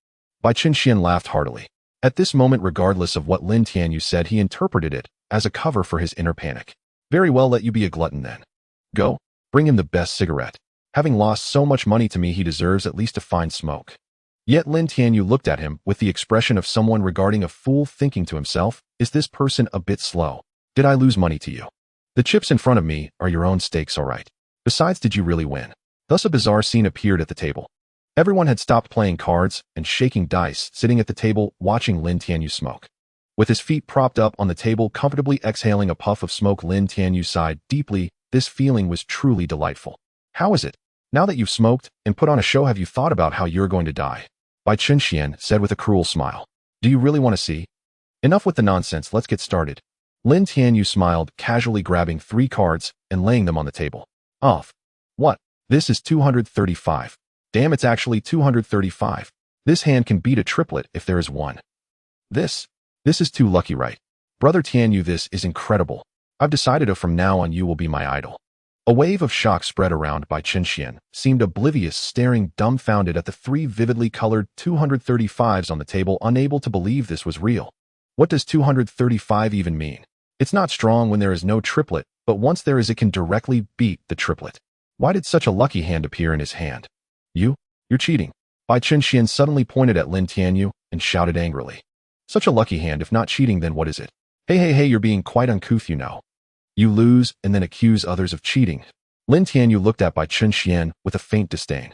Bai Qinxian laughed heartily. At this moment, regardless of what Lin Tianyu said, he interpreted it as a cover for his inner panic. Very well, let you be a glutton then. Go. Bring him the best cigarette. Having lost so much money to me, he deserves at least a fine smoke. Yet Lin Tianyu looked at him with the expression of someone regarding a fool, thinking to himself, is this person a bit slow? Did I lose money to you? The chips in front of me are your own stakes, all right. Besides, did you really win? Thus a bizarre scene appeared at the table. Everyone had stopped playing cards and shaking dice, sitting at the table watching Lin Tianyu smoke. With his feet propped up on the table, comfortably exhaling a puff of smoke, Lin Tianyu sighed deeply. This feeling was truly delightful. How is it? Now that you've smoked and put on a show, have you thought about how you're going to die? Bai Chunxian said with a cruel smile. Do you really want to see? Enough with the nonsense, let's get started. Lin Tianyu smiled, casually grabbing 3 cards and laying them on the table. Off. What? This is 235. Damn, it's actually 235. This hand can beat a triplet if there is one. This is too lucky, right? Brother Tianyu, this is incredible. I've decided from now on you will be my idol. A wave of shock spread around. Bai Chunxian seemed oblivious, staring dumbfounded at the 3 vividly colored 235s on the table, unable to believe this was real. What does 235 even mean? It's not strong when there is no triplet, but once there is, it can directly beat the triplet. Why did such a lucky hand appear in his hand? You're cheating. Bai Chunxian suddenly pointed at Lin Tianyu and shouted angrily. Such a lucky hand, if not cheating, then what is it? Hey, you're being quite uncouth, you know. You lose and then accuse others of cheating. Lin Tianyu looked at Bai Chunxian with a faint disdain.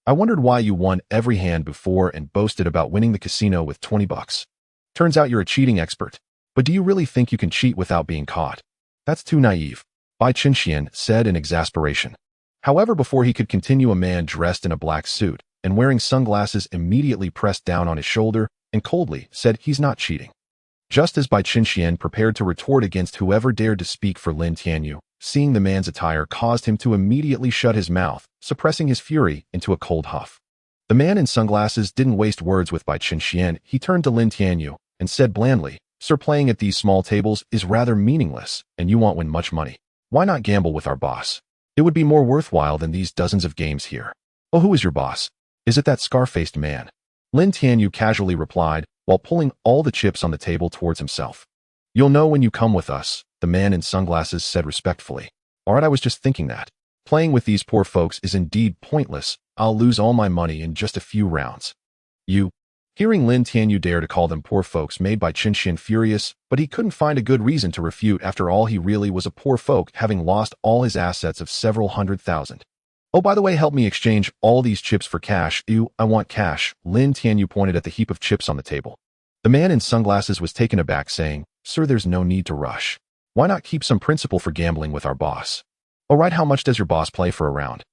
I wondered why you won every hand before and boasted about winning the casino with 20 bucks. Turns out you're a cheating expert. But do you really think you can cheat without being caught? That's too naive, Bai Chunxian said in exasperation. However, before he could continue, a man dressed in a black suit and wearing sunglasses immediately pressed down on his shoulder and coldly said he's not cheating. Just as Bai Chunxian prepared to retort against whoever dared to speak for Lin Tianyu, seeing the man's attire caused him to immediately shut his mouth, suppressing his fury into a cold huff. The man in sunglasses didn't waste words with Bai Chunxian. He turned to Lin Tianyu and said blandly, Sir, playing at these small tables is rather meaningless, and you won't win much money. Why not gamble with our boss? It would be more worthwhile than these dozens of games here. Oh, who is your boss? Is it that scar-faced man? Lin Tianyu casually replied, while pulling all the chips on the table towards himself. You'll know when you come with us, the man in sunglasses said respectfully. All right, I was just thinking that. Playing with these poor folks is indeed pointless. I'll lose all my money in just a few rounds. Hearing Lin Tianyu dare to call them poor folks made Bai Chunxian furious, but he couldn't find a good reason to refute. After all, he really was a poor folk, having lost all his assets of several $100,000. Oh, by the way, help me exchange all these chips for cash. Ew, I want cash. Lin Tianyu pointed at the heap of chips on the table. The man in sunglasses was taken aback, saying, Sir, there's no need to rush. Why not keep some principle for gambling with our boss? All right, how much does your boss play for a round?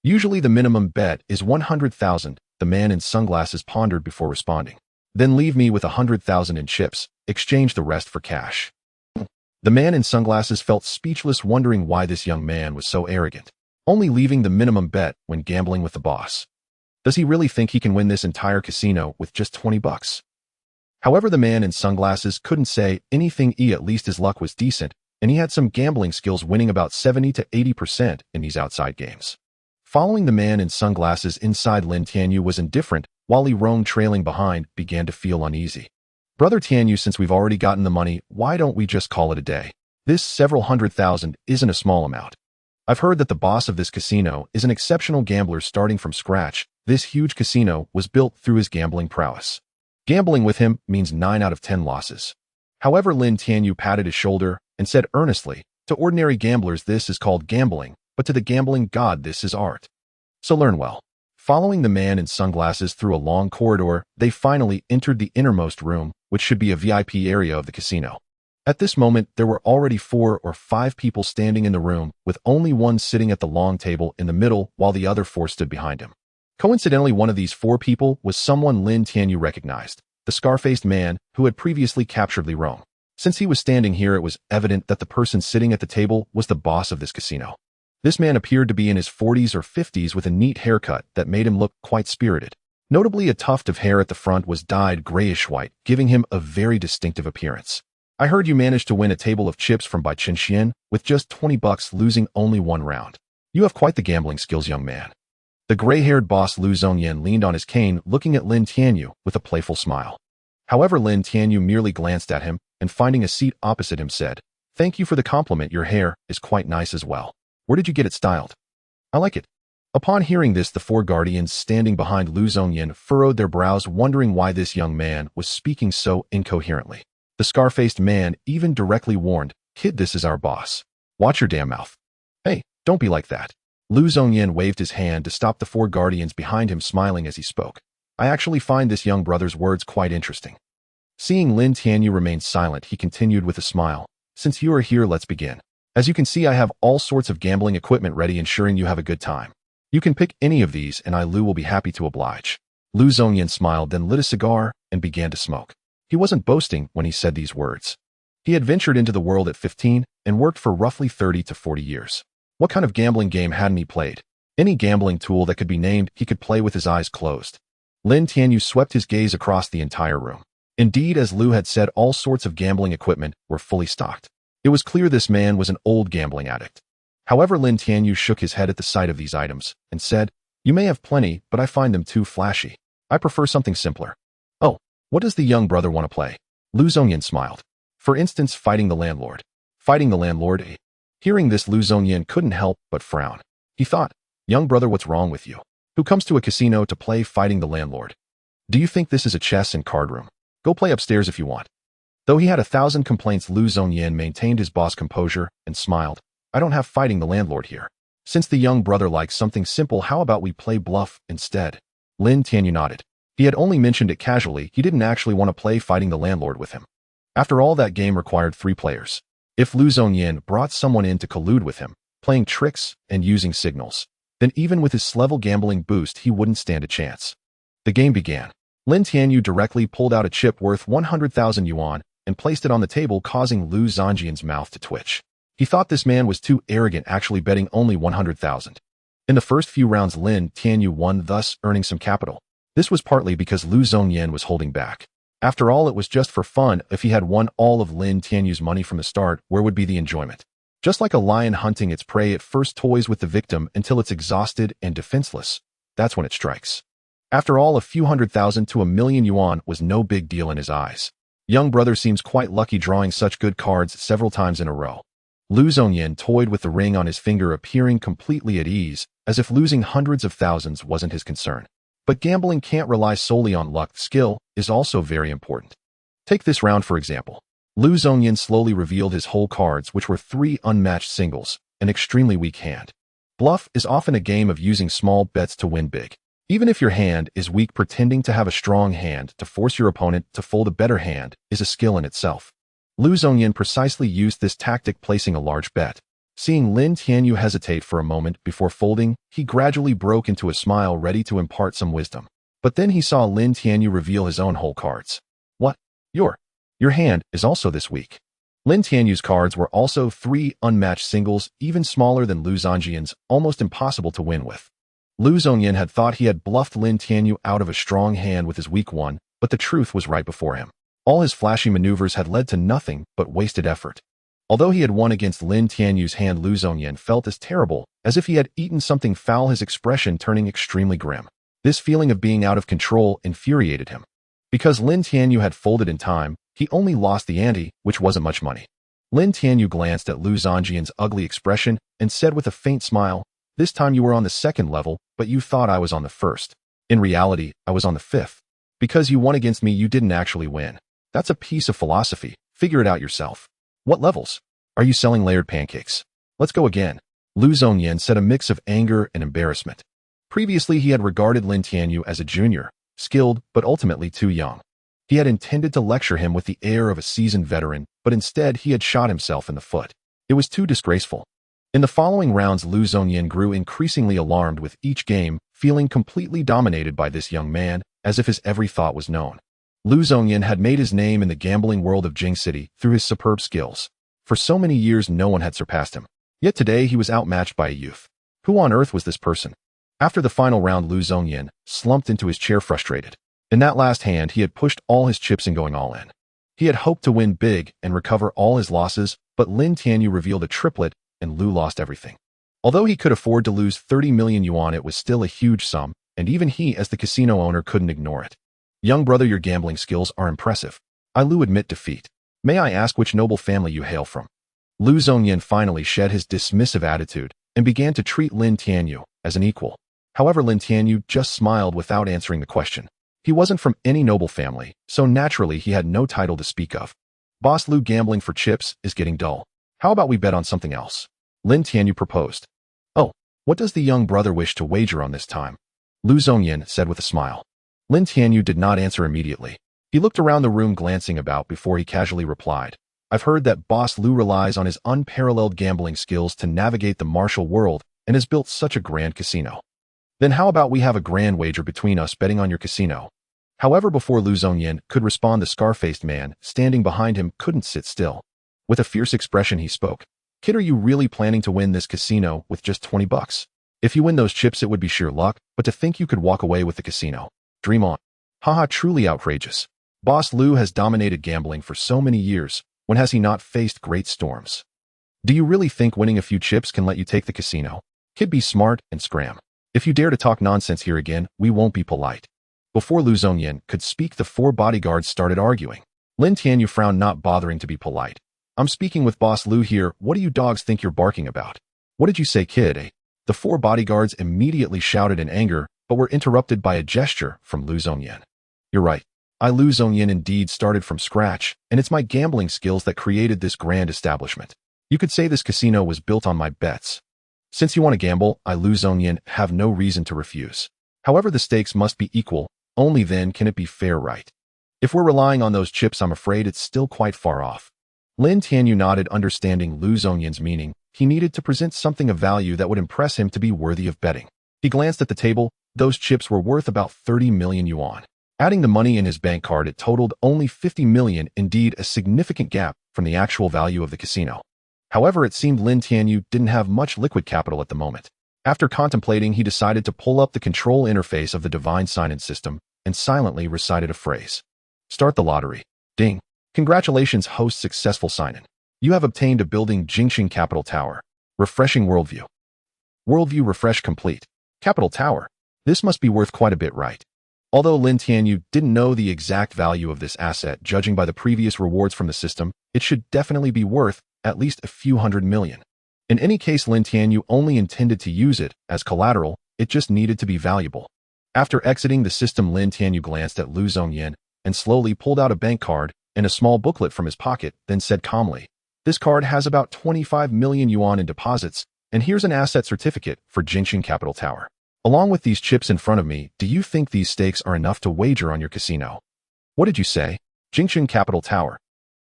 Usually the minimum bet is 100,000. The man in sunglasses pondered before responding. Then leave me with 100,000 in chips. Exchange the rest for cash. The man in sunglasses felt speechless, wondering why this young man was so arrogant, only leaving the minimum bet when gambling with the boss. Does he really think he can win this entire casino with just 20 bucks? However, the man in sunglasses couldn't say anything. At least his luck was decent, and he had some gambling skills, winning about 70 to 80% in these outside games. Following the man in sunglasses inside, Lin Tianyu was indifferent, while Li Rong, trailing behind, began to feel uneasy. Brother Tianyu, since we've already gotten the money, why don't we just call it a day? This several $100,000 isn't a small amount. I've heard that the boss of this casino is an exceptional gambler starting from scratch. This huge casino was built through his gambling prowess. Gambling with him means 9 out of 10 losses. However, Lin Tianyu patted his shoulder and said earnestly, to ordinary gamblers this is called gambling, but to the gambling god this is art. So learn well. Following the man in sunglasses through a long corridor, they finally entered the innermost room, which should be a VIP area of the casino. At this moment, there were already 4 or 5 people standing in the room, with only one sitting at the long table in the middle while the other 4 stood behind him. Coincidentally, one of these 4 people was someone Lin Tianyu recognized, the scar-faced man who had previously captured Li Rong. Since he was standing here, it was evident that the person sitting at the table was the boss of this casino. This man appeared to be in his 40s or 50s with a neat haircut that made him look quite spirited. Notably, a tuft of hair at the front was dyed grayish-white, giving him a very distinctive appearance. I heard you managed to win a table of chips from Bai Chunxian with just 20 bucks, losing only 1 round. You have quite the gambling skills, young man. The gray-haired boss Lu Zhongyan leaned on his cane, looking at Lin Tianyu with a playful smile. However, Lin Tianyu merely glanced at him and, finding a seat opposite him, said, Thank you for the compliment. Your hair is quite nice as well. Where did you get it styled? I like it. Upon hearing this, the four guardians standing behind Lu Zhongyan furrowed their brows, wondering why this young man was speaking so incoherently. The scar-faced man even directly warned, "Kid, this is our boss. Watch your damn mouth." "Hey, don't be like that." Lu Zhongyan waved his hand to stop the four guardians behind him, smiling as he spoke. "I actually find this young brother's words quite interesting." Seeing Lin Tianyu remain silent, he continued with a smile. "Since you are here, let's begin. As you can see, I have all sorts of gambling equipment ready, ensuring you have a good time. You can pick any of these, and I, Lu, will be happy to oblige." Lu Zhongyan smiled, then lit a cigar and began to smoke. He wasn't boasting when he said these words. He had ventured into the world at 15 and worked for roughly 30 to 40 years. What kind of gambling game hadn't he played? Any gambling tool that could be named, he could play with his eyes closed. Lin Tianyu swept his gaze across the entire room. Indeed, as Lu had said, all sorts of gambling equipment were fully stocked. It was clear this man was an old gambling addict. However, Lin Tianyu shook his head at the sight of these items and said, "You may have plenty, but I find them too flashy. I prefer something simpler." "Oh, what does the young brother want to play?" Lu Zhongyan smiled. "For instance, fighting the landlord." "Fighting the landlord?" Hearing this, Lu Zhongyan couldn't help but frown. He thought, "Young brother, what's wrong with you? Who comes to a casino to play fighting the landlord? Do you think this is a chess and card room? Go play upstairs if you want." Though he had 1,000 complaints, Lu Zhongyan maintained his boss composure and smiled. "I don't have fighting the landlord here. Since the young brother likes something simple, how about we play bluff instead?" Lin Tianyu nodded. He had only mentioned it casually. He didn't actually want to play fighting the landlord with him. After all, that game required 3 players. If Lu Zhongyan brought someone in to collude with him, playing tricks and using signals, then even with his level gambling boost, he wouldn't stand a chance. The game began. Lin Tianyu directly pulled out a chip worth 100,000 yuan and placed it on the table, causing Lu Zhongyan's mouth to twitch. He thought this man was too arrogant, actually betting only 100,000. In the first few rounds, Lin Tianyu won, thus earning some capital. This was partly because Lu Zhongyan was holding back. After all, it was just for fun. If he had won all of Lin Tianyu's money from the start, where would be the enjoyment? Just like a lion hunting its prey, it first toys with the victim until it's exhausted and defenseless. That's when it strikes. After all, a few 100,000 to 1,000,000 yuan was no big deal in his eyes. Young brother seems quite lucky drawing such good cards several times in a row. Lu Zhongyan toyed with the ring on his finger, appearing completely at ease, as if losing hundreds of thousands wasn't his concern. But gambling can't rely solely on luck. Skill is also very important. Take this round, for example. Lu Zhongyan slowly revealed his whole cards, which were 3 unmatched singles, an extremely weak hand. Bluff is often a game of using small bets to win big. Even if your hand is weak, pretending to have a strong hand to force your opponent to fold a better hand is a skill in itself. Lu Zhongyan precisely used this tactic, placing a large bet. Seeing Lin Tianyu hesitate for a moment before folding, he gradually broke into a smile, ready to impart some wisdom. But then he saw Lin Tianyu reveal his own whole cards. "What? Your hand is also this weak." Lin Tianyu's cards were also 3 unmatched singles, even smaller than Lu Zhongyan's, almost impossible to win with. Lu Zhongyan had thought he had bluffed Lin Tianyu out of a strong hand with his weak one, but the truth was right before him. All his flashy maneuvers had led to nothing but wasted effort. Although he had won against Lin Tianyu's hand, Lu Zhongyan felt as terrible as if he had eaten something foul, his expression turning extremely grim. This feeling of being out of control infuriated him. Because Lin Tianyu had folded in time, he only lost the ante, which wasn't much money. Lin Tianyu glanced at Lu Zhongyan's ugly expression and said with a faint smile, "This time you were on the 2nd level, but you thought I was on the 1st. In reality, I was on the 5th. Because you won against me, you didn't actually win. That's a piece of philosophy. Figure it out yourself." "What levels? Are you selling layered pancakes? Let's go again." Lu Zhongyan said, a mix of anger and embarrassment. Previously, he had regarded Lin Tianyu as a junior, skilled, but ultimately too young. He had intended to lecture him with the air of a seasoned veteran, but instead he had shot himself in the foot. It was too disgraceful. In the following rounds, Lu Zhongyan grew increasingly alarmed with each game, feeling completely dominated by this young man, as if his every thought was known. Lu Zhongyan had made his name in the gambling world of Jing City through his superb skills. For so many years, no one had surpassed him. Yet today he was outmatched by a youth. Who on earth was this person? After the final round, Lu Zhongyan slumped into his chair, frustrated. In that last hand, he had pushed all his chips and going all in. He had hoped to win big and recover all his losses, but Lin Tianyu revealed a triplet, and Lu lost everything. Although he could afford to lose 30 million yuan, it was still a huge sum, and even he, as the casino owner, couldn't ignore it. "Young brother, your gambling skills are impressive. I, Lu, admit defeat. May I ask which noble family you hail from?" Lu Zhongyan finally shed his dismissive attitude and began to treat Lin Tianyu as an equal. However, Lin Tianyu just smiled without answering the question. He wasn't from any noble family, so naturally he had no title to speak of. Boss Lu, gambling for chips is getting dull. How about we bet on something else? Lin Tianyu proposed. Oh, what does the young brother wish to wager on this time? Lu Zhongyan said with a smile. Lin Tianyu did not answer immediately. He looked around the room, glancing about before he casually replied. I've heard that Boss Lu relies on his unparalleled gambling skills to navigate the martial world and has built such a grand casino. Then how about we have a grand wager between us betting on your casino? However, before Lu Zhongyan could respond, the scar-faced man standing behind him couldn't sit still. With a fierce expression, he spoke. Kid, are you really planning to win this casino with just 20 bucks? If you win those chips, it would be sheer luck, but to think you could walk away with the casino. Dream on. Haha, truly outrageous. Boss Lu has dominated gambling for so many years. When has he not faced great storms? Do you really think winning a few chips can let you take the casino? Kid, be smart and scram. If you dare to talk nonsense here again, we won't be polite. Before Lu Zhongyan could speak, the 4 bodyguards started arguing. Lin Tianyu frowned, not bothering to be polite. I'm speaking with Boss Lu here. What do you dogs think you're barking about? What did you say, kid, eh? The 4 bodyguards immediately shouted in anger, but were interrupted by a gesture from Lu Zhongyan. You're right. Lu Zhongyan indeed started from scratch, and it's my gambling skills that created this grand establishment. You could say this casino was built on my bets. Since you want to gamble, Lu Zhongyan have no reason to refuse. However, the stakes must be equal. Only then can it be fair, right? If we're relying on those chips, I'm afraid it's still quite far off. Lin Tianyu nodded, understanding Lu Zhongyan's meaning. He needed to present something of value that would impress him to be worthy of betting. He glanced at the table. Those chips were worth about 30 million yuan. Adding the money in his bank card, it totaled only 50 million, indeed a significant gap from the actual value of the casino. However, it seemed Lin Tianyu didn't have much liquid capital at the moment. After contemplating, he decided to pull up the control interface of the divine sign-in system and silently recited a phrase. Start the lottery. Ding. Congratulations, host, successful sign-in. You have obtained a building, Jingxing Capital Tower. Refreshing worldview. Worldview refresh complete. Capital Tower. This must be worth quite a bit, right? Although Lin Tianyu didn't know the exact value of this asset, judging by the previous rewards from the system, it should definitely be worth at least a few hundred million. In any case, Lin Tianyu only intended to use it as collateral. It just needed to be valuable. After exiting the system, Lin Tianyu glanced at Lu Zhongyan and slowly pulled out a bank card and a small booklet from his pocket, then said calmly, this card has about 25 million yuan in deposits, and here's an asset certificate for Jingxing Capital Tower. Along with these chips in front of me, do you think these stakes are enough to wager on your casino? What did you say? Jingxing Capital Tower.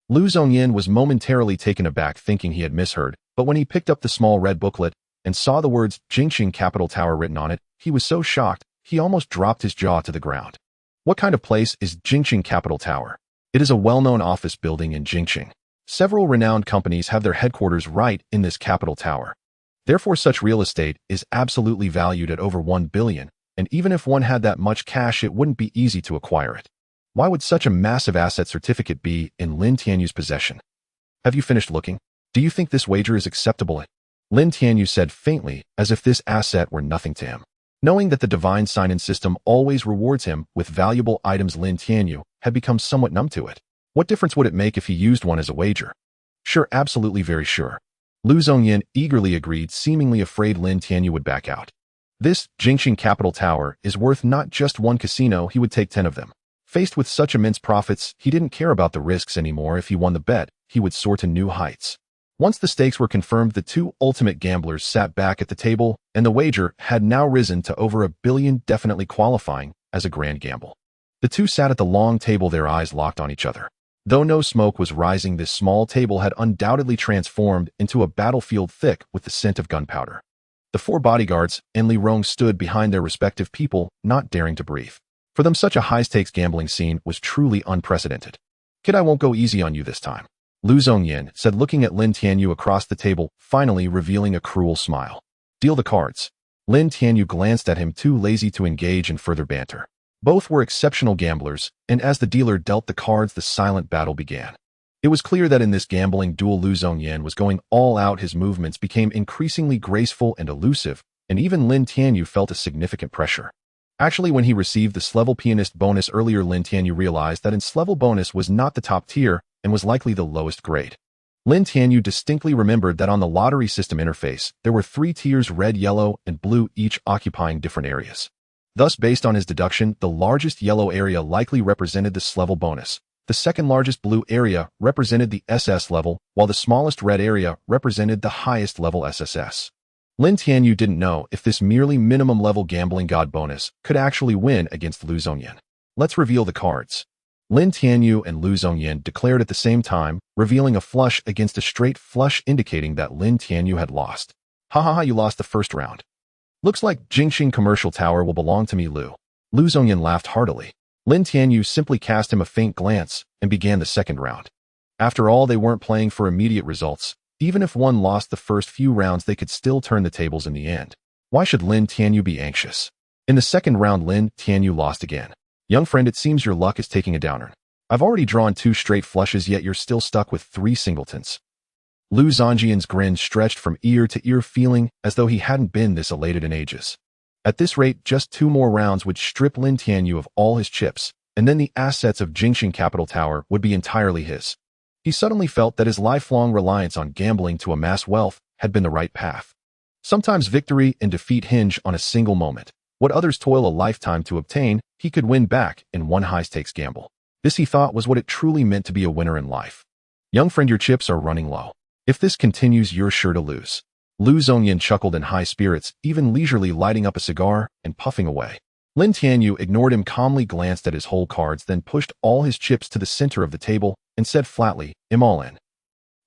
Lu Zhongyan was momentarily taken aback, thinking he had misheard, but when he picked up the small red booklet and saw the words Jingxing Capital Tower written on it, he was so shocked, he almost dropped his jaw to the ground. What kind of place is Jingxing Capital Tower? It is a well-known office building in Jingxing. Several renowned companies have their headquarters right in this capital tower. Therefore, such real estate is absolutely valued at over 1 billion, and even if one had that much cash, it wouldn't be easy to acquire it. Why would such a massive asset certificate be in Lin Tianyu's possession? Have you finished looking? Do you think this wager is acceptable? Lin Tianyu said faintly, as if this asset were nothing to him. Knowing that the divine sign-in system always rewards him with valuable items, Lin Tianyu had become somewhat numb to it. What difference would it make if he used one as a wager? Sure, absolutely, very sure. Lu Zhongyan eagerly agreed, seemingly afraid Lin Tianyu would back out. This Jingxing Capital Tower is worth not just one casino, he would take 10 of them. Faced with such immense profits, he didn't care about the risks anymore. If he won the bet, he would soar to new heights. Once the stakes were confirmed, the 2 ultimate gamblers sat back at the table, and the wager had now risen to over 1 billion, definitely qualifying as a grand gamble. The 2 sat at the long table, their eyes locked on each other. Though no smoke was rising, this small table had undoubtedly transformed into a battlefield thick with the scent of gunpowder. The 4 bodyguards and Li Rong stood behind their respective people, not daring to breathe. For them, such a high-stakes gambling scene was truly unprecedented. Kid, I won't go easy on you this time, Lu Zhongyan said, looking at Lin Tianyu across the table, finally revealing a cruel smile. Deal the cards. Lin Tianyu glanced at him, too lazy to engage in further banter. Both were exceptional gamblers, and as the dealer dealt the cards, the silent battle began. It was clear that in this gambling duel, Lu Zhongyan was going all out. His movements became increasingly graceful and elusive, and even Lin Tianyu felt a significant pressure. Actually, when he received the S-level pianist bonus earlier, Lin Tianyu realized that its level bonus was not the top tier and was likely the lowest grade. Lin Tianyu distinctly remembered that on the lottery system interface, there were 3 tiers red, yellow, and blue, each occupying different areas. Thus, based on his deduction, the largest yellow area likely represented the S-level bonus. The second largest blue area represented the SS level, while the smallest red area represented the highest level SSS. Lin Tianyu didn't know if this merely minimum level gambling god bonus could actually win against Lu Zhongyan. Let's reveal the cards. Lin Tianyu and Lu Zhongyan declared at the same time, revealing a flush against a straight flush indicating that Lin Tianyu had lost. Ha ha ha, you lost the first round. Looks like Jingxing Commercial Tower will belong to me, Lu. Lu Zhongyan laughed heartily. Lin Tianyu simply cast him a faint glance and began the second round. After all, they weren't playing for immediate results. Even if one lost the first few rounds, they could still turn the tables in the end. Why should Lin Tianyu be anxious? In the second round, Lin Tianyu lost again. Young friend, it seems your luck is taking a downer. I've already drawn 2 straight flushes, yet you're still stuck with 3 singletons. Lu Zhongyan's grin stretched from ear to ear, feeling as though he hadn't been this elated in ages. At this rate, just 2 more rounds would strip Lin Tianyu of all his chips, and then the assets of Jingxing Capital Tower would be entirely his. He suddenly felt that his lifelong reliance on gambling to amass wealth had been the right path. Sometimes victory and defeat hinge on a single moment. What others toil a lifetime to obtain, he could win back in one high-stakes gamble. This, he thought, was what it truly meant to be a winner in life. Young friend, your chips are running low. If this continues, you're sure to lose. Lu Zhongyan chuckled in high spirits, even leisurely lighting up a cigar and puffing away. Lin Tianyu ignored him, calmly glanced at his whole cards, then pushed all his chips to the center of the table and said flatly, "I'm all in."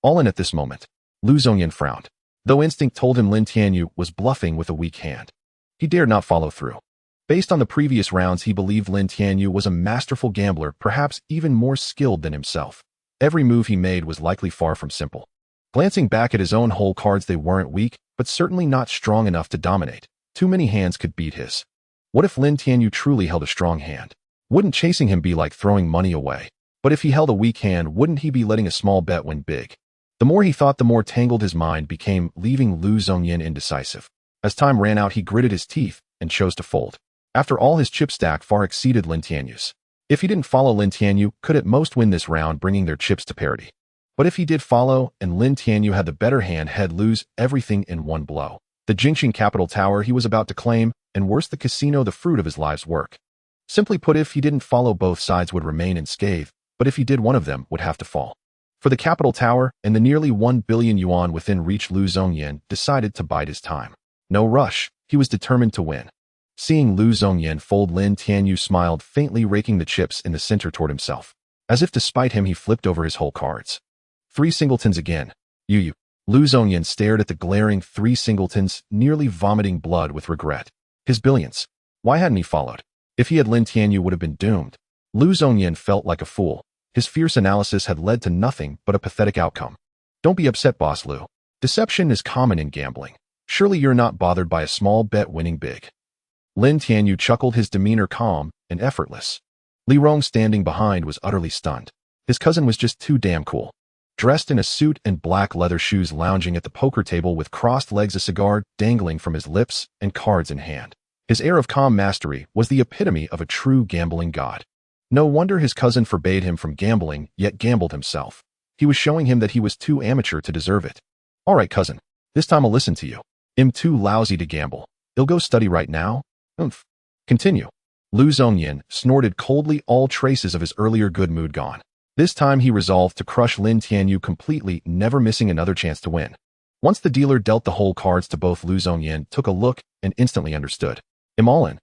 All in at this moment. Lu Zhongyan frowned. Though instinct told him Lin Tianyu was bluffing with a weak hand, he dared not follow through. Based on the previous rounds, he believed Lin Tianyu was a masterful gambler, perhaps even more skilled than himself. Every move he made was likely far from simple. Glancing back at his own whole cards, they weren't weak, but certainly not strong enough to dominate. Too many hands could beat his. What if Lin Tianyu truly held a strong hand? Wouldn't chasing him be like throwing money away? But if he held a weak hand, wouldn't he be letting a small bet win big? The more he thought, the more tangled his mind became, leaving Lu Zhongyan indecisive. As time ran out, he gritted his teeth and chose to fold. After all, his chip stack far exceeded Lin Tianyu's. If he didn't follow, Lin Tianyu could at most win this round, bringing their chips to parity. But if he did follow and Lin Tianyu had the better hand, he'd lose everything in one blow. The Jingxing Capital Tower he was about to claim, and worse, the casino, the fruit of his life's work. Simply put, if he didn't follow, both sides would remain unscathed, but if he did, one of them would have to fall. For the Capital Tower and the nearly 1 billion yuan within reach, Lu Zhongyan decided to bide his time. No rush, he was determined to win. Seeing Lu Zhongyan fold, Lin Tianyu smiled faintly, raking the chips in the center toward himself. As if to spite him, he flipped over his whole cards. 3 singletons again. You. Lu Zhongyan stared at the glaring 3 singletons, nearly vomiting blood with regret. His billions. Why hadn't he followed? If he had, Lin Tianyu would have been doomed. Lu Zhongyan felt like a fool. His fierce analysis had led to nothing but a pathetic outcome. Don't be upset, boss Lu. Deception is common in gambling. Surely you're not bothered by a small bet winning big. Lin Tianyu chuckled, his demeanor calm and effortless. Li Rong, standing behind, was utterly stunned. His cousin was just too damn cool. Dressed in a suit and black leather shoes, lounging at the poker table with crossed legs, a cigar dangling from his lips and cards in hand. His air of calm mastery was the epitome of a true gambling god. No wonder his cousin forbade him from gambling, yet gambled himself. He was showing him that he was too amateur to deserve it. All right, cousin. This time I'll listen to you. I'm too lousy to gamble. I'll go study right now. Oomph. Continue. Lu Zhongyan snorted coldly, all traces of his earlier good mood gone. This time he resolved to crush Lin Tianyu completely, never missing another chance to win. Once the dealer dealt the whole cards to both, Lu Zhongyan took a look and instantly understood. I'm all in.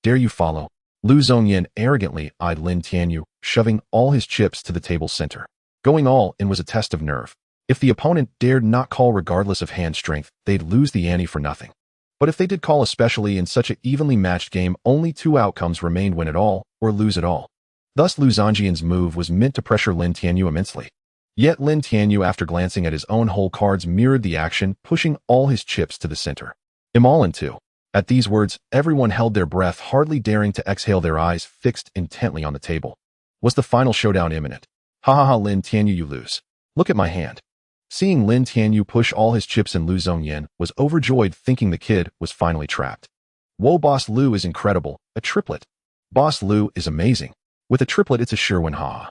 Dare you follow? Lu Zhongyan arrogantly eyed Lin Tianyu, shoving all his chips to the table's center. Going all in was a test of nerve. If the opponent dared not call regardless of hand strength, they'd lose the ante for nothing. But if they did call, especially in such an evenly matched game, only 2 outcomes remained: win it all or lose it all. Thus, Lu Zhongyan's move was meant to pressure Lin Tianyu immensely. Yet Lin Tianyu, after glancing at his own whole cards, mirrored the action, pushing all his chips to the center. I'm all in too. At these words, everyone held their breath, hardly daring to exhale, their eyes fixed intently on the table. Was the final showdown imminent? Ha ha ha, Lin Tianyu, you lose. Look at my hand. Seeing Lin Tianyu push all his chips in, Lu Zhongyan was overjoyed, thinking the kid was finally trapped. Whoa, Boss Lu is incredible. A triplet. Boss Lu is amazing. With a triplet, it's a sure win, ha.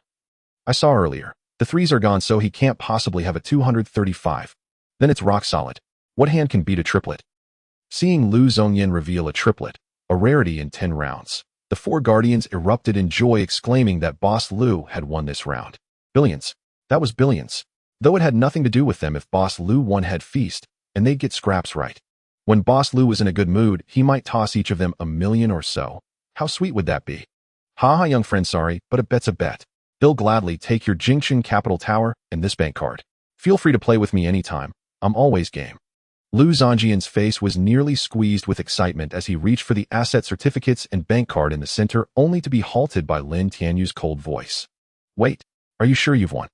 I saw earlier. The threes are gone, so he can't possibly have a 235. Then it's rock solid. What hand can beat a triplet? Seeing Lu Zhongyan reveal a triplet, a rarity in 10 rounds, the four guardians erupted in joy, exclaiming that Boss Lu had won this round. Billions. That was billions. Though it had nothing to do with them if Boss Lu won head feast, and they'd get scraps right. When Boss Lu was in a good mood, he might toss each of them $1 million or so. How sweet would that be? Ha ha, young friend, sorry, but a bet's a bet. He'll gladly take your Jingxin Capital Tower and this bank card. Feel free to play with me anytime. I'm always game. Lu Zhongyan's face was nearly squeezed with excitement as he reached for the asset certificates and bank card in the center, only to be halted by Lin Tianyu's cold voice. Wait, are you sure you've won?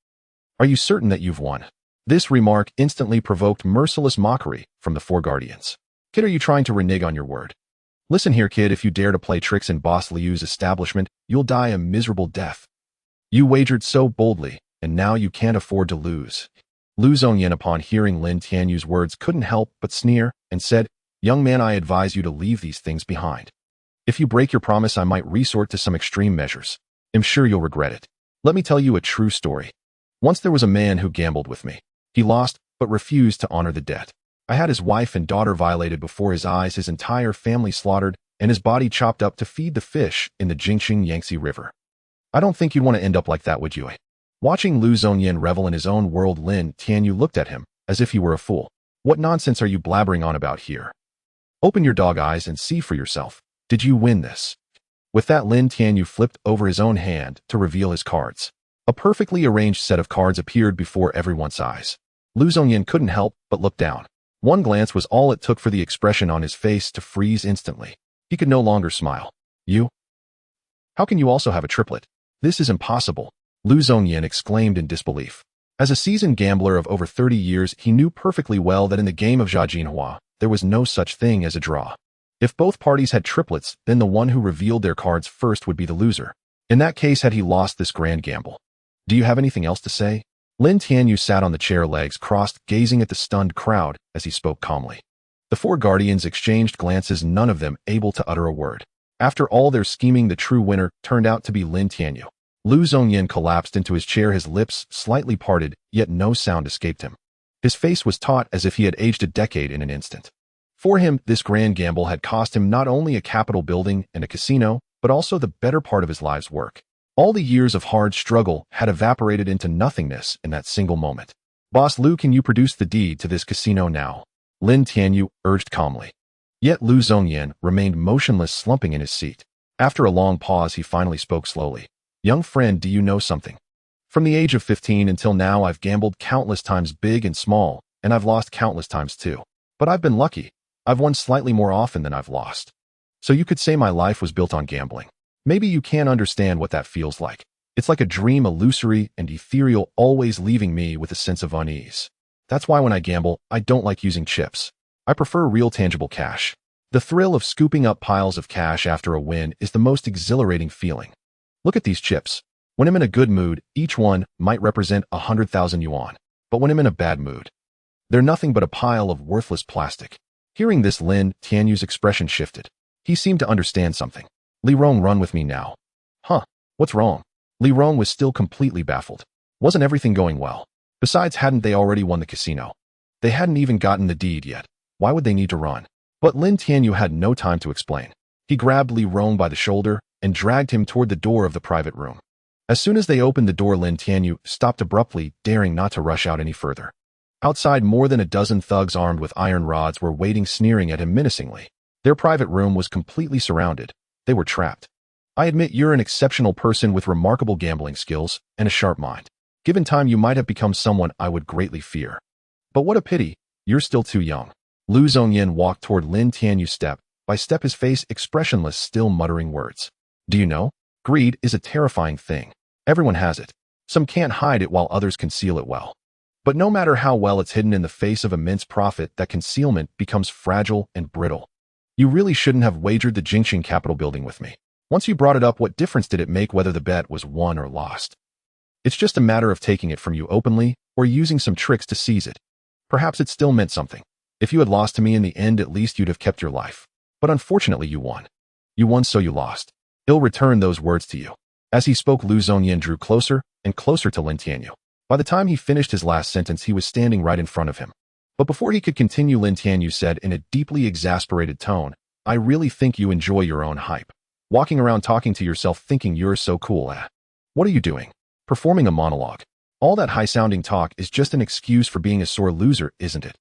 Are you certain that you've won? This remark instantly provoked merciless mockery from the four guardians. Kid, are you trying to renege on your word? Listen here, kid, if you dare to play tricks in Boss Liu's establishment, you'll die a miserable death. You wagered so boldly, and now you can't afford to lose. Lu Zhongyan, upon hearing Lin Tianyu's words, couldn't help but sneer and said, Young man, I advise you to leave these things behind. If you break your promise, I might resort to some extreme measures. I'm sure you'll regret it. Let me tell you a true story. Once there was a man who gambled with me. He lost, but refused to honor the debt. I had his wife and daughter violated before his eyes, his entire family slaughtered, and his body chopped up to feed the fish in the Jingxin Yangtze River. I don't think you'd want to end up like that, would you? Watching Lu Zhongyan revel in his own world, Lin Tianyu looked at him as if he were a fool. What nonsense are you blabbering on about here? Open your dog eyes and see for yourself. Did you win this? With that, Lin Tianyu flipped over his own hand to reveal his cards. A perfectly arranged set of cards appeared before everyone's eyes. Lu Zhongyan couldn't help but look down. One glance was all it took for the expression on his face to freeze instantly. He could no longer smile. You? How can you also have a triplet? This is impossible, Lu Zhongyan exclaimed in disbelief. As a seasoned gambler of over 30 years, he knew perfectly well that in the game of Jiajinhua, there was no such thing as a draw. If both parties had triplets, then the one who revealed their cards first would be the loser. In that case, had he lost this grand gamble. Do you have anything else to say? Lin Tianyu sat on the chair, legs crossed, gazing at the stunned crowd as he spoke calmly. The four guardians exchanged glances, none of them able to utter a word. After all their scheming, the true winner turned out to be Lin Tianyu. Lu Zhongyan collapsed into his chair, his lips slightly parted, yet no sound escaped him. His face was taut as if he had aged a decade in an instant. For him, this grand gamble had cost him not only a Capitol building and a casino, but also the better part of his life's work. All the years of hard struggle had evaporated into nothingness in that single moment. Boss Lu, can you produce the deed to this casino now? Lin Tianyu urged calmly. Yet Lu Zhongyan remained motionless, slumping in his seat. After a long pause, he finally spoke slowly. Young friend, do you know something? From the age of 15 until now, I've gambled countless times, big and small, and I've lost countless times too. But I've been lucky. I've won slightly more often than I've lost. So you could say my life was built on gambling. Maybe you can't understand what that feels like. It's like a dream, illusory and ethereal, always leaving me with a sense of unease. That's why when I gamble, I don't like using chips. I prefer real tangible cash. The thrill of scooping up piles of cash after a win is the most exhilarating feeling. Look at these chips. When I'm in a good mood, each one might represent 100,000 yuan. But when I'm in a bad mood, they're nothing but a pile of worthless plastic. Hearing this, Lin Tianyu's expression shifted. He seemed to understand something. Li Rong, run with me now. Huh, what's wrong? Li Rong was still completely baffled. Wasn't everything going well? Besides, hadn't they already won the casino? They hadn't even gotten the deed yet. Why would they need to run? But Lin Tianyu had no time to explain. He grabbed Li Rong by the shoulder and dragged him toward the door of the private room. As soon as they opened the door, Lin Tianyu stopped abruptly, daring not to rush out any further. Outside, more than a dozen thugs armed with iron rods were waiting, sneering at him menacingly. Their private room was completely surrounded. They were trapped. I admit you're an exceptional person with remarkable gambling skills and a sharp mind. Given time, you might have become someone I would greatly fear. But what a pity, you're still too young. Lu Zhongyan walked toward Lin Tianyu step by step, his face expressionless, still muttering words. Do you know? Greed is a terrifying thing. Everyone has it. Some can't hide it while others conceal it well. But no matter how well it's hidden in the face of immense profit, that concealment becomes fragile and brittle. You really shouldn't have wagered the Jingxin Capital building with me. Once you brought it up, what difference did it make whether the bet was won or lost? It's just a matter of taking it from you openly or using some tricks to seize it. Perhaps it still meant something. If you had lost to me in the end, at least you'd have kept your life. But unfortunately, you won. You won, so you lost. He'll return those words to you. As he spoke, Lu Zhongyan drew closer and closer to Lin Tianyu. By the time he finished his last sentence, he was standing right in front of him. But before he could continue, Lin Tianyu said in a deeply exasperated tone, "I really think you enjoy your own hype. Walking around talking to yourself thinking you're so cool, eh? What are you doing? Performing a monologue. All that high-sounding talk is just an excuse for being a sore loser, isn't it?"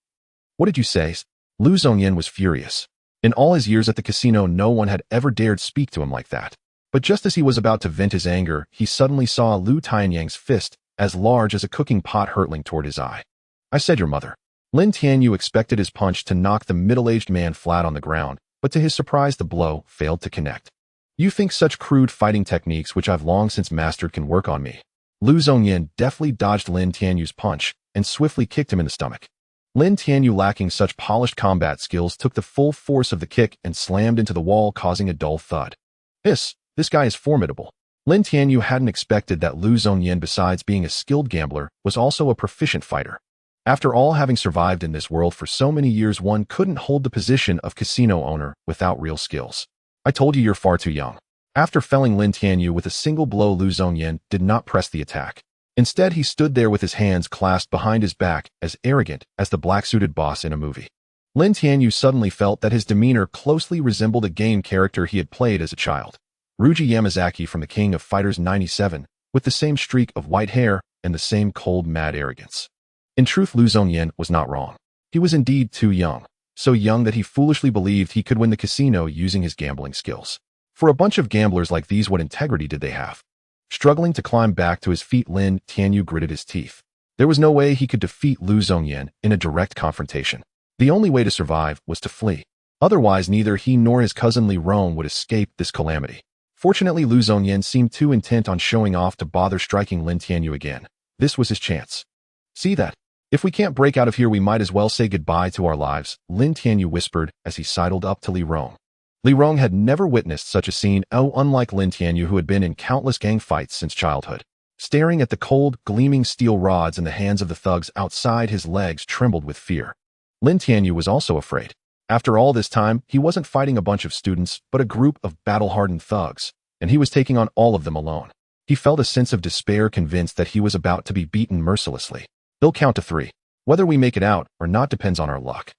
"What did you say?" Lu Zhongyan was furious. In all his years at the casino, no one had ever dared speak to him like that. But just as he was about to vent his anger, he suddenly saw Lu Tianyang's fist, as large as a cooking pot, hurtling toward his eye. "I said your mother." Lin Tianyu expected his punch to knock the middle-aged man flat on the ground, but to his surprise the blow failed to connect. "You think such crude fighting techniques which I've long since mastered can work on me?" Lu Zhongyan deftly dodged Lin Tianyu's punch and swiftly kicked him in the stomach. Lin Tianyu, lacking such polished combat skills, took the full force of the kick and slammed into the wall, causing a dull thud. This guy is formidable. Lin Tianyu hadn't expected that Lu Zhongyan, besides being a skilled gambler, was also a proficient fighter. After all, having survived in this world for so many years, one couldn't hold the position of casino owner without real skills. "I told you you're far too young." After felling Lin Tianyu with a single blow, Lu Zhongyan did not press the attack. Instead, he stood there with his hands clasped behind his back, as arrogant as the black-suited boss in a movie. Lin Tianyu suddenly felt that his demeanor closely resembled a game character he had played as a child. Ryuji Yamazaki from The King of Fighters 97, with the same streak of white hair and the same cold, mad arrogance. In truth, Lu Zhongyan was not wrong. He was indeed too young. So young that he foolishly believed he could win the casino using his gambling skills. For a bunch of gamblers like these, what integrity did they have? Struggling to climb back to his feet, Lin Tianyu gritted his teeth. There was no way he could defeat Lu Zhongyan in a direct confrontation. The only way to survive was to flee. Otherwise, neither he nor his cousin Li Rong would escape this calamity. Fortunately, Lu Zhongyan seemed too intent on showing off to bother striking Lin Tianyu again. This was his chance. "See that? If we can't break out of here, we might as well say goodbye to our lives," Lin Tianyu whispered as he sidled up to Li Rong. Li Rong had never witnessed such a scene, unlike Lin Tianyu, who had been in countless gang fights since childhood. Staring at the cold, gleaming steel rods in the hands of the thugs outside, his legs trembled with fear. Lin Tianyu was also afraid. After all this time, he wasn't fighting a bunch of students, but a group of battle-hardened thugs, and he was taking on all of them alone. He felt a sense of despair, convinced that he was about to be beaten mercilessly. "They'll count to 3. Whether we make it out or not depends on our luck."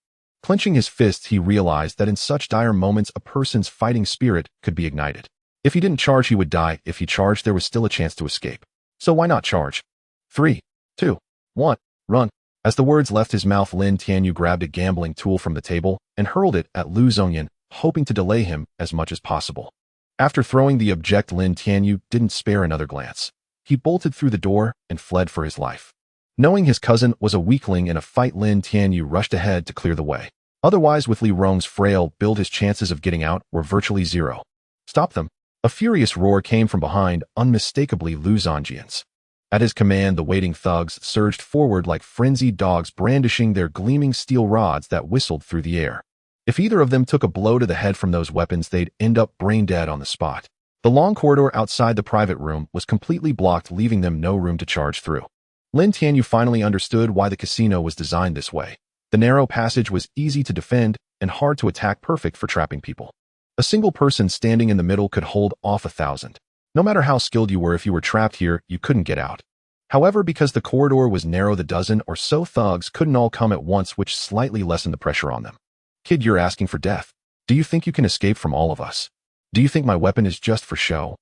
Clenching his fists, he realized that in such dire moments, a person's fighting spirit could be ignited. If he didn't charge, he would die. If he charged, there was still a chance to escape. So why not charge? 3, 2, 1, run. As the words left his mouth, Lin Tianyu grabbed a gambling tool from the table and hurled it at Lu Zhongyan, hoping to delay him as much as possible. After throwing the object, Lin Tianyu didn't spare another glance. He bolted through the door and fled for his life. Knowing his cousin was a weakling in a fight, Lin Tianyu rushed ahead to clear the way. Otherwise, with Li Rong's frail build, his chances of getting out were virtually zero. "Stop them!" A furious roar came from behind, unmistakably Lu Zhongyan's. At his command, the waiting thugs surged forward like frenzied dogs, brandishing their gleaming steel rods that whistled through the air. If either of them took a blow to the head from those weapons, they'd end up brain dead on the spot. The long corridor outside the private room was completely blocked, leaving them no room to charge through. Lin Tianyu finally understood why the casino was designed this way. The narrow passage was easy to defend and hard to attack, perfect for trapping people. A single person standing in the middle could hold off 1,000. No matter how skilled you were, if you were trapped here, you couldn't get out. However, because the corridor was narrow, the dozen or so thugs couldn't all come at once, which slightly lessened the pressure on them. "Kid, you're asking for death. Do you think you can escape from all of us? Do you think my weapon is just for show?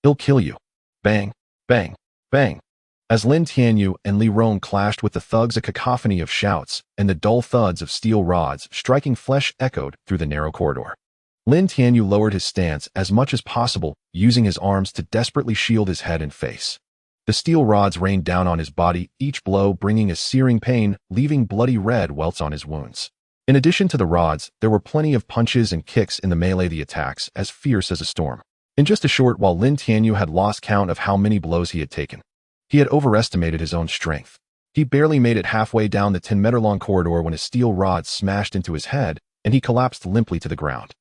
It'll kill you." Bang, bang, bang. As Lin Tianyu and Li Rong clashed with the thugs, a cacophony of shouts and the dull thuds of steel rods striking flesh echoed through the narrow corridor. Lin Tianyu lowered his stance as much as possible, using his arms to desperately shield his head and face. The steel rods rained down on his body, each blow bringing a searing pain, leaving bloody red welts on his wounds. In addition to the rods, there were plenty of punches and kicks in the melee, the attacks as fierce as a storm. In just a short while, Lin Tianyu had lost count of how many blows he had taken. He had overestimated his own strength. He barely made it halfway down the 10-meter-long corridor when a steel rod smashed into his head, and he collapsed limply to the ground.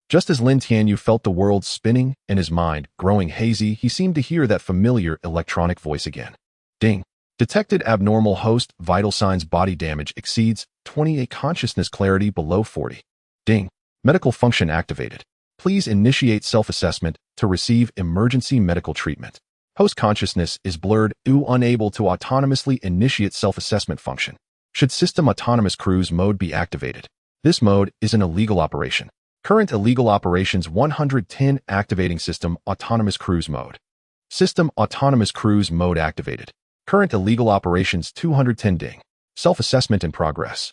Just as Lin Tianyu felt the world spinning and his mind growing hazy, he seemed to hear that familiar electronic voice again. Ding. Detected abnormal host vital signs, body damage exceeds 28, consciousness clarity below 40. Ding. Medical function activated. Please initiate self-assessment to receive emergency medical treatment. Host consciousness is blurred, unable to autonomously initiate self-assessment function. Should system autonomous cruise mode be activated? This mode is an illegal operation. Current illegal operations 110 activating system autonomous cruise mode. System autonomous cruise mode activated. Current illegal operations 210 ding. Self-assessment in progress.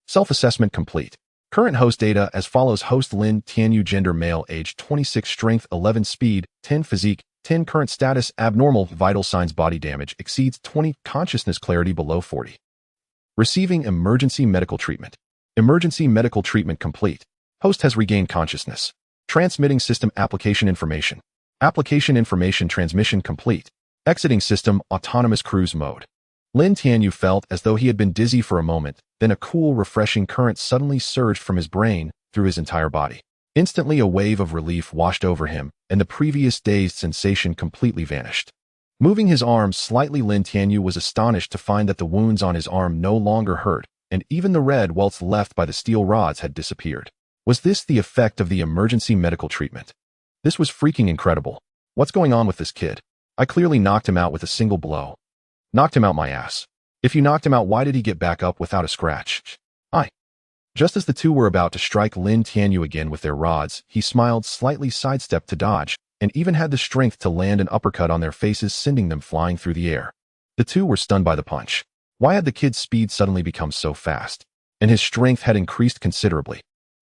Self-assessment complete. Current host data as follows: host Lin Tianyu, gender male, age 26, strength 11, speed 10, physique 10, current status abnormal, vital signs body damage exceeds 20, consciousness clarity below 40. Receiving emergency medical treatment. Emergency medical treatment complete. Host has regained consciousness. Transmitting system application information. Application information transmission complete. Exiting system autonomous cruise mode. Lin Tianyu felt as though he had been dizzy for a moment, then a cool, refreshing current suddenly surged from his brain through his entire body. Instantly, a wave of relief washed over him, and the previous dazed sensation completely vanished. Moving his arms slightly, Lin Tianyu was astonished to find that the wounds on his arm no longer hurt, and even the red welts left by the steel rods had disappeared. Was this the effect of the emergency medical treatment? This was freaking incredible. What's going on with this kid? I clearly knocked him out with a single blow. Knocked him out my ass. If you knocked him out, why did he get back up without a scratch? Just as the two were about to strike Lin Tianyu again with their rods, he smiled, slightly sidestepped to dodge, and even had the strength to land an uppercut on their faces, sending them flying through the air. The two were stunned by the punch. Why had the kid's speed suddenly become so fast? And his strength had increased considerably.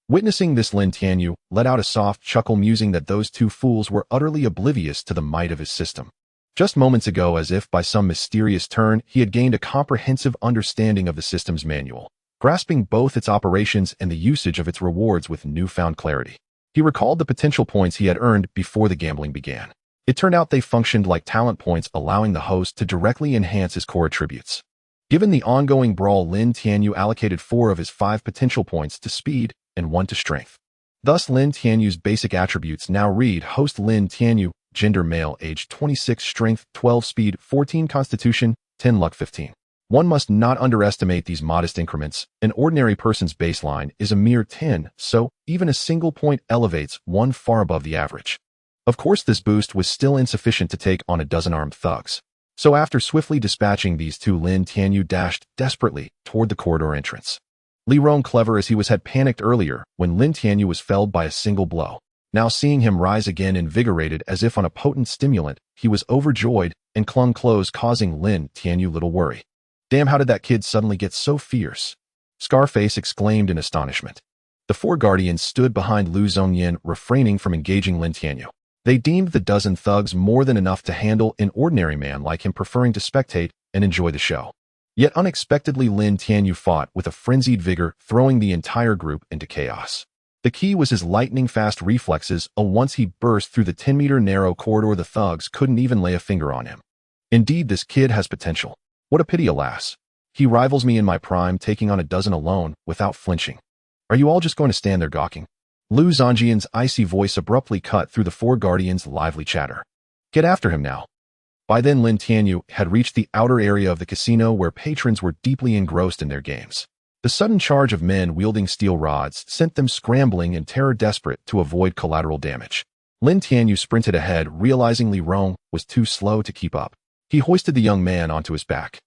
Witnessing this, Lin Tianyu let out a soft chuckle, musing that those two fools were utterly oblivious to the might of his system. Just moments ago, as if by some mysterious turn, he had gained a comprehensive understanding of the system's manual, grasping both its operations and the usage of its rewards with newfound clarity. He recalled the potential points he had earned before the gambling began. It turned out they functioned like talent points, allowing the host to directly enhance his core attributes. Given the ongoing brawl, Lin Tianyu allocated 4 of his 5 potential points to speed and 1 to strength. Thus, Lin Tianyu's basic attributes now read: host Lin Tianyu, gender male, age 26, strength 12, speed 14, constitution 10, luck 15. One must not underestimate these modest increments. An ordinary person's baseline is a mere 10, so even a single point elevates one far above the average. Of course, this boost was still insufficient to take on a dozen armed thugs. So after swiftly dispatching these two, Lin Tianyu dashed desperately toward the corridor entrance. Li Rong, clever as he was, had panicked earlier when Lin Tianyu was felled by a single blow. Now, seeing him rise again, invigorated as if on a potent stimulant, he was overjoyed and clung close, causing Lin Tianyu little worry. Damn, how did that kid suddenly get so fierce? Scarface exclaimed in astonishment. The 4 guardians stood behind Lu Zhongyan, refraining from engaging Lin Tianyu. They deemed the dozen thugs more than enough to handle an ordinary man like him, preferring to spectate and enjoy the show. Yet unexpectedly, Lin Tianyu fought with a frenzied vigor, throwing the entire group into chaos. The key was his lightning-fast reflexes. Once he burst through the 10-meter narrow corridor, the thugs couldn't even lay a finger on him. Indeed, this kid has potential. What a pity, alas. He rivals me in my prime, taking on a dozen alone, without flinching. Are you all just going to stand there gawking? Lu Zhongyan's icy voice abruptly cut through the 4 guardians' lively chatter. Get after him now. By then, Lin Tianyu had reached the outer area of the casino, where patrons were deeply engrossed in their games. The sudden charge of men wielding steel rods sent them scrambling and terror-desperate to avoid collateral damage. Lin Tianyu sprinted ahead, realizing Li Rong was too slow to keep up. He hoisted the young man onto his back.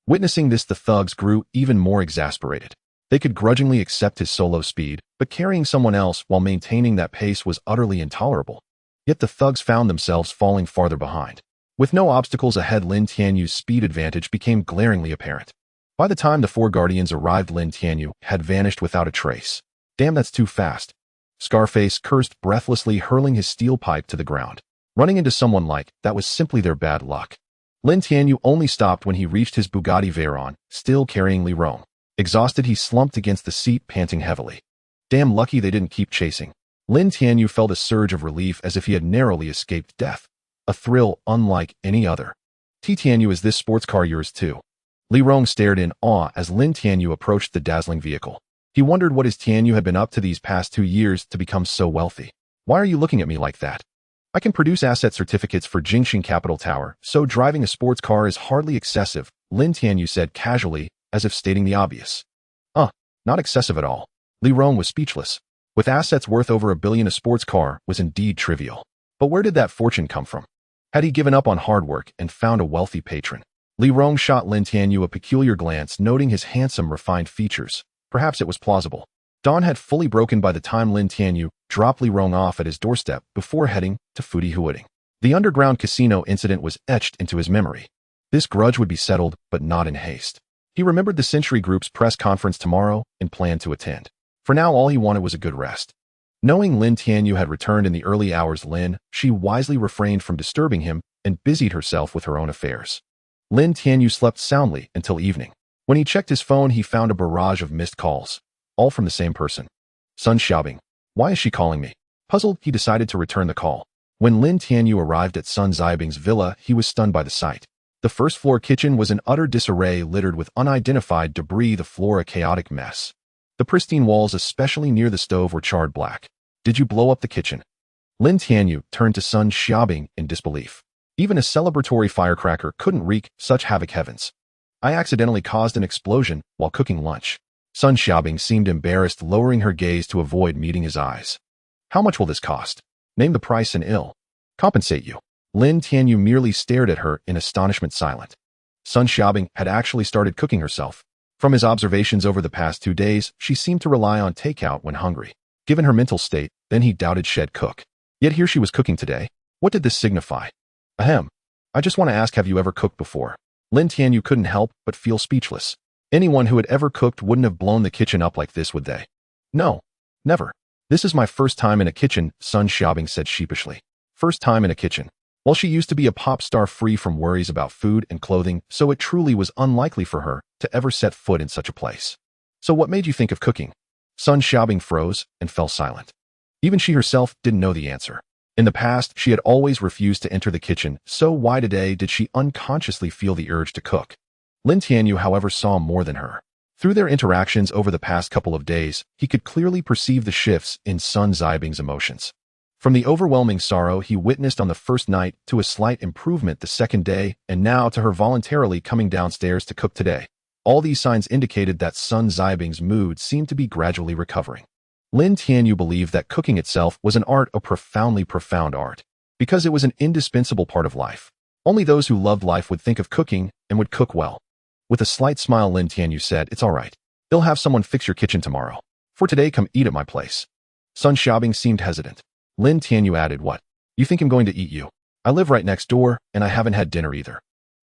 Witnessing this, the thugs grew even more exasperated. They could grudgingly accept his solo speed, but carrying someone else while maintaining that pace was utterly intolerable. Yet the thugs found themselves falling farther behind. With no obstacles ahead, Lin Tianyu's speed advantage became glaringly apparent. By the time the 4 guardians arrived, Lin Tianyu had vanished without a trace. Damn, that's too fast. Scarface cursed breathlessly, hurling his steel pipe to the ground. Running into someone like that was simply their bad luck. Lin Tianyu only stopped when he reached his Bugatti Veyron, still carrying Li Rong. Exhausted, he slumped against the seat, panting heavily. Damn lucky they didn't keep chasing. Lin Tianyu felt a surge of relief, as if he had narrowly escaped death. A thrill unlike any other. Tianyu, is this sports car yours too? Li Rong stared in awe as Lin Tianyu approached the dazzling vehicle. He wondered what his Tianyu had been up to these past 2 years to become so wealthy. Why are you looking at me like that? I can produce asset certificates for Jingxing Capital Tower, so driving a sports car is hardly excessive, Lin Tianyu said casually, as if stating the obvious. Not excessive at all. Li Rong was speechless. With assets worth over $1 billion, a sports car was indeed trivial. But where did that fortune come from? Had he given up on hard work and found a wealthy patron? Li Rong shot Lin Tianyu a peculiar glance, noting his handsome, refined features. Perhaps it was plausible. Dawn had fully broken by the time Lin Tianyu dropped Li Rong off at his doorstep before heading to Fudi Huading. The underground casino incident was etched into his memory. This grudge would be settled, but not in haste. He remembered the Century Group's press conference tomorrow and planned to attend. For now, all he wanted was a good rest. Knowing Lin Tianyu had returned in the early hours, she wisely refrained from disturbing him and busied herself with her own affairs. Lin Tianyu slept soundly until evening. When he checked his phone, he found a barrage of missed calls, all from the same person. Sun Xiaobing. Why is she calling me? Puzzled, he decided to return the call. When Lin Tianyu arrived at Sun Xiaobing's villa, he was stunned by the sight. The first-floor kitchen was in utter disarray, littered with unidentified debris, the floor a chaotic mess. The pristine walls, especially near the stove, were charred black. Did you blow up the kitchen? Lin Tianyu turned to Sun Xiaobing in disbelief. Even a celebratory firecracker couldn't wreak such havoc. Heavens. I accidentally caused an explosion while cooking lunch. Sun Xiaobing seemed embarrassed, lowering her gaze to avoid meeting his eyes. How much will this cost? Name the price and I'll compensate you. Lin Tianyu merely stared at her in astonishment, silent. Sun Xiaobing had actually started cooking herself. From his observations over the past 2 days, she seemed to rely on takeout when hungry. Given her mental state, then he doubted she'd cook. Yet here she was cooking today. What did this signify? Ahem. I just want to ask, have you ever cooked before? Lin Tianyu couldn't help but feel speechless. Anyone who had ever cooked wouldn't have blown the kitchen up like this, would they? No. Never. This is my first time in a kitchen, Sun Xiaobing said sheepishly. First time in a kitchen. Well, she used to be a pop star free from worries about food and clothing, so it truly was unlikely for her to ever set foot in such a place. So what made you think of cooking? Sun Xiaobing froze and fell silent. Even she herself didn't know the answer. In the past, she had always refused to enter the kitchen, so why today did she unconsciously feel the urge to cook? Lin Tianyu, however, saw more than her. Through their interactions over the past couple of days, he could clearly perceive the shifts in Sun Xiaobing's emotions. From the overwhelming sorrow he witnessed on the first night to a slight improvement the second day, and now to her voluntarily coming downstairs to cook today. All these signs indicated that Sun Xiaobing's mood seemed to be gradually recovering. Lin Tianyu believed that cooking itself was an art, a profoundly profound art, because it was an indispensable part of life. Only those who loved life would think of cooking and would cook well. With a slight smile, Lin Tianyu said, "It's all right. They'll have someone fix your kitchen tomorrow. For today, come eat at my place." Sun Xiaobing seemed hesitant. Lin Tianyu added, "What? You think I'm going to eat you? I live right next door, and I haven't had dinner either."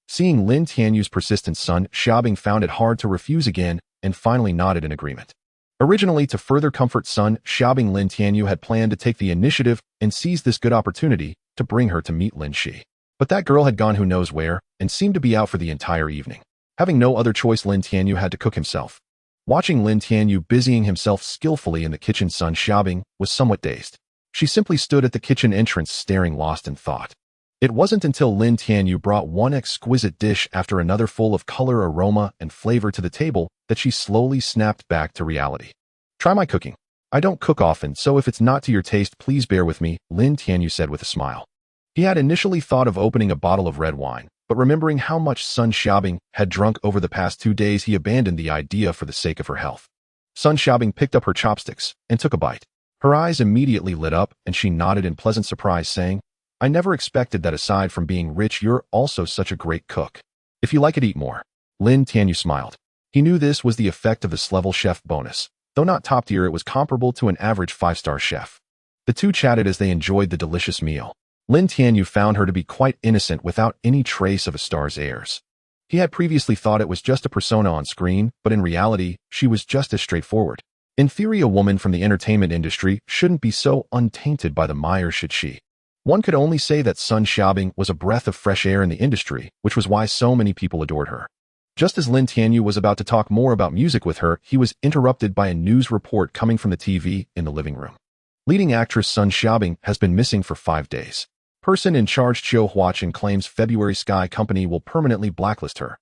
Seeing Lin Tianyu's persistence, Sun Xiaobing found it hard to refuse again and finally nodded in agreement. Originally, to further comfort Sun Xiaobing, Lin Tianyu had planned to take the initiative and seize this good opportunity to bring her to meet Lin Shi. But that girl had gone who knows where and seemed to be out for the entire evening. Having no other choice, Lin Tianyu had to cook himself. Watching Lin Tianyu busying himself skillfully in the kitchen, Sun Xiaobing was somewhat dazed. She simply stood at the kitchen entrance, staring, lost in thought. It wasn't until Lin Tianyu brought one exquisite dish after another full of color, aroma, and flavor to the table that she slowly snapped back to reality. "Try my cooking. I don't cook often, so if it's not to your taste, please bear with me," Lin Tianyu said with a smile. He had initially thought of opening a bottle of red wine, but remembering how much Sun Xiaobing had drunk over the past 2 days, he abandoned the idea for the sake of her health. Sun Xiaobing picked up her chopsticks and took a bite. Her eyes immediately lit up, and she nodded in pleasant surprise, saying, "I never expected that aside from being rich, you're also such a great cook. If you like it, eat more." Lin Tianyu smiled. He knew this was the effect of this level chef bonus. Though not top tier, it was comparable to an average 5-star chef. The two chatted as they enjoyed the delicious meal. Lin Tianyu found her to be quite innocent, without any trace of a star's airs. He had previously thought it was just a persona on screen, but in reality, she was just as straightforward. In theory, a woman from the entertainment industry shouldn't be so untainted by the mire, should she? One could only say that Sun Xiaobing was a breath of fresh air in the industry, which was why so many people adored her. Just as Lin Tianyu was about to talk more about music with her, he was interrupted by a news report coming from the TV in the living room. Leading actress Sun Xiaobing has been missing for 5 days. Person in charge Chiu Huachin claims February Sky Company will permanently blacklist her.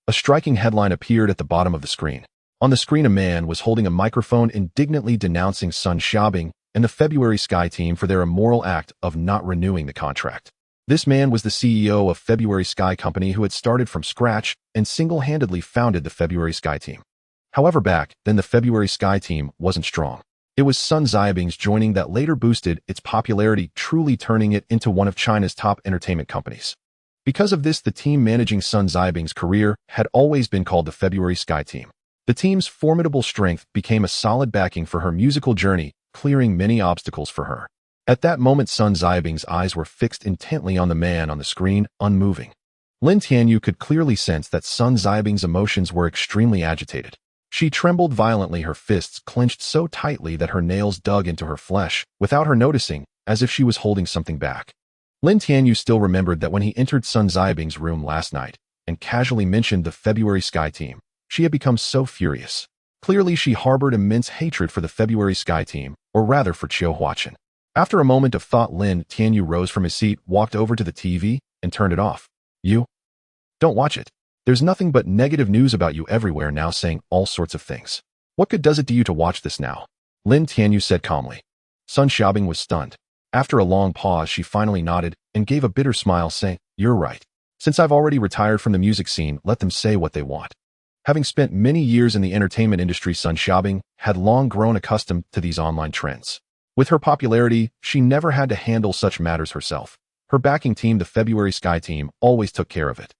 A striking headline appeared at the bottom of the screen. On the screen, a man was holding a microphone indignantly denouncing Sun Xiaobing and the February Sky team for their immoral act of not renewing the contract. This man was the CEO of February Sky Company, who had started from scratch and single-handedly founded the February Sky team. However, back then the February Sky team wasn't strong. It was Sun Xiaobing's joining that later boosted its popularity, truly turning it into one of China's top entertainment companies. Because of this, the team managing Sun Xiaobing's career had always been called the February Sky Team. The team's formidable strength became a solid backing for her musical journey, clearing many obstacles for her. At that moment, Sun Xiaobing's eyes were fixed intently on the man on the screen, unmoving. Lin Tianyu could clearly sense that Sun Xiaobing's emotions were extremely agitated. She trembled violently, her fists clenched so tightly that her nails dug into her flesh, without her noticing, as if she was holding something back. Lin Tianyu still remembered that when he entered Sun Xiaobing's room last night and casually mentioned the February Sky Team, she had become so furious. Clearly, she harbored immense hatred for the February Sky Team, or rather for Qiu Huaqin. After a moment of thought, Lin Tianyu rose from his seat, walked over to the TV, and turned it off. You don't watch it. There's nothing but negative news about you everywhere now, saying all sorts of things. What good does it do you to watch this now? Lin Tianyu said calmly. Sun Xiaobing was stunned. After a long pause, she finally nodded and gave a bitter smile, saying, "You're right. Since I've already retired from the music scene, let them say what they want." Having spent many years in the entertainment industry, Sun Xiaobing had long grown accustomed to these online trends. With her popularity, she never had to handle such matters herself. Her backing team, the February Sky Team, always took care of it.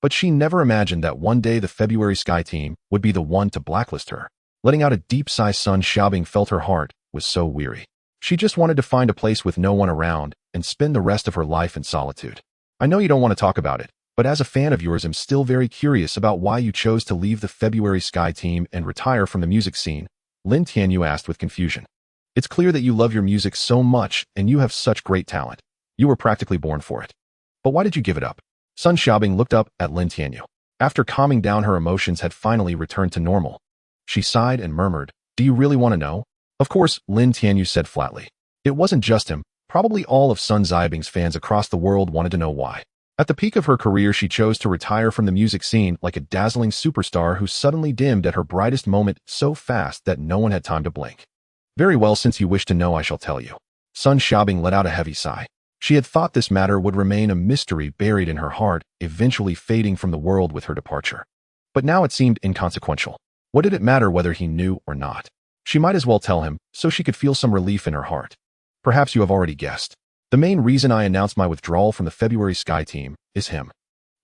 But she never imagined that one day the February Sky Team would be the one to blacklist her. Letting out a deep sigh, Sun Xiaobing felt her heart was so weary. She just wanted to find a place with no one around and spend the rest of her life in solitude. I know you don't want to talk about it, but as a fan of yours, I'm still very curious about why you chose to leave the February Sky Team and retire from the music scene, Lin Tianyu asked with confusion. It's clear that you love your music so much and you have such great talent. You were practically born for it. But why did you give it up? Sun Xiaobing looked up at Lin Tianyu. After calming down, her emotions had finally returned to normal. She sighed and murmured, "Do you really want to know?" Of course, Lin Tianyu said flatly. It wasn't just him. Probably all of Sun Xiaobing's fans across the world wanted to know why. At the peak of her career, she chose to retire from the music scene like a dazzling superstar who suddenly dimmed at her brightest moment so fast that no one had time to blink. Very well, since you wish to know, I shall tell you. Sun Xiaobing let out a heavy sigh. She had thought this matter would remain a mystery buried in her heart, eventually fading from the world with her departure. But now it seemed inconsequential. What did it matter whether he knew or not? She might as well tell him, so she could feel some relief in her heart. Perhaps you have already guessed. The main reason I announced my withdrawal from the February Sky Team is him.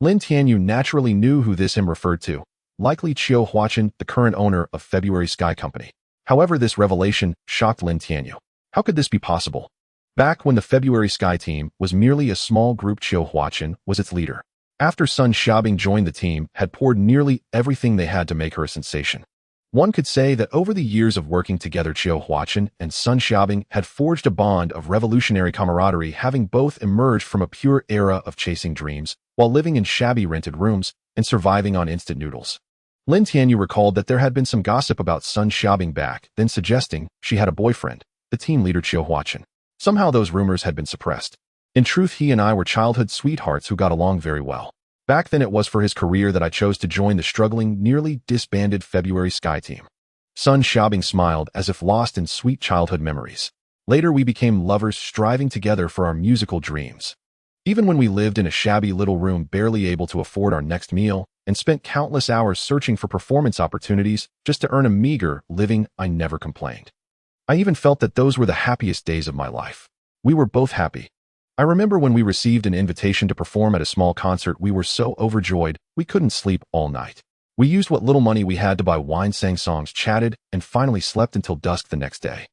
Lin Tianyu naturally knew who this him referred to, likely Qiu Huaqin, the current owner of February Sky Company. However, this revelation shocked Lin Tianyu. How could this be possible? Back when the February Sky Team was merely a small group, Qiu Huaqin was its leader. After Sun Xiaobing joined the team, had poured nearly everything they had to make her a sensation. One could say that over the years of working together, Qiu Huaqin and Sun Xiaobing had forged a bond of revolutionary camaraderie, having both emerged from a pure era of chasing dreams while living in shabby rented rooms and surviving on instant noodles. Lin Tianyu recalled that there had been some gossip about Sun Xiaobing back then, suggesting she had a boyfriend, the team leader Qiu Huaqin. Somehow those rumors had been suppressed. In truth, he and I were childhood sweethearts who got along very well. Back then, it was for his career that I chose to join the struggling, nearly disbanded February Sky Team. Sun Xiaobing smiled as if lost in sweet childhood memories. Later, we became lovers, striving together for our musical dreams. Even when we lived in a shabby little room, barely able to afford our next meal, and spent countless hours searching for performance opportunities just to earn a meager living, I never complained. I even felt that those were the happiest days of my life. We were both happy. I remember when we received an invitation to perform at a small concert, we were so overjoyed we couldn't sleep all night. We used what little money we had to buy wine, sang songs, chatted, and finally slept until dusk the next day.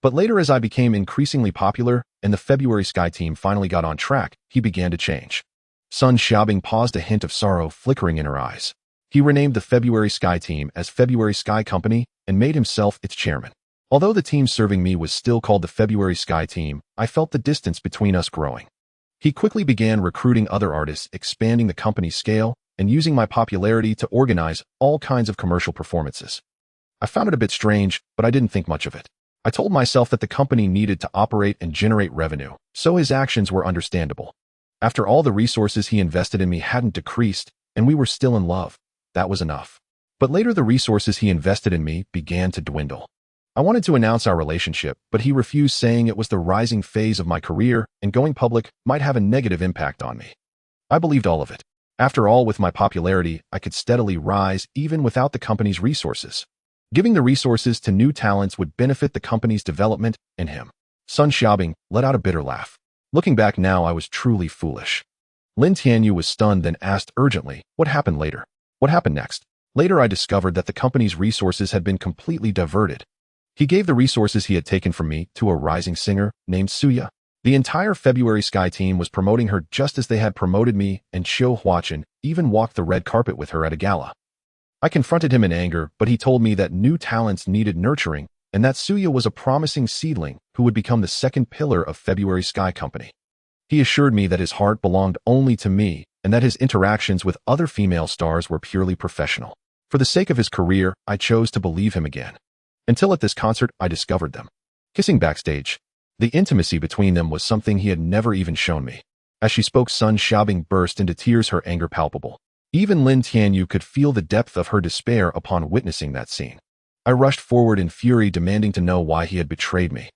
But later, as I became increasingly popular and the February Sky Team finally got on track, he began to change. Sun Xiaobing paused, a hint of sorrow flickering in her eyes. He renamed the February Sky Team as February Sky Company and made himself its chairman. Although the team serving me was still called the February Sky Team, I felt the distance between us growing. He quickly began recruiting other artists, expanding the company's scale, and using my popularity to organize all kinds of commercial performances. I found it a bit strange, but I didn't think much of it. I told myself that the company needed to operate and generate revenue, so his actions were understandable. After all, the resources he invested in me hadn't decreased, and we were still in love. That was enough. But later, the resources he invested in me began to dwindle. I wanted to announce our relationship, but he refused, saying it was the rising phase of my career and going public might have a negative impact on me. I believed all of it. After all, with my popularity, I could steadily rise even without the company's resources. Giving the resources to new talents would benefit the company's development and him. Sun Xiaobing let out a bitter laugh. Looking back now, I was truly foolish. Lin Tianyu was stunned, then asked urgently, what happened later? What happened next? Later, I discovered that the company's resources had been completely diverted. He gave the resources he had taken from me to a rising singer named Suya. The entire February Sky team was promoting her just as they had promoted me, and Qiu Huaqin even walked the red carpet with her at a gala. I confronted him in anger, but he told me that new talents needed nurturing and that Suya was a promising seedling who would become the second pillar of February Sky Company. He assured me that his heart belonged only to me and that his interactions with other female stars were purely professional. For the sake of his career, I chose to believe him again. Until at this concert, I discovered them kissing backstage. The intimacy between them was something he had never even shown me. As she spoke, Sun Xiaobing burst into tears, her anger palpable. Even Lin Tianyu could feel the depth of her despair upon witnessing that scene. I rushed forward in fury, demanding to know why he had betrayed me.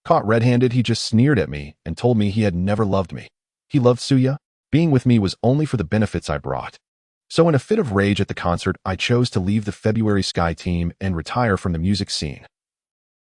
Caught red-handed, he just sneered at me and told me he had never loved me. He loved Suya. Being with me was only for the benefits I brought. So in a fit of rage at the concert, I chose to leave the February Sky team and retire from the music scene.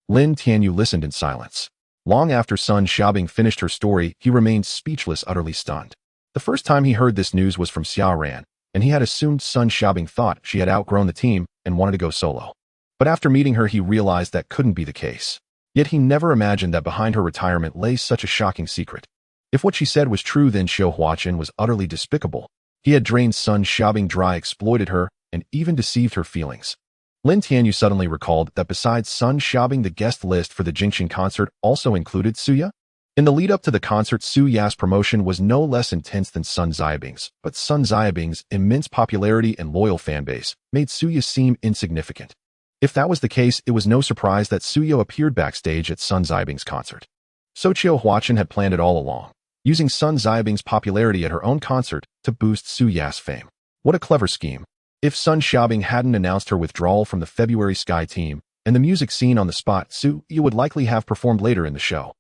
Lin Tianyu listened in silence. Long after Sun Xiaobing finished her story, he remained speechless, utterly stunned. The first time he heard this news was from Xiao Ran, and he had assumed Sun Xiaobing thought she had outgrown the team and wanted to go solo. But after meeting her, he realized that couldn't be the case. Yet he never imagined that behind her retirement lay such a shocking secret. If what she said was true, then Qiu Huaqin was utterly despicable. He had drained Sun Xiaobing dry, exploited her, and even deceived her feelings. Lin Tianyu suddenly recalled that besides Sun Xiaobing, the guest list for the Jingxing concert also included Suya. In the lead-up to the concert, Suya's promotion was no less intense than Sun Xiaobing's, but Sun Xiaobing's immense popularity and loyal fanbase made Suya seem insignificant. If that was the case, it was no surprise that Suya appeared backstage at Sun Xiaobing's concert. So Qiu Huaqin had planned it all along, using Sun Xiaobing's popularity at her own concert to boost Suya's fame. What a clever scheme. If Sun Xiaobing hadn't announced her withdrawal from the February Sky team and the music scene on the spot, Suya would likely have performed later in the show.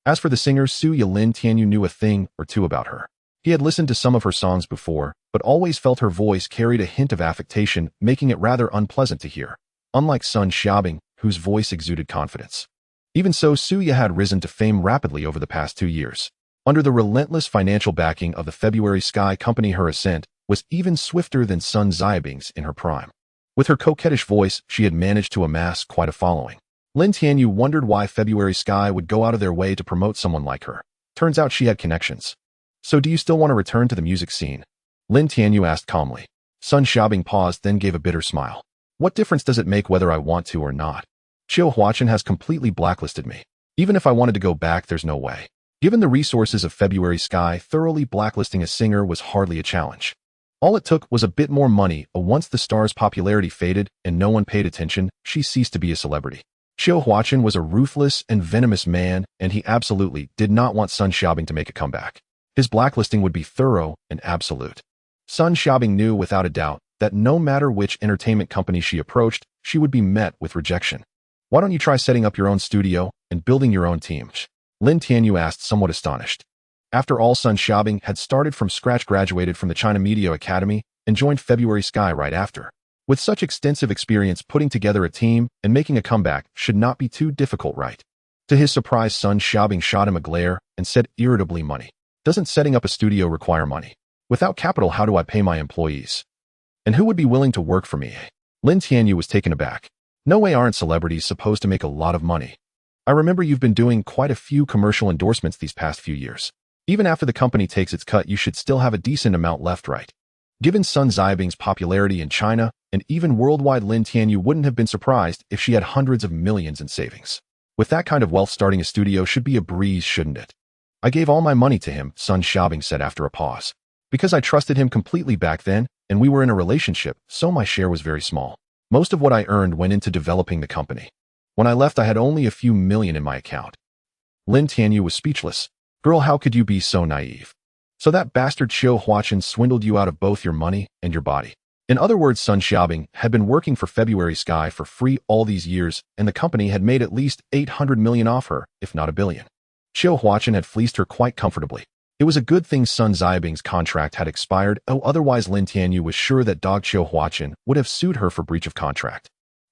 As for the singer Suya, Lin Tianyu knew a thing or two about her. He had listened to some of her songs before, but always felt her voice carried a hint of affectation, making it rather unpleasant to hear. Unlike Sun Xiaobing, whose voice exuded confidence. Even so, Suya had risen to fame rapidly over the past 2 years. Under the relentless financial backing of the February Sky Company, her ascent was even swifter than Sun Xiaobing's in her prime. With her coquettish voice, she had managed to amass quite a following. Lin Tianyu wondered why February Sky would go out of their way to promote someone like her. Turns out she had connections. So do you still want to return to the music scene? Lin Tianyu asked calmly. Sun Xiaobing paused, then gave a bitter smile. What difference does it make whether I want to or not? Qiu Huaqin has completely blacklisted me. Even if I wanted to go back, there's no way. Given the resources of February Sky, thoroughly blacklisting a singer was hardly a challenge. All it took was a bit more money. Once the star's popularity faded and no one paid attention, she ceased to be a celebrity. Qiu Huaqin was a ruthless and venomous man, and he absolutely did not want Sun Xiaobing to make a comeback. His blacklisting would be thorough and absolute. Sun Xiaobing knew without a doubt that no matter which entertainment company she approached, she would be met with rejection. Why don't you try setting up your own studio and building your own team? Lin Tianyu asked, somewhat astonished. After all, Sun Xiaobing had started from scratch, graduated from the China Media Academy, and joined February Sky right after. With such extensive experience, putting together a team and making a comeback should not be too difficult, right? To his surprise, Sun Xiaobing shot him a glare and said irritably, money. Doesn't setting up a studio require money? Without capital, how do I pay my employees? And who would be willing to work for me? Lin Tianyu was taken aback. No way, aren't celebrities supposed to make a lot of money? I remember you've been doing quite a few commercial endorsements these past few years. Even after the company takes its cut, you should still have a decent amount left, right? Given Sun Xiaobing's popularity in China and even worldwide, Lin Tianyu wouldn't have been surprised if she had hundreds of millions in savings. With that kind of wealth, starting a studio should be a breeze, shouldn't it? I gave all my money to him, Sun Xiaobing said after a pause. Because I trusted him completely back then, and we were in a relationship, so my share was very small. Most of what I earned went into developing the company. When I left, I had only a few million in my account. Lin Tianyu was speechless. Girl, how could you be so naive? So that bastard Qiu Huaqin swindled you out of both your money and your body. In other words, Sun Xiaobing had been working for February Sky for free all these years, and the company had made at least 800 million off her, if not $1 billion. Qiu Huaqin had fleeced her quite comfortably. It was a good thing Sun Xiaobing's contract had expired, otherwise Lin Tianyu was sure that dog Qiu Huaqin would have sued her for breach of contract.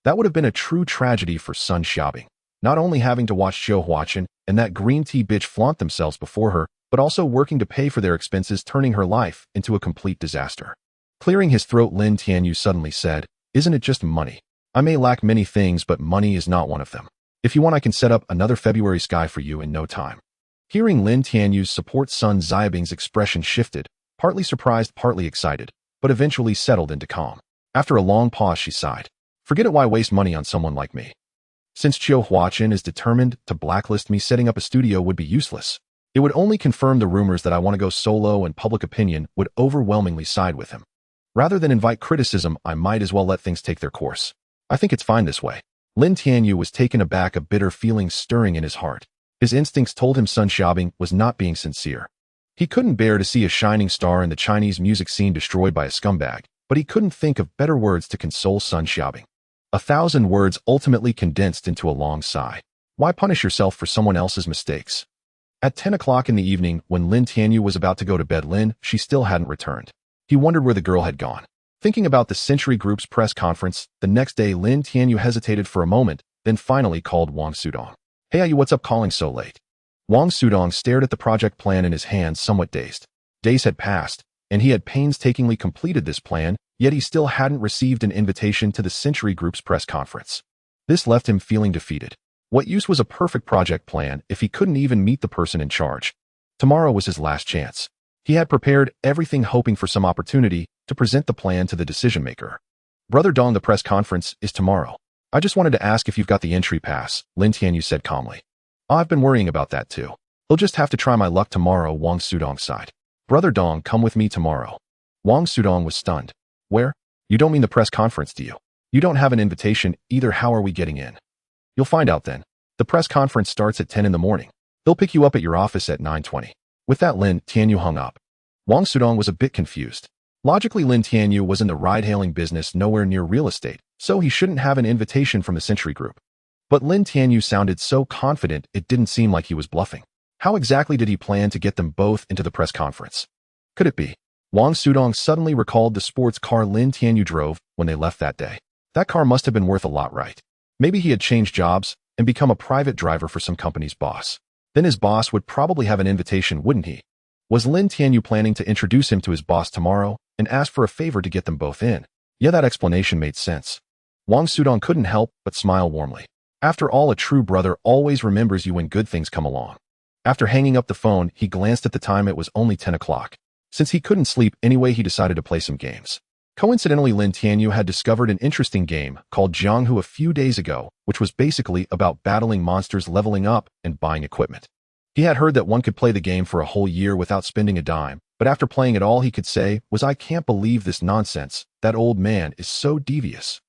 That would have been a true tragedy for Sun Xiaobing. Not only having to watch Zhou Huaqin and that green tea bitch flaunt themselves before her, but also working to pay for their expenses, turning her life into a complete disaster. Clearing his throat, Lin Tianyu suddenly said, "Isn't it just money? I may lack many things, but money is not one of them. If you want, I can set up another February sky for you in no time." Hearing Lin Tianyu's support, Sun Xiaobing's expression shifted, partly surprised, partly excited, but eventually settled into calm. After a long pause, she sighed. "Forget it, why waste money on someone like me? Since Zhou Huaqin is determined to blacklist me, setting up a studio would be useless. It would only confirm the rumors that I want to go solo, and public opinion would overwhelmingly side with him. Rather than invite criticism, I might as well let things take their course. I think it's fine this way." Lin Tianyu was taken aback, a bitter feeling stirring in his heart. His instincts told him Sun Xiaobing was not being sincere. He couldn't bear to see a shining star in the Chinese music scene destroyed by a scumbag, but he couldn't think of better words to console Sun Xiaobing. 1,000 words ultimately condensed into a long sigh. Why punish yourself for someone else's mistakes? At 10 o'clock in the evening, when Lin Tianyu was about to go to bed, she still hadn't returned. He wondered where the girl had gone. Thinking about the Century Group's press conference the next day, Lin Tianyu hesitated for a moment, then finally called Wang Sudong. "Hey, Ayu, what's up calling so late?" Wang Sudong stared at the project plan in his hands, somewhat dazed. Days had passed, and he had painstakingly completed this plan, yet he still hadn't received an invitation to the Century Group's press conference. This left him feeling defeated. What use was a perfect project plan if he couldn't even meet the person in charge? Tomorrow was his last chance. He had prepared everything, hoping for some opportunity to present the plan to the decision-maker. "Brother Dong, the press conference is tomorrow. I just wanted to ask if you've got the entry pass," Lin Tianyu said calmly. "I've been worrying about that too. He'll just have to try my luck tomorrow," Wang Sudong sighed. "Brother Dong, come with me tomorrow." Wang Sudong was stunned. "Where? You don't mean the press conference, do you? You don't have an invitation either. How are we getting in?" "You'll find out then. The press conference starts at 10 in the morning. They'll pick you up at your office at 9:20. With that, Lin Tianyu hung up. Wang Sudong was a bit confused. Logically, Lin Tianyu was in the ride-hailing business, nowhere near real estate, so he shouldn't have an invitation from the Century Group. But Lin Tianyu sounded so confident it didn't seem like he was bluffing. How exactly did he plan to get them both into the press conference? Could it be? Wang Sudong suddenly recalled the sports car Lin Tianyu drove when they left that day. That car must have been worth a lot, right? Maybe he had changed jobs and become a private driver for some company's boss. Then his boss would probably have an invitation, wouldn't he? Was Lin Tianyu planning to introduce him to his boss tomorrow and ask for a favor to get them both in? Yeah, that explanation made sense. Wang Sudong couldn't help but smile warmly. After all, a true brother always remembers you when good things come along. After hanging up the phone, he glanced at the time. It was only 10 o'clock. Since he couldn't sleep anyway, he decided to play some games. Coincidentally, Lin Tianyu had discovered an interesting game called Jianghu a few days ago, which was basically about battling monsters, leveling up, and buying equipment. He had heard that one could play the game for a whole year without spending a dime, but after playing it, all he could say was, "I can't believe this nonsense. That old man is so devious."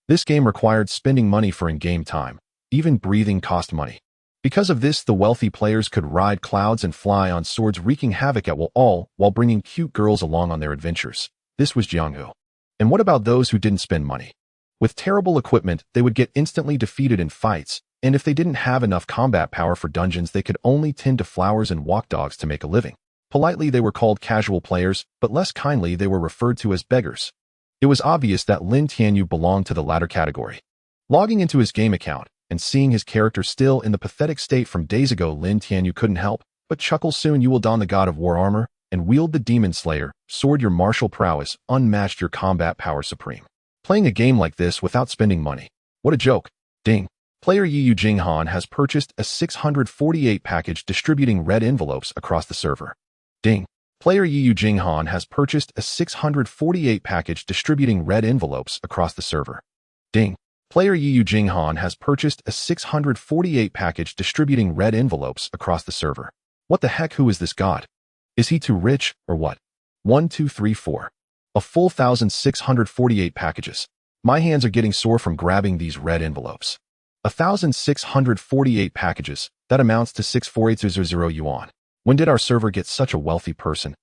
This game required spending money for in-game time. Even breathing cost money. Because of this, the wealthy players could ride clouds and fly on swords, wreaking havoc at will all while bringing cute girls along on their adventures. This was Jianghu. And what about those who didn't spend money? With terrible equipment, they would get instantly defeated in fights, and if they didn't have enough combat power for dungeons, they could only tend to flowers and walk dogs to make a living. Politely, they were called casual players, but less kindly, they were referred to as beggars. It was obvious that Lin Tianyu belonged to the latter category. Logging into his game account and seeing his character still in the pathetic state from days ago, Lin Tianyu couldn't help but chuckle. Soon you will don the God of War armor and wield the Demon Slayer sword. Your martial prowess unmatched, your combat power supreme. Playing a game like this without spending money. What a joke. Ding. Player Yiyu Jinghan has purchased a 648 package distributing red envelopes across the server. Ding. Player Yiyu Jinghan has purchased a 648 package distributing red envelopes across the server. Ding. Player Yiyu Jinghan has purchased a 648 package distributing red envelopes across the server. What the heck? Who is this god? Is he too rich, or what? 1, 2, 3, 4. A full 1,648 packages. My hands are getting sore from grabbing these red envelopes. 1,648 packages. That amounts to 64800 yuan. When did our server get such a wealthy person?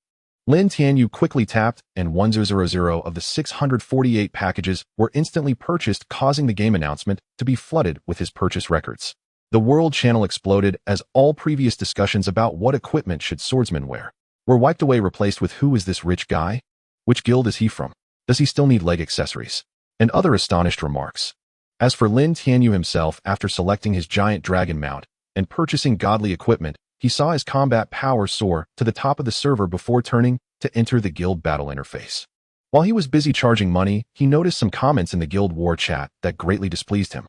Lin Tianyu quickly tapped, and 1,000 of the 648 packages were instantly purchased, causing the game announcement to be flooded with his purchase records. The world channel exploded as all previous discussions about what equipment should swordsmen wear were wiped away, replaced with who is this rich guy? Which guild is he from? Does he still need leg accessories? And other astonished remarks. As for Lin Tianyu himself, after selecting his giant dragon mount and purchasing godly equipment, he saw his combat power soar to the top of the server before turning to enter the guild battle interface. While he was busy charging money, he noticed some comments in the guild war chat that greatly displeased him.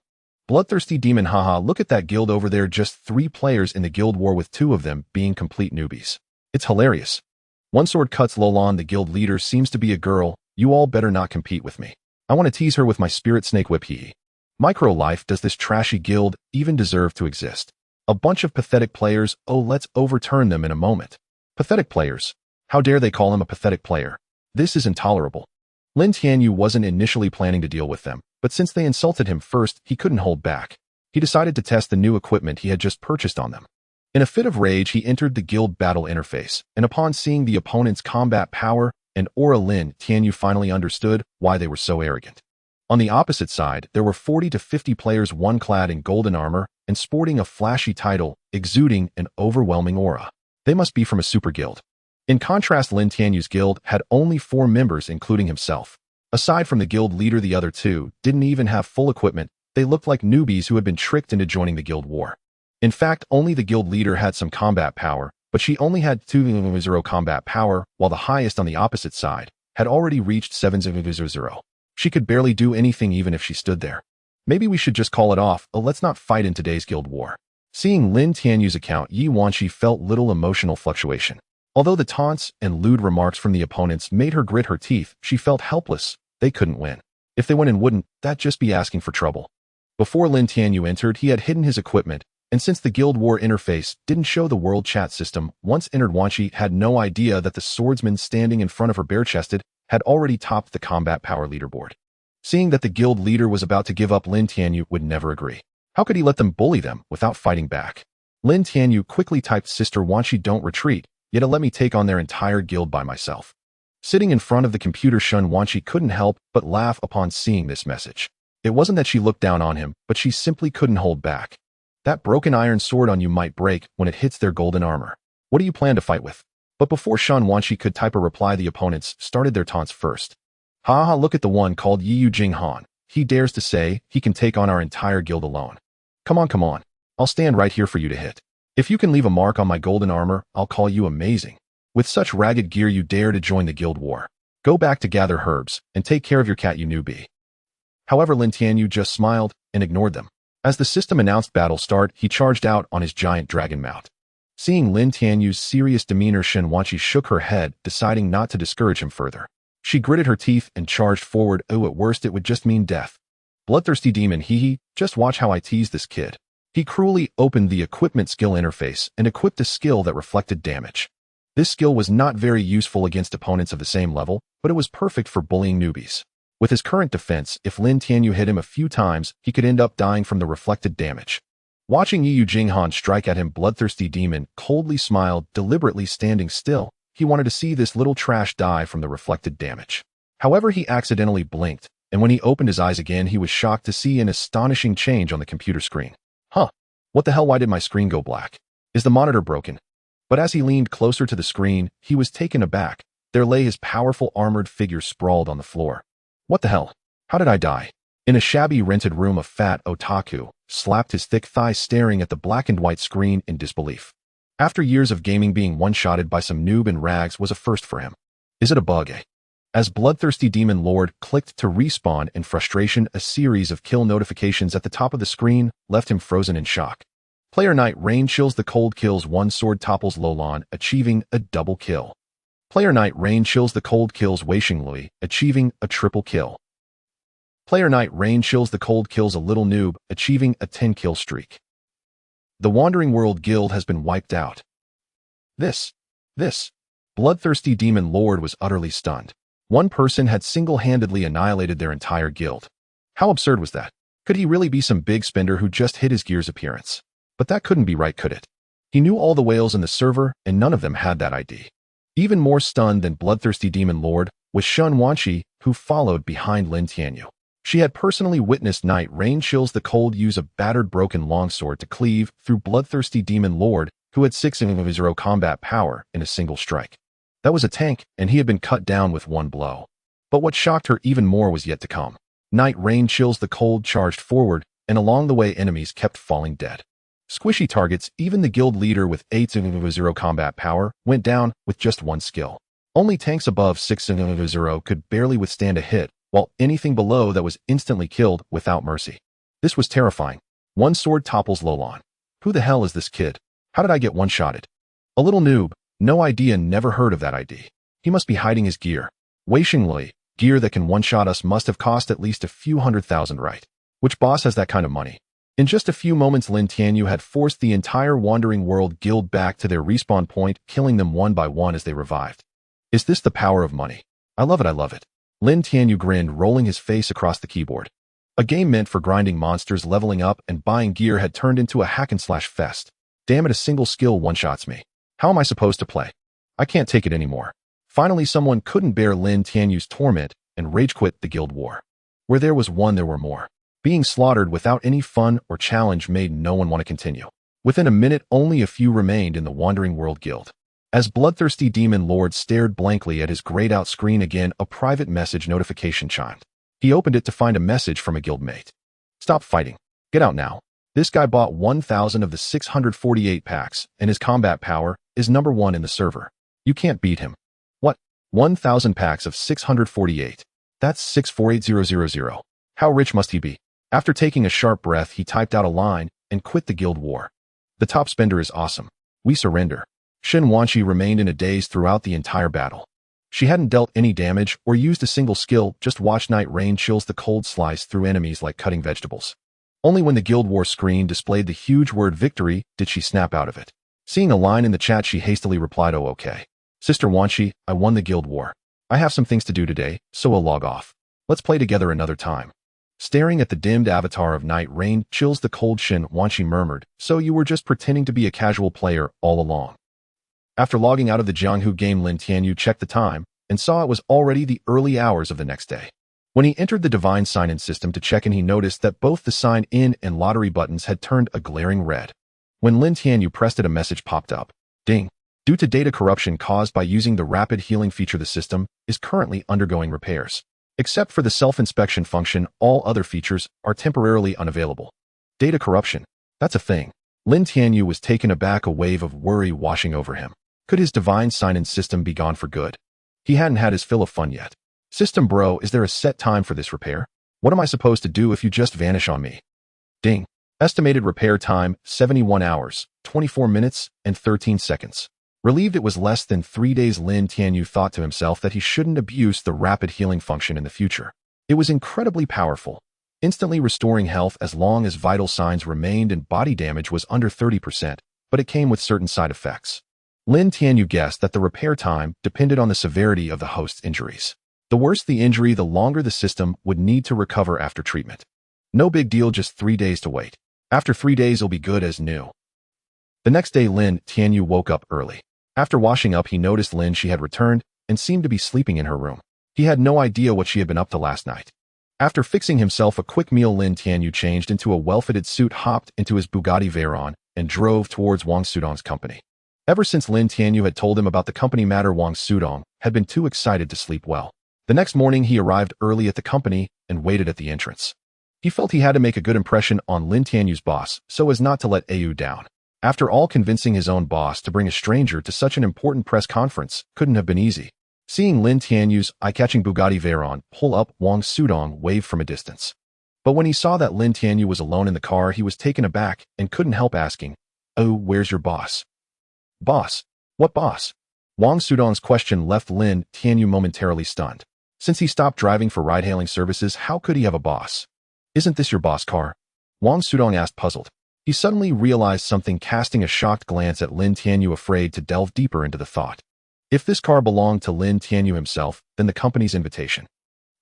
Bloodthirsty demon, haha, look at that guild over there, just 3 players in the guild war with 2 of them being complete newbies. It's hilarious. One sword cuts Lolon, the guild leader, seems to be a girl. You all better not compete with me. I want to tease her with my spirit snake whip, hee. Micro life, does this trashy guild even deserve to exist? A bunch of pathetic players, oh let's overturn them in a moment. Pathetic players. How dare they call him a pathetic player? This is intolerable. Lin Tianyu wasn't initially planning to deal with them, but since they insulted him first, he couldn't hold back. He decided to test the new equipment he had just purchased on them. In a fit of rage, he entered the guild battle interface, and upon seeing the opponent's combat power and aura, Lin Tianyu finally understood why they were so arrogant. On the opposite side, there were 40 to 50 players, one clad in golden armor and sporting a flashy title, exuding an overwhelming aura. They must be from a super guild. In contrast, Lin Tianyu's guild had only 4 members, including himself. Aside from the guild leader, the other 2 didn't even have full equipment. They looked like newbies who had been tricked into joining the guild war. In fact, only the guild leader had some combat power, but she only had 200 combat power, while the highest on the opposite side had already reached 700. She could barely do anything even if she stood there. Maybe we should just call it off. Let's not fight in today's guild war. Seeing Lin Tianyu's account, Yi Wanshi felt little emotional fluctuation. Although the taunts and lewd remarks from the opponents made her grit her teeth, she felt helpless. They couldn't win. If they went and wouldn't, that'd just be asking for trouble. Before Lin Tianyu entered, he had hidden his equipment, and since the guild war interface didn't show the world chat system, once entered, Wanshi had no idea that the swordsman standing in front of her bare-chested had already topped the combat power leaderboard. Seeing that the guild leader was about to give up, Lin Tianyu would never agree. How could he let them bully them without fighting back? Lin Tianyu quickly typed, Sister Wanshi, don't retreat, yet let me take on their entire guild by myself. Sitting in front of the computer, Shun Wanshi couldn't help but laugh upon seeing this message. It wasn't that she looked down on him, but she simply couldn't hold back. That broken iron sword on you might break when it hits their golden armor. What do you plan to fight with? But before Shun Wanshi could type a reply, the opponents started their taunts first. Haha, look at the one called Yu Jinghan. He dares to say he can take on our entire guild alone. Come on. I'll stand right here for you to hit. If you can leave a mark on my golden armor, I'll call you amazing. With such ragged gear, you dare to join the guild war. Go back to gather herbs and take care of your cat, you newbie. However, Lin Tianyu just smiled and ignored them. As the system announced battle start, he charged out on his giant dragon mount. Seeing Lin Tianyu's serious demeanor, Shun Wanshi shook her head, deciding not to discourage him further. She gritted her teeth and charged forward. Oh, at worst it would just mean death. Bloodthirsty demon, hee, just watch how I tease this kid. He cruelly opened the equipment skill interface and equipped a skill that reflected damage. This skill was not very useful against opponents of the same level, but it was perfect for bullying newbies. With his current defense, if Lin Tianyu hit him a few times, he could end up dying from the reflected damage. Watching Yu Jinghan strike at him, Bloodthirsty demon coldly smiled, deliberately standing still. He wanted to see this little trash die from the reflected damage. However, he accidentally blinked, and when he opened his eyes again, he was shocked to see an astonishing change on the computer screen. Huh? What the hell? Why did my screen go black? Is the monitor broken? But as he leaned closer to the screen, he was taken aback. There lay his powerful armored figure sprawled on the floor. What the hell? How did I die? In a shabby rented room, a fat otaku slapped his thick thighs, staring at the black and white screen in disbelief. After years of gaming, being one-shotted by some noob in rags was a first for him. Is it a bug, eh? As Bloodthirsty Demon Lord clicked to respawn in frustration, a series of kill notifications at the top of the screen left him frozen in shock. Player Night Rain chills the cold kills, one sword topples Lolon, achieving a double kill. Player Night Rain chills the cold kills Wei Xinglui, achieving a triple kill. Player Night Rain chills the cold kills a little noob, achieving a 10-kill streak. The Wandering World Guild has been wiped out. This. Bloodthirsty Demon Lord was utterly stunned. One person had single-handedly annihilated their entire guild. How absurd was that? Could he really be some big spender who just hit his gear's appearance? But that couldn't be right, could it? He knew all the whales in the server, and none of them had that ID. Even more stunned than Bloodthirsty Demon Lord was Shun Wanshi, who followed behind Lin Tianyu. She had personally witnessed Night Rain chills the cold use a battered broken longsword to cleave through Bloodthirsty Demon Lord, who had 600 combat power in a single strike. That was a tank, and he had been cut down with one blow. But what shocked her even more was yet to come. Night rain chills the cold charged forward, and along the way enemies kept falling dead. Squishy targets, even the guild leader with 8-0 combat power, went down with just one skill. Only tanks above 6-0 could barely withstand a hit, while anything below that was instantly killed without mercy. This was terrifying. One sword topples Lolon. Who the hell is this kid? How did I get one-shotted? A little noob. No idea, never heard of that ID. He must be hiding his gear. Weishingly, gear that can one-shot us must have cost at least a few 100,000, right? Which boss has that kind of money? In just a few moments, Lin Tianyu had forced the entire Wandering World guild back to their respawn point, killing them one by one as they revived. Is this the power of money? I love it, I love it. Lin Tianyu grinned, rolling his face across the keyboard. A game meant for grinding monsters, leveling up, and buying gear had turned into a hack-and-slash fest. Damn it, a single skill one-shots me. How am I supposed to play? I can't take it anymore. Finally, someone couldn't bear Lin Tianyu's torment and rage-quit the guild war. Where there was one, there were more. Being slaughtered without any fun or challenge made no one want to continue. Within a minute, only a few remained in the Wandering World Guild. As bloodthirsty demon lord stared blankly at his grayed-out screen again, a private message notification chimed. He opened it to find a message from a guildmate. Stop fighting. Get out now. This guy bought 1,000 of the 648 packs, and his combat power is #1 in the server. You can't beat him. What? 1,000 packs of 648. That's 648000. How rich must he be? After taking a sharp breath, he typed out a line and quit the guild war. The top spender is awesome. We surrender. Shin Wanshi remained in a daze throughout the entire battle. She hadn't dealt any damage or used a single skill, just watched night rain chills the cold slice through enemies like cutting vegetables. Only when the guild war screen displayed the huge word victory did she snap out of it. Seeing a line in the chat, she hastily replied, "Oh, okay. Sister Wanshi, I won the guild war. I have some things to do today, so I'll log off. Let's play together another time." Staring at the dimmed avatar of night rain chills the cold, Shin Wanshi murmured, "So you were just pretending to be a casual player all along." After logging out of the Jianghu game, Lin Tianyu checked the time and saw it was already the early hours of the next day. When he entered the divine sign-in system to check in, he noticed that both the sign-in and lottery buttons had turned a glaring red. When Lin Tianyu pressed it, a message popped up. Ding. Due to data corruption caused by using the rapid healing feature, the system is currently undergoing repairs. Except for the self-inspection function, all other features are temporarily unavailable. Data corruption. That's a thing. Lin Tianyu was taken aback, a wave of worry washing over him. Could his divine sign-in system be gone for good? He hadn't had his fill of fun yet. System bro, is there a set time for this repair? What am I supposed to do if you just vanish on me? Ding. Estimated repair time, 71 hours, 24 minutes, and 13 seconds. Relieved it was less than 3 days, Lin Tianyu thought to himself that he shouldn't abuse the rapid healing function in the future. It was incredibly powerful, instantly restoring health as long as vital signs remained and body damage was under 30%, but it came with certain side effects. Lin Tianyu guessed that the repair time depended on the severity of the host's injuries. The worse the injury, the longer the system would need to recover after treatment. No big deal, just 3 days to wait. After 3 days, it'll be good as new. The next day, Lin Tianyu woke up early. After washing up, he noticed Lin she had returned and seemed to be sleeping in her room. He had no idea what she had been up to last night. After fixing himself a quick meal, Lin Tianyu changed into a well-fitted suit, hopped into his Bugatti Veyron, and drove towards Wang Sudong's company. Ever since Lin Tianyu had told him about the company matter, Wang Sudong had been too excited to sleep well. The next morning, he arrived early at the company and waited at the entrance. He felt he had to make a good impression on Lin Tianyu's boss so as not to let Au down. After all, convincing his own boss to bring a stranger to such an important press conference couldn't have been easy. Seeing Lin Tianyu's eye-catching Bugatti Veyron pull up, Wang Sudong waved from a distance. But when he saw that Lin Tianyu was alone in the car, he was taken aback and couldn't help asking, "Oh, where's your boss?" "Boss? What boss?" Wang Sudong's question left Lin Tianyu momentarily stunned. Since he stopped driving for ride-hailing services, how could he have a boss? "Isn't this your boss car?" Wang Sudong asked, puzzled. He suddenly realized something, casting a shocked glance at Lin Tianyu, afraid to delve deeper into the thought. If this car belonged to Lin Tianyu himself, then the company's invitation.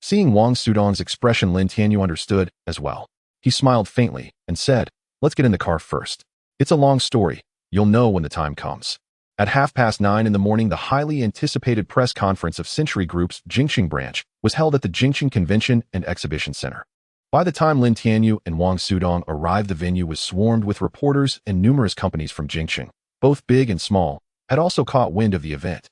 Seeing Wang Sudong's expression, Lin Tianyu understood as well. He smiled faintly and said, "Let's get in the car first. It's a long story. You'll know when the time comes." At 9:30 in the morning, the highly anticipated press conference of Century Group's Jingqing branch was held at the Jingqing Convention and Exhibition Center. By the time Lin Tianyu and Wang Sudong arrived, the venue was swarmed with reporters, and numerous companies from Jingqing, both big and small, had also caught wind of the event.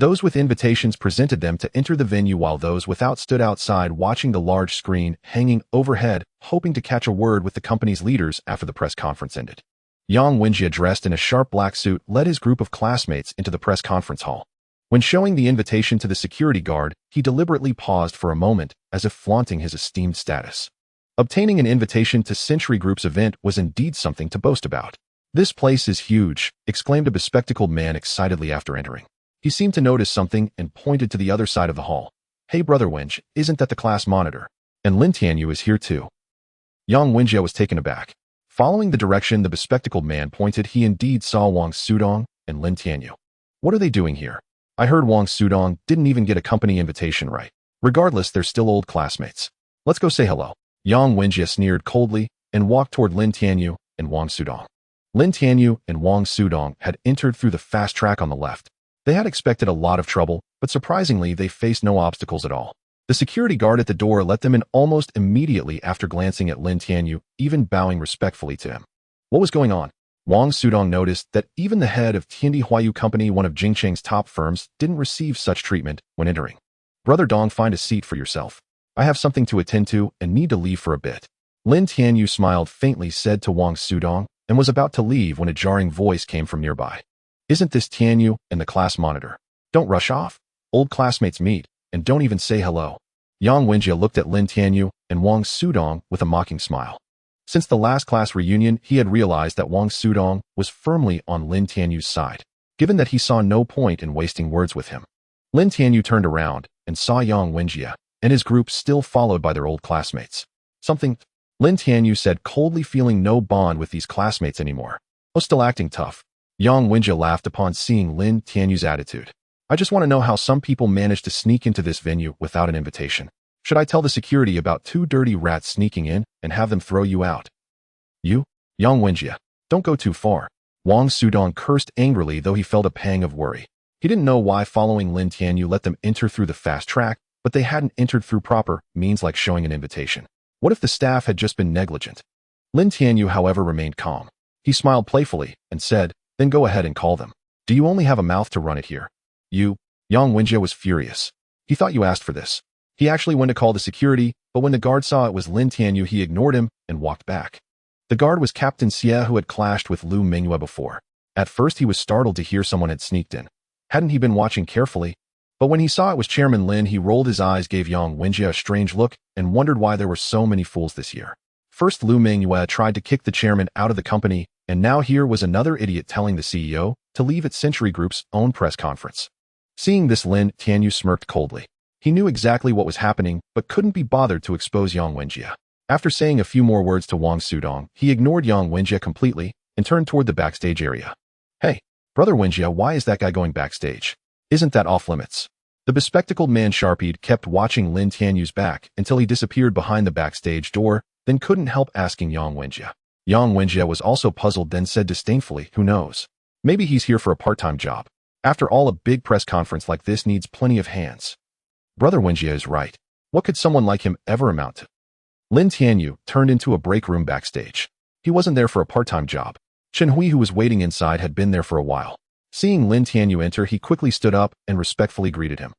Those with invitations presented them to enter the venue while those without stood outside watching the large screen hanging overhead, hoping to catch a word with the company's leaders after the press conference ended. Yang Wenjie, dressed in a sharp black suit, led his group of classmates into the press conference hall. When showing the invitation to the security guard, he deliberately paused for a moment, as if flaunting his esteemed status. Obtaining an invitation to Century Group's event was indeed something to boast about. "This place is huge," exclaimed a bespectacled man excitedly after entering. He seemed to notice something and pointed to the other side of the hall. "Hey brother Wenj, isn't that the class monitor? And Lin Tianyu is here too." Yang Wenjie was taken aback. Following the direction the bespectacled man pointed, he indeed saw Wang Sudong and Lin Tianyu. "What are they doing here? I heard Wang Sudong didn't even get a company invitation right. Regardless, they're still old classmates. Let's go say hello." Yang Wenjie sneered coldly and walked toward Lin Tianyu and Wang Sudong. Lin Tianyu and Wang Sudong had entered through the fast track on the left. They had expected a lot of trouble, but surprisingly, they faced no obstacles at all. The security guard at the door let them in almost immediately after glancing at Lin Tianyu, even bowing respectfully to him. What was going on? Wang Sudong noticed that even the head of Tiandi Huayu Company, one of Jingcheng's top firms, didn't receive such treatment when entering. "Brother Dong, find a seat for yourself. I have something to attend to and need to leave for a bit." Lin Tianyu smiled faintly, said to Wang Sudong, and was about to leave when a jarring voice came from nearby. "Isn't this Tianyu and the class monitor? Don't rush off. Old classmates meet, and don't even say hello." Yang Wenjie looked at Lin Tianyu and Wang Sudong with a mocking smile. Since the last class reunion, he had realized that Wang Sudong was firmly on Lin Tianyu's side, given that he saw no point in wasting words with him. Lin Tianyu turned around and saw Yang Wenjie and his group still followed by their old classmates. "Something," Lin Tianyu said coldly, feeling no bond with these classmates anymore. "Oh, still acting tough." Yang Wenjie laughed upon seeing Lin Tianyu's attitude. "I just want to know how some people manage to sneak into this venue without an invitation. Should I tell the security about two dirty rats sneaking in and have them throw you out?" "You? Yang Wenjie, don't go too far." Wang Sudong cursed angrily, though he felt a pang of worry. He didn't know why following Lin Tianyu let them enter through the fast track, but they hadn't entered through proper means like showing an invitation. What if the staff had just been negligent? Lin Tianyu, however, remained calm. He smiled playfully and said, "Then go ahead and call them. Do you only have a mouth to run it here?" "You?" Yang Wenjie was furious. He thought you asked for this. He actually went to call the security, but when the guard saw it was Lin Tianyu, he ignored him and walked back. The guard was Captain Xie, who had clashed with Lu Mingyue before. At first, he was startled to hear someone had sneaked in. Hadn't he been watching carefully? But when he saw it was Chairman Lin, he rolled his eyes, gave Yang Wenjie a strange look, and wondered why there were so many fools this year. First, Lu Mingyue tried to kick the chairman out of the company, and now here was another idiot telling the CEO to leave at Century Group's own press conference. Seeing this, Lin Tianyu smirked coldly. He knew exactly what was happening, but couldn't be bothered to expose Yang Wenjie. After saying a few more words to Wang Sudong, he ignored Yang Wenjie completely and turned toward the backstage area. "Hey, brother Wenjie, why is that guy going backstage? Isn't that off limits?" The bespectacled man Sharpied kept watching Lin Tianyu's back until he disappeared behind the backstage door, then couldn't help asking Yang Wenjie. Yang Wenjie was also puzzled, then said disdainfully, "Who knows? Maybe he's here for a part-time job. After all, a big press conference like this needs plenty of hands." Brother Wenjie is right. What could someone like him ever amount to? Lin Tianyu turned into a break room backstage. He wasn't there for a part-time job. Chen Hui, who was waiting inside, had been there for a while. Seeing Lin Tianyu enter, he quickly stood up and respectfully greeted him.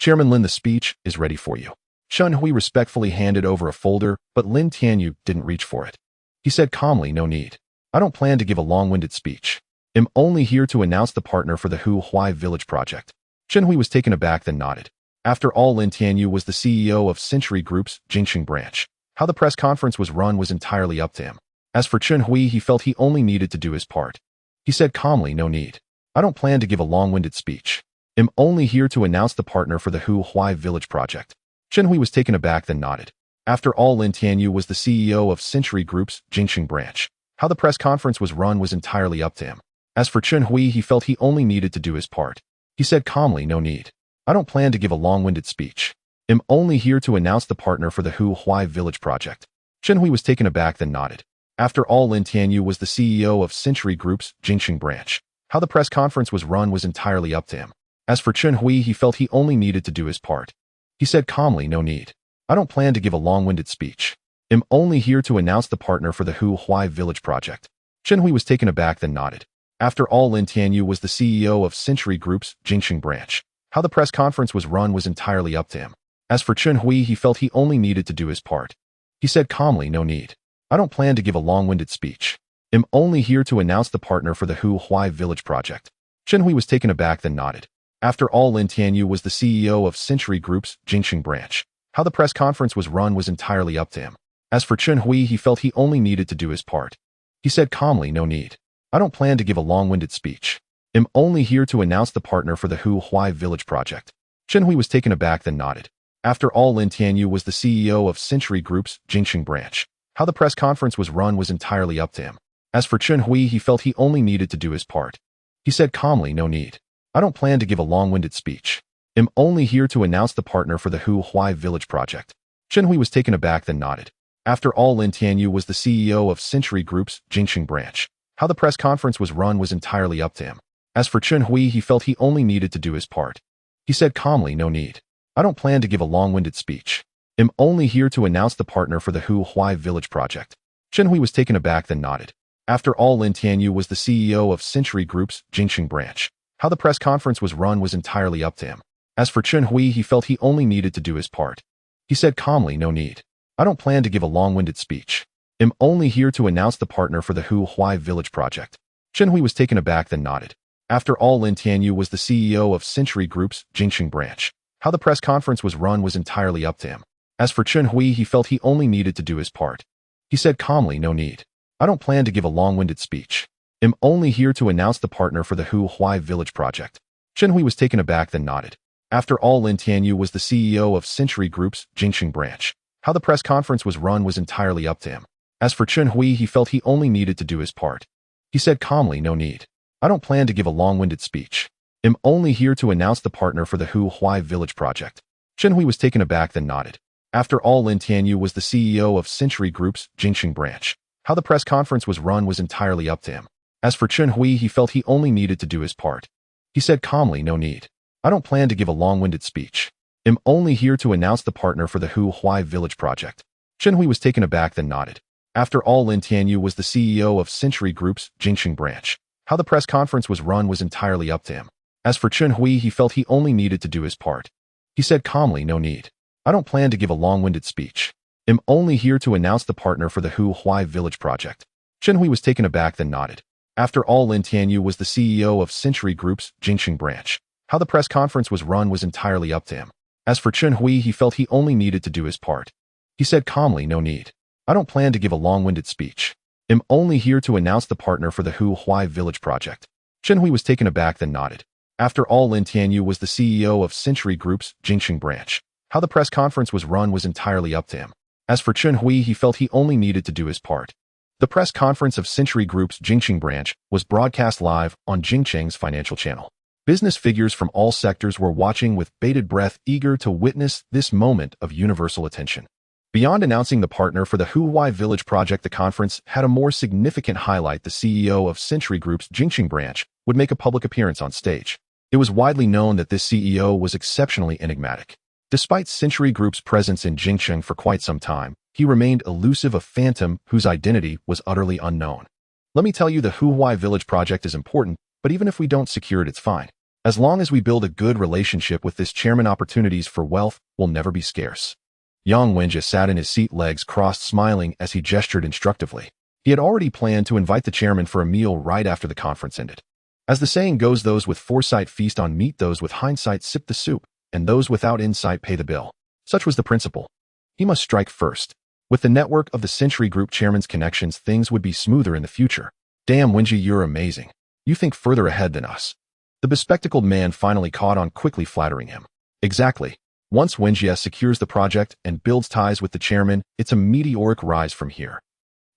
"Chairman Lin, the speech is ready for you." Chen Hui respectfully handed over a folder, but Lin Tianyu didn't reach for it. He said calmly, "No need. I don't plan to give a long-winded speech. I'm only here to announce the partner for the Hu Huai Village project." Chen Hui was taken aback, then nodded. After all, Lin Tianyu was the CEO of Century Group's Jingcheng branch. How the press conference was run was entirely up to him. As for Chen Hui, he felt he only needed to do his part. He said calmly, "No need. I don't plan to give a long-winded speech. I'm only here to announce the partner for the Hu Huai Village project." Chen Hui was taken aback, then nodded. After all, Lin Tianyu was the CEO of Century Group's Jingcheng branch. How the press conference was run was entirely up to him. As for Chen Hui, he felt he only needed to do his part. He said calmly, "No need. I don't plan to give a long-winded speech. I'm only here to announce the partner for the Hu Huai Village project." Chen Hui was taken aback, then nodded. After all, Lin Tianyu was the CEO of Century Group's Jingcheng branch. How the press conference was run was entirely up to him. As for Chen Hui, he felt he only needed to do his part. He said calmly, "No need. I don't plan to give a long-winded speech. I'm only here to announce the partner for the Hu Huai Village project." Chen Hui was taken aback, then nodded. After all, Lin Tianyu was the CEO of Century Group's Jingcheng branch. How the press conference was run was entirely up to him. As for Chun Hui, he felt he only needed to do his part. He said calmly, "No need. I don't plan to give a long-winded speech. I'm only here to announce the partner for the Huai Village project." Chun Hui was taken aback, then nodded. After all, Lin Tianyu was the CEO of Century Group's Jingxing branch. How the press conference was run was entirely up to him. As for Chun Hui, he felt he only needed to do his part. He said calmly, "No need. I don't plan to give a long-winded speech. I'm only here to announce the partner for the Huai Village project." Chun Hui was taken aback, then nodded. After all, Lin Tianyu was the CEO of Century Group's Jingxing branch. How the press conference was run was entirely up to him. As for Chun Hui, he felt he only needed to do his part. He said calmly, "No need. I don't plan to give a long-winded speech. I'm only here to announce the partner for the Huai Village project." Chun Hui was taken aback, then nodded. After all, Lin Tianyu was the CEO of Century Group's Jingxing branch. How the press conference was run was entirely up to him. As for Chun Hui, he felt he only needed to do his part. He said calmly, "No need. I don't plan to give a long-winded speech. I'm only here to announce the partner for the Huai Village project." Chun Hui was taken aback, then nodded. After all, Lin Tianyu was the CEO of Century Group's Jingxing branch. How the press conference was run was entirely up to him. As for Chun Hui, he felt he only needed to do his part. He said calmly, "No need. I don't plan to give a long-winded speech. I'm only here to announce the partner for the Huai Village project." Chun Hui was taken aback, then nodded. After all, Lin Tianyu was the CEO of Century Group's Jingxing branch. How the press conference was run was entirely up to him. As for Chun Hui, he felt he only needed to do his part. He said calmly, "No need. I don't plan to give a long-winded speech. I'm only here to announce the partner for the Huai Village project." Chun Hui was taken aback, then nodded. After all, Lin Tianyu was the CEO of Century Group's Jingxing branch. How the press conference was run was entirely up to him. As for Chun Hui, he felt he only needed to do his part. He said calmly, "No need. I don't plan to give a long-winded speech. I'm only here to announce the partner for the Huai Village project." Chun Hui was taken aback, then nodded. After all, Lin Tianyu was the CEO of Century Group's Jingxing branch. How the press conference was run was entirely up to him. As for Chun Hui, he felt he only needed to do his part. He said calmly, "No need. I don't plan to give a long-winded speech. I'm only here to announce the partner for the Huai Village project." Chun Hui was taken aback, then nodded. After all, Lin Tianyu was the CEO of Century Group's Jingxing branch. How the press conference was run was entirely up to him. As for Chun Hui, he felt he only needed to do his part. He said calmly, "No need. I don't plan to give a long-winded speech. I'm only here to announce the partner for the Huai Village project." Chun Hui was taken aback, then nodded. After all, Lin Tianyu was the CEO of Century Group's Jingxing branch. How the press conference was run was entirely up to him. As for Chun Hui, he felt he only needed to do his part. He said calmly, "No need. I don't plan to give a long-winded speech. I'm only here to announce the partner for the Huai Village project." Chun Hui was taken aback, then nodded. After all, Lin Tianyu was the CEO of Century Group's Jingxing branch. How the press conference was run was entirely up to him. As for Chun Hui, he felt he only needed to do his part. The press conference of Century Group's Jingxing branch was broadcast live on Jingcheng's financial channel. Business figures from all sectors were watching with bated breath, eager to witness this moment of universal attention. Beyond announcing the partner for the Huai Village project, the conference had a more significant highlight. The CEO of Century Group's Jingxing branch would make a public appearance on stage. It was widely known that this CEO was exceptionally enigmatic. Despite Century Group's presence in Jingcheng for quite some time, he remained elusive, a phantom whose identity was utterly unknown. "Let me tell you, the Huai Village project is important, but even if we don't secure it, it's fine. As long as we build a good relationship with this chairman, opportunities for wealth will never be scarce." Yang Wenjie sat in his seat, legs crossed, smiling as he gestured instructively. He had already planned to invite the chairman for a meal right after the conference ended. As the saying goes, those with foresight feast on meat, those with hindsight sip the soup, and those without insight pay the bill. Such was the principle. He must strike first. With the network of the Century Group chairman's connections, things would be smoother in the future. "Damn, Wenjie, you're amazing. You think further ahead than us." The bespectacled man finally caught on, quickly flattering him. "Exactly. Once Wenjie secures the project and builds ties with the chairman, it's a meteoric rise from here.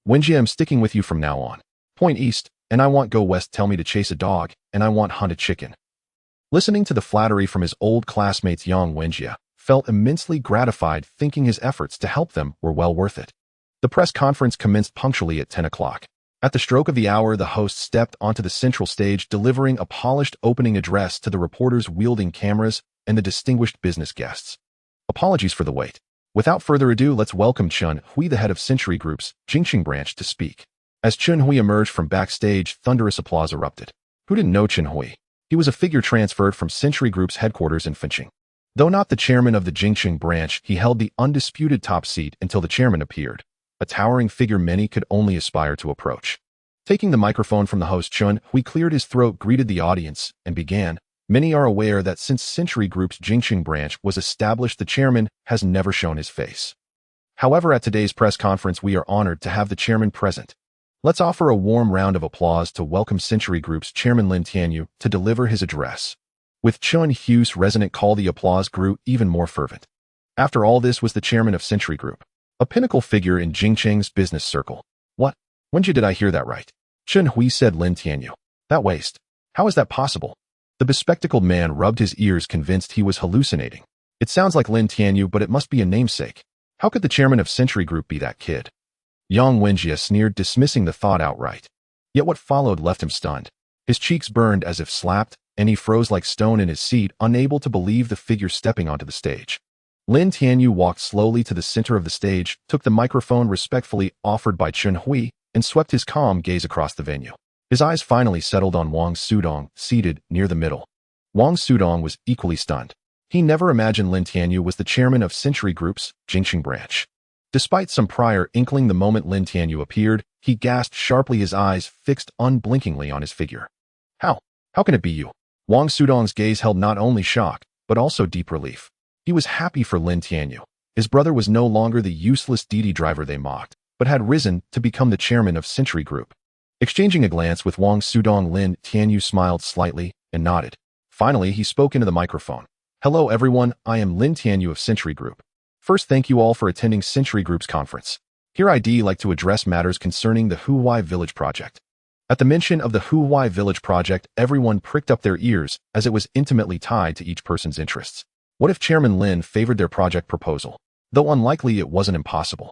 Wenjie, I'm sticking with you from now on. Point east, and I want go west. Tell me to chase a dog, and I want hunt a chicken." Listening to the flattery from his old classmates, Yang Wenjie felt immensely gratified, thinking his efforts to help them were well worth it. The press conference commenced punctually at 10 o'clock. At the stroke of the hour, the host stepped onto the central stage, delivering a polished opening address to the reporters wielding cameras and the distinguished business guests. Apologies for the wait. Without further ado, let's welcome Chun Hui, the head of Century Group's Jingxing branch, to speak. As Chun Hui emerged from backstage, thunderous applause erupted. Who didn't know Chun Hui? He was a figure transferred from Century Group's headquarters in Finching. Though not the chairman of the Jingqing branch, he held the undisputed top seat until the chairman appeared, a towering figure many could only aspire to approach. Taking the microphone from the host Chun Hui cleared his throat, greeted the audience, and began. Many are aware that since Century Group's Jingqing branch was established, the chairman has never shown his face. However, at today's press conference, we are honored to have the chairman present. Let's offer a warm round of applause to welcome Century Group's chairman Lin Tianyu to deliver his address. With Chun Hui's resonant call, the applause grew even more fervent. After all, this was the chairman of Century Group, a pinnacle figure in Jingqing's business circle. What? When did I hear that right? Chun Hui said. Lin Tianyu. That waste. How is that possible? The bespectacled man rubbed his ears, convinced he was hallucinating. It sounds like Lin Tianyu, but it must be a namesake. How could the chairman of Century Group be that kid? Yang Wenjie sneered, dismissing the thought outright. Yet what followed left him stunned. His cheeks burned as if slapped, and he froze like stone in his seat, unable to believe the figure stepping onto the stage. Lin Tianyu walked slowly to the center of the stage, took the microphone respectfully offered by Chun Hui, and swept his calm gaze across the venue. His eyes finally settled on Wang Sudong, seated near the middle. Wang Sudong was equally stunned. He never imagined Lin Tianyu was the chairman of Century Group's Jingqing branch. Despite some prior inkling, the moment Lin Tianyu appeared, he gasped sharply, his eyes fixed unblinkingly on his figure. How? How can it be you? Wang Sudong's gaze held not only shock, but also deep relief. He was happy for Lin Tianyu. His brother was no longer the useless Didi driver they mocked, but had risen to become the chairman of Century Group. Exchanging a glance with Wang Sudong, Lin Tianyu smiled slightly and nodded. Finally, he spoke into the microphone. Hello everyone, I am Lin Tianyu of Century Group. First, thank you all for attending Century Group's conference. Here I'd like to address matters concerning the Huai Village project. At the mention of the Huai Village project, everyone pricked up their ears, as it was intimately tied to each person's interests. What if Chairman Lin favored their project proposal? Though unlikely, it wasn't impossible.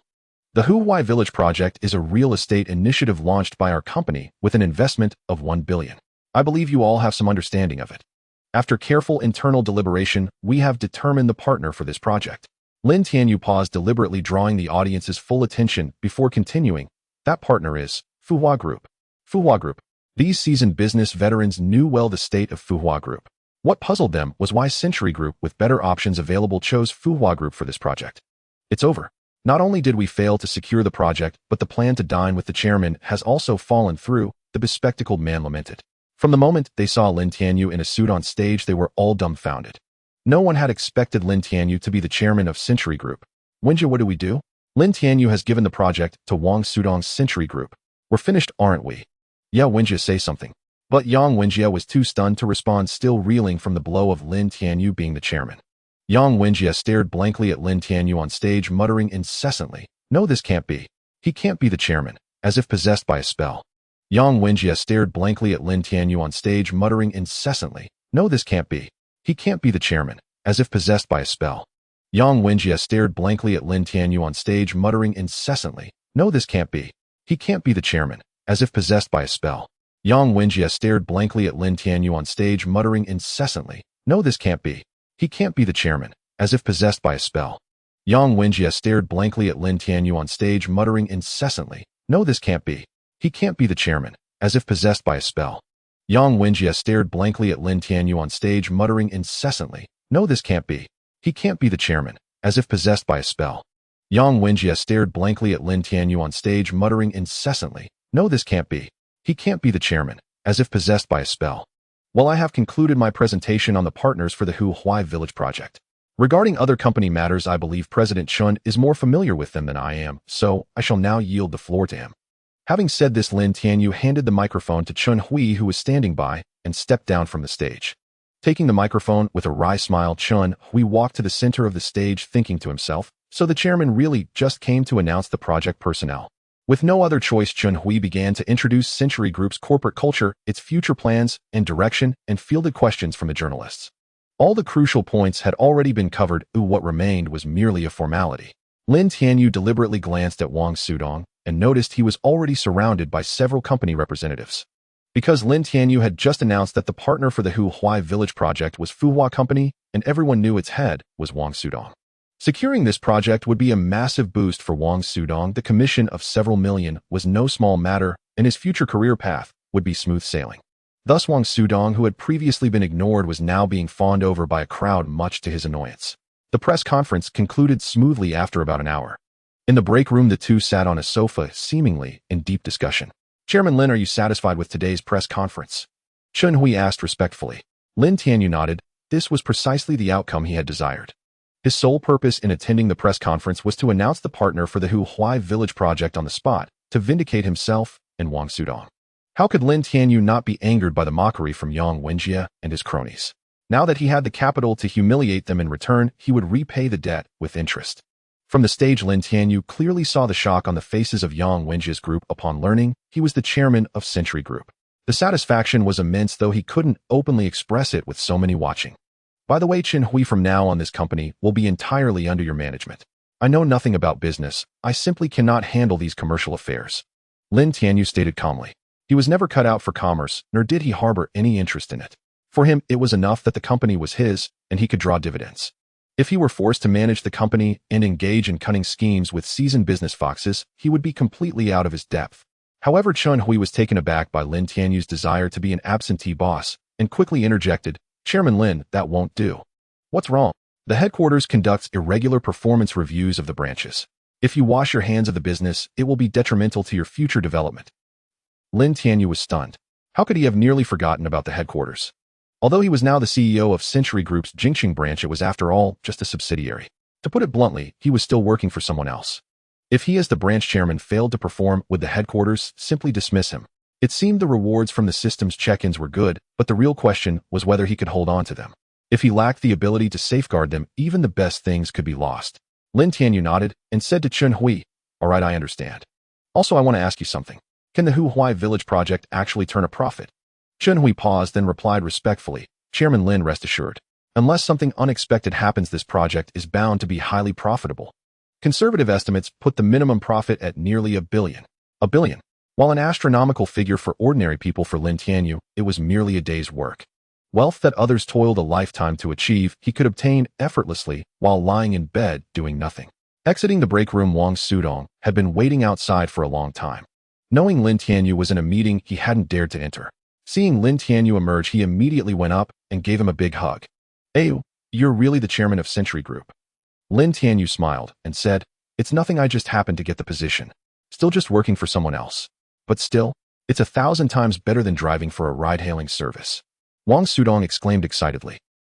The Huai Village project is a real estate initiative launched by our company with an investment of 1 billion. I believe you all have some understanding of it. After careful internal deliberation, we have determined the partner for this project. Lin Tianyu paused, deliberately drawing the audience's full attention before continuing. That partner is Fuhua Group. Fuhua Group. These seasoned business veterans knew well the state of Fuhua Group. What puzzled them was why Century Group, with better options available, chose Fuhua Group for this project. It's over. Not only did we fail to secure the project, but the plan to dine with the chairman has also fallen through, the bespectacled man lamented. From the moment they saw Lin Tianyu in a suit on stage, they were all dumbfounded. No one had expected Lin Tianyu to be the chairman of Century Group. Wenjie, what do we do? Lin Tianyu has given the project to Wang Sudong's Century Group. We're finished, aren't we? Yeah, Wenjie, say something. But Yang Wenjie was too stunned to respond, still reeling from the blow of Lin Tianyu being the chairman. Yang Wenjie stared blankly at Lin Tianyu on stage, muttering incessantly, No, this can't be. He can't be the chairman, as if possessed by a spell. Yang Wenjie stared blankly at Lin Tianyu on stage, muttering incessantly, No, this can't be. He can't be the chairman, as if possessed by a spell. Yang Wenjie stared blankly at Lin Tianyu on stage, muttering incessantly, No, this can't be. He can't be the chairman, as if possessed by a spell. Yang Wenjie stared blankly at Lin Tianyu on stage, muttering incessantly, No, this can't be. He can't be the chairman, as if possessed by a spell. Yang Wenjie stared blankly at Lin Tianyu on stage, muttering incessantly, No, this can't be. He can't be the chairman, as if possessed by a spell. Yang Wenjie stared blankly at Lin Tianyu on stage, muttering incessantly, No, this can't be. He can't be the chairman, as if possessed by a spell. Yang Wenjie stared blankly at Lin Tianyu on stage, muttering incessantly, No, this can't be. He can't be the chairman, as if possessed by a spell. Well, I have concluded my presentation on the partners for the Huai Village project. Regarding other company matters, I believe President Chun is more familiar with them than I am, so I shall now yield the floor to him. Having said this, Lin Tianyu handed the microphone to Chun Hui, who was standing by, and stepped down from the stage. Taking the microphone with a wry smile, Chun Hui walked to the center of the stage, thinking to himself, so the chairman really just came to announce the project personnel. With no other choice, Chun Hui began to introduce Century Group's corporate culture, its future plans and direction, and fielded questions from the journalists. All the crucial points had already been covered, what remained was merely a formality. Lin Tianyu deliberately glanced at Wang Sudong and noticed he was already surrounded by several company representatives. Because Lin Tianyu had just announced that the partner for the Huai Village project was Fuhua Company, and everyone knew its head was Wang Sudong. Securing this project would be a massive boost for Wang Sudong. The commission of several million was no small matter, and his future career path would be smooth sailing. Thus Wang Sudong, who had previously been ignored, was now being fawned over by a crowd, much to his annoyance. The press conference concluded smoothly after about an hour. In the break room, the two sat on a sofa, seemingly in deep discussion. "Chairman Lin, are you satisfied with today's press conference?" Chun Hui asked respectfully. Lin Tianyu nodded. This was precisely the outcome he had desired. His sole purpose in attending the press conference was to announce the partner for the Huai Village project on the spot, to vindicate himself and Wang Sudong. How could Lin Tianyu not be angered by the mockery from Yang Wenjie and his cronies? Now that he had the capital to humiliate them in return, he would repay the debt with interest. From the stage, Lin Tianyu clearly saw the shock on the faces of Yang Wenjie's group upon learning he was the chairman of Century Group. The satisfaction was immense, though he couldn't openly express it with so many watching. "By the way, Qin Hui, from now on this company will be entirely under your management. I know nothing about business. I simply cannot handle these commercial affairs," Lin Tianyu stated calmly. He was never cut out for commerce, nor did he harbor any interest in it. For him, it was enough that the company was his, and he could draw dividends. If he were forced to manage the company and engage in cunning schemes with seasoned business foxes, he would be completely out of his depth. However, Chun Hui was taken aback by Lin Tianyu's desire to be an absentee boss, and quickly interjected, "Chairman Lin, that won't do." "What's wrong?" "The headquarters conducts irregular performance reviews of the branches. If you wash your hands of the business, it will be detrimental to your future development." Lin Tianyu was stunned. How could he have nearly forgotten about the headquarters? Although he was now the CEO of Century Group's Jingqing branch, it was after all just a subsidiary. To put it bluntly, he was still working for someone else. If he as the branch chairman failed to perform, would the headquarters simply dismiss him? It seemed the rewards from the system's check-ins were good, but the real question was whether he could hold on to them. If he lacked the ability to safeguard them, even the best things could be lost. Lin Tianyu nodded and said to Chun Hui, "All right, I understand. Also, I want to ask you something. Can the Huai Village project actually turn a profit?" Chun Hui paused, then replied respectfully, "Chairman Lin, rest assured. Unless something unexpected happens, this project is bound to be highly profitable. Conservative estimates put the minimum profit at nearly $1 billion. $1 billion. While an astronomical figure for ordinary people, for Lin Tianyu, it was merely a day's work. Wealth that others toiled a lifetime to achieve, he could obtain effortlessly while lying in bed doing nothing. Exiting the break room, Wang Sudong had been waiting outside for a long time. Knowing Lin Tianyu was in a meeting he hadn't dared to enter. Seeing Lin Tianyu emerge, he immediately went up and gave him a big hug. "Hey, you're really the chairman of Century Group?" Lin Tianyu smiled and said, "It's nothing, I just happened to get the position. Still just working for someone else. But still, it's 1,000 times better than driving for a ride-hailing service." Wang Sudong exclaimed excitedly.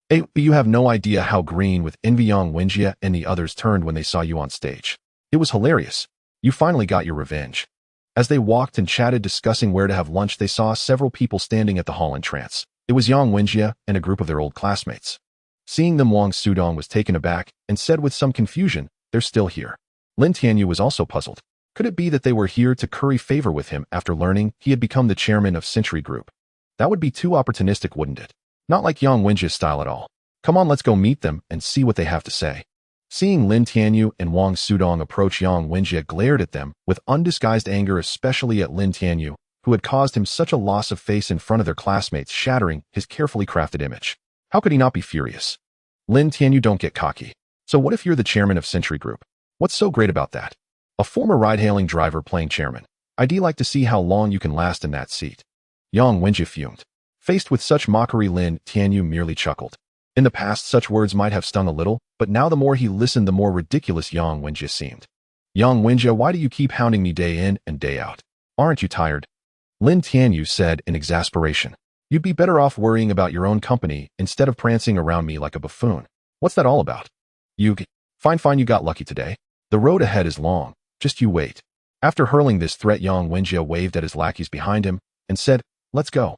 "Hey, you have no idea how green with envy Yang Wenjie and the others turned when they saw you on stage. It was hilarious. You finally got your revenge." As they walked and chatted discussing where to have lunch, they saw several people standing at the hall in trance. It was Yang Wenjie and a group of their old classmates. Seeing them, Wang Sudong was taken aback and said with some confusion, "They're still here." Lin Tianyu was also puzzled. Could it be that they were here to curry favor with him after learning he had become the chairman of Century Group? That would be too opportunistic, wouldn't it? Not like Yang Wenjie's style at all. "Come on, let's go meet them and see what they have to say." Seeing Lin Tianyu and Wang Sudong approach, Yang Wenjie glared at them with undisguised anger, especially at Lin Tianyu, who had caused him such a loss of face in front of their classmates, shattering his carefully crafted image. How could he not be furious? "Lin Tianyu, don't get cocky. So what if you're the chairman of Century Group? What's so great about that? A former ride-hailing driver playing chairman. I'd like to see how long you can last in that seat." Yang Wenjie fumed. Faced with such mockery, Lin Tianyu merely chuckled. In the past, such words might have stung a little, but now the more he listened, the more ridiculous Yang Wenjie seemed. "Yang Wenjie, why do you keep hounding me day in and day out? Aren't you tired?" Lin Tianyu said in exasperation. "You'd be better off worrying about your own company instead of prancing around me like a buffoon. What's that all about?" Fine, you got lucky today. The road ahead is long. Just you wait." After hurling this threat, Yang Wenjie waved at his lackeys behind him and said, "Let's go."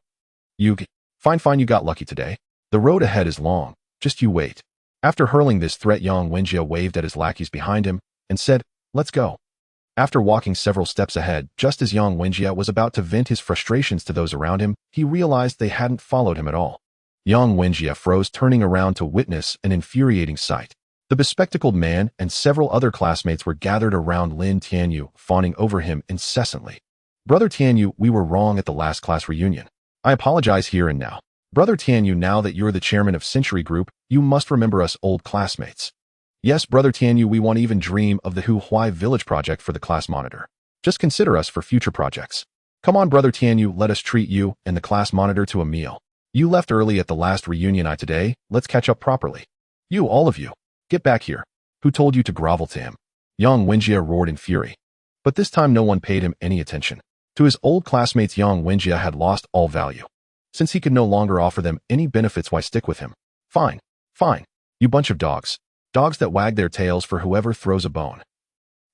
Fine, you got lucky today. The road ahead is long. Just you wait." After hurling this threat, Yang Wenjie waved at his lackeys behind him and said, "Let's go." After walking several steps ahead, just as Yang Wenjie was about to vent his frustrations to those around him, he realized they hadn't followed him at all. Yang Wenjie froze, turning around to witness an infuriating sight. The bespectacled man and several other classmates were gathered around Lin Tianyu, fawning over him incessantly. "Brother Tianyu, we were wrong at the last class reunion. I apologize here and now. Brother Tianyu, now that you're the chairman of Century Group, you must remember us old classmates. Yes, Brother Tianyu, we won't even dream of the Huai Village project for the class monitor. Just consider us for future projects." Come on, Brother Tianyu, let us treat you and the class monitor to a meal. You left early at the last reunion today, let's catch up properly. You, all of you, get back here. Who told you to grovel to him? Yang Wenjie roared in fury. But this time no one paid him any attention. To his old classmates, Yang Wenjie had lost all value. Since he could no longer offer them any benefits, why stick with him? Fine, fine, you bunch of dogs. Dogs that wag their tails for whoever throws a bone.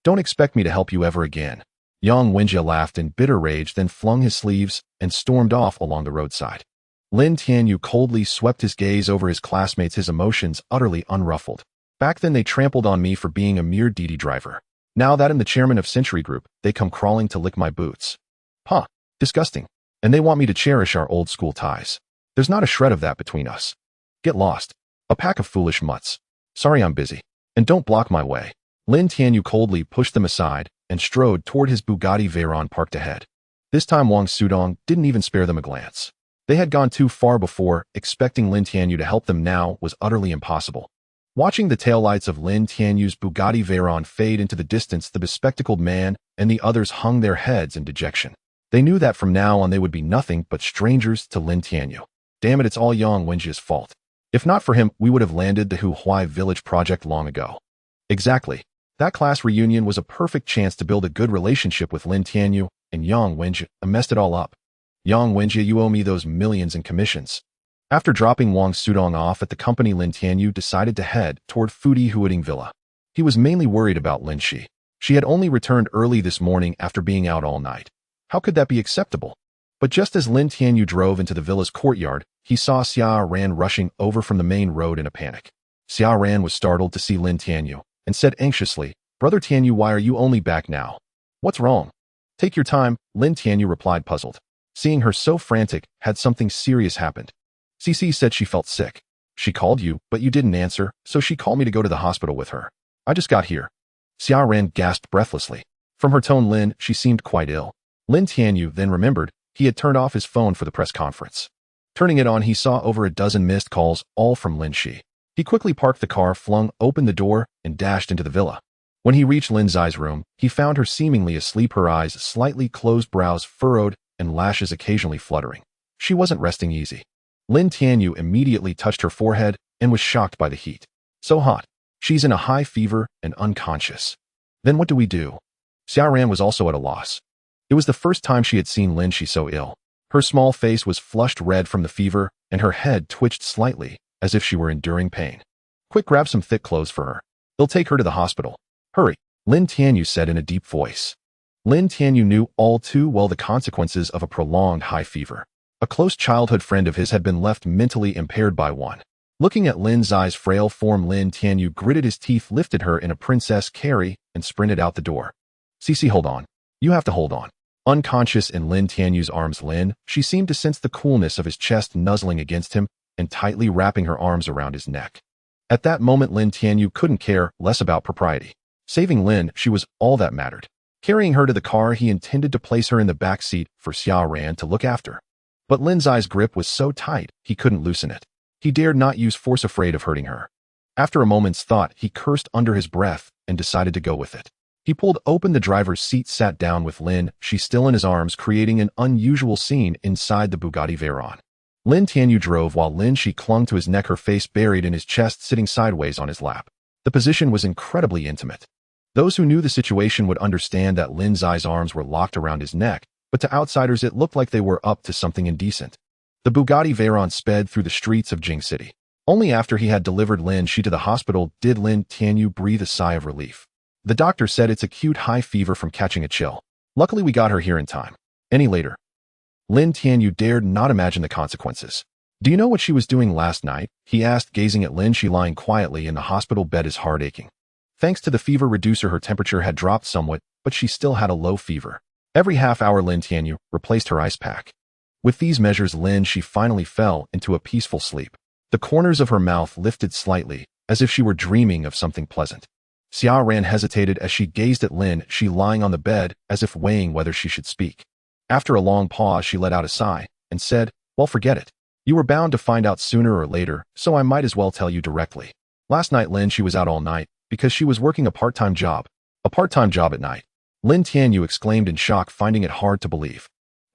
Don't expect me to help you ever again. Yang Wenjie laughed in bitter rage, then flung his sleeves and stormed off along the roadside. Lin Tianyu coldly swept his gaze over his classmates, his emotions utterly unruffled. Back then they trampled on me for being a mere DD driver. Now that I'm the chairman of Century Group, they come crawling to lick my boots. Huh, disgusting. And they want me to cherish our old school ties. There's not a shred of that between us. Get lost. A pack of foolish mutts. Sorry I'm busy. And don't block my way. Lin Tianyu coldly pushed them aside and strode toward his Bugatti Veyron parked ahead. This time Wang Sudong didn't even spare them a glance. They had gone too far before. Expecting Lin Tianyu to help them now was utterly impossible. Watching the taillights of Lin Tianyu's Bugatti Veyron fade into the distance, the bespectacled man and the others hung their heads in dejection. They knew that from now on they would be nothing but strangers to Lin Tianyu. Damn it, it's all Yang Wenjie's fault. If not for him, we would have landed the Huai Village project long ago. Exactly. That class reunion was a perfect chance to build a good relationship with Lin Tianyu and Yang Wenjie. I messed it all up. Yang Wenjie, you owe me those millions in commissions. After dropping Wang Sudong off at the company, Lin Tianyu decided to head toward Fudi Huading Villa. He was mainly worried about Lin Shi. She had only returned early this morning after being out all night. How could that be acceptable? But just as Lin Tianyu drove into the villa's courtyard, he saw Xia Ran rushing over from the main road in a panic. Xia Ran was startled to see Lin Tianyu and said anxiously, Brother Tianyu, why are you only back now? What's wrong? Take your time, Lin Tianyu replied, puzzled. Seeing her so frantic, had something serious happened? Cici said she felt sick. She called you, but you didn't answer, so she called me to go to the hospital with her. I just got here. Xia Ran gasped breathlessly. From her tone, she seemed quite ill. Lin Tianyu then remembered he had turned off his phone for the press conference. Turning it on, he saw over a dozen missed calls, all from Lin Shi. He quickly parked the car, flung open the door, and dashed into the villa. When he reached Lin Zai's room, he found her seemingly asleep, her eyes slightly closed, brows furrowed, and lashes occasionally fluttering. She wasn't resting easy. Lin Tianyu immediately touched her forehead and was shocked by the heat. So hot. She's in a high fever and unconscious. Then what do we do? Xia Ran was also at a loss. It was the first time she had seen Lin Shi so ill. Her small face was flushed red from the fever, and her head twitched slightly, as if she were enduring pain. Quick, grab some thick clothes for her. They'll take her to the hospital. Hurry, Lin Tianyu said in a deep voice. Lin Tianyu knew all too well the consequences of a prolonged high fever. A close childhood friend of his had been left mentally impaired by one. Looking at Lin Zai's frail form, Lin Tianyu gritted his teeth, lifted her in a princess carry, and sprinted out the door. Cici, hold on. You have to hold on. Unconscious in Lin Tianyu's arms, she seemed to sense the coolness of his chest nuzzling against him and tightly wrapping her arms around his neck. At that moment, Lin Tianyu couldn't care less about propriety. Saving Lin Shi was all that mattered. Carrying her to the car, he intended to place her in the back seat for Xia Ran to look after. But Lin Zai's grip was so tight, he couldn't loosen it. He dared not use force, afraid of hurting her. After a moment's thought, he cursed under his breath and decided to go with it. He pulled open the driver's seat, sat down with Lin Shi still in his arms, creating an unusual scene inside the Bugatti Veyron. Lin Tianyu drove while Lin Shi clung to his neck, her face buried in his chest, sitting sideways on his lap. The position was incredibly intimate. Those who knew the situation would understand that Lin Zai's arms were locked around his neck, but to outsiders it looked like they were up to something indecent. The Bugatti Veyron sped through the streets of Jing City. Only after he had delivered Lin Shi to the hospital did Lin Tianyu breathe a sigh of relief. The doctor said it's acute high fever from catching a chill. Luckily we got her here in time. Any later? Lin Tianyu dared not imagine the consequences. Do you know what she was doing last night? He asked, gazing at Lin Shi lying quietly in the hospital bed, his heart aching. Thanks to the fever reducer, her temperature had dropped somewhat, but she still had a low fever. Every half hour Lin Tianyu replaced her ice pack. With these measures, Lin Shi finally fell into a peaceful sleep. The corners of her mouth lifted slightly, as if she were dreaming of something pleasant. Xia Ran hesitated as she gazed at Lin Shi lying on the bed, as if weighing whether she should speak. After a long pause, she let out a sigh and said, well, forget it. You were bound to find out sooner or later, so I might as well tell you directly. Last night Lin Shi was out all night because she was working a part-time job. A part-time job at night? Lin Tianyu exclaimed in shock, finding it hard to believe.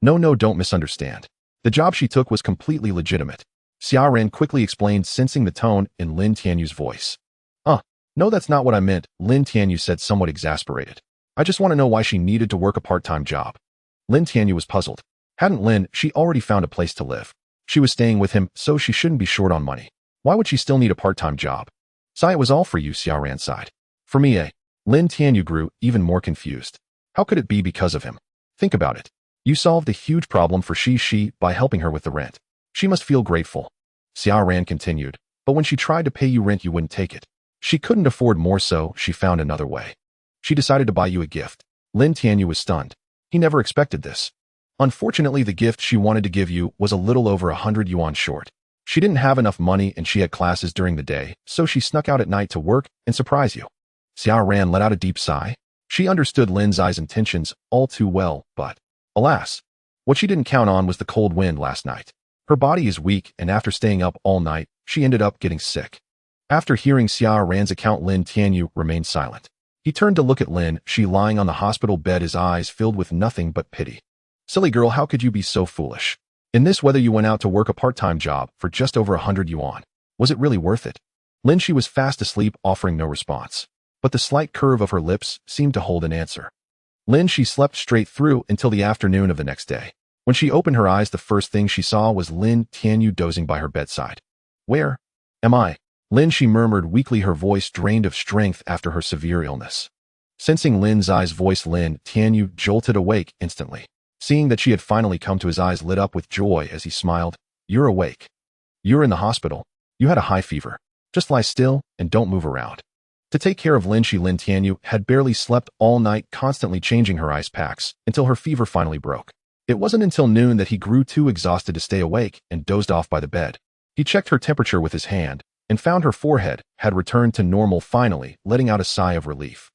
No, don't misunderstand. The job she took was completely legitimate. Xia Ran quickly explained, sensing the tone in Lin Tianyu's voice. No, that's not what I meant, Lin Tianyu said, somewhat exasperated. I just want to know why she needed to work a part-time job. Lin Tianyu was puzzled. Hadn't she already found a place to live? She was staying with him, so she shouldn't be short on money. Why would she still need a part-time job? It was all for you, Xia Ran sighed. For me, eh? Lin Tianyu grew even more confused. How could it be because of him? Think about it. You solved a huge problem for she by helping her with the rent. She must feel grateful. Xia Ran continued, but when she tried to pay you rent, you wouldn't take it. She couldn't afford more, so she found another way. She decided to buy you a gift. Lin Tianyu was stunned. He never expected this. Unfortunately, the gift she wanted to give you was a little over 100 yuan short. She didn't have enough money and she had classes during the day, so she snuck out at night to work and surprise you. Xia Ran let out a deep sigh. She understood Lin Zai's intentions all too well, but, alas, what she didn't count on was the cold wind last night. Her body is weak, and after staying up all night, she ended up getting sick. After hearing Xia Ran's account, Lin Tianyu remained silent. He turned to look at Lin, she lying on the hospital bed, his eyes filled with nothing but pity. Silly girl, how could you be so foolish? In this weather you went out to work a part-time job for just over 100 yuan. Was it really worth it? Lin, she was fast asleep, offering no response. But the slight curve of her lips seemed to hold an answer. Lin, she slept straight through until the afternoon of the next day. When she opened her eyes, the first thing she saw was Lin Tianyu dozing by her bedside. Where am I? Lin, she murmured weakly, her voice drained of strength after her severe illness. Sensing Lin Zai's voice, Lin Tianyu jolted awake instantly. Seeing that she had finally come to, his eyes lit up with joy as he smiled. You're awake. You're in the hospital. You had a high fever. Just lie still and don't move around. To take care of Lin Tianyu had barely slept all night, constantly changing her ice packs until her fever finally broke. It wasn't until noon that he grew too exhausted to stay awake and dozed off by the bed. He checked her temperature with his hand and found her forehead had returned to normal, finally letting out a sigh of relief.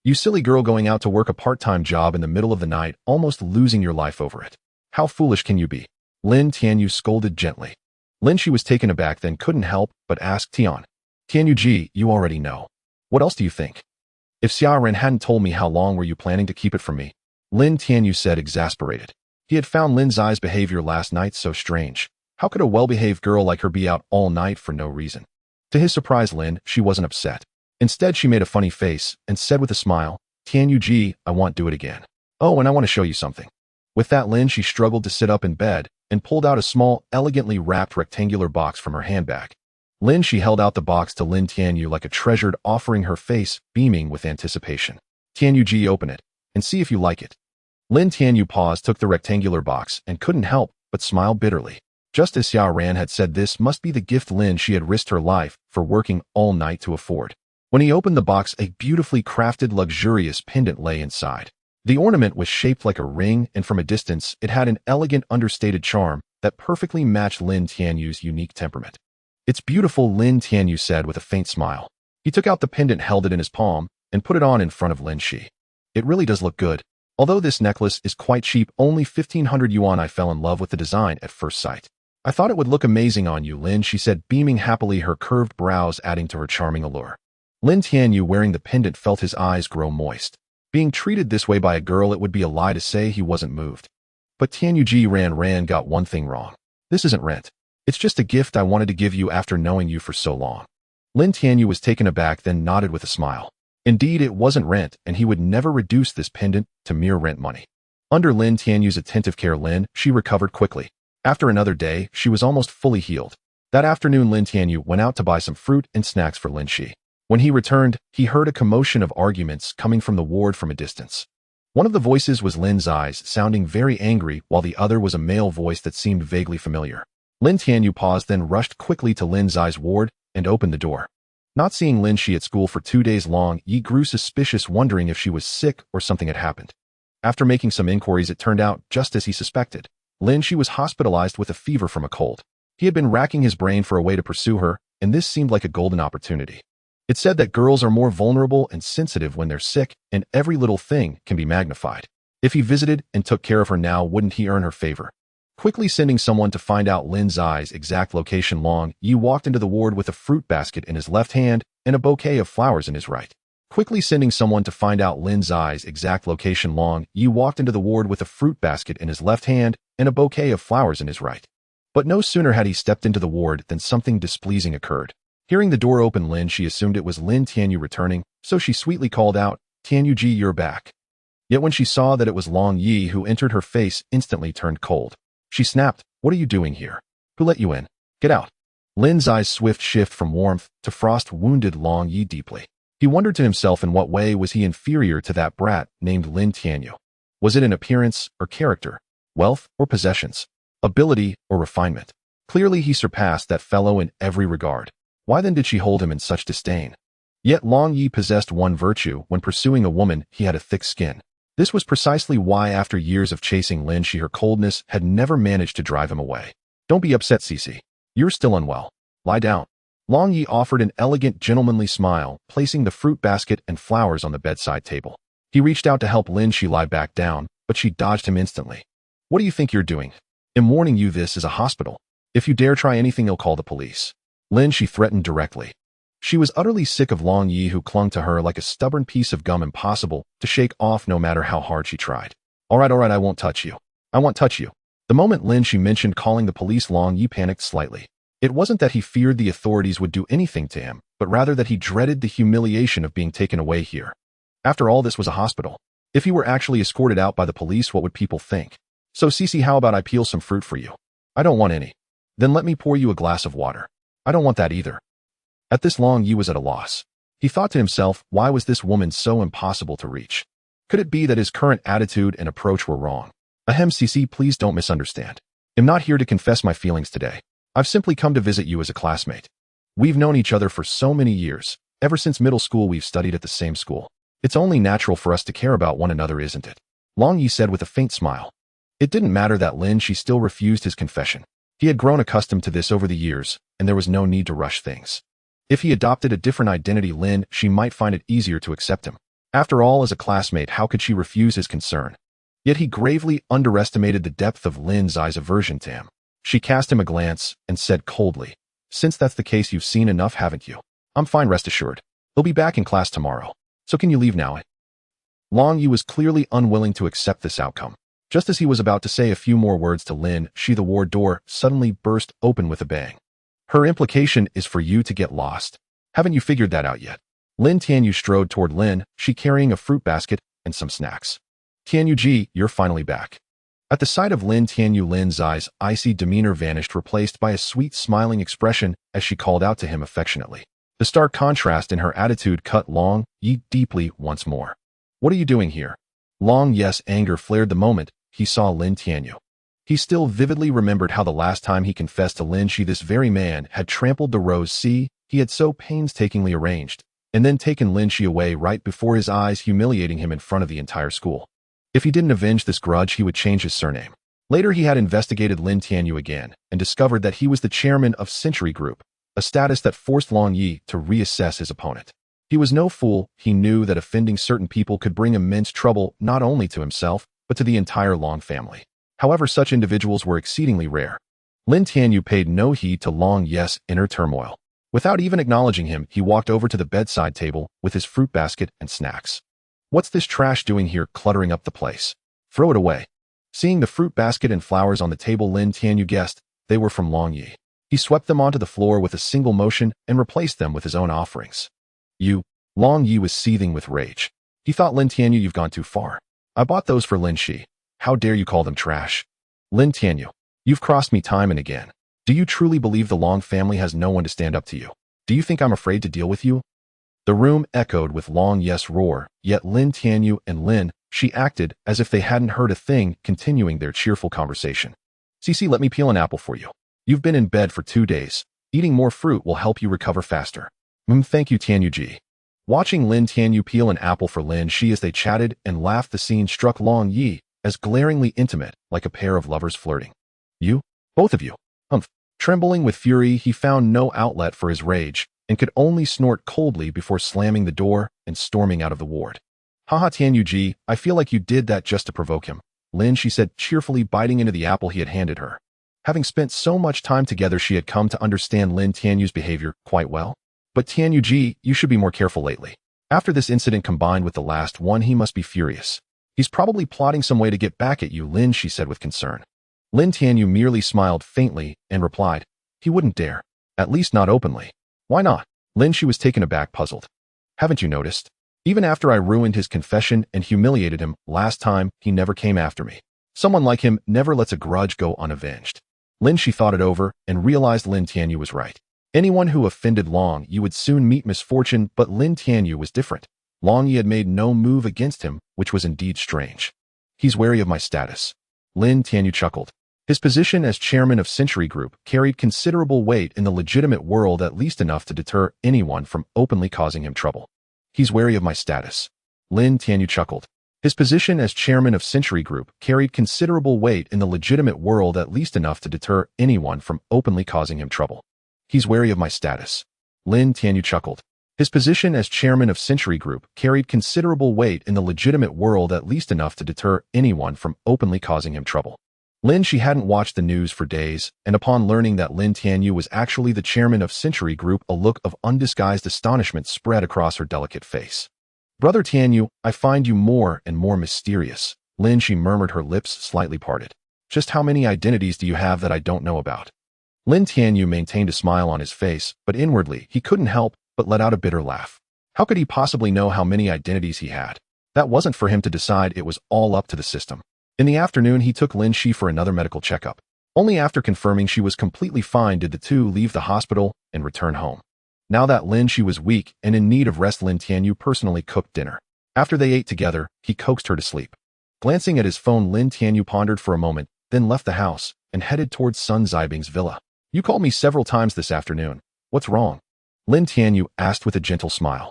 You silly girl, going out to work a part-time job in the middle of the night, almost losing your life over it. How foolish can you be? Lin Tianyu scolded gently. Lin, she was taken aback, then couldn't help but ask Tian. Tianyu ji, you already know. What else do you think? If Xia Ran hadn't told me, how long were you planning to keep it from me? Lin Tianyu said, exasperated. He had found Lin Zai's behavior last night so strange. How could a well-behaved girl like her be out all night for no reason? To his surprise, Lin, she wasn't upset. Instead, she made a funny face and said with a smile, Tianyu ji, I won't do it again. Oh, and I want to show you something. With that, Lin, she struggled to sit up in bed and pulled out a small, elegantly wrapped rectangular box from her handbag. Lin, she held out the box to Lin Tianyu like a treasured offering, her face beaming with anticipation. Tianyu ji, open it and see if you like it. Lin Tianyu paused, took the rectangular box, and couldn't help but smile bitterly. Just as Xia Ran had said, this must be the gift Lin she had risked her life for working all night to afford. When he opened the box, a beautifully crafted, luxurious pendant lay inside. The ornament was shaped like a ring, and from a distance, it had an elegant, understated charm that perfectly matched Lin Tianyu's unique temperament. It's beautiful, Lin Tianyu said with a faint smile. He took out the pendant, held it in his palm, and put it on in front of Lin Shi. It really does look good. Although this necklace is quite cheap, only 1,500 yuan, I fell in love with the design at first sight. I thought it would look amazing on you, Lin, she said, beaming happily, her curved brows adding to her charming allure. Lin Tianyu, wearing the pendant, felt his eyes grow moist. Being treated this way by a girl, it would be a lie to say he wasn't moved. But Tianyu ji, Ran got one thing wrong. This isn't rent. It's just a gift I wanted to give you after knowing you for so long. Lin Tianyu was taken aback, then nodded with a smile. Indeed, it wasn't rent, and he would never reduce this pendant to mere rent money. Under Lin Tianyu's attentive care, Lin, she recovered quickly. After another day, she was almost fully healed. That afternoon, Lin Tianyu went out to buy some fruit and snacks for Lin Shi. When he returned, he heard a commotion of arguments coming from the ward from a distance. One of the voices was Lin Zai's, sounding very angry, while the other was a male voice that seemed vaguely familiar. Lin Tianyu paused, then rushed quickly to Lin Zai's ward and opened the door. Not seeing Lin Shi at school for 2 days long, Yi grew suspicious, wondering if she was sick or something had happened. After making some inquiries, it turned out just as he suspected. Lin Shi was hospitalized with a fever from a cold. He had been racking his brain for a way to pursue her, and this seemed like a golden opportunity. It said that girls are more vulnerable and sensitive when they're sick, and every little thing can be magnified. If he visited and took care of her now, wouldn't he earn her favor? Quickly sending someone to find out Lin Zai's exact location, Long Yi walked into the ward with a fruit basket in his left hand and a bouquet of flowers in his right. Quickly sending someone to find out Lin Zai's exact location, Long Yi walked into the ward with a fruit basket in his left hand and a bouquet of flowers in his right. But no sooner had he stepped into the ward than something displeasing occurred. Hearing the door open she assumed it was Lin Tianyu returning, so she sweetly called out, "Tianyu Ji, you're back." Yet when she saw that it was Long Yi who entered, her face instantly turned cold. She snapped, "What are you doing here? Who let you in? Get out." Lin Zai's swift shift from warmth to frost wounded Long Yi deeply. He wondered to himself in what way was he inferior to that brat named Lin Tianyu. Was it in appearance or character, wealth or possessions, ability or refinement? Clearly he surpassed that fellow in every regard. Why then did she hold him in such disdain? Yet Long Yi possessed one virtue: when pursuing a woman, he had a thick skin. This was precisely why after years of chasing Lin, her coldness had never managed to drive him away. "Don't be upset, Cece. You're still unwell. Lie down." Long Yi offered an elegant, gentlemanly smile, placing the fruit basket and flowers on the bedside table. He reached out to help Lin lie back down, but she dodged him instantly. "What do you think you're doing? I'm warning you, this is a hospital. If you dare try anything, I'll call the police." Lin threatened directly. She was utterly sick of Long Yi, who clung to her like a stubborn piece of gum impossible to shake off no matter how hard she tried. All right, I won't touch you. I won't touch you." The moment Lin mentioned calling the police, Long Yi panicked slightly. It wasn't that he feared the authorities would do anything to him, but rather that he dreaded the humiliation of being taken away here. After all, this was a hospital. If he were actually escorted out by the police, what would people think? "So Cece, how about I peel some fruit for you?" "I don't want any." "Then let me pour you a glass of water." "I don't want that either." At this, Long Yi was at a loss. He thought to himself, why was this woman so impossible to reach? Could it be that his current attitude and approach were wrong? "Ahem, Cece, please don't misunderstand. I'm not here to confess my feelings today. I've simply come to visit you as a classmate. We've known each other for so many years. Ever since middle school, we've studied at the same school. It's only natural for us to care about one another, isn't it?" Long Yi said with a faint smile. It didn't matter that Lin still refused his confession. He had grown accustomed to this over the years, and there was no need to rush things. If he adopted a different identity, Lin might find it easier to accept him. After all, as a classmate, how could she refuse his concern? Yet he gravely underestimated the depth of Lin Zai's aversion to him. She cast him a glance and said coldly, "Since that's the case, you've seen enough, haven't you? I'm fine, rest assured. He'll be back in class tomorrow. So can you leave now?" Long Yi was clearly unwilling to accept this outcome. Just as he was about to say a few more words to Lin, the ward door suddenly burst open with a bang. "Her implication is for you to get lost. Haven't you figured that out yet?" Lin Tianyu strode toward Lin, carrying a fruit basket and some snacks. "Tianyu Ji, you're finally back." At the sight of Lin Tianyu, Lin Zai's icy demeanor vanished, replaced by a sweet, smiling expression as she called out to him affectionately. The stark contrast in her attitude cut Long Yi deeply once more. "What are you doing here?" Long Yi's anger flared the moment he saw Lin Tianyu. He still vividly remembered how the last time he confessed to Lin, this very man had trampled the rose he had so painstakingly arranged, and then taken Lin away right before his eyes, humiliating him in front of the entire school. If he didn't avenge this grudge, he would change his surname. Later, he had investigated Lin Tianyu again and discovered that he was the chairman of Century Group, a status that forced Long Yi to reassess his opponent. He was no fool. He knew that offending certain people could bring immense trouble not only to himself, but to the entire Long family. However, such individuals were exceedingly rare. Lin Tianyu paid no heed to Long Yi's inner turmoil. Without even acknowledging him, he walked over to the bedside table with his fruit basket and snacks. "What's this trash doing here, cluttering up the place? Throw it away." Seeing the fruit basket and flowers on the table, Lin Tianyu guessed they were from Long Yi. He swept them onto the floor with a single motion and replaced them with his own offerings. "You..." Long Yi was seething with rage. He thought, "Lin Tianyu, you've gone too far. I bought those for Lin. How dare you call them trash? Lin Tianyu, you've crossed me time and again. Do you truly believe the Long family has no one to stand up to you? Do you think I'm afraid to deal with you?" The room echoed with Long Yi's roar, yet Lin Tianyu and Lin acted as if they hadn't heard a thing, continuing their cheerful conversation. "Cece, let me peel an apple for you. You've been in bed for 2 days. Eating more fruit will help you recover faster." Thank you, Tianyu Ji." Watching Lin Tianyu peel an apple for Lin as they chatted and laughed, the scene struck Long Yi as glaringly intimate, like a pair of lovers flirting. "You? Both of you?" Trembling with fury, he found no outlet for his rage and could only snort coldly before slamming the door and storming out of the ward. "Haha, Tianyu Ji, I feel like you did that just to provoke him," Lin said cheerfully, biting into the apple he had handed her. Having spent so much time together, she had come to understand Lin Tianyu's behavior quite well. "But Tianyu Ji, you should be more careful lately. After this incident combined with the last one, he must be furious. He's probably plotting some way to get back at you, Lin, she said with concern. Lin Tianyu merely smiled faintly and replied, he wouldn't dare. At least not openly. Why not? Lin, she was taken aback, puzzled. Haven't you noticed? Even after I ruined his confession and humiliated him last time, he never came after me. Someone like him never lets a grudge go unavenged. Lin, she thought it over and realized Lin Tianyu was right. Anyone who offended Long Yi would soon meet misfortune, but Lin Tianyu was different. Long Yi had made no move against him, which was indeed strange. He's wary of my status. Lin Tianyu chuckled. His position as chairman of Century Group carried considerable weight in the legitimate world, at least enough to deter anyone from openly causing him trouble. He's wary of my status. Lin Tianyu chuckled. His position as chairman of Century Group carried considerable weight in the legitimate world, at least enough to deter anyone from openly causing him trouble. He's wary of my status. Lin Tianyu chuckled. His position as chairman of Century Group carried considerable weight in the legitimate world, at least enough to deter anyone from openly causing him trouble. Lin, she hadn't watched the news for days, and upon learning that Lin Tianyu was actually the chairman of Century Group, a look of undisguised astonishment spread across her delicate face. Brother Tianyu, I find you more and more mysterious. Lin, she murmured, her lips slightly parted. Just how many identities do you have that I don't know about? Lin Tianyu maintained a smile on his face, but inwardly he couldn't help but let out a bitter laugh. How could he possibly know how many identities he had? That wasn't for him to decide, it was all up to the system. In the afternoon, he took Lin Shi for another medical checkup. Only after confirming she was completely fine did the two leave the hospital and return home. Now that Lin Shi was weak and in need of rest, Lin Tianyu personally cooked dinner. After they ate together, he coaxed her to sleep. Glancing at his phone, Lin Tianyu pondered for a moment, then left the house and headed towards Sun Zibing's villa. You called me several times this afternoon. What's wrong? Lin Tianyu asked with a gentle smile.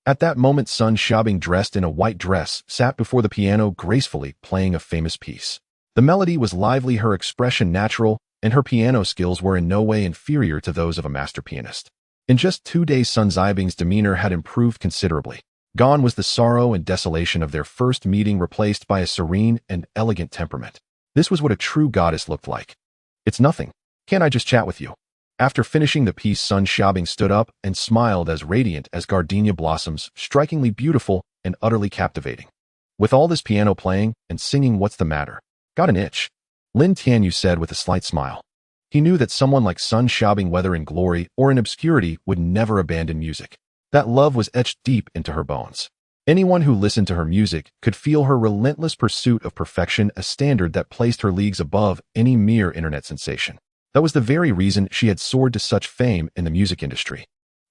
At that moment, Sun Zibing, dressed in a white dress, sat before the piano gracefully playing a famous piece. The melody was lively, her expression natural, and her piano skills were in no way inferior to those of a master pianist. In just 2 days, Sun Zibing's demeanor had improved considerably. Gone was the sorrow and desolation of their first meeting, replaced by a serene and elegant temperament. This was what a true goddess looked like. It's nothing. Can't I just chat with you? After finishing the piece, Sun Zibing stood up and smiled, as radiant as gardenia blossoms, strikingly beautiful and utterly captivating. With all this piano playing and singing, what's the matter? Got an itch? Lin Tianyu said with a slight smile. He knew that someone like Sun Zibing, whether in glory or in obscurity, would never abandon music. That love was etched deep into her bones. Anyone who listened to her music could feel her relentless pursuit of perfection, a standard that placed her leagues above any mere internet sensation. That was the very reason she had soared to such fame in the music industry.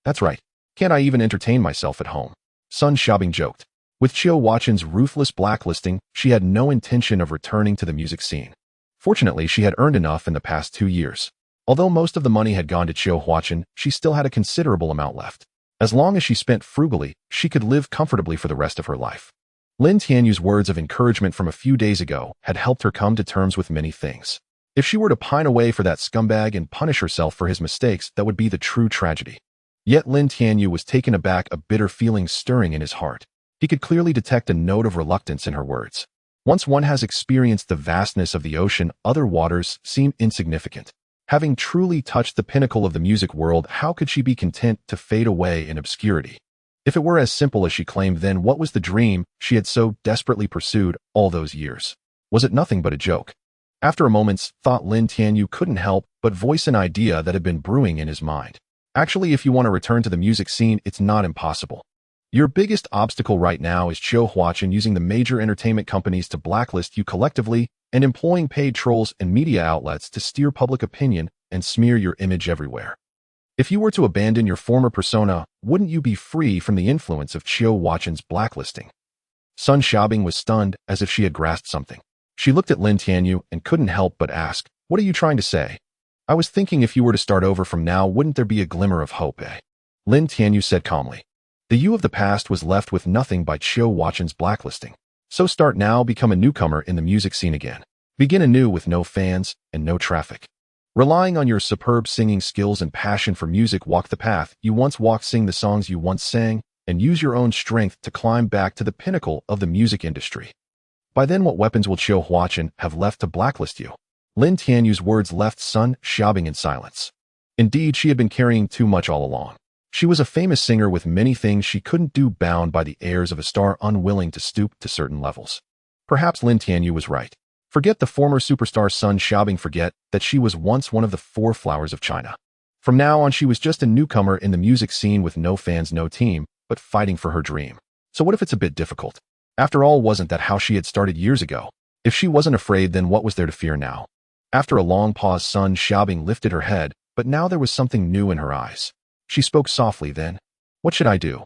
That's right. Can't I even entertain myself at home? Sun Zibing joked. With Qiu Huaqin's ruthless blacklisting, she had no intention of returning to the music scene. Fortunately, she had earned enough in the past 2 years. Although most of the money had gone to Qiu Huaqin, she still had a considerable amount left. As long as she spent frugally, she could live comfortably for the rest of her life. Lin Tianyu's words of encouragement from a few days ago had helped her come to terms with many things. If she were to pine away for that scumbag and punish herself for his mistakes, that would be the true tragedy. Yet Lin Tianyu was taken aback, a bitter feeling stirring in his heart. He could clearly detect a note of reluctance in her words. Once one has experienced the vastness of the ocean, other waters seem insignificant. Having truly touched the pinnacle of the music world, how could she be content to fade away in obscurity? If it were as simple as she claimed, then what was the dream she had so desperately pursued all those years? Was it nothing but a joke? After a moment's thought, Lin Tianyu couldn't help but voice an idea that had been brewing in his mind. Actually, if you want to return to the music scene, it's not impossible. Your biggest obstacle right now is Qiu Huaqin using the major entertainment companies to blacklist you collectively and employing paid trolls and media outlets to steer public opinion and smear your image everywhere. If you were to abandon your former persona, wouldn't you be free from the influence of Qiu Huaqin's blacklisting? Sun Zibing was stunned, as if she had grasped something. She looked at Lin Tianyu and couldn't help but ask, "What are you trying to say?" "I was thinking, if you were to start over from now, wouldn't there be a glimmer of hope, eh?" Lin Tianyu said calmly. The you of the past was left with nothing by Qiu Huaqin's blacklisting. So start now, become a newcomer in the music scene again. Begin anew with no fans and no traffic. Relying on your superb singing skills and passion for music, walk the path you once walked, sing the songs you once sang, and use your own strength to climb back to the pinnacle of the music industry. By then, what weapons will Qiu Huaqin have left to blacklist you? Lin Tianyu's words left Sun Zibing in silence. Indeed, she had been carrying too much all along. She was a famous singer with many things she couldn't do, bound by the airs of a star unwilling to stoop to certain levels. Perhaps Lin Tianyu was right. Forget the former superstar Sun Xiaobing, forget that she was once one of the four flowers of China. From now on, she was just a newcomer in the music scene with no fans, no team, but fighting for her dream. So what if it's a bit difficult? After all, wasn't that how she had started years ago? If she wasn't afraid, then what was there to fear now? After a long pause, Sun Xiaobing lifted her head, but now there was something new in her eyes. She spoke softly then. What should I do?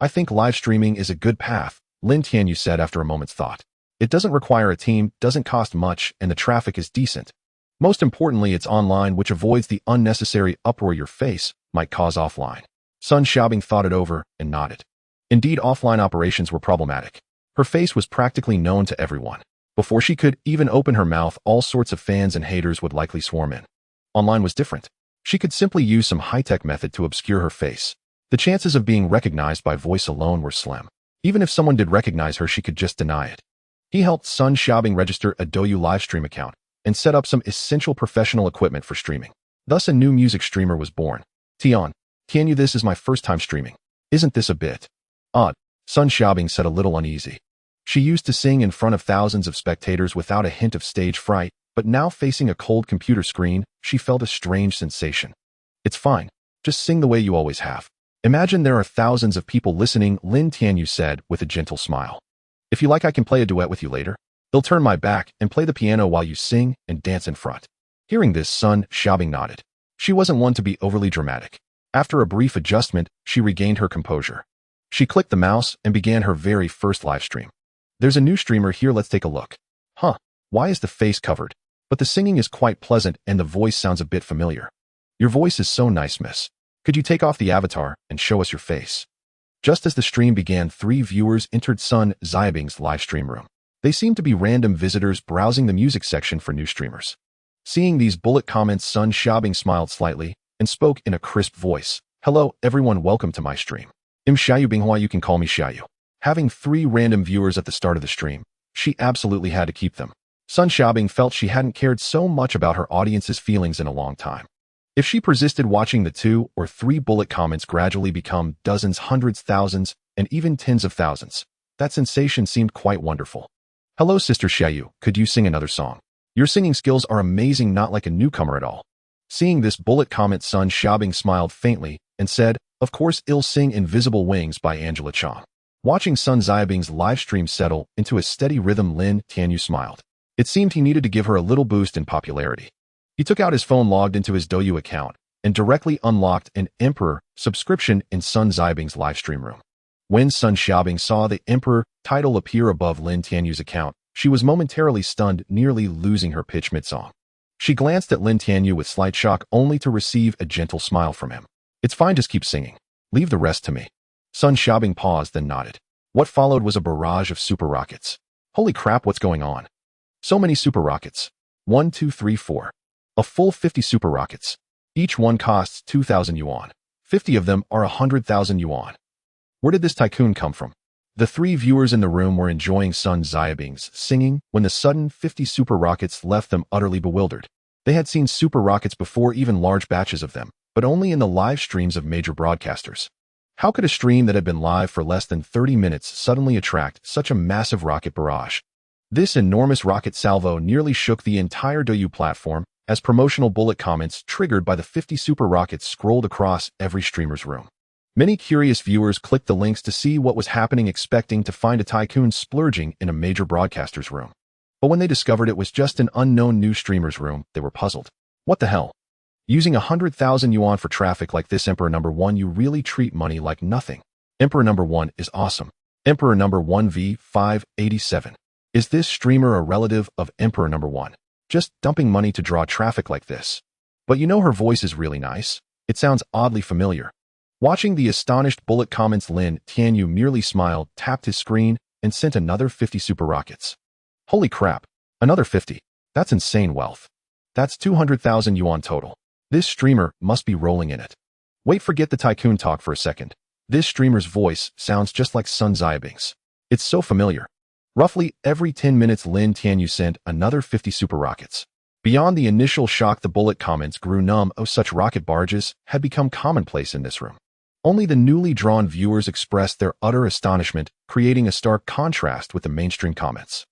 I think live streaming is a good path, Lin Tianyu said after a moment's thought. It doesn't require a team, doesn't cost much, and the traffic is decent. Most importantly, it's online, which avoids the unnecessary uproar your face might cause offline. Sun Xiaobing thought it over and nodded. Indeed, offline operations were problematic. Her face was practically known to everyone. Before she could even open her mouth, all sorts of fans and haters would likely swarm in. Online was different. She could simply use some high-tech method to obscure her face. The chances of being recognized by voice alone were slim. Even if someone did recognize her, she could just deny it. He helped Sun Xiaobing register a Douyu livestream account and set up some essential professional equipment for streaming. Thus, a new music streamer was born. Tianyu, this is my first time streaming. Isn't this a bit odd? Sun Xiaobing said, a little uneasy. She used to sing in front of thousands of spectators without a hint of stage fright, but now facing a cold computer screen, she felt a strange sensation. It's fine. Just sing the way you always have. Imagine there are thousands of people listening, Lin Tianyu said with a gentle smile. If you like, I can play a duet with you later. I'll turn my back and play the piano while you sing and dance in front. Hearing this, Sun Xiaobing nodded. She wasn't one to be overly dramatic. After a brief adjustment, she regained her composure. She clicked the mouse and began her very first live stream. There's a new streamer here, let's take a look. Huh, why is the face covered? But the singing is quite pleasant and the voice sounds a bit familiar. Your voice is so nice, miss. Could you take off the avatar and show us your face? Just as the stream began, 3 viewers entered Sun Xiaobing's live stream room. They seemed to be random visitors browsing the music section for new streamers. Seeing these bullet comments, Sun Xiaobing smiled slightly and spoke in a crisp voice. Hello, everyone, welcome to my stream. I'm Xiaoyu Binghua, you can call me Xiaoyu. Having 3 random viewers at the start of the stream, she absolutely had to keep them. Sun Xiaobing felt she hadn't cared so much about her audience's feelings in a long time. If she persisted, watching the 2 or 3 bullet comments gradually become dozens, hundreds, thousands, and even tens of thousands, that sensation seemed quite wonderful. Hello, Sister Xiaoyu, could you sing another song? Your singing skills are amazing, not like a newcomer at all. Seeing this bullet comment, Sun Xiaobing smiled faintly and said, of course, I'll sing Invisible Wings by Angela Chong. Watching Sun Xiaobing's live stream settle into a steady rhythm, Lin Tianyu smiled. It seemed he needed to give her a little boost in popularity. He took out his phone, logged into his Douyu account, and directly unlocked an Emperor subscription in Sun Xiaobing's live stream room. When Sun Xiaobing saw the Emperor title appear above Lin Tianyu's account, she was momentarily stunned, nearly losing her pitch mid-song. She glanced at Lin Tianyu with slight shock, only to receive a gentle smile from him. It's fine, just keep singing. Leave the rest to me. Sun Xiaobing paused, then nodded. What followed was a barrage of super rockets. Holy crap, what's going on? So many super rockets. 1, 2, 3, 4. A full 50 super rockets. Each one costs 2,000 yuan. 50 of them are 100,000 yuan. Where did this tycoon come from? The 3 viewers in the room were enjoying Sun Xiaobing's singing when the sudden 50 super rockets left them utterly bewildered. They had seen super rockets before, even large batches of them, but only in the live streams of major broadcasters. How could a stream that had been live for less than 30 minutes suddenly attract such a massive rocket barrage? This enormous rocket salvo nearly shook the entire Douyu platform as promotional bullet comments triggered by the 50 super rockets scrolled across every streamer's room. Many curious viewers clicked the links to see what was happening, expecting to find a tycoon splurging in a major broadcaster's room. But when they discovered it was just an unknown new streamer's room, they were puzzled. What the hell? Using 100,000 yuan for traffic like this, Emperor number 1, you really treat money like nothing. Emperor number 1 is awesome. Emperor number 1 V587. Is this streamer a relative of Emperor number 1? Just dumping money to draw traffic like this. But you know, her voice is really nice. It sounds oddly familiar. Watching the astonished bullet comments, Lin Tianyu merely smiled, tapped his screen, and sent another 50 super rockets. Holy crap. Another 50. That's insane wealth. That's 200,000 yuan total. This streamer must be rolling in it. Wait, forget the tycoon talk for a second. This streamer's voice sounds just like Sun Xiaobing's. It's so familiar. Roughly every 10 minutes, Lin Tianyu sent another 50 super rockets. Beyond the initial shock, the bullet comments grew numb. Oh, such rocket barges had become commonplace in this room. Only the newly drawn viewers expressed their utter astonishment, creating a stark contrast with the mainstream comments.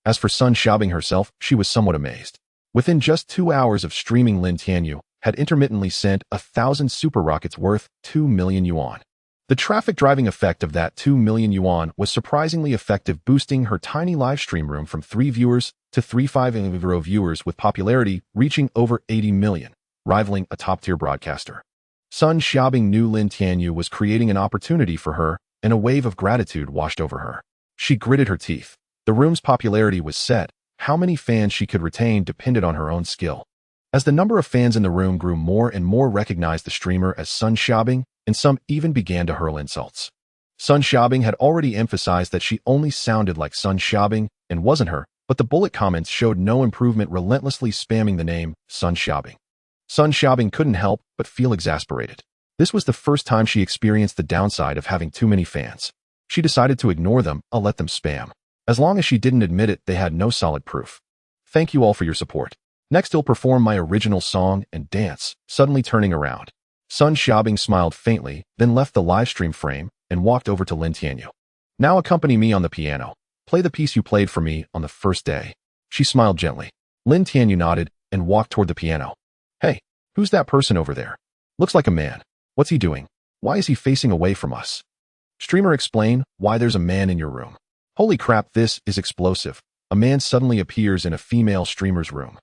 As for Sun Xiaobing herself, she was somewhat amazed. Within just 2 hours of streaming, Lin Tianyu had intermittently sent 1,000 super rockets worth 2 million yuan. The traffic driving effect of that 2 million yuan was surprisingly effective, boosting her tiny livestream room from 3 viewers to 3.5 viewers, with popularity reaching over 80 million, rivaling a top-tier broadcaster. Sun Xiaobing knew Lin Tianyu was creating an opportunity for her, and a wave of gratitude washed over her. She gritted her teeth. The room's popularity was set. How many fans she could retain depended on her own skill. As the number of fans in the room grew, more and more recognized the streamer as Sun Xiaobing, and some even began to hurl insults. Sun Xiaobing had already emphasized that she only sounded like Sun Xiaobing and wasn't her, but the bullet comments showed no improvement, relentlessly spamming the name Sun Xiaobing. Sun Xiaobing couldn't help but feel exasperated. This was the first time she experienced the downside of having too many fans. She decided to ignore them. I'll let them spam. As long as she didn't admit it, they had no solid proof. Thank you all for your support. Next, I'll perform my original song and dance. Suddenly turning around, Sun Xiaobing smiled faintly, then left the livestream frame and walked over to Lin Tianyu. Now accompany me on the piano. Play the piece you played for me on the first day. She smiled gently. Lin Tianyu nodded and walked toward the piano. Hey, who's that person over there? Looks like a man. What's he doing? Why is he facing away from us? Streamer, explain why there's a man in your room. Holy crap, this is explosive. A man suddenly appears in a female streamer's room.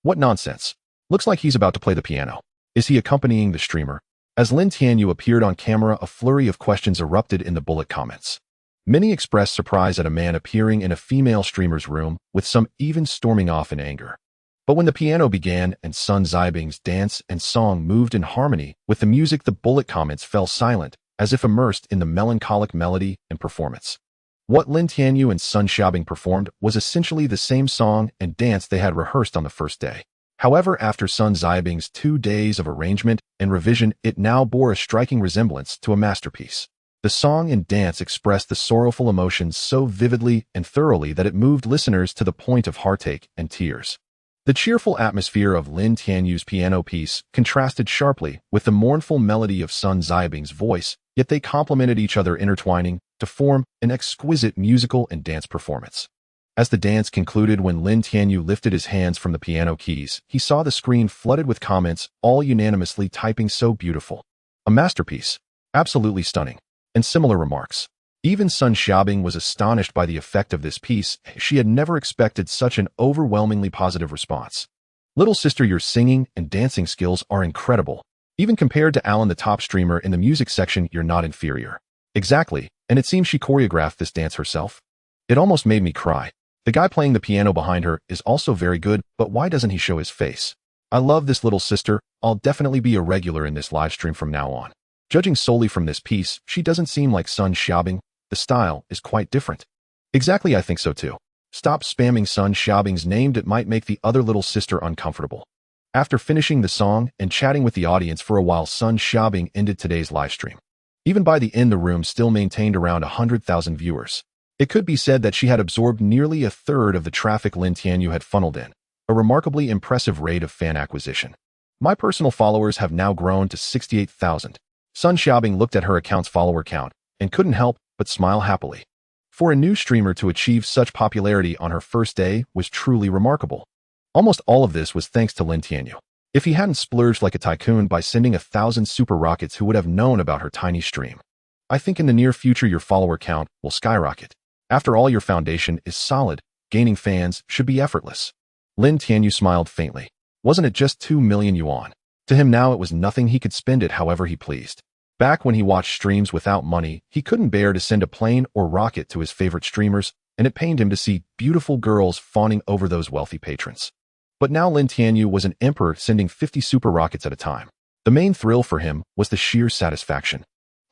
What nonsense. Looks like he's about to play the piano. Is he accompanying the streamer? As Lin Tianyu appeared on camera, a flurry of questions erupted in the bullet comments. Many expressed surprise at a man appearing in a female streamer's room, with some even storming off in anger. But when the piano began and Sun Xiaobing's dance and song moved in harmony with the music, the bullet comments fell silent, as if immersed in the melancholic melody and performance. What Lin Tianyu and Sun Xiaobing performed was essentially the same song and dance they had rehearsed on the first day. However, after Sun Xiaobing's 2 days of arrangement and revision, it now bore a striking resemblance to a masterpiece. The song and dance expressed the sorrowful emotions so vividly and thoroughly that it moved listeners to the point of heartache and tears. The cheerful atmosphere of Lin Tianyu's piano piece contrasted sharply with the mournful melody of Sun Xiaobing's voice, yet they complemented each other, intertwining to form an exquisite musical and dance performance. As the dance concluded, when Lin Tianyu lifted his hands from the piano keys, he saw the screen flooded with comments, all unanimously typing "so beautiful," "a masterpiece," "absolutely stunning," and similar remarks. Even Sun Xiaobing was astonished by the effect of this piece. She had never expected such an overwhelmingly positive response. Little sister, your singing and dancing skills are incredible. Even compared to Alan, the top streamer in the music section, you're not inferior. Exactly, and it seems she choreographed this dance herself. It almost made me cry. The guy playing the piano behind her is also very good, but why doesn't he show his face? I love this little sister. I'll definitely be a regular in this live stream from now on. Judging solely from this piece, she doesn't seem like Sun Xiaobing. The style is quite different. Exactly, I think so too. Stop spamming Sun Xiaobing's name. It might make the other little sister uncomfortable. After finishing the song and chatting with the audience for a while, Sun Xiaobing ended today's live stream. Even by the end, the room still maintained around 100,000 viewers. It could be said that she had absorbed nearly a third of the traffic Lin Tianyu had funneled in, a remarkably impressive rate of fan acquisition. My personal followers have now grown to 68,000. Sun Xiaobing looked at her account's follower count and couldn't help but smile happily. For a new streamer to achieve such popularity on her first day was truly remarkable. Almost all of this was thanks to Lin Tianyu. If he hadn't splurged like a tycoon by sending 1,000 super rockets, who would have known about her tiny stream? I think in the near future your follower count will skyrocket. After all, your foundation is solid. Gaining fans should be effortless. Lin Tianyu smiled faintly. Wasn't it just 2 million yuan? To him now it was nothing. He could spend it however he pleased. Back when he watched streams without money, he couldn't bear to send a plane or rocket to his favorite streamers, and it pained him to see beautiful girls fawning over those wealthy patrons. But now Lin Tianyu was an emperor, sending 50 super rockets at a time. The main thrill for him was the sheer satisfaction.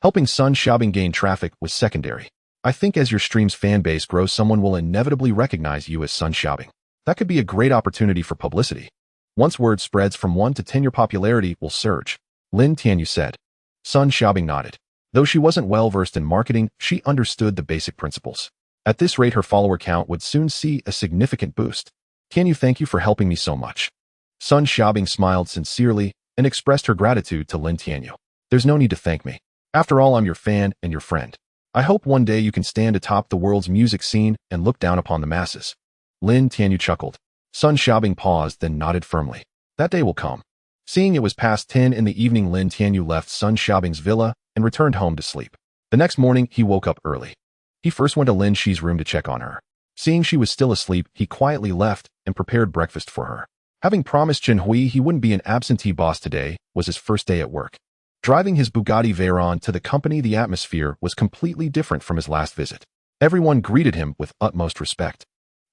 Helping Sun Xiaobing gain traffic was secondary. I think as your stream's fan base grows, someone will inevitably recognize you as Sun Xiaobing. That could be a great opportunity for publicity. Once word spreads from 1 to 10, your popularity will surge, Lin Tianyu said. Sun Xiaobing nodded. Though she wasn't well versed in marketing, she understood the basic principles. At this rate, her follower count would soon see a significant boost. Thank you for helping me so much. Sun Xiaobing smiled sincerely and expressed her gratitude to Lin Tianyu. There's no need to thank me. After all, I'm your fan and your friend. I hope one day you can stand atop the world's music scene and look down upon the masses. Lin Tianyu chuckled. Sun Xiaobing paused, then nodded firmly. That day will come. Seeing it was past 10 in the evening, Lin Tianyu left Sun Xiaobing's villa and returned home to sleep. The next morning, he woke up early. He first went to Lin Shi's room to check on her. Seeing she was still asleep, he quietly left and prepared breakfast for her. Having promised Chen Hui he wouldn't be an absentee boss today, was his first day at work. Driving his Bugatti Veyron to the company, the atmosphere was completely different from his last visit. Everyone greeted him with utmost respect.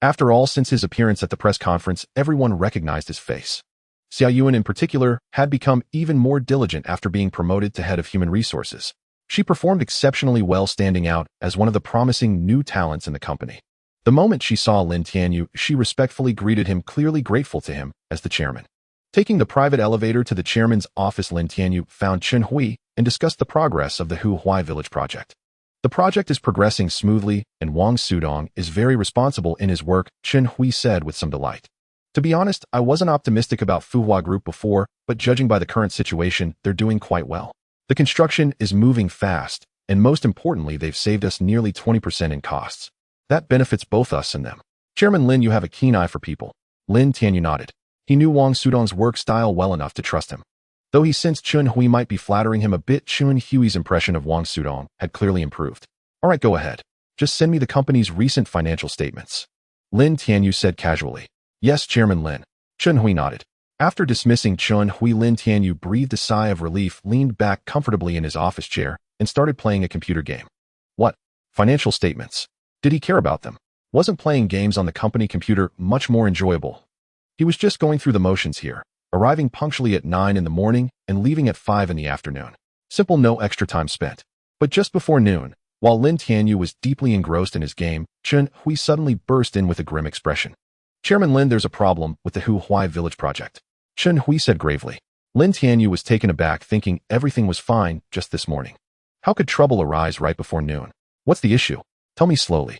After all, since his appearance at the press conference, everyone recognized his face. Xia Yuan in particular had become even more diligent after being promoted to head of human resources. She performed exceptionally well, standing out as one of the promising new talents in the company. The moment she saw Lin Tianyu, she respectfully greeted him, clearly grateful to him as the chairman. Taking the private elevator to the chairman's office, Lin Tianyu found Chen Hui and discussed the progress of the Huai village project. The project is progressing smoothly, and Wang Sudong is very responsible in his work, Chen Hui said with some delight. To be honest, I wasn't optimistic about Fuhua Group before, but judging by the current situation, they're doing quite well. The construction is moving fast, and most importantly, they've saved us nearly 20% in costs. That benefits both us and them. Chairman Lin, you have a keen eye for people. Lin Tianyu nodded. He knew Wang Sudong's work style well enough to trust him. Though he sensed Chen Hui might be flattering him a bit, Chen Hui's impression of Wang Sudong had clearly improved. All right, go ahead. Just send me the company's recent financial statements. Lin Tianyu said casually. Yes, Chairman Lin. Chen Hui nodded. After dismissing Chen Hui, Lin Tianyu breathed a sigh of relief, leaned back comfortably in his office chair, and started playing a computer game. What? Financial statements. Did he care about them? Wasn't playing games on the company computer much more enjoyable? He was just going through the motions here, arriving punctually at 9 in the morning and leaving at 5 in the afternoon. Simple, no extra time spent. But just before noon, while Lin Tianyu was deeply engrossed in his game, Chen Hui suddenly burst in with a grim expression. Chairman Lin, there's a problem with the Huai village project. Chen Hui said gravely. Lin Tianyu was taken aback, thinking everything was fine just this morning. How could trouble arise right before noon? What's the issue? Tell me slowly.